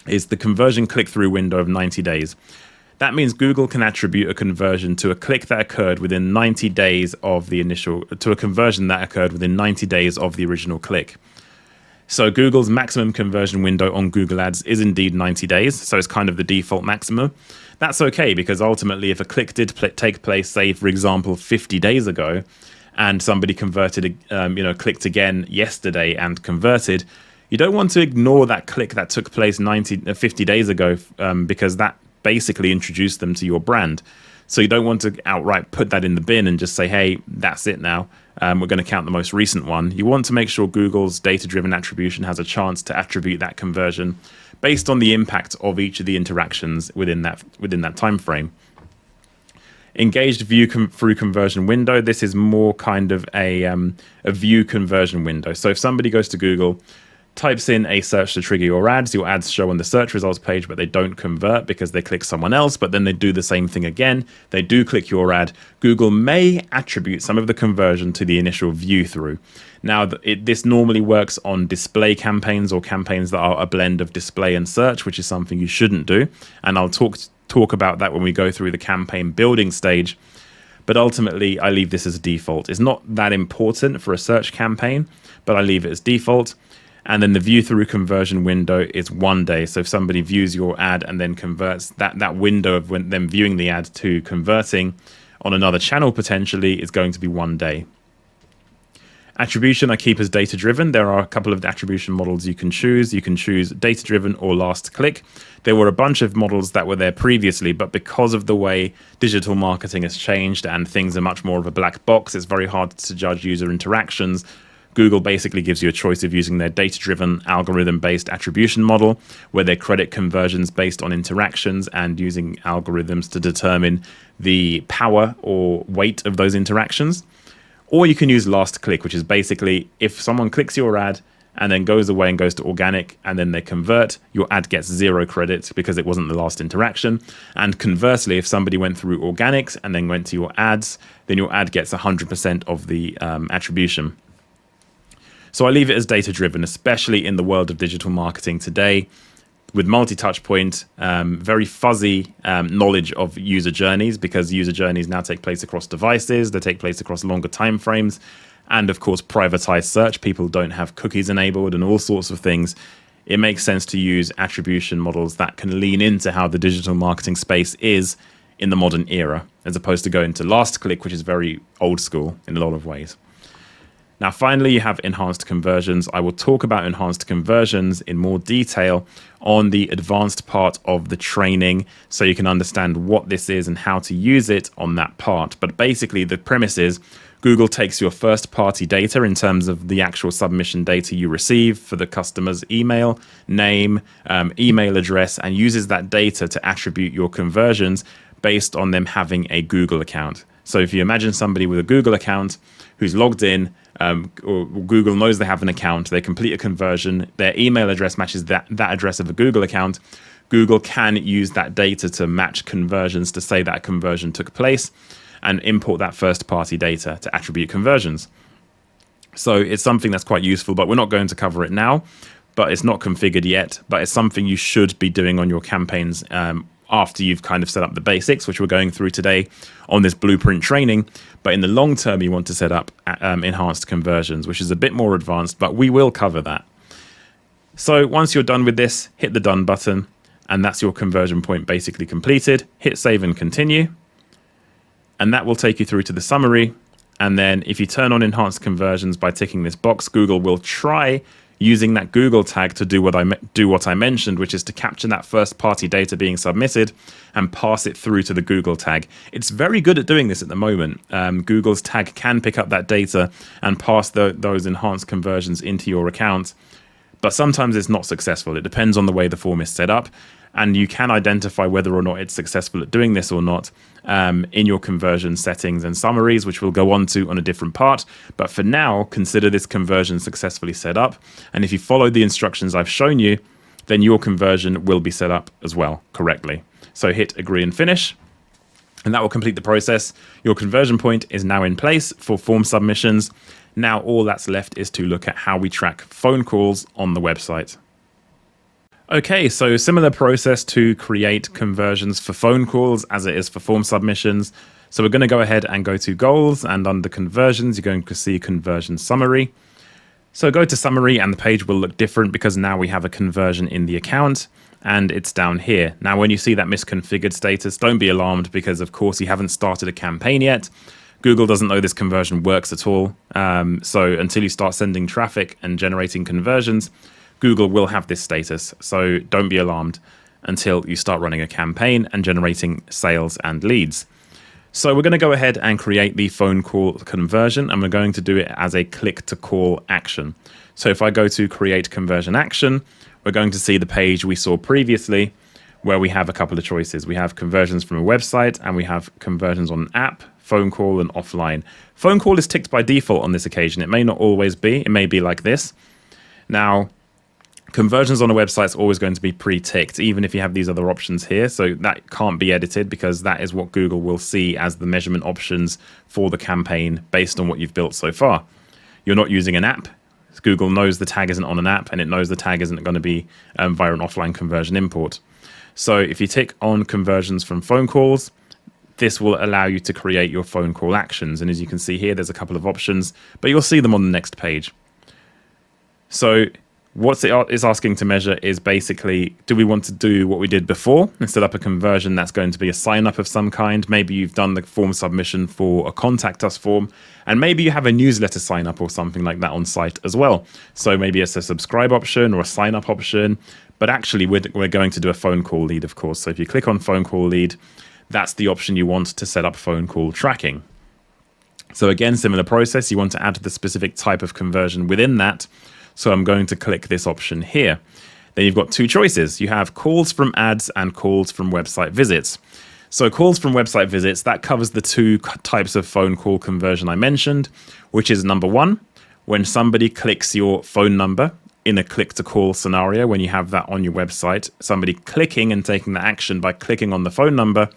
is the conversion click-through window of 90 days. That means Google can attribute a conversion to a click that occurred within 90 days of the initial, to a conversion that occurred within 90 days of the original click. So Google's maximum conversion window on Google Ads is indeed 90 days. So it's kind of the default maximum. That's okay, because ultimately if a click did take place, say, for example, 50 days ago, and somebody converted, clicked again yesterday and converted, you don't want to ignore that click that took place 50 days ago, because that basically introduced them to your brand. So you don't want to outright put that in the bin and just say, hey, that's it now. We're going to count the most recent one. You want to make sure Google's data-driven attribution has a chance to attribute that conversion based on the impact of each of the interactions within that time frame. Engaged view through conversion window. This is more kind of a view conversion window. So if somebody goes to Google, types in a search to trigger your ads show on the search results page, but they don't convert because they click someone else, but then they do the same thing again. They do click your ad. Google may attribute some of the conversion to the initial view through. Now, this normally works on display campaigns or campaigns that are a blend of display and search, which is something you shouldn't do. And I'll talk about that when we go through the campaign building stage. But ultimately, I leave this as a default. It's not that important for a search campaign, but I leave it as default. And then the view through conversion window is 1 day. So if somebody views your ad and then converts, that window of them viewing the ad to converting on another channel potentially is going to be 1 day. Attribution I keep as data-driven. There are a couple of attribution models you can choose. You can choose data-driven or last click. There were a bunch of models that were there previously, but because of the way digital marketing has changed and things are much more of a black box, it's very hard to judge user interactions. Google basically gives you a choice of using their data-driven, algorithm-based attribution model, where they credit conversions based on interactions and using algorithms to determine the power or weight of those interactions. Or you can use last click, which is basically if someone clicks your ad and then goes away and goes to organic and then they convert, your ad gets 0 credit because it wasn't the last interaction. And conversely, if somebody went through organics and then went to your ads, then your ad gets 100% of the attribution. So I leave it as data-driven, especially in the world of digital marketing today, with multi-touch point, very fuzzy knowledge of user journeys, because user journeys now take place across devices, they take place across longer time frames, and of course privatized search. People don't have cookies enabled and all sorts of things. It makes sense to use attribution models that can lean into how the digital marketing space is in the modern era, as opposed to going to last click, which is very old school in a lot of ways. Now, finally, you have enhanced conversions. I will talk about enhanced conversions in more detail on the advanced part of the training, so you can understand what this is and how to use it on that part. But basically, the premise is Google takes your first-party data in terms of the actual submission data you receive for the customer's email, name, email address, and uses that data to attribute your conversions based on them having a Google account. So if you imagine somebody with a Google account who's logged in, or Google knows they have an account, they complete a conversion, their email address matches that address of a Google account, Google can use that data to match conversions to say that conversion took place and import that first-party data to attribute conversions. So it's something that's quite useful, but we're not going to cover it now, but it's not configured yet, but it's something you should be doing on your campaigns after you've kind of set up the basics, which we're going through today on this blueprint training. But in the long term, you want to set up enhanced conversions, which is a bit more advanced, but we will cover that. So once you're done with this, hit the done button, and that's your conversion point basically completed. Hit save and continue, and that will take you through to the summary. And then if you turn on enhanced conversions by ticking this box, Google will try using that Google tag to do what I mentioned, which is to capture that first-party data being submitted and pass it through to the Google tag. It's very good at doing this at the moment. Google's tag can pick up that data and pass those enhanced conversions into your account, but sometimes it's not successful. It depends on the way the form is set up, and you can identify whether or not it's successful at doing this or not in your conversion settings and summaries, which we'll go on to on a different part. But for now, consider this conversion successfully set up. And if you follow the instructions I've shown you, then your conversion will be set up as well correctly. So hit agree and finish, and that will complete the process. Your conversion point is now in place for form submissions. Now all that's left is to look at how we track phone calls on the website. Okay, so similar process to create conversions for phone calls as it is for form submissions. So we're going to go ahead and go to goals, and under conversions, you're going to see conversion summary. So go to summary and the page will look different because now we have a conversion in the account and it's down here. Now, when you see that misconfigured status, don't be alarmed because of course you haven't started a campaign yet. Google doesn't know this conversion works at all. So until you start sending traffic and generating conversions, Google will have this status. So don't be alarmed until you start running a campaign and generating sales and leads. So we're going to go ahead and create the phone call conversion, and we're going to do it as a click to call action. So if I go to create conversion action, we're going to see the page we saw previously where we have a couple of choices. We have conversions from a website and we have conversions on an app, phone call and offline. Phone call is ticked by default on this occasion. It may not always be. It may be like this. Now, conversions on a website is always going to be pre-ticked, even if you have these other options here. So that can't be edited because that is what Google will see as the measurement options for the campaign based on what you've built so far. You're not using an app. Google knows the tag isn't on an app, and it knows the tag isn't going to be via an offline conversion import. So if you tick on conversions from phone calls, this will allow you to create your phone call actions. And as you can see here, there's a couple of options, but you'll see them on the next page. So what it is asking to measure is basically, do we want to do what we did before and set up a conversion that's going to be a sign up of some kind? Maybe you've done the form submission for a contact us form, and maybe you have a newsletter sign up or something like that on site as well. So maybe it's a subscribe option or a sign up option, but actually we're going to do a phone call lead, of course. So if you click on phone call lead, that's the option you want to set up phone call tracking. So again, similar process. You want to add the specific type of conversion within that. So I'm going to click this option here. Then you've got two choices. You have calls from ads and calls from website visits. So calls from website visits, that covers the two types of phone call conversion I mentioned, which is number one, when somebody clicks your phone number in a click to call scenario, when you have that on your website, somebody clicking and taking the action by clicking on the phone number,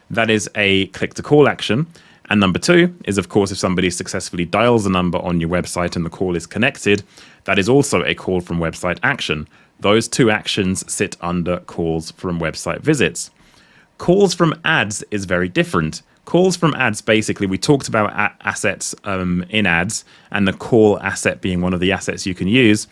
that is a click to call action. And number two is, of course, if somebody successfully dials a number on your website and the call is connected, that is also a call from website action. Those two actions sit under calls from website visits. Calls from ads is very different. Calls from ads, basically, we talked about assets in ads and the call asset being one of the assets you can use.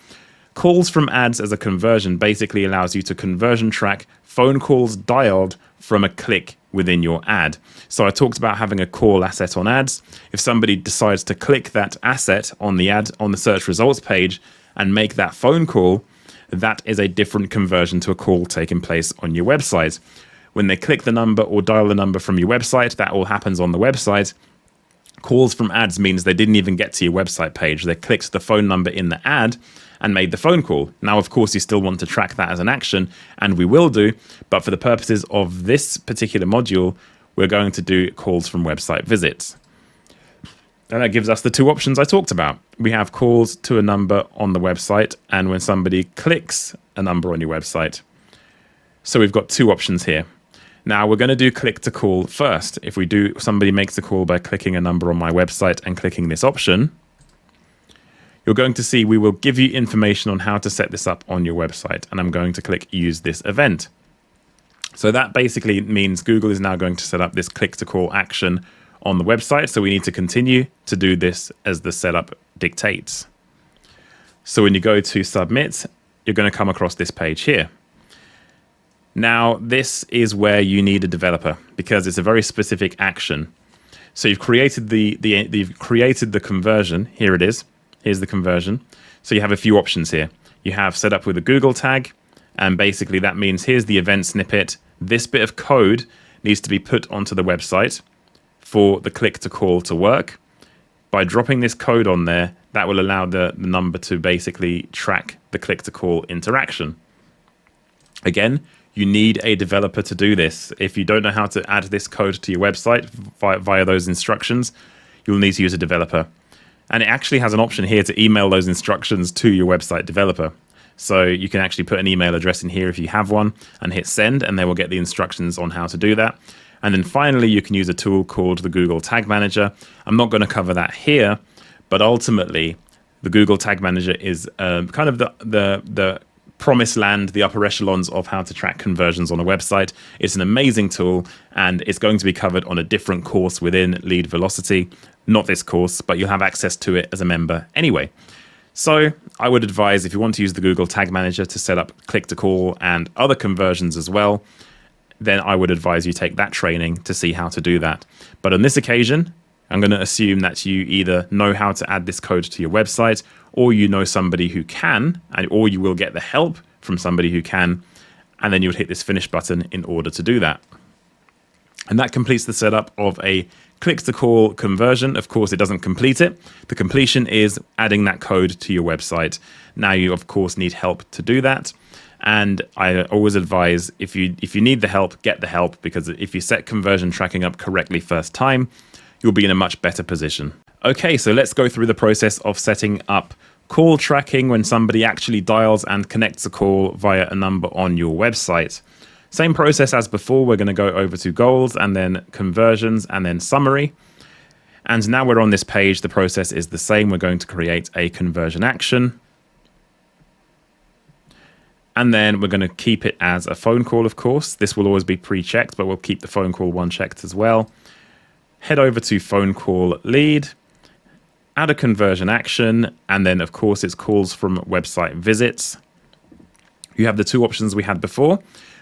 Calls from ads as a conversion basically allows you to conversion track phone calls dialed from a click within your ad. So I talked about having a call asset on ads. If somebody decides to click that asset on the ad on the search results page and make that phone call, that is a different conversion to a call taking place on your website. When they click the number or dial the number from your website, that all happens on the website. Calls from ads means they didn't even get to your website page. They clicked the phone number in the ad and made the phone call. Now, of course, you still want to track that as an action, and we will do, but for the purposes of this particular module, we're going to do calls from website visits. And that gives us the two options I talked about. We have calls to a number on the website and when somebody clicks a number on your website. So we've got two options here. Now we're going to do click to call first. If we do, somebody makes a call by clicking a number on my website and clicking this option, you're going to see we will give you information on how to set this up on your website. And I'm going to click use this event. So that basically means Google is now going to set up this click to call action on the website. So we need to continue to do this as the setup dictates. So when you go to submit, you're going to come across this page here. Now, this is where you need a developer because it's a very specific action. So you've created the conversion. Here it is. Here's the conversion. So you have a few options here. You have set up with a Google tag, and basically that means here's the event snippet. This bit of code needs to be put onto the website for the click to call to work. By dropping this code on there, that will allow the number to basically track the click to call interaction. Again, you need a developer to do this. If you don't know how to add this code to your website via those instructions, you'll need to use a developer. And it actually has an option here to email those instructions to your website developer. So you can actually put an email address in here if you have one and hit send, and they will get the instructions on how to do that. And then finally, you can use a tool called the Google Tag Manager. I'm not going to cover that here, but ultimately, the Google Tag Manager is kind of the promised land, the upper echelons of how to track conversions on a website. It's an amazing tool, and it's going to be covered on a different course within Lead Velocity. Not this course, but you'll have access to it as a member anyway. So I would advise, if you want to use the Google Tag Manager to set up click-to-call and other conversions as well, then I would advise you take that training to see how to do that. But on this occasion, I'm going to assume that you either know how to add this code to your website, or you know somebody who can, or you will get the help from somebody who can, and then you would hit this finish button in order to do that. And that completes the setup of a click-to-call conversion. Of course, it doesn't complete it. The completion is adding that code to your website. Now you, of course, need help to do that. And I always advise, if you need the help, get the help, because if you set conversion tracking up correctly first time, you'll be in a much better position. Okay, so let's go through the process of setting up call tracking when somebody actually dials and connects a call via a number on your website. Same process as before. We're going to go over to goals and then conversions and then summary. And now we're on this page. The process is the same. We're going to create a conversion action. And then we're going to keep it as a phone call, of course. This will always be pre-checked, but we'll keep the phone call one checked as well. Head over to phone call lead, add a conversion action, and then, of course, it's calls from website visits. You have the two options we had before.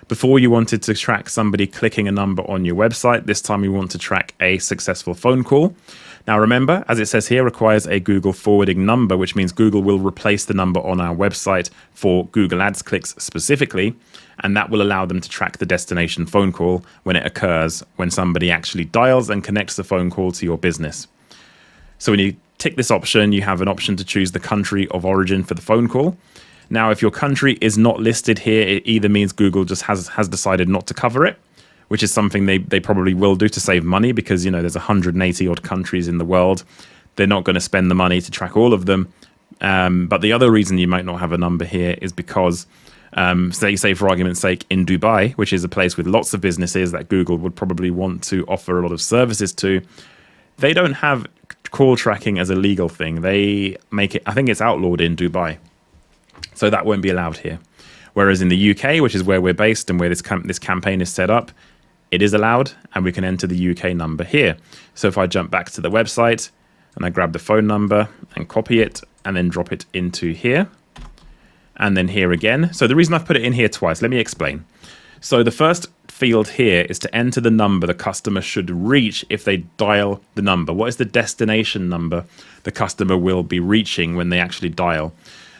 Before, you wanted to track somebody clicking a number on your website. This time, you want to track a successful phone call. Now, remember, as it says here, requires a Google forwarding number, which means Google will replace the number on our website for Google Ads clicks specifically, and that will allow them to track the destination phone call when it occurs, when somebody actually dials and connects the phone call to your business. So when you tick this option, you have an option to choose the country of origin for the phone call. Now, if your country is not listed here, it either means Google just has decided not to cover it, which is something they probably will do to save money, because, there's 180 odd countries in the world. They're not going to spend the money to track all of them. But the other reason you might not have a number here is because, say for argument's sake, in Dubai, which is a place with lots of businesses that Google would probably want to offer a lot of services to, they don't have call tracking as a legal thing. They make it, I think it's outlawed in Dubai. So that won't be allowed here. Whereas in the UK, which is where we're based and where this campaign is set up, it is allowed, and we can enter the UK number here. So if I jump back to the website and I grab the phone number and copy it and then drop it into here, and then here again. So the reason I've put it in here twice, let me explain. So the first field here is to enter the number the customer should reach if they dial the number. What is the destination number the customer will be reaching when they actually dial?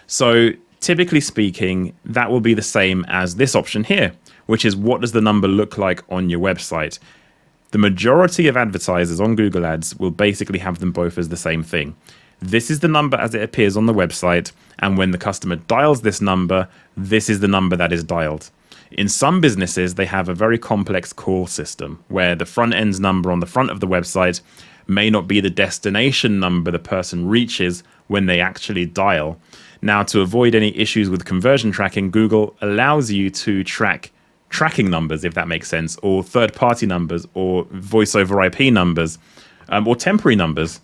So typically speaking, that will be the same as this option here, which is what does the number look like on your website? The majority of advertisers on Google Ads will basically have them both as the same thing. This is the number as it appears on the website, and when the customer dials this number, this is the number that is dialed. In some businesses, they have a very complex call system where the front end's number on the front of the website may not be the destination number the person reaches when they actually dial. Now, to avoid any issues with conversion tracking, Google allows you to track tracking numbers, if that makes sense, or third-party numbers, or voice over IP numbers, or temporary numbers.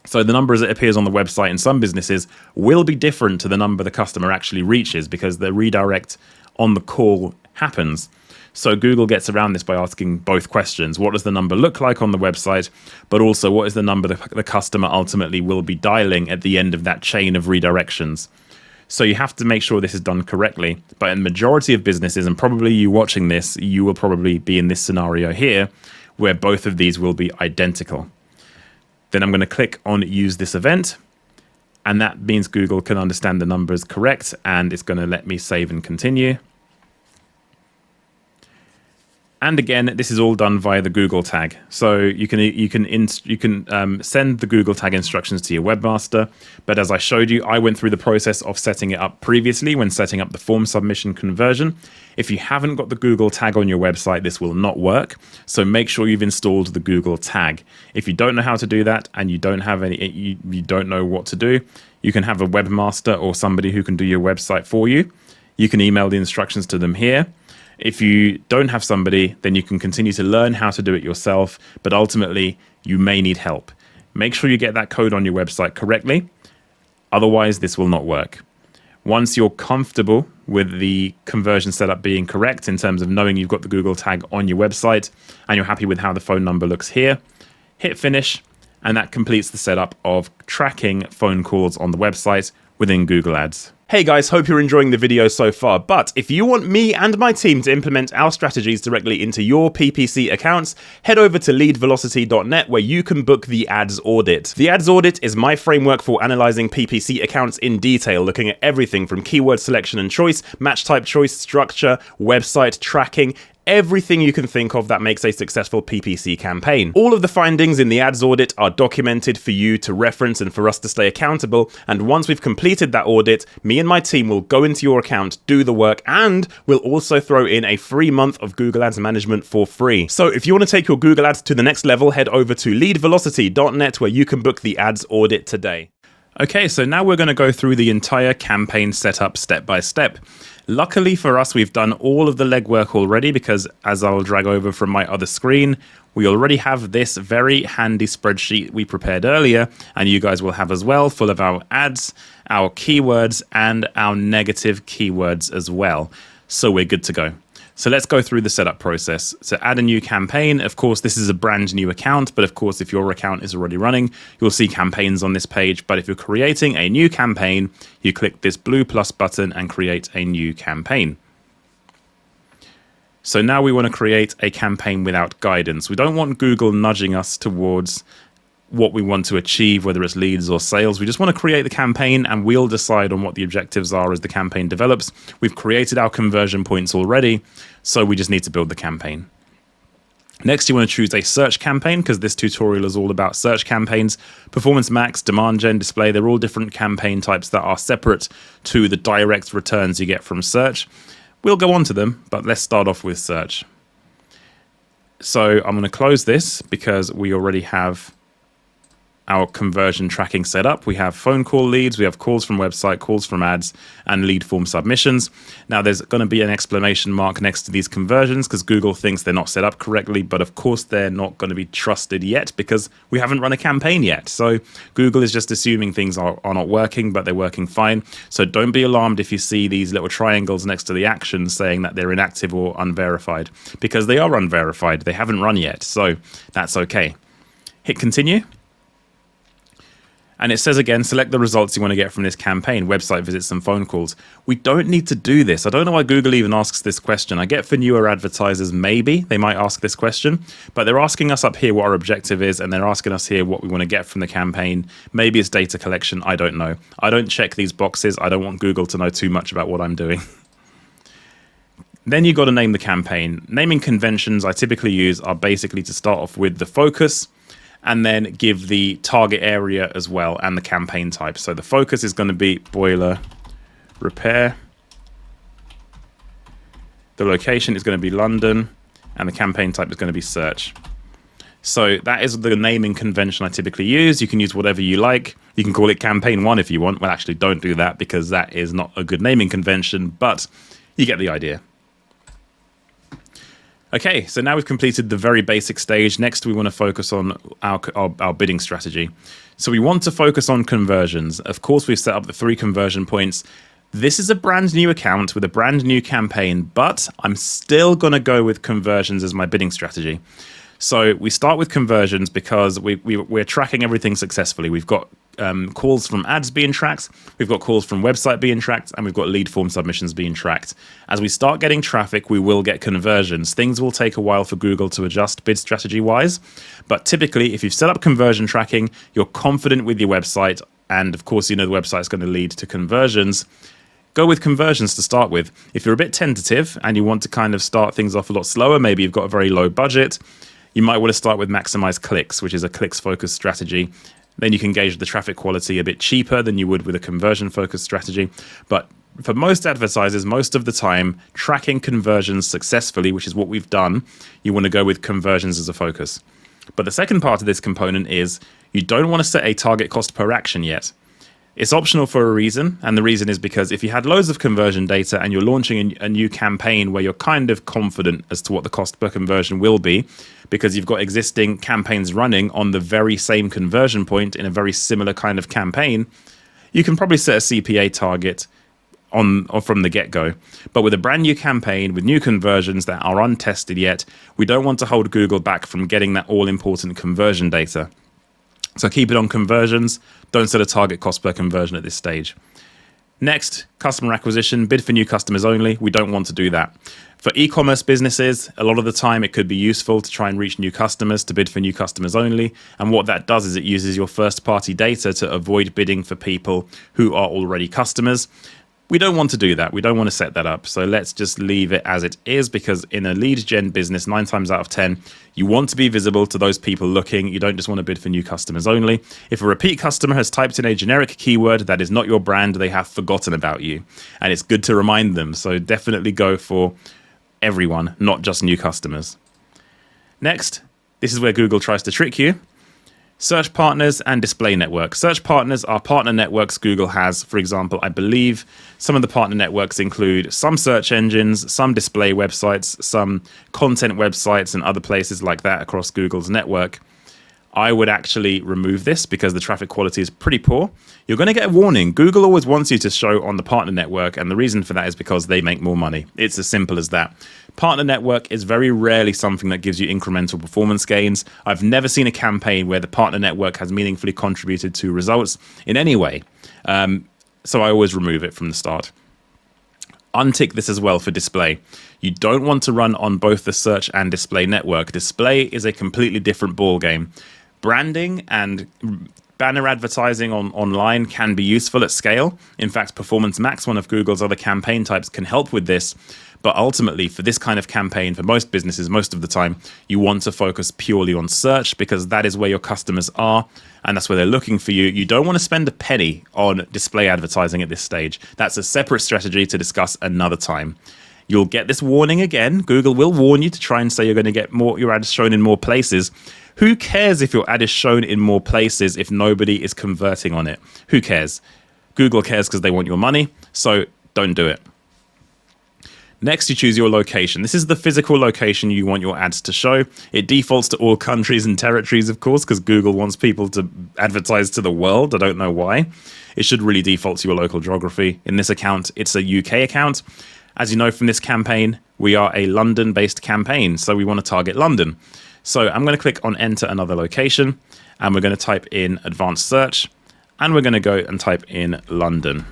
So the number as it appears on the website in some businesses will be different to the number the customer actually reaches, because the redirect on the call happens. So Google gets around this by asking both questions. What does the number look like on the website? But also, what is the number the customer ultimately will be dialing at the end of that chain of redirections? So you have to make sure this is done correctly. But in the majority of businesses, and probably you watching this, you will probably be in this scenario here, where both of these will be identical. Then I'm going to click on Use This Event. And that means Google can understand the number is correct, and it's going to let me save and continue. And again, this is all done via the Google tag. So you can send the Google tag instructions to your webmaster. But as I showed you, I went through the process of setting it up previously when setting up the form submission conversion. If you haven't got the Google tag on your website, this will not work. So make sure you've installed the Google tag. If you don't know how to do that and you don't have you don't know what to do, you can have a webmaster or somebody who can do your website for you. You can email the instructions to them here. If you don't have somebody, then you can continue to learn how to do it yourself, but ultimately you may need help. Make sure you get that code on your website correctly. Otherwise, this will not work. Once you're comfortable with the conversion setup being correct in terms of knowing you've got the Google tag on your website and you're happy with how the phone number looks here, hit finish, and that completes the setup of tracking phone calls on the website within Google Ads. Hey guys, hope you're enjoying the video so far, but if you want me and my team to implement our strategies directly into your PPC accounts, head over to leadvelocity.net where you can book the Ads Audit. The Ads Audit is my framework for analyzing PPC accounts in detail, looking at everything from keyword selection and choice, match type choice, structure, website tracking, everything you can think of that makes a successful PPC campaign. All of the findings in the Ads Audit are documented for you to reference and for us to stay accountable, and once we've completed that audit, me and my team will go into your account, do the work, and we'll also throw in a free month of Google Ads management for free. So if you want to take your Google Ads to the next level, head over to leadvelocity.net where you can book the Ads Audit today. Okay, so now we're going to go through the entire campaign setup step by step. Luckily for us, we've done all of the legwork already because, as I'll drag over from my other screen, we already have this very handy spreadsheet we prepared earlier, and you guys will have as well, full of our ads, our keywords, and our negative keywords as well. So we're good to go. So let's go through the setup process. So add a new campaign. Of course, this is a brand new account, but of course, if your account is already running, you'll see campaigns on this page. But if you're creating a new campaign, you click this blue plus button and create a new campaign. So now we want to create a campaign without guidance. We don't want Google nudging us towards what we want to achieve, whether it's leads or sales. We just want to create the campaign and we'll decide on what the objectives are as the campaign develops. We've created our conversion points already, so we just need to build the campaign. Next, you want to choose a search campaign because this tutorial is all about search campaigns. Performance Max, Demand Gen, Display, they're all different campaign types that are separate to the direct returns you get from search. We'll go on to them, but let's start off with search. So I'm going to close this because we already have our conversion tracking set up. We have phone call leads, we have calls from website, calls from ads, and lead form submissions. Now there's going to be an exclamation mark next to these conversions because Google thinks they're not set up correctly, but of course they're not going to be trusted yet because we haven't run a campaign yet. So Google is just assuming things are not working, but they're working fine. So don't be alarmed if you see these little triangles next to the actions saying that they're inactive or unverified, because they are unverified. They haven't run yet, so that's okay. Hit continue. And it says again, select the results you want to get from this campaign, website visits and phone calls. We don't need to do this. I don't know why Google even asks this question. I get for newer advertisers, maybe they might ask this question, but they're asking us up here what our objective is, and they're asking us here what we want to get from the campaign. Maybe it's data collection. I don't know. I don't check these boxes. I don't want Google to know too much about what I'm doing. Then you got to name the campaign. Naming conventions I typically use are basically to start off with the focus, and then give the target area as well and the campaign type. So the focus is going to be boiler repair. The location is going to be London, and the campaign type is going to be search. So that is the naming convention I typically use. You can use whatever you like. You can call it campaign 1 if you want. Well, actually don't do that because that is not a good naming convention, but you get the idea. Okay, so now we've completed the very basic stage. Next, we want to focus on our bidding strategy. So we want to focus on conversions. Of course, we've set up the 3 conversion points. This is a brand new account with a brand new campaign, but I'm still going to go with conversions as my bidding strategy. So we start with conversions because we're tracking everything successfully. We've got calls from ads being tracked, we've got calls from website being tracked, and we've got lead form submissions being tracked. As we start getting traffic, we will get conversions. Things will take a while for Google to adjust bid strategy wise, but typically if you've set up conversion tracking, you're confident with your website, and of course you know the website is going to lead to conversions, go with conversions to start with. If you're a bit tentative and you want to kind of start things off a lot slower, maybe you've got a very low budget, you might want to start with maximize clicks, which is a clicks focused strategy. Then you can gauge the traffic quality a bit cheaper than you would with a conversion focused strategy. But for most advertisers, most of the time, tracking conversions successfully, which is what we've done, you want to go with conversions as a focus. But the second part of this component is you don't want to set a target cost per action yet. It's optional for a reason, and the reason is because if you had loads of conversion data and you're launching a new campaign where you're kind of confident as to what the cost per conversion will be, because you've got existing campaigns running on the very same conversion point in a very similar kind of campaign, you can probably set a CPA target on or from the get-go. But with a brand new campaign, with new conversions that are untested yet, we don't want to hold Google back from getting that all-important conversion data. So keep it on conversions. Don't set a target cost per conversion at this stage. Next, customer acquisition, bid for new customers only. We don't want to do that. For e-commerce businesses, a lot of the time it could be useful to try and reach new customers, to bid for new customers only. And what that does is it uses your first-party data to avoid bidding for people who are already customers. We don't want to do that. We don't want to set that up. So let's just leave it as it is, because in a lead gen business, 9 times out of 10, you want to be visible to those people looking. You don't just want to bid for new customers only. If a repeat customer has typed in a generic keyword that is not your brand, they have forgotten about you. And it's good to remind them. So definitely go for everyone, not just new customers. Next, this is where Google tries to trick you. Search partners and display network. Search partners are partner networks Google has. For example, I believe some of the partner networks include some search engines, some display websites, some content websites, and other places like that across Google's network. I would actually remove this because the traffic quality is pretty poor. You're going to get a warning. Google always wants you to show on the partner network, and the reason for that is because they make more money. It's as simple as that. Partner network is very rarely something that gives you incremental performance gains. I've never seen a campaign where the partner network has meaningfully contributed to results in any way. So I always remove it from the start. Untick this as well for display. You don't want to run on both the search and display network. Display is a completely different ballgame. Branding and banner advertising online can be useful at scale. In fact, Performance Max, one of Google's other campaign types, can help with this. But ultimately, for this kind of campaign, for most businesses, most of the time, you want to focus purely on search because that is where your customers are and that's where they're looking for you. You don't want to spend a penny on display advertising at this stage. That's a separate strategy to discuss another time. You'll get this warning again. Google will warn you to try and say you're going to get your ads shown in more places. Who cares if your ad is shown in more places if nobody is converting on it? Who cares? Google cares because they want your money, so don't do it. Next, you choose your location. This is the physical location you want your ads to show. It defaults to all countries and territories, of course, because Google wants people to advertise to the world. I don't know why. It should really default to your local geography. In this account, it's a UK account. As you know from this campaign, we are a London-based campaign, so we want to target London. So I'm going to click on Enter Another Location, and we're going to type in Advanced Search, and we're going to go and type in London.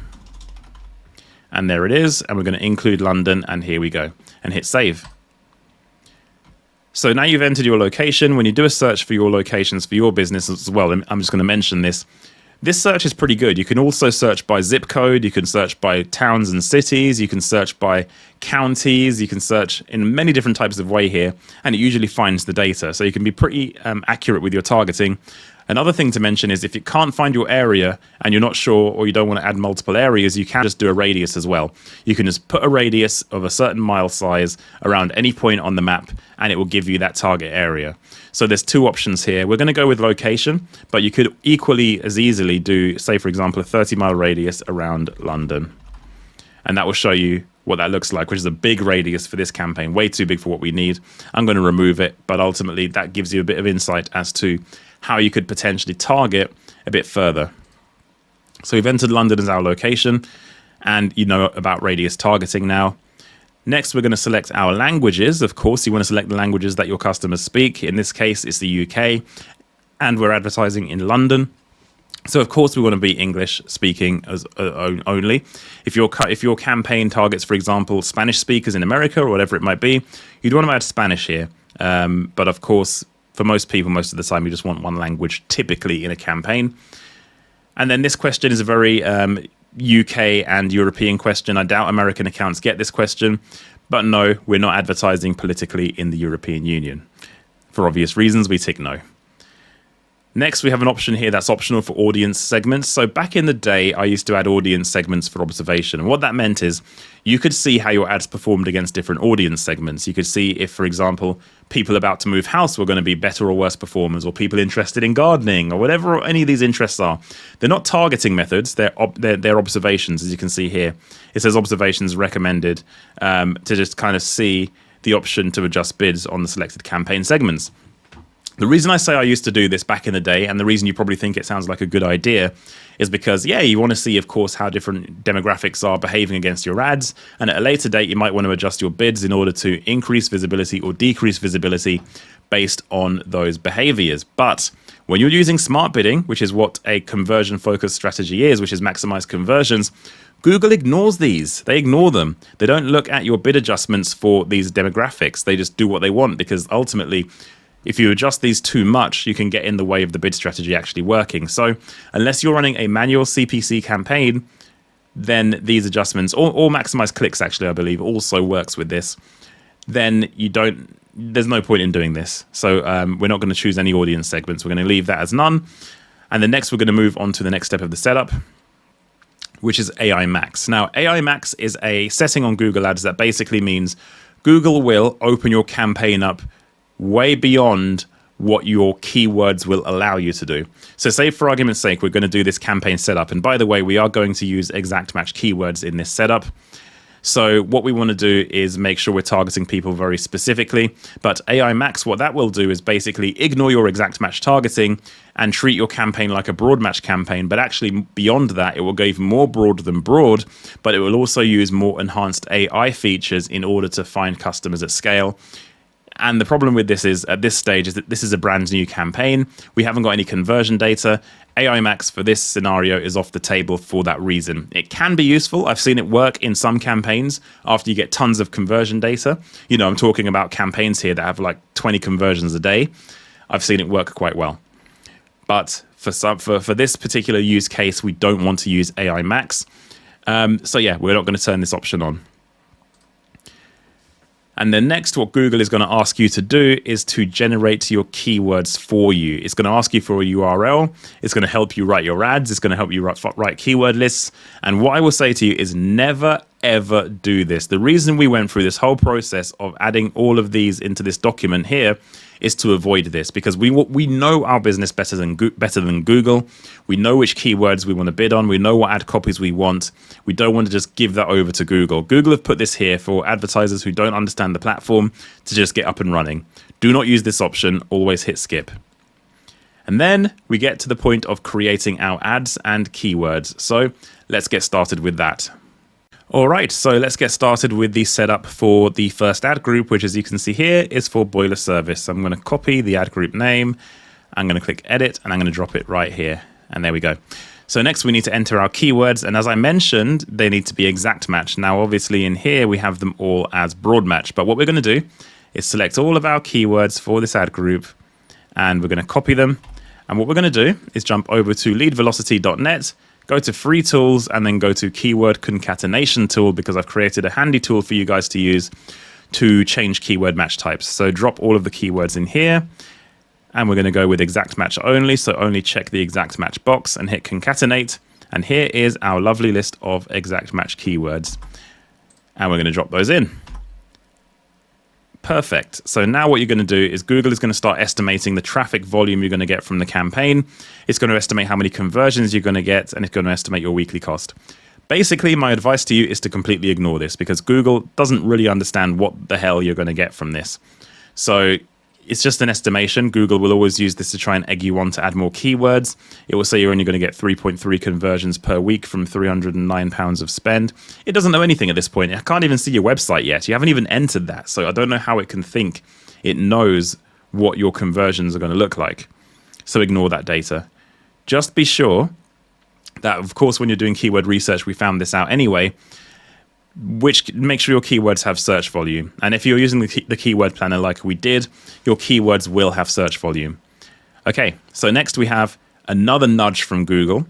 And there it is, and we're going to include London, and here we go, and hit Save. So now you've entered your location. When you do a search for your locations for your business as well, I'm just going to mention this. This search is pretty good. You can also search by zip code. You can search by towns and cities. You can search by counties. You can search in many different types of way here, and it usually finds the data. So you can be pretty accurate with your targeting. Another thing to mention is if you can't find your area and you're not sure or you don't want to add multiple areas, you can just do a radius as well. You can just put a radius of a certain mile size around any point on the map and it will give you that target area. So there's two options here. We're going to go with location, but you could equally as easily do, say, for example, a 30-mile radius around London. And that will show you what that looks like, which is a big radius for this campaign, way too big for what we need. I'm going to remove it, but ultimately that gives you a bit of insight as to how you could potentially target a bit further. So we've entered London as our location, and you know about radius targeting now. Next, we're going to select our languages. Of course, you want to select the languages that your customers speak. In this case, it's the UK, and we're advertising in London. So, of course, we want to be English speaking as only. If your campaign targets, for example, Spanish speakers in America or whatever it might be, you'd want to add Spanish here. But of course, for most people, most of the time, you just want one language typically in a campaign. And then this question is a very UK and European question. I doubt American accounts get this question, but no, we're not advertising politically in the European Union. For obvious reasons, we tick no. Next, we have an option here that's optional for audience segments. So back in the day, I used to add audience segments for observation. And what that meant is you could see how your ads performed against different audience segments. You could see if, for example, people about to move house were going to be better or worse performers, or people interested in gardening, or whatever any of these interests are. They're not targeting methods, they're observations, as you can see here. It says observations recommended to just kind of see the option to adjust bids on the selected campaign segments. The reason I say I used to do this back in the day, and the reason you probably think it sounds like a good idea, is because, yeah, you want to see, of course, how different demographics are behaving against your ads. And at a later date, you might want to adjust your bids in order to increase visibility or decrease visibility based on those behaviors. But when you're using smart bidding, which is what a conversion-focused strategy is, which is maximize conversions, Google ignores these. They ignore them. They don't look at your bid adjustments for these demographics. They just do what they want, because ultimately, if you adjust these too much, you can get in the way of the bid strategy actually working. So unless you're running a manual CPC campaign, then these adjustments, or maximize clicks actually, I believe, also works with this, then there's no point in doing this. So we're not going to choose any audience segments. We're going to leave that as none. And then next, we're going to move on to the next step of the setup, which is AI Max. Now, AI Max is a setting on Google Ads that basically means Google will open your campaign up way beyond what your keywords will allow you to do. So say, for argument's sake, we're going to do this campaign setup. And by the way, we are going to use exact match keywords in this setup. So what we want to do is make sure we're targeting people very specifically. But AI Max, what that will do is basically ignore your exact match targeting and treat your campaign like a broad match campaign. But actually beyond that, it will go even more broad than broad, but it will also use more enhanced AI features in order to find customers at scale. And the problem with this is, at this stage, is that this is a brand new campaign. We haven't got any conversion data. AI Max for this scenario is off the table for that reason. It can be useful. I've seen it work in some campaigns after you get tons of conversion data. You know, I'm talking about campaigns here that have like 20 conversions a day. I've seen it work quite well. But for this particular use case, we don't want to use AI Max. So yeah, we're not going to turn this option on. And then next, what Google is going to ask you to do is to generate your keywords for you. It's going to ask you for a URL. It's going to help you write your ads. It's going to help you write keyword lists. And what I will say to you is never, ever do this. The reason we went through this whole process of adding all of these into this document here is to avoid this, because we know our business better than Google. We know which keywords we want to bid on. We know what ad copies we want. We don't want to just give that over to Google. Google have put this here for advertisers who don't understand the platform to just get up and running. Do not use this option. Always hit skip. And then we get to the point of creating our ads and keywords. So let's get started with that. All right, so let's get started with the setup for the first ad group, which, as you can see here, is for boiler service. I'm going to copy the ad group name. I'm going to click edit, and I'm going to drop it right here. And there we go. So next we need to enter our keywords. And as I mentioned, they need to be exact match. Now, obviously in here, we have them all as broad match. But what we're going to do is select all of our keywords for this ad group, and we're going to copy them. And what we're going to do is jump over to leadvelocity.net, go to free tools, and then go to keyword concatenation tool, because I've created a handy tool for you guys to use to change keyword match types. So drop all of the keywords in here, and we're going to go with exact match only. So only check the exact match box and hit concatenate. And here is our lovely list of exact match keywords. And we're going to drop those in. Perfect. So now what you're going to do is Google is going to start estimating the traffic volume you're going to get from the campaign. It's going to estimate how many conversions you're going to get, and it's going to estimate your weekly cost. Basically, my advice to you is to completely ignore this, because Google doesn't really understand what the hell you're going to get from this. So it's just an estimation. Google will always use this to try and egg you on to add more keywords. It will say you're only going to get 3.3 conversions per week from £309 of spend. It doesn't know anything at this point. I can't even see your website yet. You haven't even entered that. So I don't know how it can think it knows what your conversions are going to look like. So ignore that data. Just be sure that, of course, when you're doing keyword research, we found this out anyway, make sure your keywords have search volume. And if you're using the keyword planner like we did, your keywords will have search volume. Okay, so next we have another nudge from Google.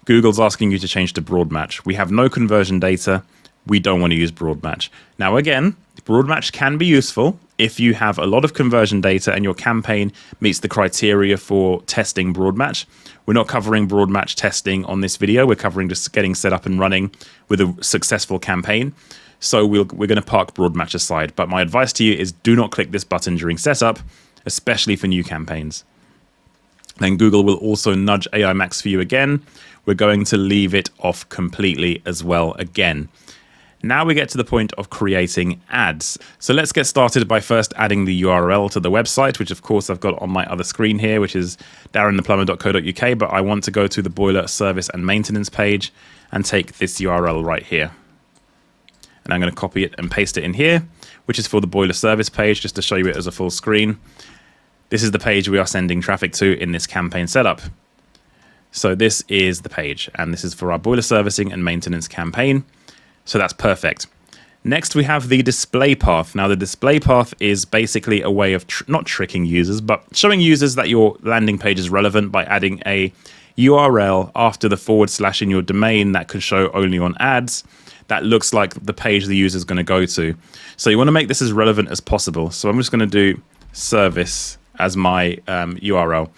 Google's asking you to change to broad match. We have no conversion data. We don't want to use broad match. Now, again, broad match can be useful if you have a lot of conversion data and your campaign meets the criteria for testing broad match. We're not covering broad match testing on this video. We're covering just getting set up and running with a successful campaign. So we're going to park broad match aside. But my advice to you is do not click this button during setup, especially for new campaigns. Then Google will also nudge AI Max for you again. We're going to leave it off completely as well again. Now we get to the point of creating ads. So let's get started by first adding the URL to the website, which of course I've got on my other screen here, which is darrentheplumber.co.uk, but I want to go to the boiler service and maintenance page and take this URL right here. And I'm going to copy it and paste it in here, which is for the boiler service page, just to show you it as a full screen. This is the page we are sending traffic to in this campaign setup. So this is the page, and this is for our boiler servicing and maintenance campaign. So that's perfect. Next, we have the display path. Now, the display path is basically a way of not tricking users, but showing users that your landing page is relevant by adding a URL after the / in your domain that could show only on ads. That looks like the page the user is going to go to. So you want to make this as relevant as possible. So I'm just going to do service as my URL.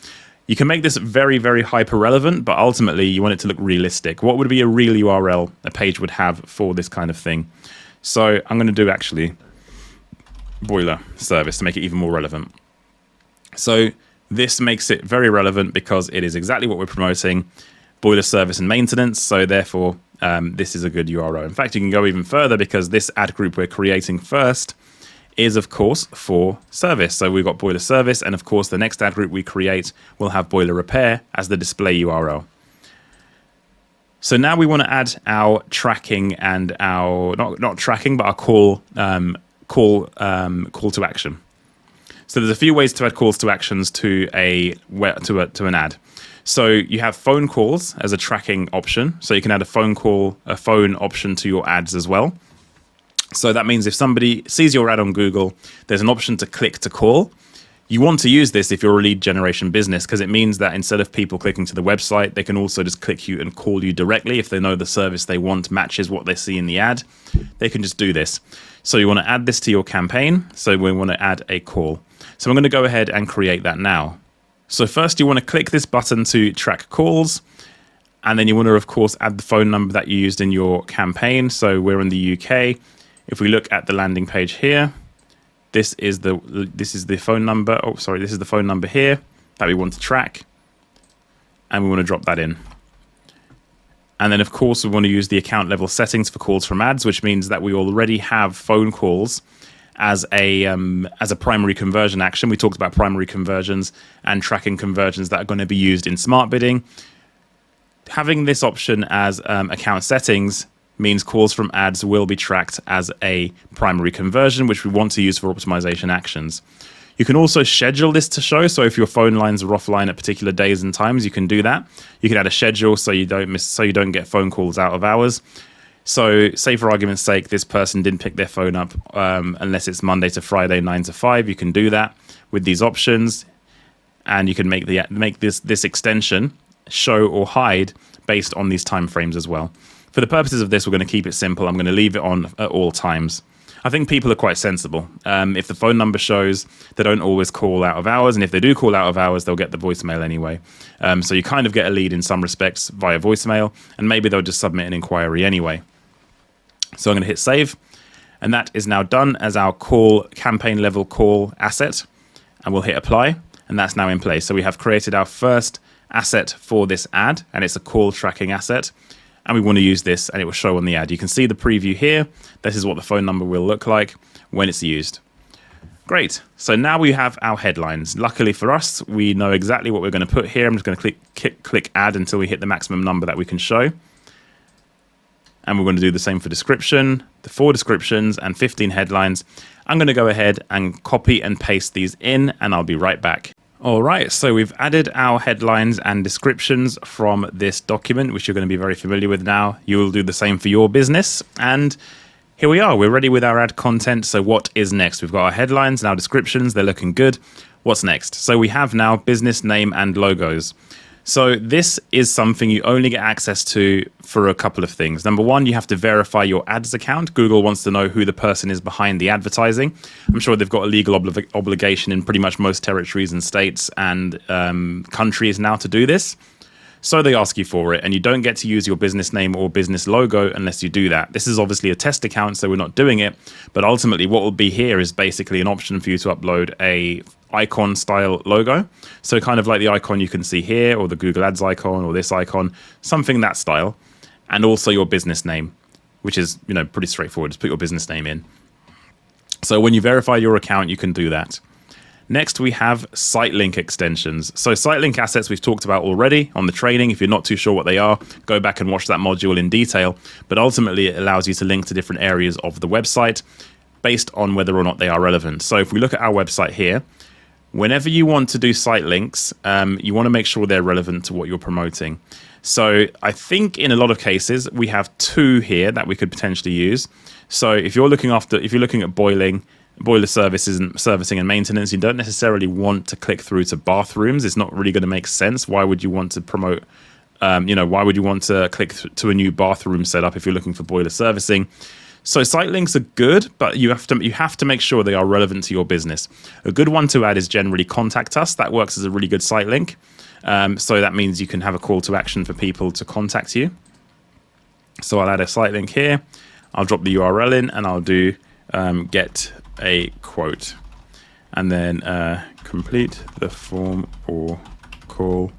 You can make this very, very hyper relevant, but ultimately you want it to look realistic. What would be a real URL a page would have for this kind of thing? So I'm going to do actually boiler service to make it even more relevant. So this makes it very relevant because it is exactly what we're promoting, boiler service and maintenance. So therefore, this is a good URL. In fact, you can go even further because this ad group we're creating first is, of course, for service. So we've got boiler service, and of course, the next ad group we create will have boiler repair as the display URL. So now we want to add our tracking and our not tracking, but our call to action. So there's a few ways to add calls to actions to an ad. So you have phone calls as a tracking option. So you can add a phone option to your ads as well. So that means if somebody sees your ad on Google, there's an option to click to call. You want to use this if you're a lead generation business, because it means that instead of people clicking to the website, they can also just click you and call you directly. If they know the service they want matches what they see in the ad, they can just do this. So you want to add this to your campaign. So we want to add a call. So I'm going to go ahead and create that now. So first you want to click this button to track calls. And then you want to, of course, add the phone number that you used in your campaign. So we're in the UK. If we look at the landing page here, this is the phone number. Oh, sorry, this is the phone number here that we want to track, and we want to drop that in. And then, of course, we want to use the account level settings for calls from ads, which means that we already have phone calls as a primary conversion action. We talked about primary conversions and tracking conversions that are going to be used in smart bidding. Having this option as account settings means calls from ads will be tracked as a primary conversion, which we want to use for optimization actions. You can also schedule this to show. So if your phone lines are offline at particular days and times, you can do that. You can add a schedule so you don't get phone calls out of hours. So say for argument's sake, this person didn't pick their phone up unless it's Monday to Friday, 9 to 5. You can do that with these options, and you can make this extension show or hide based on these time frames as well. For the purposes of this, we're going to keep it simple. I'm going to leave it on at all times. I think people are quite sensible. If the phone number shows, they don't always call out of hours. And if they do call out of hours, they'll get the voicemail anyway. So you kind of get a lead in some respects via voicemail, and maybe they'll just submit an inquiry anyway. So I'm going to hit save. And that is now done as our campaign level call asset. And we'll hit apply. And that's now in place. So we have created our first asset for this ad, and it's a call tracking asset. And we want to use this, and it will show on the ad. You can see the preview here. This is what the phone number will look like when it's used. Great. So now we have our headlines. Luckily for us, we know exactly what we're going to put here. I'm just going to click add until we hit the maximum number that we can show. And we're going to do the same for description, the 4 descriptions and 15 headlines. I'm going to go ahead and copy and paste these in, and I'll be right back. All right, so we've added our headlines and descriptions from this document, which you're going to be very familiar with now. You will do the same for your business. And here we are. We're ready with our ad content. So what is next? We've got our headlines and our descriptions. They're looking good. What's next? So we have now business name and logos. So this is something you only get access to for a couple of things. Number one, you have to verify your ads account. Google wants to know who the person is behind the advertising. I'm sure they've got a legal obligation in pretty much most territories and states and countries now to do this. So they ask you for it, and you don't get to use your business name or business logo unless you do that. This is obviously a test account, so we're not doing it. But ultimately, what will be here is basically an option for you to upload a icon style logo. So kind of like the icon you can see here, or the Google Ads icon, or this icon, something that style. And also your business name, which is, pretty straightforward. Just put your business name in. So when you verify your account, you can do that. Next, we have site link extensions. So site link assets we've talked about already on the training. If you're not too sure what they are, go back and watch that module in detail. But ultimately, it allows you to link to different areas of the website based on whether or not they are relevant. So if we look at our website here, whenever you want to do site links, you want to make sure they're relevant to what you're promoting. So I think in a lot of cases, we have two here that we could potentially use. So if you're looking at boiler services and servicing and maintenance, you don't necessarily want to click through to bathrooms. It's not really going to make sense. Why would you want to promote, why would you want to click to a new bathroom setup if you're looking for boiler servicing? So site links are good, but you have to make sure they are relevant to your business. A good one to add is generally contact us. That works as a really good site link. So that means you can have a call to action for people to contact you. So I'll add a site link here. I'll drop the URL in and I'll do get a quote, and then complete the form or call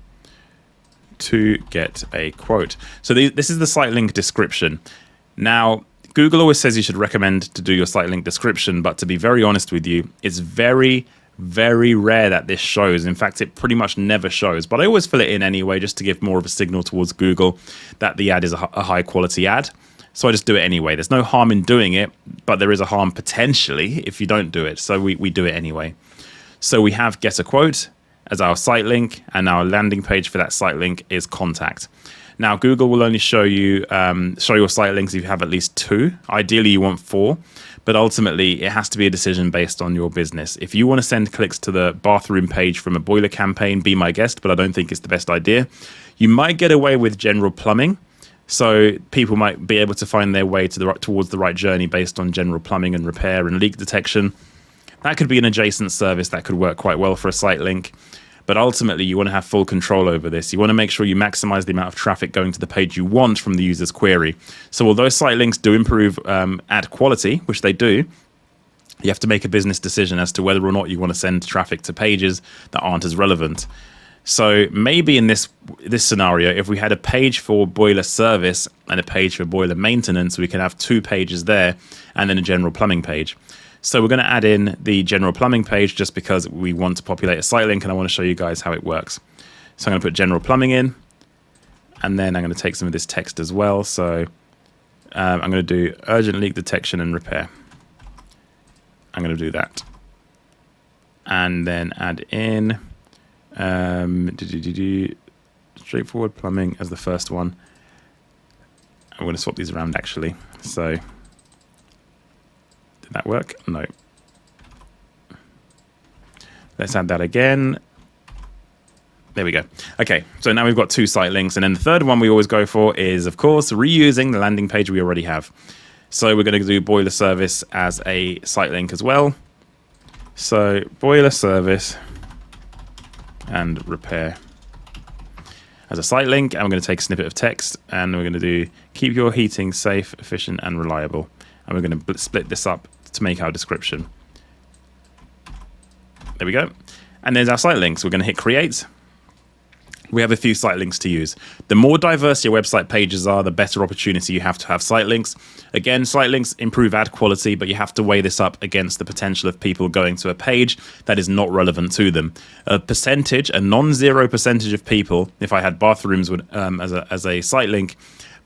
to get a quote. So this is the site link description. Now, Google always says you should recommend to do your site link description, but to be very honest with you, it's very, very rare that this shows. In fact, it pretty much never shows, but I always fill it in anyway, just to give more of a signal towards Google that the ad is a high quality ad. So I just do it anyway. There's no harm in doing it, but there is a harm potentially if you don't do it. So we do it anyway. So we have get a quote as our site link, and our landing page for that site link is contact. Now, Google will only show you show your site links if you have at least 2. Ideally, you want 4, but ultimately, it has to be a decision based on your business. If you want to send clicks to the bathroom page from a boiler campaign, be my guest, but I don't think it's the best idea. You might get away with general plumbing. So people might be able to find their way towards the right journey based on general plumbing and repair and leak detection. That could be an adjacent service that could work quite well for a site link. But ultimately, you want to have full control over this. You want to make sure you maximize the amount of traffic going to the page you want from the user's query. So although site links do improve ad quality, which they do, you have to make a business decision as to whether or not you want to send traffic to pages that aren't as relevant. So maybe in this scenario, if we had a page for boiler service and a page for boiler maintenance, we can have 2 pages there and then a general plumbing page. So we're going to add in the general plumbing page just because we want to populate a site link, and I want to show you guys how it works. So I'm going to put general plumbing in, and then I'm going to take some of this text as well. So I'm going to do urgent leak detection and repair. I'm going to do that. And then add in straightforward plumbing as the first one. I'm going to swap these around actually. So did that work? No. Let's add that again. There we go. Okay, so now we've got 2 site links, and then the third one we always go for is, of course, reusing the landing page we already have. So we're going to do boiler service as a site link as well. So boiler service and repair as a site link, and we're going to take a snippet of text, and we're going to do keep your heating safe, efficient, and reliable. And we're going to split this up to make our description. There we go. And there's our site links. We're going to hit create. We have a few site links to use. The more diverse your website pages are, the better opportunity you have to have site links. Again, site links improve ad quality, but you have to weigh this up against the potential of people going to a page that is not relevant to them. A non-zero percentage of people, if I had bathrooms as a site link,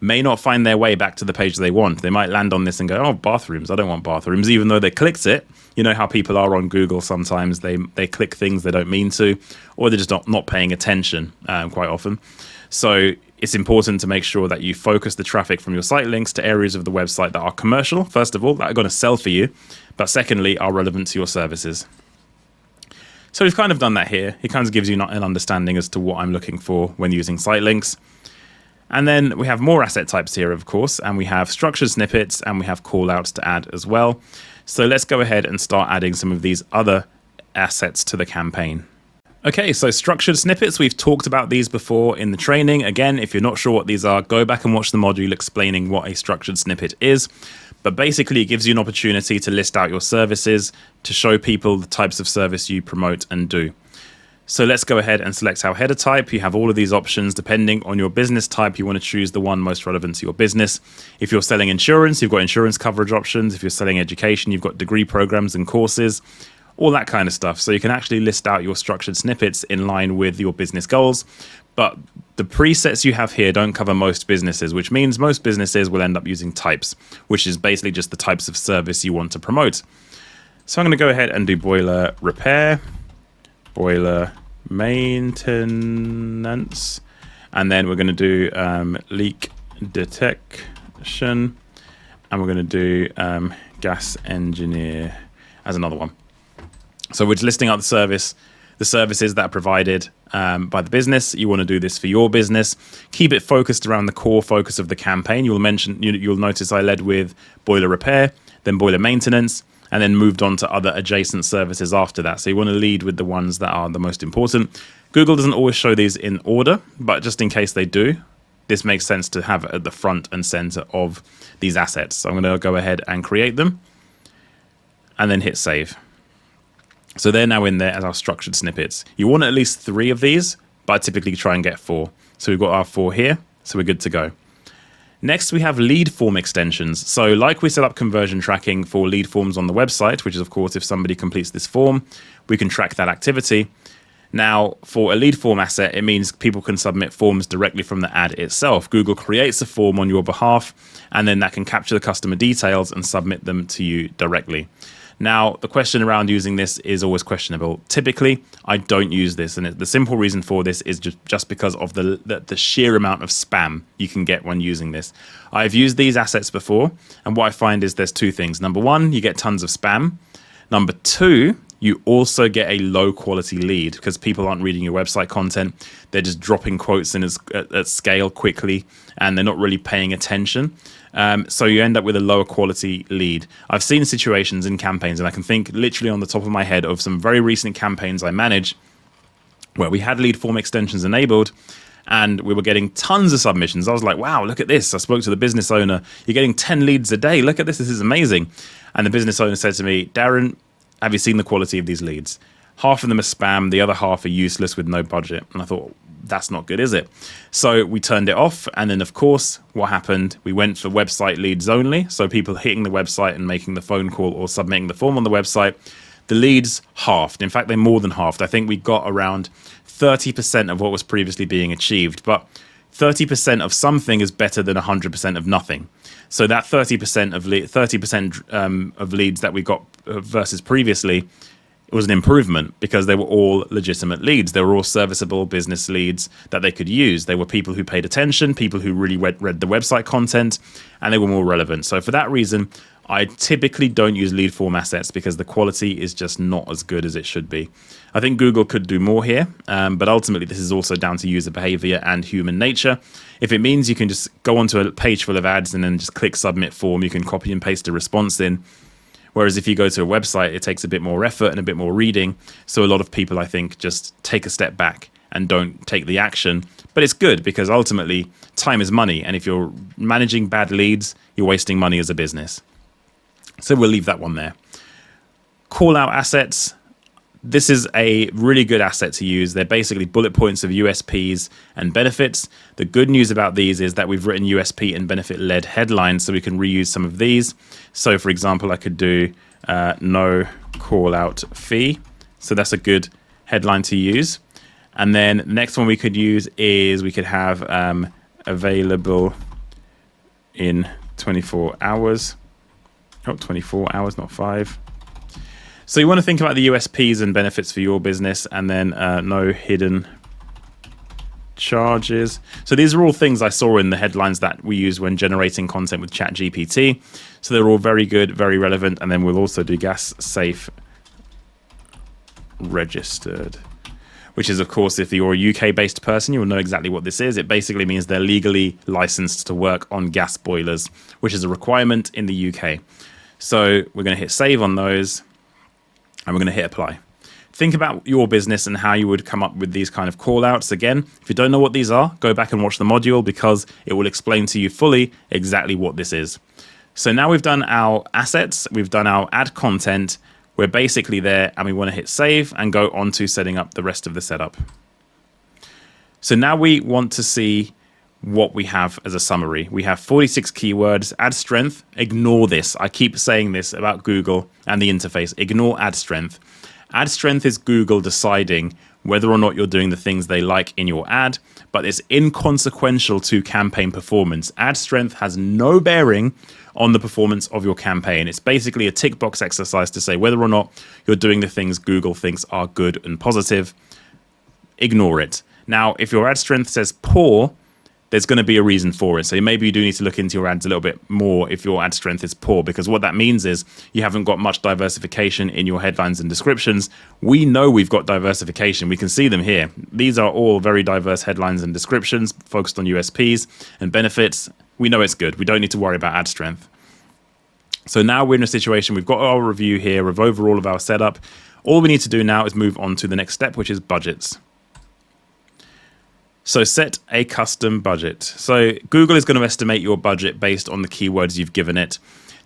may not find their way back to the page they want. They might land on this and go, oh, bathrooms, I don't want bathrooms, even though they clicked it. You know how people are on Google sometimes. They click things they don't mean to, or they're just not paying attention quite often. So it's important to make sure that you focus the traffic from your site links to areas of the website that are commercial, first of all, that are going to sell for you, but secondly, are relevant to your services. So we've kind of done that here. It kind of gives you an understanding as to what I'm looking for when using site links. And then we have more asset types here, of course, and we have structured snippets and we have callouts to add as well. So let's go ahead and start adding some of these other assets to the campaign. Okay, so structured snippets, we've talked about these before in the training. Again, if you're not sure what these are, go back and watch the module explaining what a structured snippet is. But basically, it gives you an opportunity to list out your services, to show people the types of service you promote and do. So let's go ahead and select our header type. You have all of these options. Depending on your business type, you want to choose the one most relevant to your business. If you're selling insurance, you've got insurance coverage options. If you're selling education, you've got degree programs and courses, all that kind of stuff. So you can actually list out your structured snippets in line with your business goals. But the presets you have here don't cover most businesses, which means most businesses will end up using types, which is basically just the types of service you want to promote. So I'm going to go ahead and do boiler repair, boiler maintenance, and then we're going to do leak detection, and we're going to do gas engineer as another one. So we're just listing out the services that are provided by the business. You want to do this for your business. Keep it focused around the core focus of the campaign. You'll notice I led with boiler repair, then boiler maintenance, and then moved on to other adjacent services after that. So you want to lead with the ones that are the most important. Google doesn't always show these in order, but just in case they do, this makes sense to have at the front and center of these assets. So I'm going to go ahead and create them and then hit save. So they're now in there as our structured snippets. You want at least 3 of these, but I typically try and get 4. So we've got our 4 here, so we're good to go. Next, we have lead form extensions. So like we set up conversion tracking for lead forms on the website, which is, of course, if somebody completes this form, we can track that activity. Now, for a lead form asset, it means people can submit forms directly from the ad itself. Google creates a form on your behalf, and then that can capture the customer details and submit them to you directly. Now, the question around using this is always questionable. Typically, I don't use this, and the simple reason for this is just because of the sheer amount of spam you can get when using this. I've used these assets before, and what I find is there's 2 things. Number 1, you get tons of spam. Number 2, you also get a low quality lead because people aren't reading your website content. They're just dropping quotes in at scale quickly, and they're not really paying attention. So you end up with a lower quality lead. I've seen situations in campaigns, and I can think literally on the top of my head of some very recent campaigns I manage where we had lead form extensions enabled and we were getting tons of submissions. I was like, wow, look at this. I spoke to the business owner. You're getting 10 leads a day. Look at this. This is amazing. And the business owner said to me, Darren, have you seen the quality of these leads? Half of them are spam. The other half are useless with no budget. And I thought, that's not good, is it? So we turned it off. And then, of course, what happened? We went for website leads only. So people hitting the website and making the phone call or submitting the form on the website. The leads halved. In fact, they more than halved. I think we got around 30% of what was previously being achieved. But 30% of something is better than 100% of nothing. So that 30% of leads that we got versus previously, it was an improvement because they were all legitimate leads. They were all serviceable business leads that they could use. They were people who paid attention, people who really read the website content, and they were more relevant. So for that reason, I typically don't use lead form assets because the quality is just not as good as it should be. I think Google could do more here, but ultimately this is also down to user behavior and human nature. If it means you can just go onto a page full of ads and then just click submit form, you can copy and paste a response in. Whereas if you go to a website, it takes a bit more effort and a bit more reading. So a lot of people, I think, just take a step back and don't take the action. But it's good because ultimately time is money. And if you're managing bad leads, you're wasting money as a business. So we'll leave that one there. Call out assets. This is a really good asset to use. They're basically bullet points of USPs and benefits. The good news about these is that we've written USP and benefit-led headlines, so we can reuse some of these. So, for example, I could do no call-out fee. So that's a good headline to use. And then the next one we could use is we could have available in 24 hours. Oh, 24 hours, not 5. So you want to think about the USPs and benefits for your business, and then no hidden charges. So these are all things I saw in the headlines that we use when generating content with ChatGPT. So they're all very good, very relevant. And then we'll also do gas safe registered, which is, of course, if you're a UK-based person, you'll know exactly what this is. It basically means they're legally licensed to work on gas boilers, which is a requirement in the UK. So we're going to hit save on those, and we're going to hit apply. Think about your business and how you would come up with these kind of call outs. Again, if you don't know what these are, go back and watch the module because it will explain to you fully exactly what this is. So now we've done our assets, we've done our ad content, we're basically there, and we want to hit save and go on to setting up the rest of the setup. So now we want to see what we have as a summary. We have 46 keywords, ad strength, ignore this. I keep saying this about Google and the interface, ignore ad strength. Ad strength is Google deciding whether or not you're doing the things they like in your ad, but it's inconsequential to campaign performance. Ad strength has no bearing on the performance of your campaign. It's basically a tick box exercise to say whether or not you're doing the things Google thinks are good and positive. Ignore it. Now, if your ad strength says poor, there's going to be a reason for it. So maybe you do need to look into your ads a little bit more if your ad strength is poor, because what that means is you haven't got much diversification in your headlines and descriptions. We know we've got diversification. We can see them here. These are all very diverse headlines and descriptions focused on USPs and benefits. We know it's good. We don't need to worry about ad strength. So now we're in a situation, we've got our review here of overall of our setup. All we need to do now is move on to the next step, which is budgets. So set a custom budget. So Google is going to estimate your budget based on the keywords you've given it.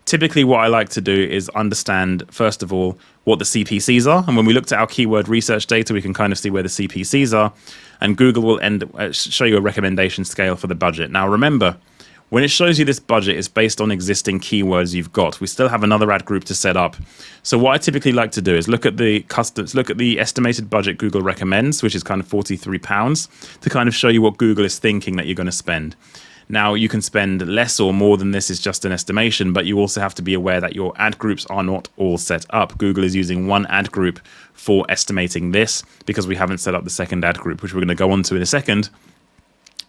Typically what I like to do is understand, first of all, what the CPCs are. And when we looked at our keyword research data, we can kind of see where the CPCs are. And Google will show you a recommendation scale for the budget. Now remember, when it shows you this budget, it's based on existing keywords you've got. We still have another ad group to set up. So what I typically like to do is look at the estimated budget Google recommends, which is kind of £43, to kind of show you what Google is thinking that you're going to spend. Now, you can spend less or more than this, is just an estimation, but you also have to be aware that your ad groups are not all set up. Google is using one ad group for estimating this because we haven't set up the second ad group, which we're going to go on to in a second.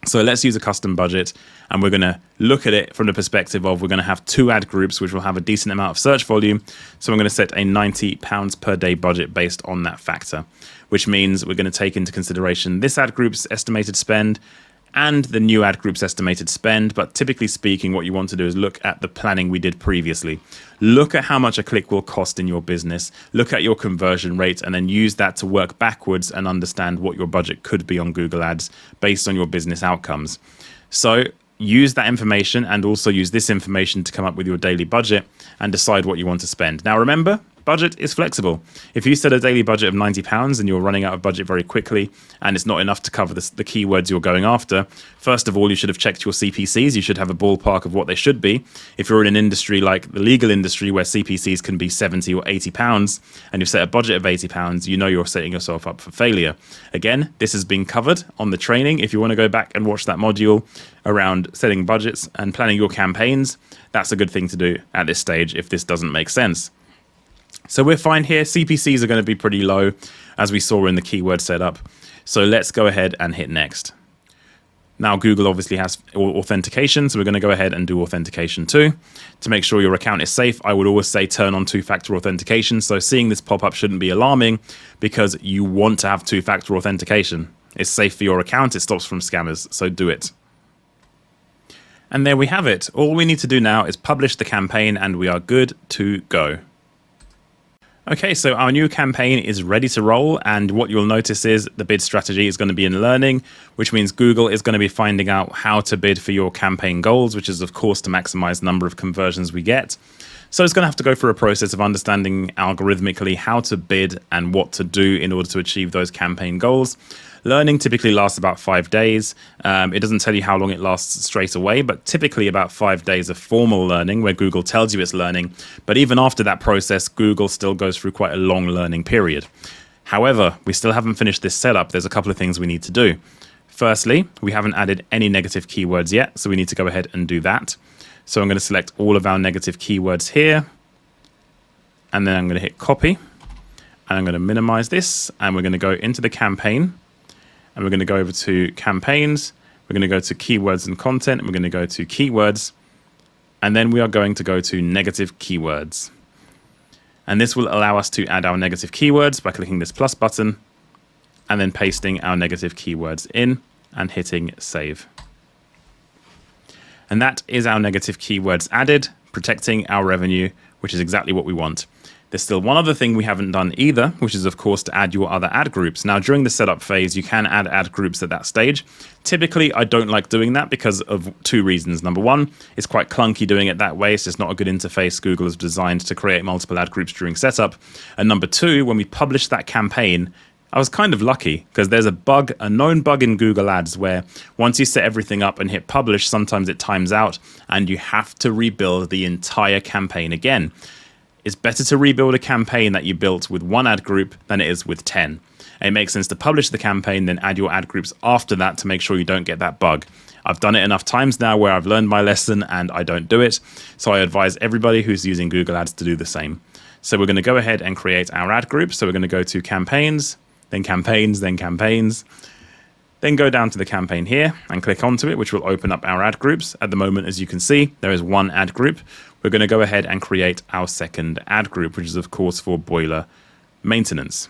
So let's use a custom budget, and we're going to look at it from the perspective of we're going to have two ad groups, which will have a decent amount of search volume. So I'm going to set a £90 per day budget based on that factor, which means we're going to take into consideration this ad group's estimated spend and the new ad group's estimated spend. But typically speaking, what you want to do is look at the planning we did previously. Look at how much a click will cost in your business. Look at your conversion rate, and then use that to work backwards and understand what your budget could be on Google Ads based on your business outcomes. So use that information and also use this information to come up with your daily budget and decide what you want to spend. Now, remember, budget is flexible. If you set a daily budget of £90 and you're running out of budget very quickly and it's not enough to cover the keywords you're going after, first of all, you should have checked your CPCs. You should have a ballpark of what they should be. If you're in an industry like the legal industry where CPCs can be £70 or £80 and you've set a budget of £80, you know you're setting yourself up for failure. Again, this has been covered on the training. If you want to go back and watch that module around setting budgets and planning your campaigns, that's a good thing to do at this stage if this doesn't make sense. So we're fine here. CPCs are going to be pretty low, as we saw in the keyword setup. So let's go ahead and hit next. Now, Google obviously has authentication, so we're going to go ahead and do authentication too. To make sure your account is safe, I would always say turn on two-factor authentication. So seeing this pop up shouldn't be alarming because you want to have two-factor authentication. It's safe for your account. It stops from scammers, so do it. And there we have it. All we need to do now is publish the campaign and we are good to go. Okay, so our new campaign is ready to roll, and what you'll notice is the bid strategy is going to be in learning, which means Google is going to be finding out how to bid for your campaign goals, which is of course to maximize the number of conversions we get. So it's going to have to go through a process of understanding algorithmically how to bid and what to do in order to achieve those campaign goals. Learning typically lasts about 5 days. It doesn't tell you how long it lasts straight away, but typically about 5 days of formal learning where Google tells you it's learning. But even after that process, Google still goes through quite a long learning period. However, we still haven't finished this setup. There's a couple of things we need to do. Firstly, we haven't added any negative keywords yet, so we need to go ahead and do that. So I'm going to select all of our negative keywords here, and then I'm going to hit copy, and I'm going to minimize this, and we're going to go into the campaign. And we're going to go over to campaigns. We're going to go to keywords and content. And we're going to go to keywords. And then we are going to go to negative keywords. And this will allow us to add our negative keywords by clicking this plus button and then pasting our negative keywords in and hitting save. And that is our negative keywords added, protecting our revenue, which is exactly what we want. There's still one other thing we haven't done either, which is of course to add your other ad groups. Now during the setup phase, you can add ad groups at that stage. Typically, I don't like doing that because of two reasons. Number one, it's quite clunky doing it that way. It's just not a good interface Google has designed to create multiple ad groups during setup. And number two, when we publish that campaign, I was kind of lucky because there's a known bug in Google Ads where once you set everything up and hit publish, sometimes it times out and you have to rebuild the entire campaign again. It's better to rebuild a campaign that you built with one ad group than it is with 10. And it makes sense to publish the campaign, then add your ad groups after that to make sure you don't get that bug. I've done it enough times now where I've learned my lesson and I don't do it. So I advise everybody who's using Google Ads to do the same. So we're going to go ahead and create our ad group. So we're going to go to campaigns, then campaigns, then campaigns. Then go down to the campaign here and click onto it, which will open up our ad groups. At the moment, as you can see, there is one ad group. We're going to go ahead and create our second ad group, which is of course for boiler maintenance.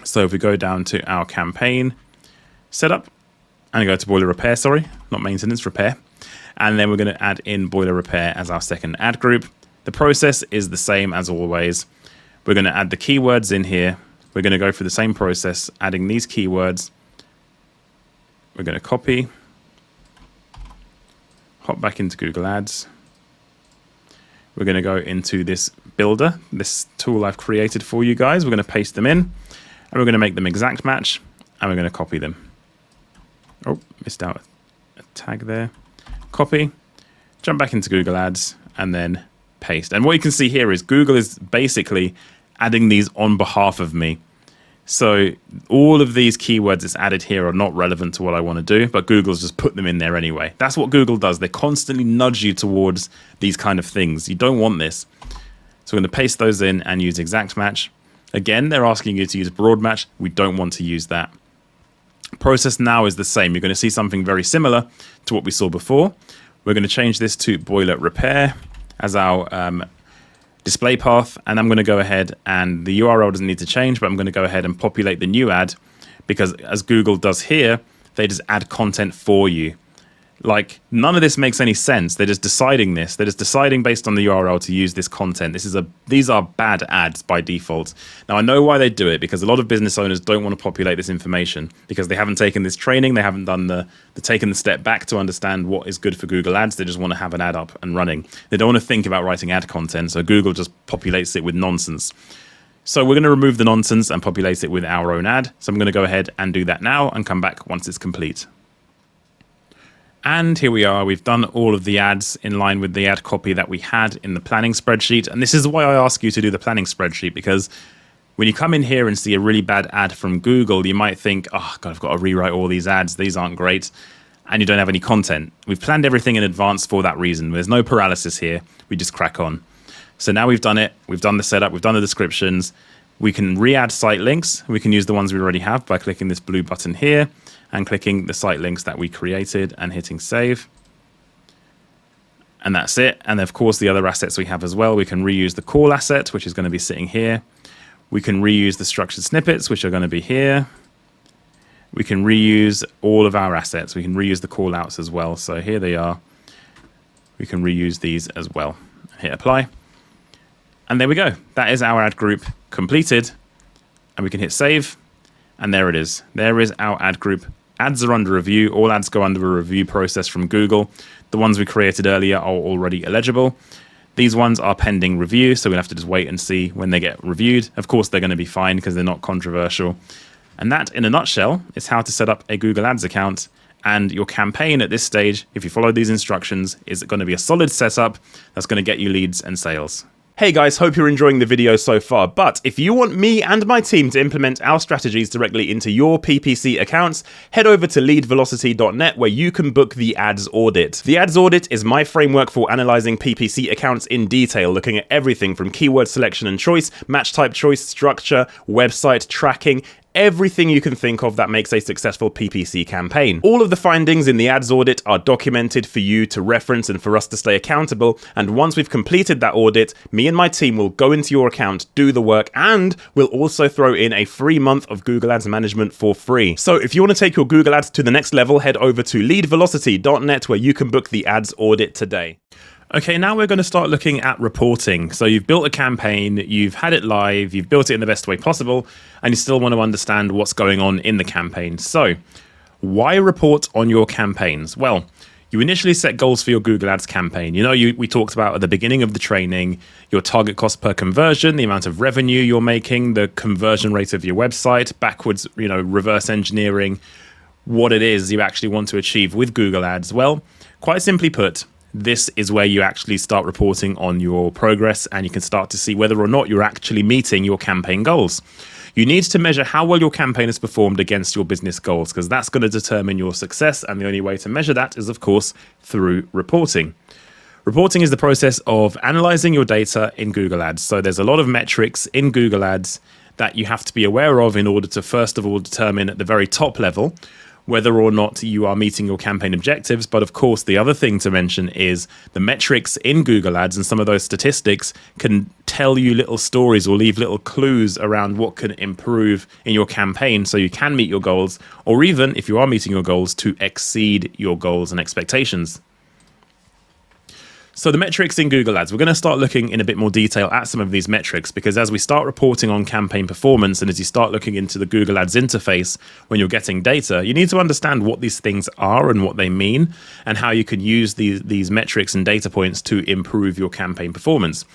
So if we go down to our campaign setup and go to boiler repair, sorry, not maintenance, repair. And then we're going to add in boiler repair as our second ad group. The process is the same as always. We're going to add the keywords in here. We're going to go through the same process, adding these keywords. We're going to copy, hop back into Google Ads. We're going to go into this builder, this tool I've created for you guys. We're going to paste them in and we're going to make them exact match and we're going to copy them. Oh, missed out a tag there. Copy, jump back into Google Ads and then paste. And what you can see here is Google is basically adding these on behalf of me. So all of these keywords that's added here are not relevant to what I want to do, but Google's just put them in there anyway. That's what Google does. They constantly nudge you towards these kind of things. You don't want this. So we're going to paste those in and use exact match. Again, they're asking you to use broad match. We don't want to use that. Process now is the same. You're going to see something very similar to what we saw before. We're going to change this to boiler repair as our display path, and I'm going to go ahead and the URL doesn't need to change, but I'm going to go ahead and populate the new ad because as Google does here, they just add content for you. Like none of this makes any sense. They're just deciding this. They're just deciding based on the URL to use this content. These are bad ads by default. Now I know why they do it because a lot of business owners don't want to populate this information because they haven't taken this training. They haven't done taken the step back to understand what is good for Google Ads. They just want to have an ad up and running. They don't want to think about writing ad content. So Google just populates it with nonsense. So we're going to remove the nonsense and populate it with our own ad. So I'm going to go ahead and do that now and come back once it's complete. And here we are, we've done all of the ads in line with the ad copy that we had in the planning spreadsheet. And this is why I ask you to do the planning spreadsheet, because when you come in here and see a really bad ad from Google, you might think, oh God, I've got to rewrite all these ads. These aren't great. And you don't have any content. We've planned everything in advance for that reason. There's no paralysis here. We just crack on. So now we've done it. We've done the setup. We've done the descriptions. We can re-add site links. We can use the ones we already have by clicking this blue button here and clicking the site links that we created and hitting save. And that's it. And of course, the other assets we have as well. We can reuse the call asset, which is going to be sitting here. We can reuse the structured snippets, which are going to be here. We can reuse all of our assets. We can reuse the call outs as well. So here they are. We can reuse these as well. Hit apply. And there we go. That is our ad group completed. And we can hit save. And there it is. There is our ad group. Ads are under review. All ads go under a review process from Google. The ones we created earlier are already eligible. These ones are pending review, so we'll have to just wait and see when they get reviewed. Of course, they're going to be fine because they're not controversial. And that, in a nutshell, is how to set up a Google Ads account. And your campaign at this stage, if you follow these instructions, is going to be a solid setup that's going to get you leads and sales. Hey guys, hope you're enjoying the video so far, but if you want me and my team to implement our strategies directly into your PPC accounts, head over to leadvelocity.net where you can book the Ads Audit. The Ads Audit is my framework for analyzing PPC accounts in detail, looking at everything from keyword selection and choice, match type choice, structure, website tracking, everything you can think of that makes a successful PPC campaign. All of the findings in the ads audit are documented for you to reference and for us to stay accountable. And once we've completed that audit, me and my team will go into your account, do the work, and we'll also throw in a free month of Google Ads management for free. So if you want to take your Google Ads to the next level, head over to leadvelocity.net where you can book the ads audit today. Okay, now we're going to start looking at reporting. So you've built a campaign, you've had it live, you've built it in the best way possible, and you still want to understand what's going on in the campaign. So why report on your campaigns? Well, you initially set goals for your Google Ads campaign. We talked about at the beginning of the training, your target cost per conversion, the amount of revenue you're making, the conversion rate of your website, backwards, reverse engineering what it is you actually want to achieve with Google Ads. Well, quite simply put, this is where you actually start reporting on your progress, and you can start to see whether or not you're actually meeting your campaign goals. You need to measure how well your campaign has performed against your business goals, because that's going to determine your success, and the only way to measure that is, of course, through reporting. Reporting is the process of analyzing your data in Google Ads. So there's a lot of metrics in Google Ads that you have to be aware of in order to, first of all, determine at the very top level whether or not you are meeting your campaign objectives. But of course, the other thing to mention is the metrics in Google Ads, and some of those statistics can tell you little stories or leave little clues around what can improve in your campaign so you can meet your goals, or even if you are meeting your goals, to exceed your goals and expectations. So the metrics in Google Ads, we're going to start looking in a bit more detail at some of these metrics, because as we start reporting on campaign performance and as you start looking into the Google Ads interface when you're getting data, you need to understand what these things are and what they mean and how you can use these metrics and data points to improve your campaign performance.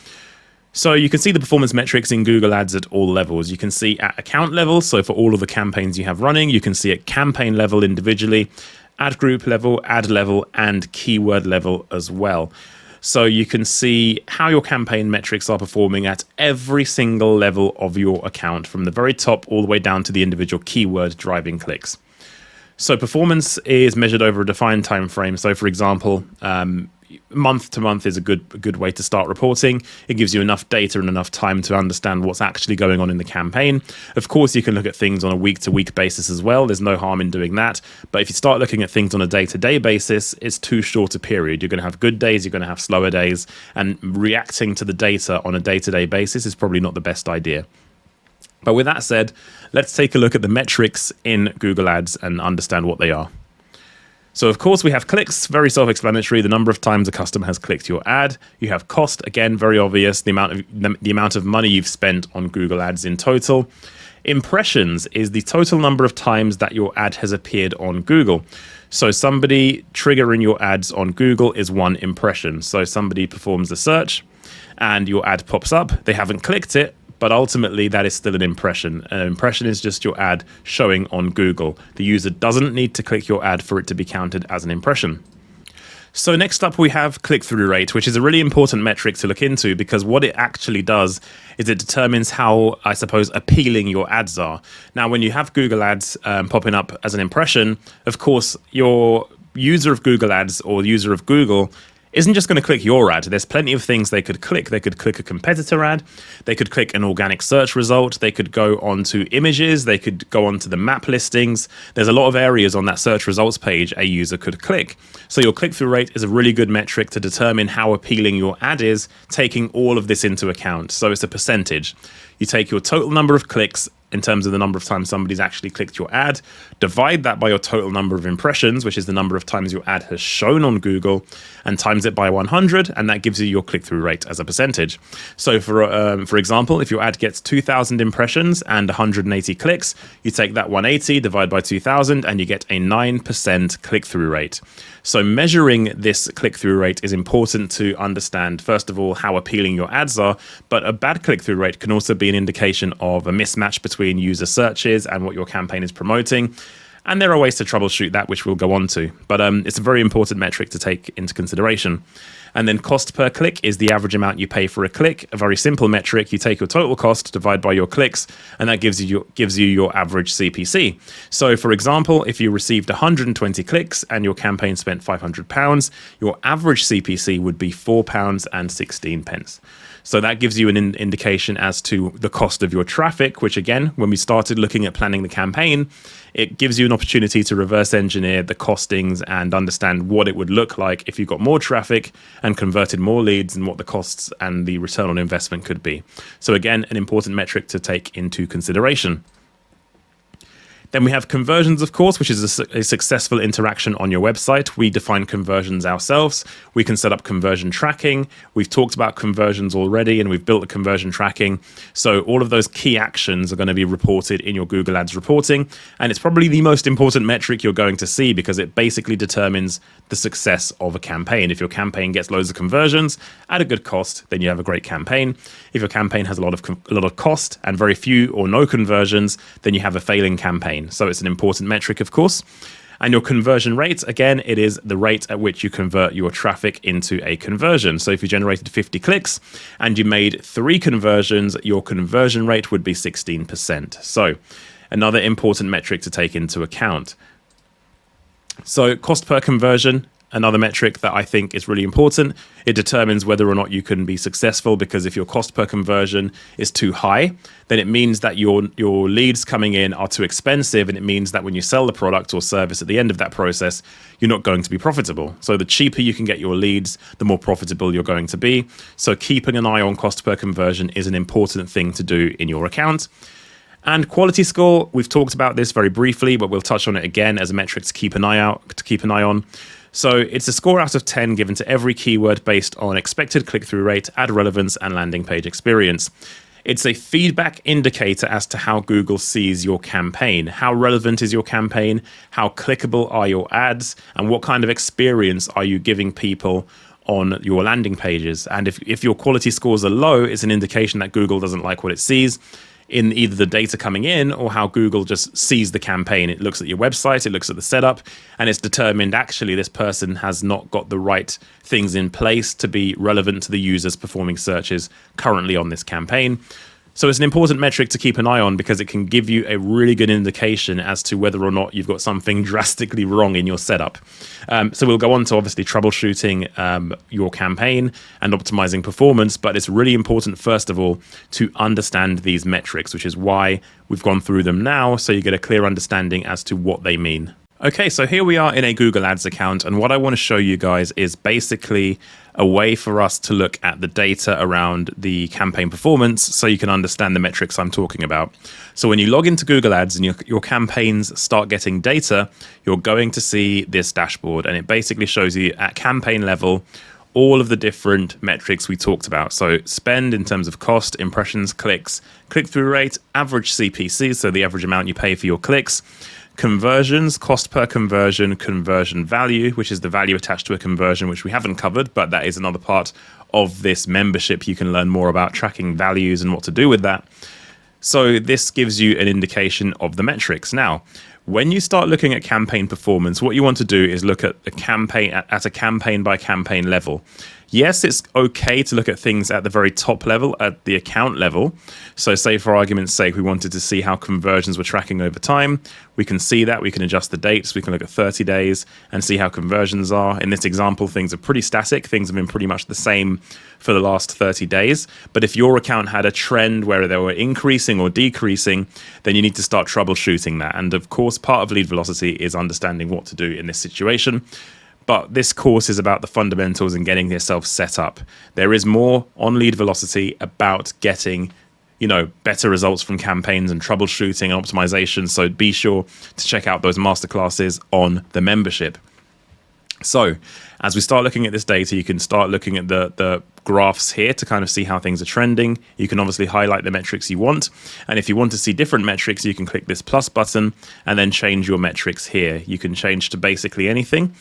So you can see the performance metrics in Google Ads at all levels. You can see at account level, so for all of the campaigns you have running. You can see at campaign level individually, ad group level, ad level, and keyword level as well. So you can see how your campaign metrics are performing at every single level of your account, from the very top all the way down to the individual keyword driving clicks. So performance is measured over a defined time frame. So for example, month to month is a good way to start reporting. It gives you enough data and enough time to understand what's actually going on in the campaign. Of course, you can look at things on a week-to-week basis as well. There's no harm in doing that. But if you start looking at things on a day-to-day basis, it's too short a period. You're going to have good days, you're going to have slower days, and reacting to the data on a day-to-day basis is probably not the best idea. But with that said, let's take a look at the metrics in Google Ads and understand what they are. So of course we have clicks, very self-explanatory, the number of times a customer has clicked your ad. You have cost, again, very obvious, the amount of money you've spent on Google Ads in total. Impressions is the total number of times that your ad has appeared on Google. So somebody triggering your ads on Google is one impression. So somebody performs a search and your ad pops up, they haven't clicked it, but ultimately that is still an impression. An impression is just your ad showing on Google. The user doesn't need to click your ad for it to be counted as an impression. So next up we have click-through rate, which is a really important metric to look into, because what it actually does is it determines how, I suppose, appealing your ads are. Now, when you have Google Ads popping up as an impression, of course, your user of Google Ads or user of Google isn't just going to click your ad. There's plenty of things they could click. They could click a competitor ad. They could click an organic search result. They could go onto images. They could go onto the map listings. There's a lot of areas on that search results page a user could click. So your click-through rate is a really good metric to determine how appealing your ad is, taking all of this into account. So it's a percentage. You take your total number of clicks in terms of the number of times somebody's actually clicked your ad, divide that by your total number of impressions, which is the number of times your ad has shown on Google, and times it by 100, and that gives you your click-through rate as a percentage. So for example, if your ad gets 2,000 impressions and 180 clicks, you take that 180, divide by 2,000, and you get a 9% click-through rate. So measuring this click-through rate is important to understand, first of all, how appealing your ads are, but a bad click-through rate can also be an indication of a mismatch between user searches and what your campaign is promoting. And there are ways to troubleshoot that, which we'll go on to. But it's a very important metric to take into consideration. And then cost per click is the average amount you pay for a click. A very simple metric. You take your total cost, divide by your clicks, and that gives you your average CPC. So for example, if you received 120 clicks and your campaign spent £500, your average CPC would be £4.16. So that gives you an indication as to the cost of your traffic, which again, when we started looking at planning the campaign, it gives you an opportunity to reverse engineer the costings and understand what it would look like if you got more traffic and converted more leads, and what the costs and the return on investment could be. So again, an important metric to take into consideration. Then we have conversions, of course, which is a successful interaction on your website. We define conversions ourselves. We can set up conversion tracking. We've talked about conversions already, and we've built the conversion tracking. So all of those key actions are going to be reported in your Google Ads reporting. And it's probably the most important metric you're going to see, because it basically determines the success of a campaign. If your campaign gets loads of conversions at a good cost, then you have a great campaign. If your campaign has a lot of cost and very few or no conversions, then you have a failing campaign. So it's an important metric, of course. And your conversion rate, again, it is the rate at which you convert your traffic into a conversion. So if you generated 50 clicks and you made 3 conversions, your conversion rate would be 16%. So another important metric to take into account. So cost per conversion, another metric that I think is really important. It determines whether or not you can be successful, because if your cost per conversion is too high, then it means that your leads coming in are too expensive, and it means that when you sell the product or service at the end of that process, you're not going to be profitable. So the cheaper you can get your leads, the more profitable you're going to be. So keeping an eye on cost per conversion is an important thing to do in your account. And quality score, we've talked about this very briefly, but we'll touch on it again as a metric to keep an eye on. So it's a score out of 10 given to every keyword based on expected click-through rate, ad relevance, and landing page experience. It's a feedback indicator as to how Google sees your campaign. How relevant is your campaign? How clickable are your ads? And what kind of experience are you giving people on your landing pages? And if your quality scores are low, it's an indication that Google doesn't like what it sees in either the data coming in or how Google just sees the campaign. It looks at your website, it looks at the setup, and it's determined actually this person has not got the right things in place to be relevant to the users performing searches currently on this campaign. So it's an important metric to keep an eye on, because it can give you a really good indication as to whether or not you've got something drastically wrong in your setup. So we'll go on to obviously troubleshooting your campaign and optimizing performance, but it's really important, first of all, to understand these metrics, which is why we've gone through them now, so you get a clear understanding as to what they mean. Okay, so here we are in a Google Ads account, and what I want to show you guys is basically a way for us to look at the data around the campaign performance so you can understand the metrics I'm talking about. So when you log into Google Ads and your campaigns start getting data, you're going to see this dashboard, and it basically shows you at campaign level all of the different metrics we talked about. So spend in terms of cost, impressions, clicks, click-through rate, average CPC, so the average amount you pay for your clicks, conversions, cost per conversion, conversion value, which is the value attached to a conversion, which we haven't covered, but that is another part of this membership. You can learn more about tracking values and what to do with that. So this gives you an indication of the metrics. Now, when you start looking at campaign performance, what you want to do is look at the campaign at a campaign by campaign level. Yes, it's okay to look at things at the very top level, at the account level. So say for argument's sake, we wanted to see how conversions were tracking over time. We can see that, we can adjust the dates, we can look at 30 days and see how conversions are. In this example, things are pretty static. Things have been pretty much the same for the last 30 days. But if your account had a trend where they were increasing or decreasing, then you need to start troubleshooting that. And of course, part of lead velocity is understanding what to do in this situation. But this course is about the fundamentals and getting yourself set up. There is more on lead velocity about getting, better results from campaigns and troubleshooting and optimization. So be sure to check out those masterclasses on the membership. So as we start looking at this data, you can start looking at the graphs here to kind of see how things are trending. You can obviously highlight the metrics you want. And if you want to see different metrics, you can click this plus button and then change your metrics here. You can change to basically anything.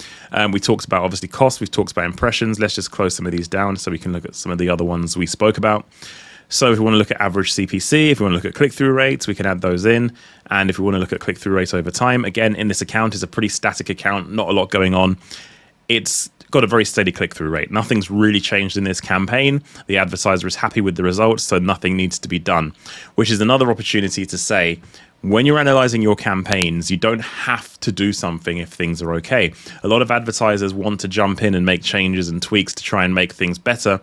We talked about obviously cost. We've talked about impressions. Let's just close some of these down so we can look at some of the other ones we spoke about. So if we want to look at average CPC, if we want to look at click-through rates, we can add those in. And if we want to look at click-through rate over time, again, in this account is a pretty static account, not a lot going on. it's got a very steady click-through rate. Nothing's really changed in this campaign. The advertiser is happy with the results, so nothing needs to be done, which is another opportunity to say, when you're analyzing your campaigns, you don't have to do something if things are okay. A lot of advertisers want to jump in and make changes and tweaks to try and make things better,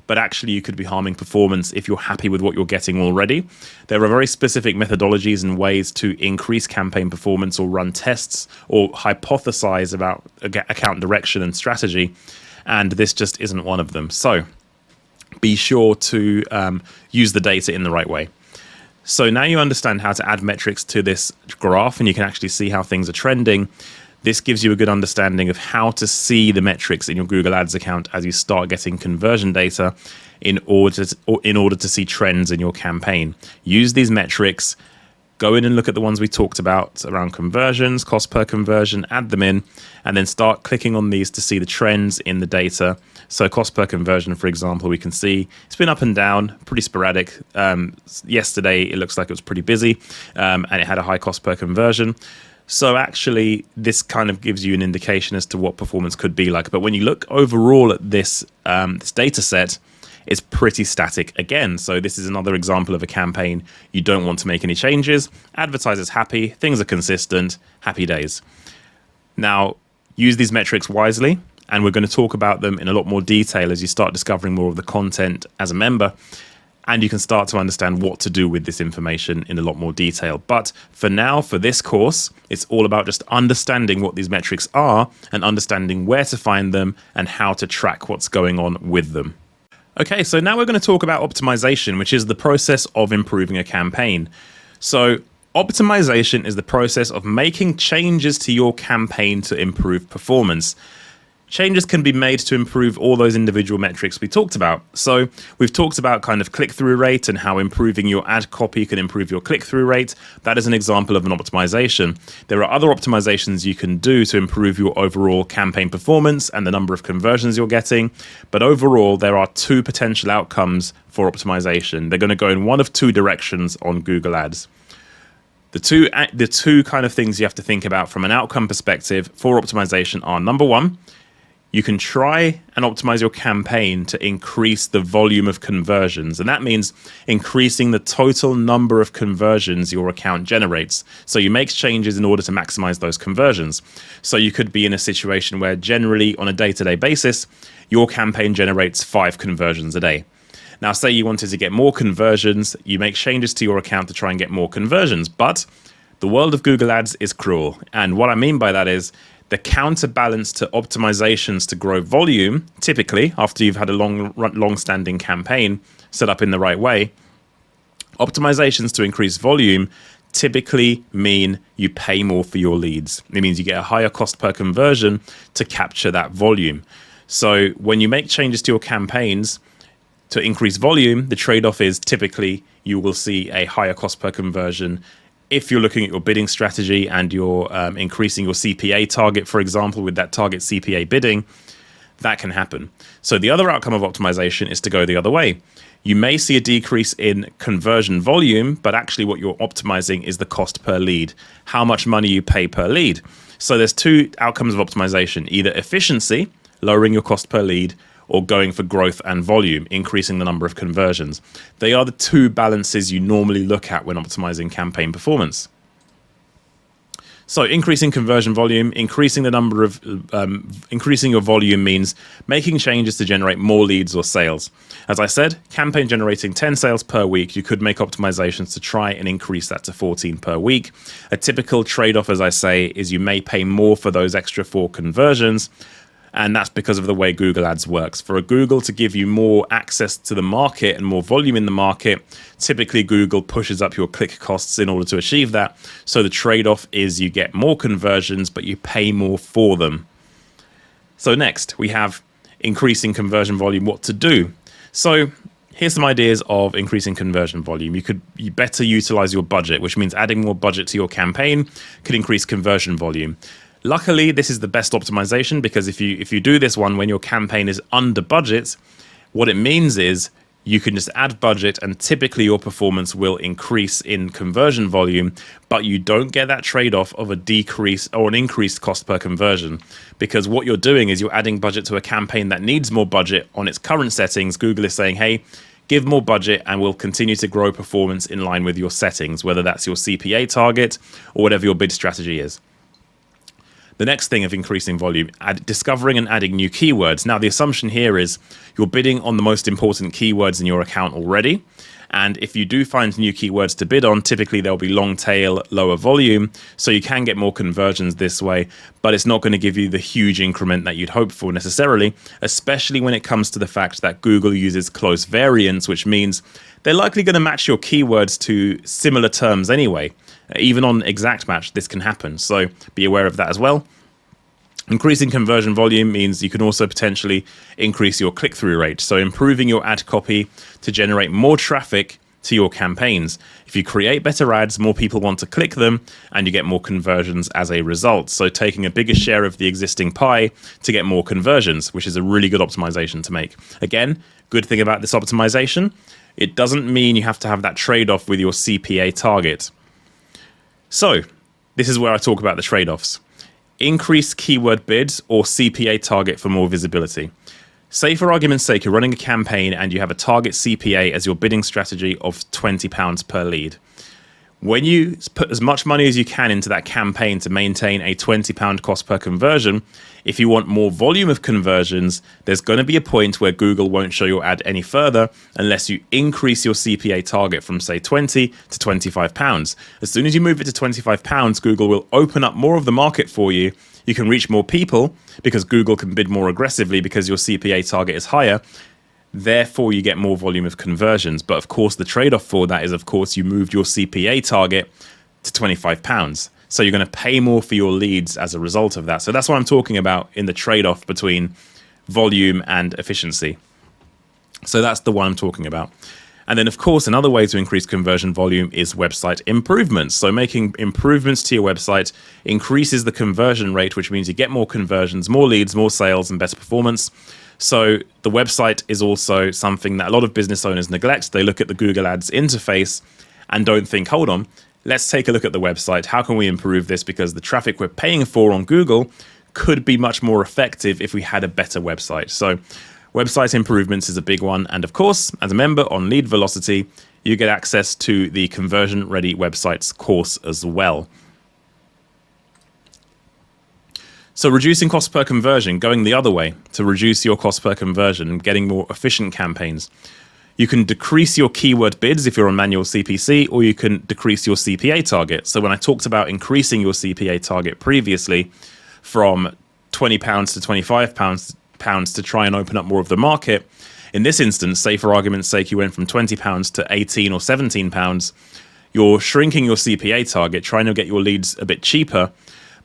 but actually you could be harming performance if you're happy with what you're getting already. There are very specific methodologies and ways to increase campaign performance or run tests or hypothesize about account direction and strategy, and this just isn't one of them. So be sure to use the data in the right way. So now you understand how to add metrics to this graph and you can actually see how things are trending. This gives you a good understanding of how to see the metrics in your Google Ads account as you start getting conversion data in order to see trends in your campaign. Use these metrics, go in and look at the ones we talked about around conversions, cost per conversion, add them in, and then start clicking on these to see the trends in the data. So cost per conversion, for example, we can see it's been up and down, pretty sporadic. Yesterday, it looks like it was pretty busy, and it had a high cost per conversion. So actually, this kind of gives you an indication as to what performance could be like. But when you look overall at this data set, it's pretty static again. So this is another example of a campaign. You don't want to make any changes. Advertisers happy, things are consistent, happy days. Now, use these metrics wisely, and we're going to talk about them in a lot more detail as you start discovering more of the content as a member. And you can start to understand what to do with this information in a lot more detail. But for now, for this course, it's all about just understanding what these metrics are and understanding where to find them and how to track what's going on with them. Okay, so now we're going to talk about optimization, which is the process of improving a campaign. So optimization is the process of making changes to your campaign to improve performance. Changes can be made to improve all those individual metrics we talked about. So we've talked about kind of click-through rate and how improving your ad copy can improve your click-through rate. That is an example of an optimization. There are other optimizations you can do to improve your overall campaign performance and the number of conversions you're getting. But overall, there are two potential outcomes for optimization. They're going to go in one of two directions on Google Ads. The two kind of things you have to think about from an outcome perspective for optimization are, number one, you can try and optimize your campaign to increase the volume of conversions. And that means increasing the total number of conversions your account generates. So you make changes in order to maximize those conversions. So you could be in a situation where generally on a day-to-day basis, your campaign generates 5 conversions a day. Now, say you wanted to get more conversions, you make changes to your account to try and get more conversions. But the world of Google Ads is cruel. And what I mean by that is, the counterbalance to optimizations to grow volume, typically after you've had a long-standing campaign set up in the right way, optimizations to increase volume typically mean you pay more for your leads. It means you get a higher cost per conversion to capture that volume. So when you make changes to your campaigns to increase volume, the trade-off is typically you will see a higher cost per conversion. If you're looking at your bidding strategy and you're increasing your CPA target, for example, with that target CPA bidding, that can happen. So the other outcome of optimization is to go the other way. You may see a decrease in conversion volume, but actually what you're optimizing is the cost per lead, how much money you pay per lead. So there's two outcomes of optimization, either efficiency, lowering your cost per lead, or going for growth and volume, increasing the number of conversions. They are the two balances you normally look at when optimizing campaign performance. So increasing conversion volume, increasing the number of, increasing your volume means making changes to generate more leads or sales. As I said, campaign generating 10 sales per week, you could make optimizations to try and increase that to 14 per week. A typical trade-off, as I say, is you may pay more for those extra 4 conversions, and that's because of the way Google Ads works. For Google to give you more access to the market and more volume in the market, typically Google pushes up your click costs in order to achieve that. So the trade-off is you get more conversions, but you pay more for them. So next, we have increasing conversion volume, what to do. So here's some ideas of increasing conversion volume. You better utilize your budget, which means adding more budget to your campaign could increase conversion volume. Luckily, this is the best optimization because if you do this one when your campaign is under budget, what it means is you can just add budget and typically your performance will increase in conversion volume, but you don't get that trade-off of a decrease or an increased cost per conversion, because what you're doing is you're adding budget to a campaign that needs more budget on its current settings. Google is saying, hey, give more budget and we'll continue to grow performance in line with your settings, whether that's your CPA target or whatever your bid strategy is. The next thing of increasing volume, discovering and adding new keywords. Now, the assumption here is you're bidding on the most important keywords in your account already. And if you do find new keywords to bid on, typically they'll be long tail, lower volume. So you can get more conversions this way, but it's not going to give you the huge increment that you'd hope for necessarily, especially when it comes to the fact that Google uses close variance, which means they're likely going to match your keywords to similar terms anyway. Even on exact match, this can happen. So be aware of that as well. Increasing conversion volume means you can also potentially increase your click-through rate. So improving your ad copy to generate more traffic to your campaigns. If you create better ads, more people want to click them and you get more conversions as a result. So taking a bigger share of the existing pie to get more conversions, which is a really good optimization to make. Again, good thing about this optimization, it doesn't mean you have to have that trade-off with your CPA target. So this is where I talk about the trade-offs. Increase keyword bids or CPA target for more visibility. Say for argument's sake, you're running a campaign and you have a target CPA as your bidding strategy of £20 per lead. When you put as much money as you can into that campaign to maintain a £20 cost per conversion, if you want more volume of conversions, there's going to be a point where Google won't show your ad any further unless you increase your CPA target from, say, £20 to £25. As soon as you move it to £25, Google will open up more of the market for you. You can reach more people because Google can bid more aggressively because your CPA target is higher. Therefore, you get more volume of conversions. But of course, the trade-off for that is, of course, you moved your CPA target to £25. So you're going to pay more for your leads as a result of that. So that's what I'm talking about in the trade-off between volume and efficiency. So that's the one I'm talking about. And then, of course, another way to increase conversion volume is website improvements. So making improvements to your website increases the conversion rate, which means you get more conversions, more leads, more sales, and better performance. So the website is also something that a lot of business owners neglect. They look at the Google Ads interface and don't think, hold on, let's take a look at the website. How can we improve this? Because the traffic we're paying for on Google could be much more effective if we had a better website. So website improvements is a big one. And of course, as a member on Lead Velocity, you get access to the Conversion Ready Websites course as well. So reducing cost per conversion, going the other way to reduce your cost per conversion and getting more efficient campaigns. You can decrease your keyword bids if you're on manual CPC, or you can decrease your CPA target. So when I talked about increasing your CPA target previously from £20 to £25 to try and open up more of the market, in this instance, say for argument's sake, you went from £20 to £18 or £17, you're shrinking your CPA target, trying to get your leads a bit cheaper.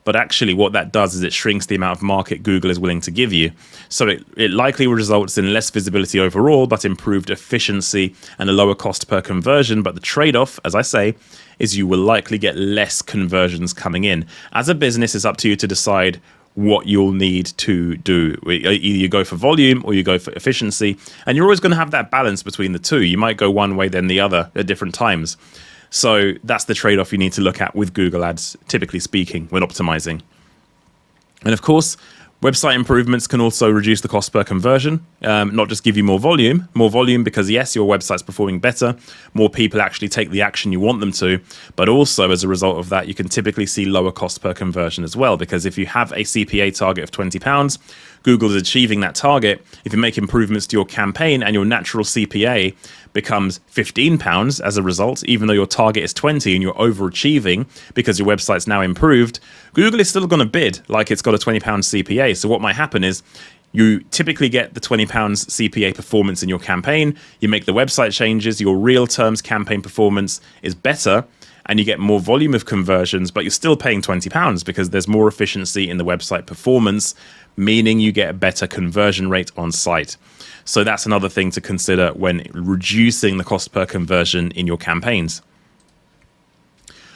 But actually what that does is it shrinks the amount of market Google is willing to give you. So it likely results in less visibility overall, but improved efficiency and a lower cost per conversion. But the trade-off, as I say, is you will likely get less conversions coming in. As a business, it's up to you to decide what you'll need to do. Either you go for volume or you go for efficiency. And you're always going to have that balance between the two. You might go one way, then the other at different times. So that's the trade-off you need to look at with Google Ads, typically speaking, when optimizing. And of course, website improvements can also reduce the cost per conversion, not just give you more volume because yes, your website's performing better, more people actually take the action you want them to, but also as a result of that, you can typically see lower cost per conversion as well, because if you have a CPA target of £20, Google is achieving that target. If you make improvements to your campaign and your natural CPA becomes £15 as a result, even though your target is 20 and you're overachieving because your website's now improved, Google is still going to bid like it's got a £20 CPA. So what might happen is you typically get the £20 CPA performance in your campaign, you make the website changes, your real terms campaign performance is better, and you get more volume of conversions, but you're still paying £20 because there's more efficiency in the website performance, meaning you get a better conversion rate on site. So that's another thing to consider when reducing the cost per conversion in your campaigns.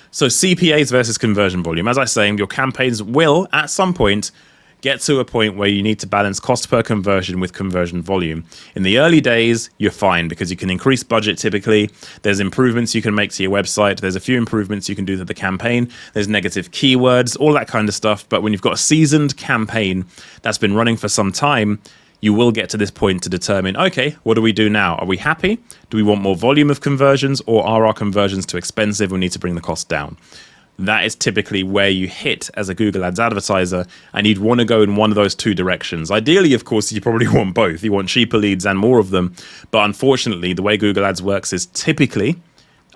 So CPAs versus conversion volume. As I say, your campaigns will, at some point, get to a point where you need to balance cost per conversion with conversion volume. In the early days, you're fine because you can increase budget typically. There's improvements you can make to your website. There's a few improvements you can do to the campaign. There's negative keywords, all that kind of stuff. But when you've got a seasoned campaign that's been running for some time, you will get to this point to determine, okay, what do we do now? Are we happy? Do we want more volume of conversions, or are our conversions too expensive? We need to bring the cost down. That is typically where you hit as a Google Ads advertiser, and you'd want to go in one of those two directions. Ideally, of course, you probably want both. You want cheaper leads and more of them. But unfortunately, the way Google Ads works is typically,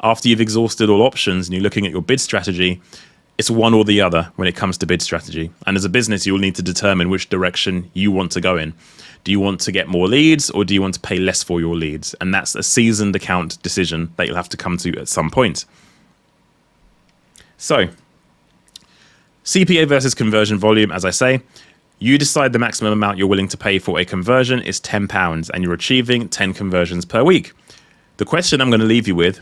after you've exhausted all options and you're looking at your bid strategy, it's one or the other when it comes to bid strategy. And as a business, you'll need to determine which direction you want to go in. Do you want to get more leads, or do you want to pay less for your leads? And that's a seasoned account decision that you'll have to come to at some point. So, CPA versus conversion volume, as I say, you decide the maximum amount you're willing to pay for a conversion is £10, and you're achieving 10 conversions per week. The question I'm going to leave you with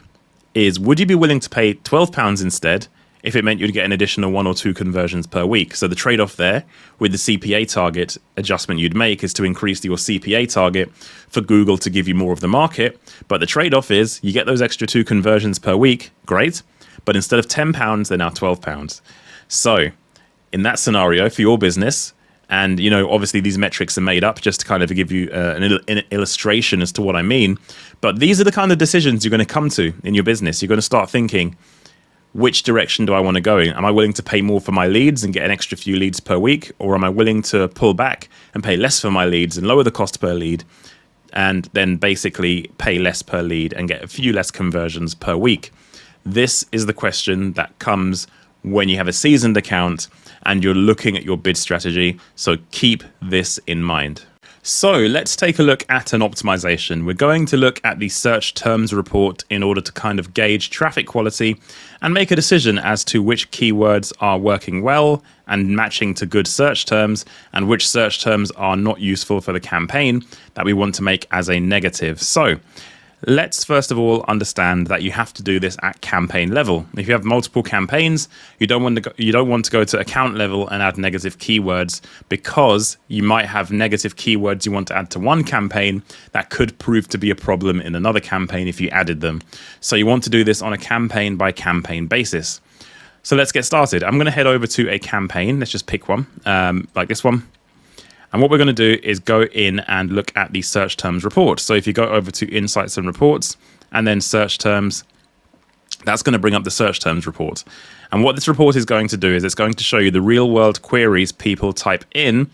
is, would you be willing to pay £12 instead if it meant you'd get an additional 1 or 2 conversions per week? So the trade-off there with the CPA target adjustment you'd make is to increase your CPA target for Google to give you more of the market. But the trade-off is you get those extra 2 conversions per week, great. But instead of £10, they're now £12. So in that scenario for your business, and obviously these metrics are made up just to kind of give you an illustration as to what I mean. But these are the kind of decisions you're going to come to in your business. You're going to start thinking, which direction do I want to go in? Am I willing to pay more for my leads and get an extra few leads per week? Or am I willing to pull back and pay less for my leads and lower the cost per lead, and then basically pay less per lead and get a few less conversions per week? This is the question that comes when you have a seasoned account and you're looking at your bid strategy. So keep this in mind. So let's take a look at an optimization. We're going to look at the search terms report in order to kind of gauge traffic quality and make a decision as to which keywords are working well and matching to good search terms, and which search terms are not useful for the campaign that we want to make as a negative. So let's first of all understand that you have to do this at campaign level. If you have multiple campaigns, you don't want to go to account level and add negative keywords, because you might have negative keywords you want to add to one campaign that could prove to be a problem in another campaign if you added them. So you want to do this on a campaign by campaign basis. So let's get started. I'm going to head over to a campaign. Let's just pick one, like this one. And what we're going to do is go in and look at the search terms report. So if you go over to Insights and Reports and then Search Terms, that's going to bring up the search terms report. And what this report is going to do is it's going to show you the real world queries people type in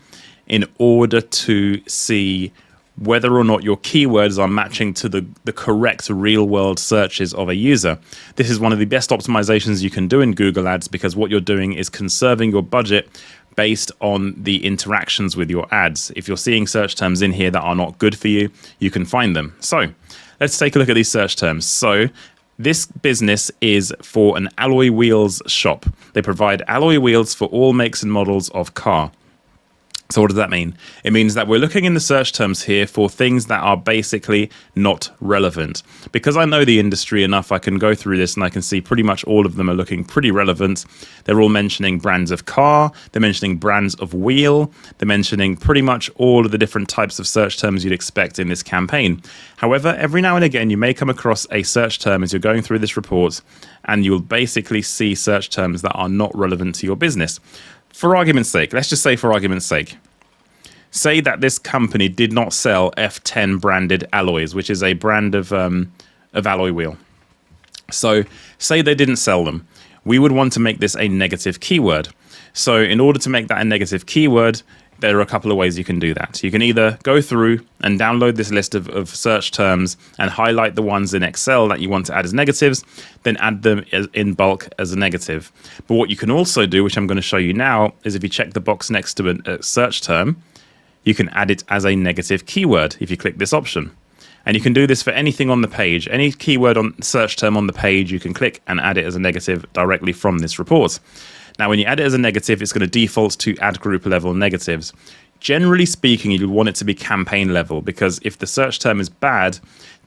order to see whether or not your keywords are matching to the correct real world searches of a user. This is one of the best optimizations you can do in Google Ads, because what you're doing is conserving your budget based on the interactions with your ads. If you're seeing search terms in here that are not good for you, you can find them. So let's take a look at these search terms. So this business is for an alloy wheels shop. They provide alloy wheels for all makes and models of car. So what does that mean? It means that we're looking in the search terms here for things that are basically not relevant. Because I know the industry enough, I can go through this and I can see pretty much all of them are looking pretty relevant. They're all mentioning brands of car, they're mentioning brands of wheel, they're mentioning pretty much all of the different types of search terms you'd expect in this campaign. However, every now and again, you may come across a search term as you're going through this report, and you'll basically see search terms that are not relevant to your business. For argument's sake, let's just say for argument's sake, say that this company did not sell F10 branded alloys, which is a brand of alloy wheel. So say they didn't sell them. We would want to make this a negative keyword. So in order to make that a negative keyword, there are a couple of ways you can do that. You can either go through and download this list of search terms and highlight the ones in Excel that you want to add as negatives, then add them in bulk as a negative. But what you can also do, which I'm going to show you now, is if you check the box next to a search term, you can add it as a negative keyword if you click this option. And you can do this for anything on the page. Any keyword on search term on the page, you can click and add it as a negative directly from this report. Now, when you add it as a negative, it's going to default to ad group level negatives. Generally speaking, you want it to be campaign level, because if the search term is bad,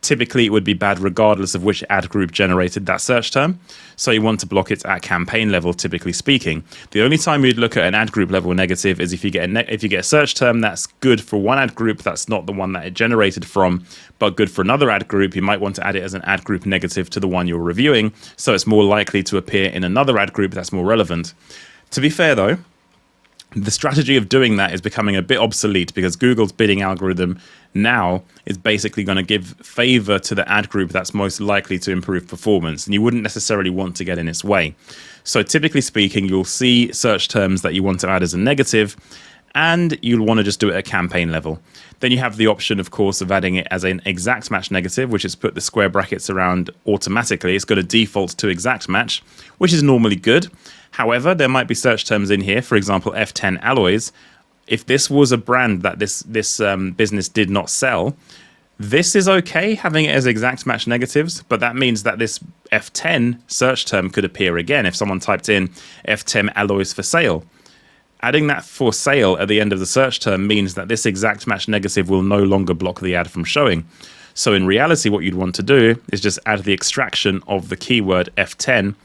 typically it would be bad regardless of which ad group generated that search term. So you want to block it at campaign level, typically speaking. The only time you'd look at an ad group level negative is if you get a search term that's good for one ad group, that's not the one that it generated from, but good for another ad group. You might want to add it as an ad group negative to the one you're reviewing, so it's more likely to appear in another ad group that's more relevant. To be fair though, the strategy of doing that is becoming a bit obsolete because Google's bidding algorithm now is basically going to give favor to the ad group that's most likely to improve performance, and you wouldn't necessarily want to get in its way. So typically speaking, you'll see search terms that you want to add as a negative, and you'll want to just do it at campaign level. Then you have the option, of course, of adding it as an exact match negative, which is put the square brackets around automatically. It's got a default to exact match, which is normally good. However, there might be search terms in here, for example, F10 alloys. If this was a brand that this business did not sell, this is okay having it as exact match negatives, but that means that this F10 search term could appear again if someone typed in F10 alloys for sale. Adding that for sale at the end of the search term means that this exact match negative will no longer block the ad from showing. So in reality, what you'd want to do is just add the extraction of the keyword F10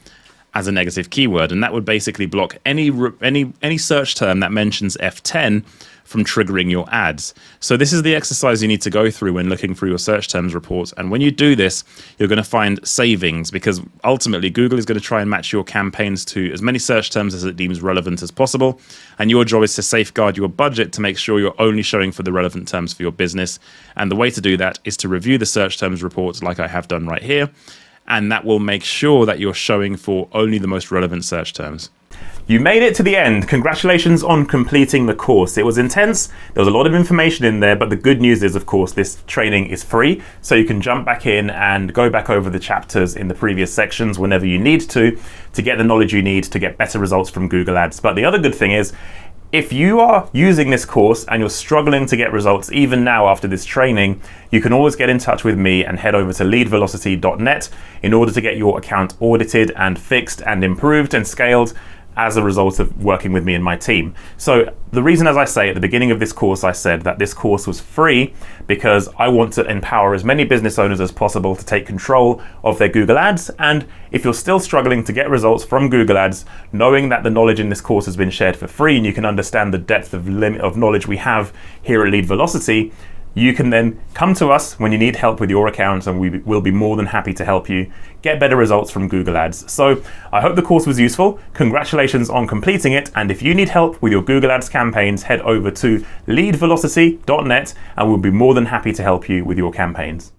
as a negative keyword, and that would basically block any search term that mentions F10 from triggering your ads. So this is the exercise you need to go through when looking through your search terms reports. And when you do this, you're going to find savings, because ultimately Google is going to try and match your campaigns to as many search terms as it deems relevant as possible. And your job is to safeguard your budget to make sure you're only showing for the relevant terms for your business. And the way to do that is to review the search terms reports like I have done right here. And that will make sure that you're showing for only the most relevant search terms. You made it to the end. Congratulations on completing the course. It was intense. There was a lot of information in there, but the good news is, of course, this training is free. So you can jump back in and go back over the chapters in the previous sections whenever you need to get the knowledge you need to get better results from Google Ads. But the other good thing is, if you are using this course and you're struggling to get results even now after this training, you can always get in touch with me and head over to leadvelocity.net in order to get your account audited and fixed and improved and scaled as a result of working with me and my team. So the reason, as I say at the beginning of this course, I said that this course was free because I want to empower as many business owners as possible to take control of their Google Ads. And if you're still struggling to get results from Google Ads, knowing that the knowledge in this course has been shared for free and you can understand the depth of knowledge we have here at Lead Velocity, you can then come to us when you need help with your accounts, and we will be more than happy to help you get better results from Google Ads. So I hope the course was useful. Congratulations on completing it. And if you need help with your Google Ads campaigns, head over to leadvelocity.net and we'll be more than happy to help you with your campaigns.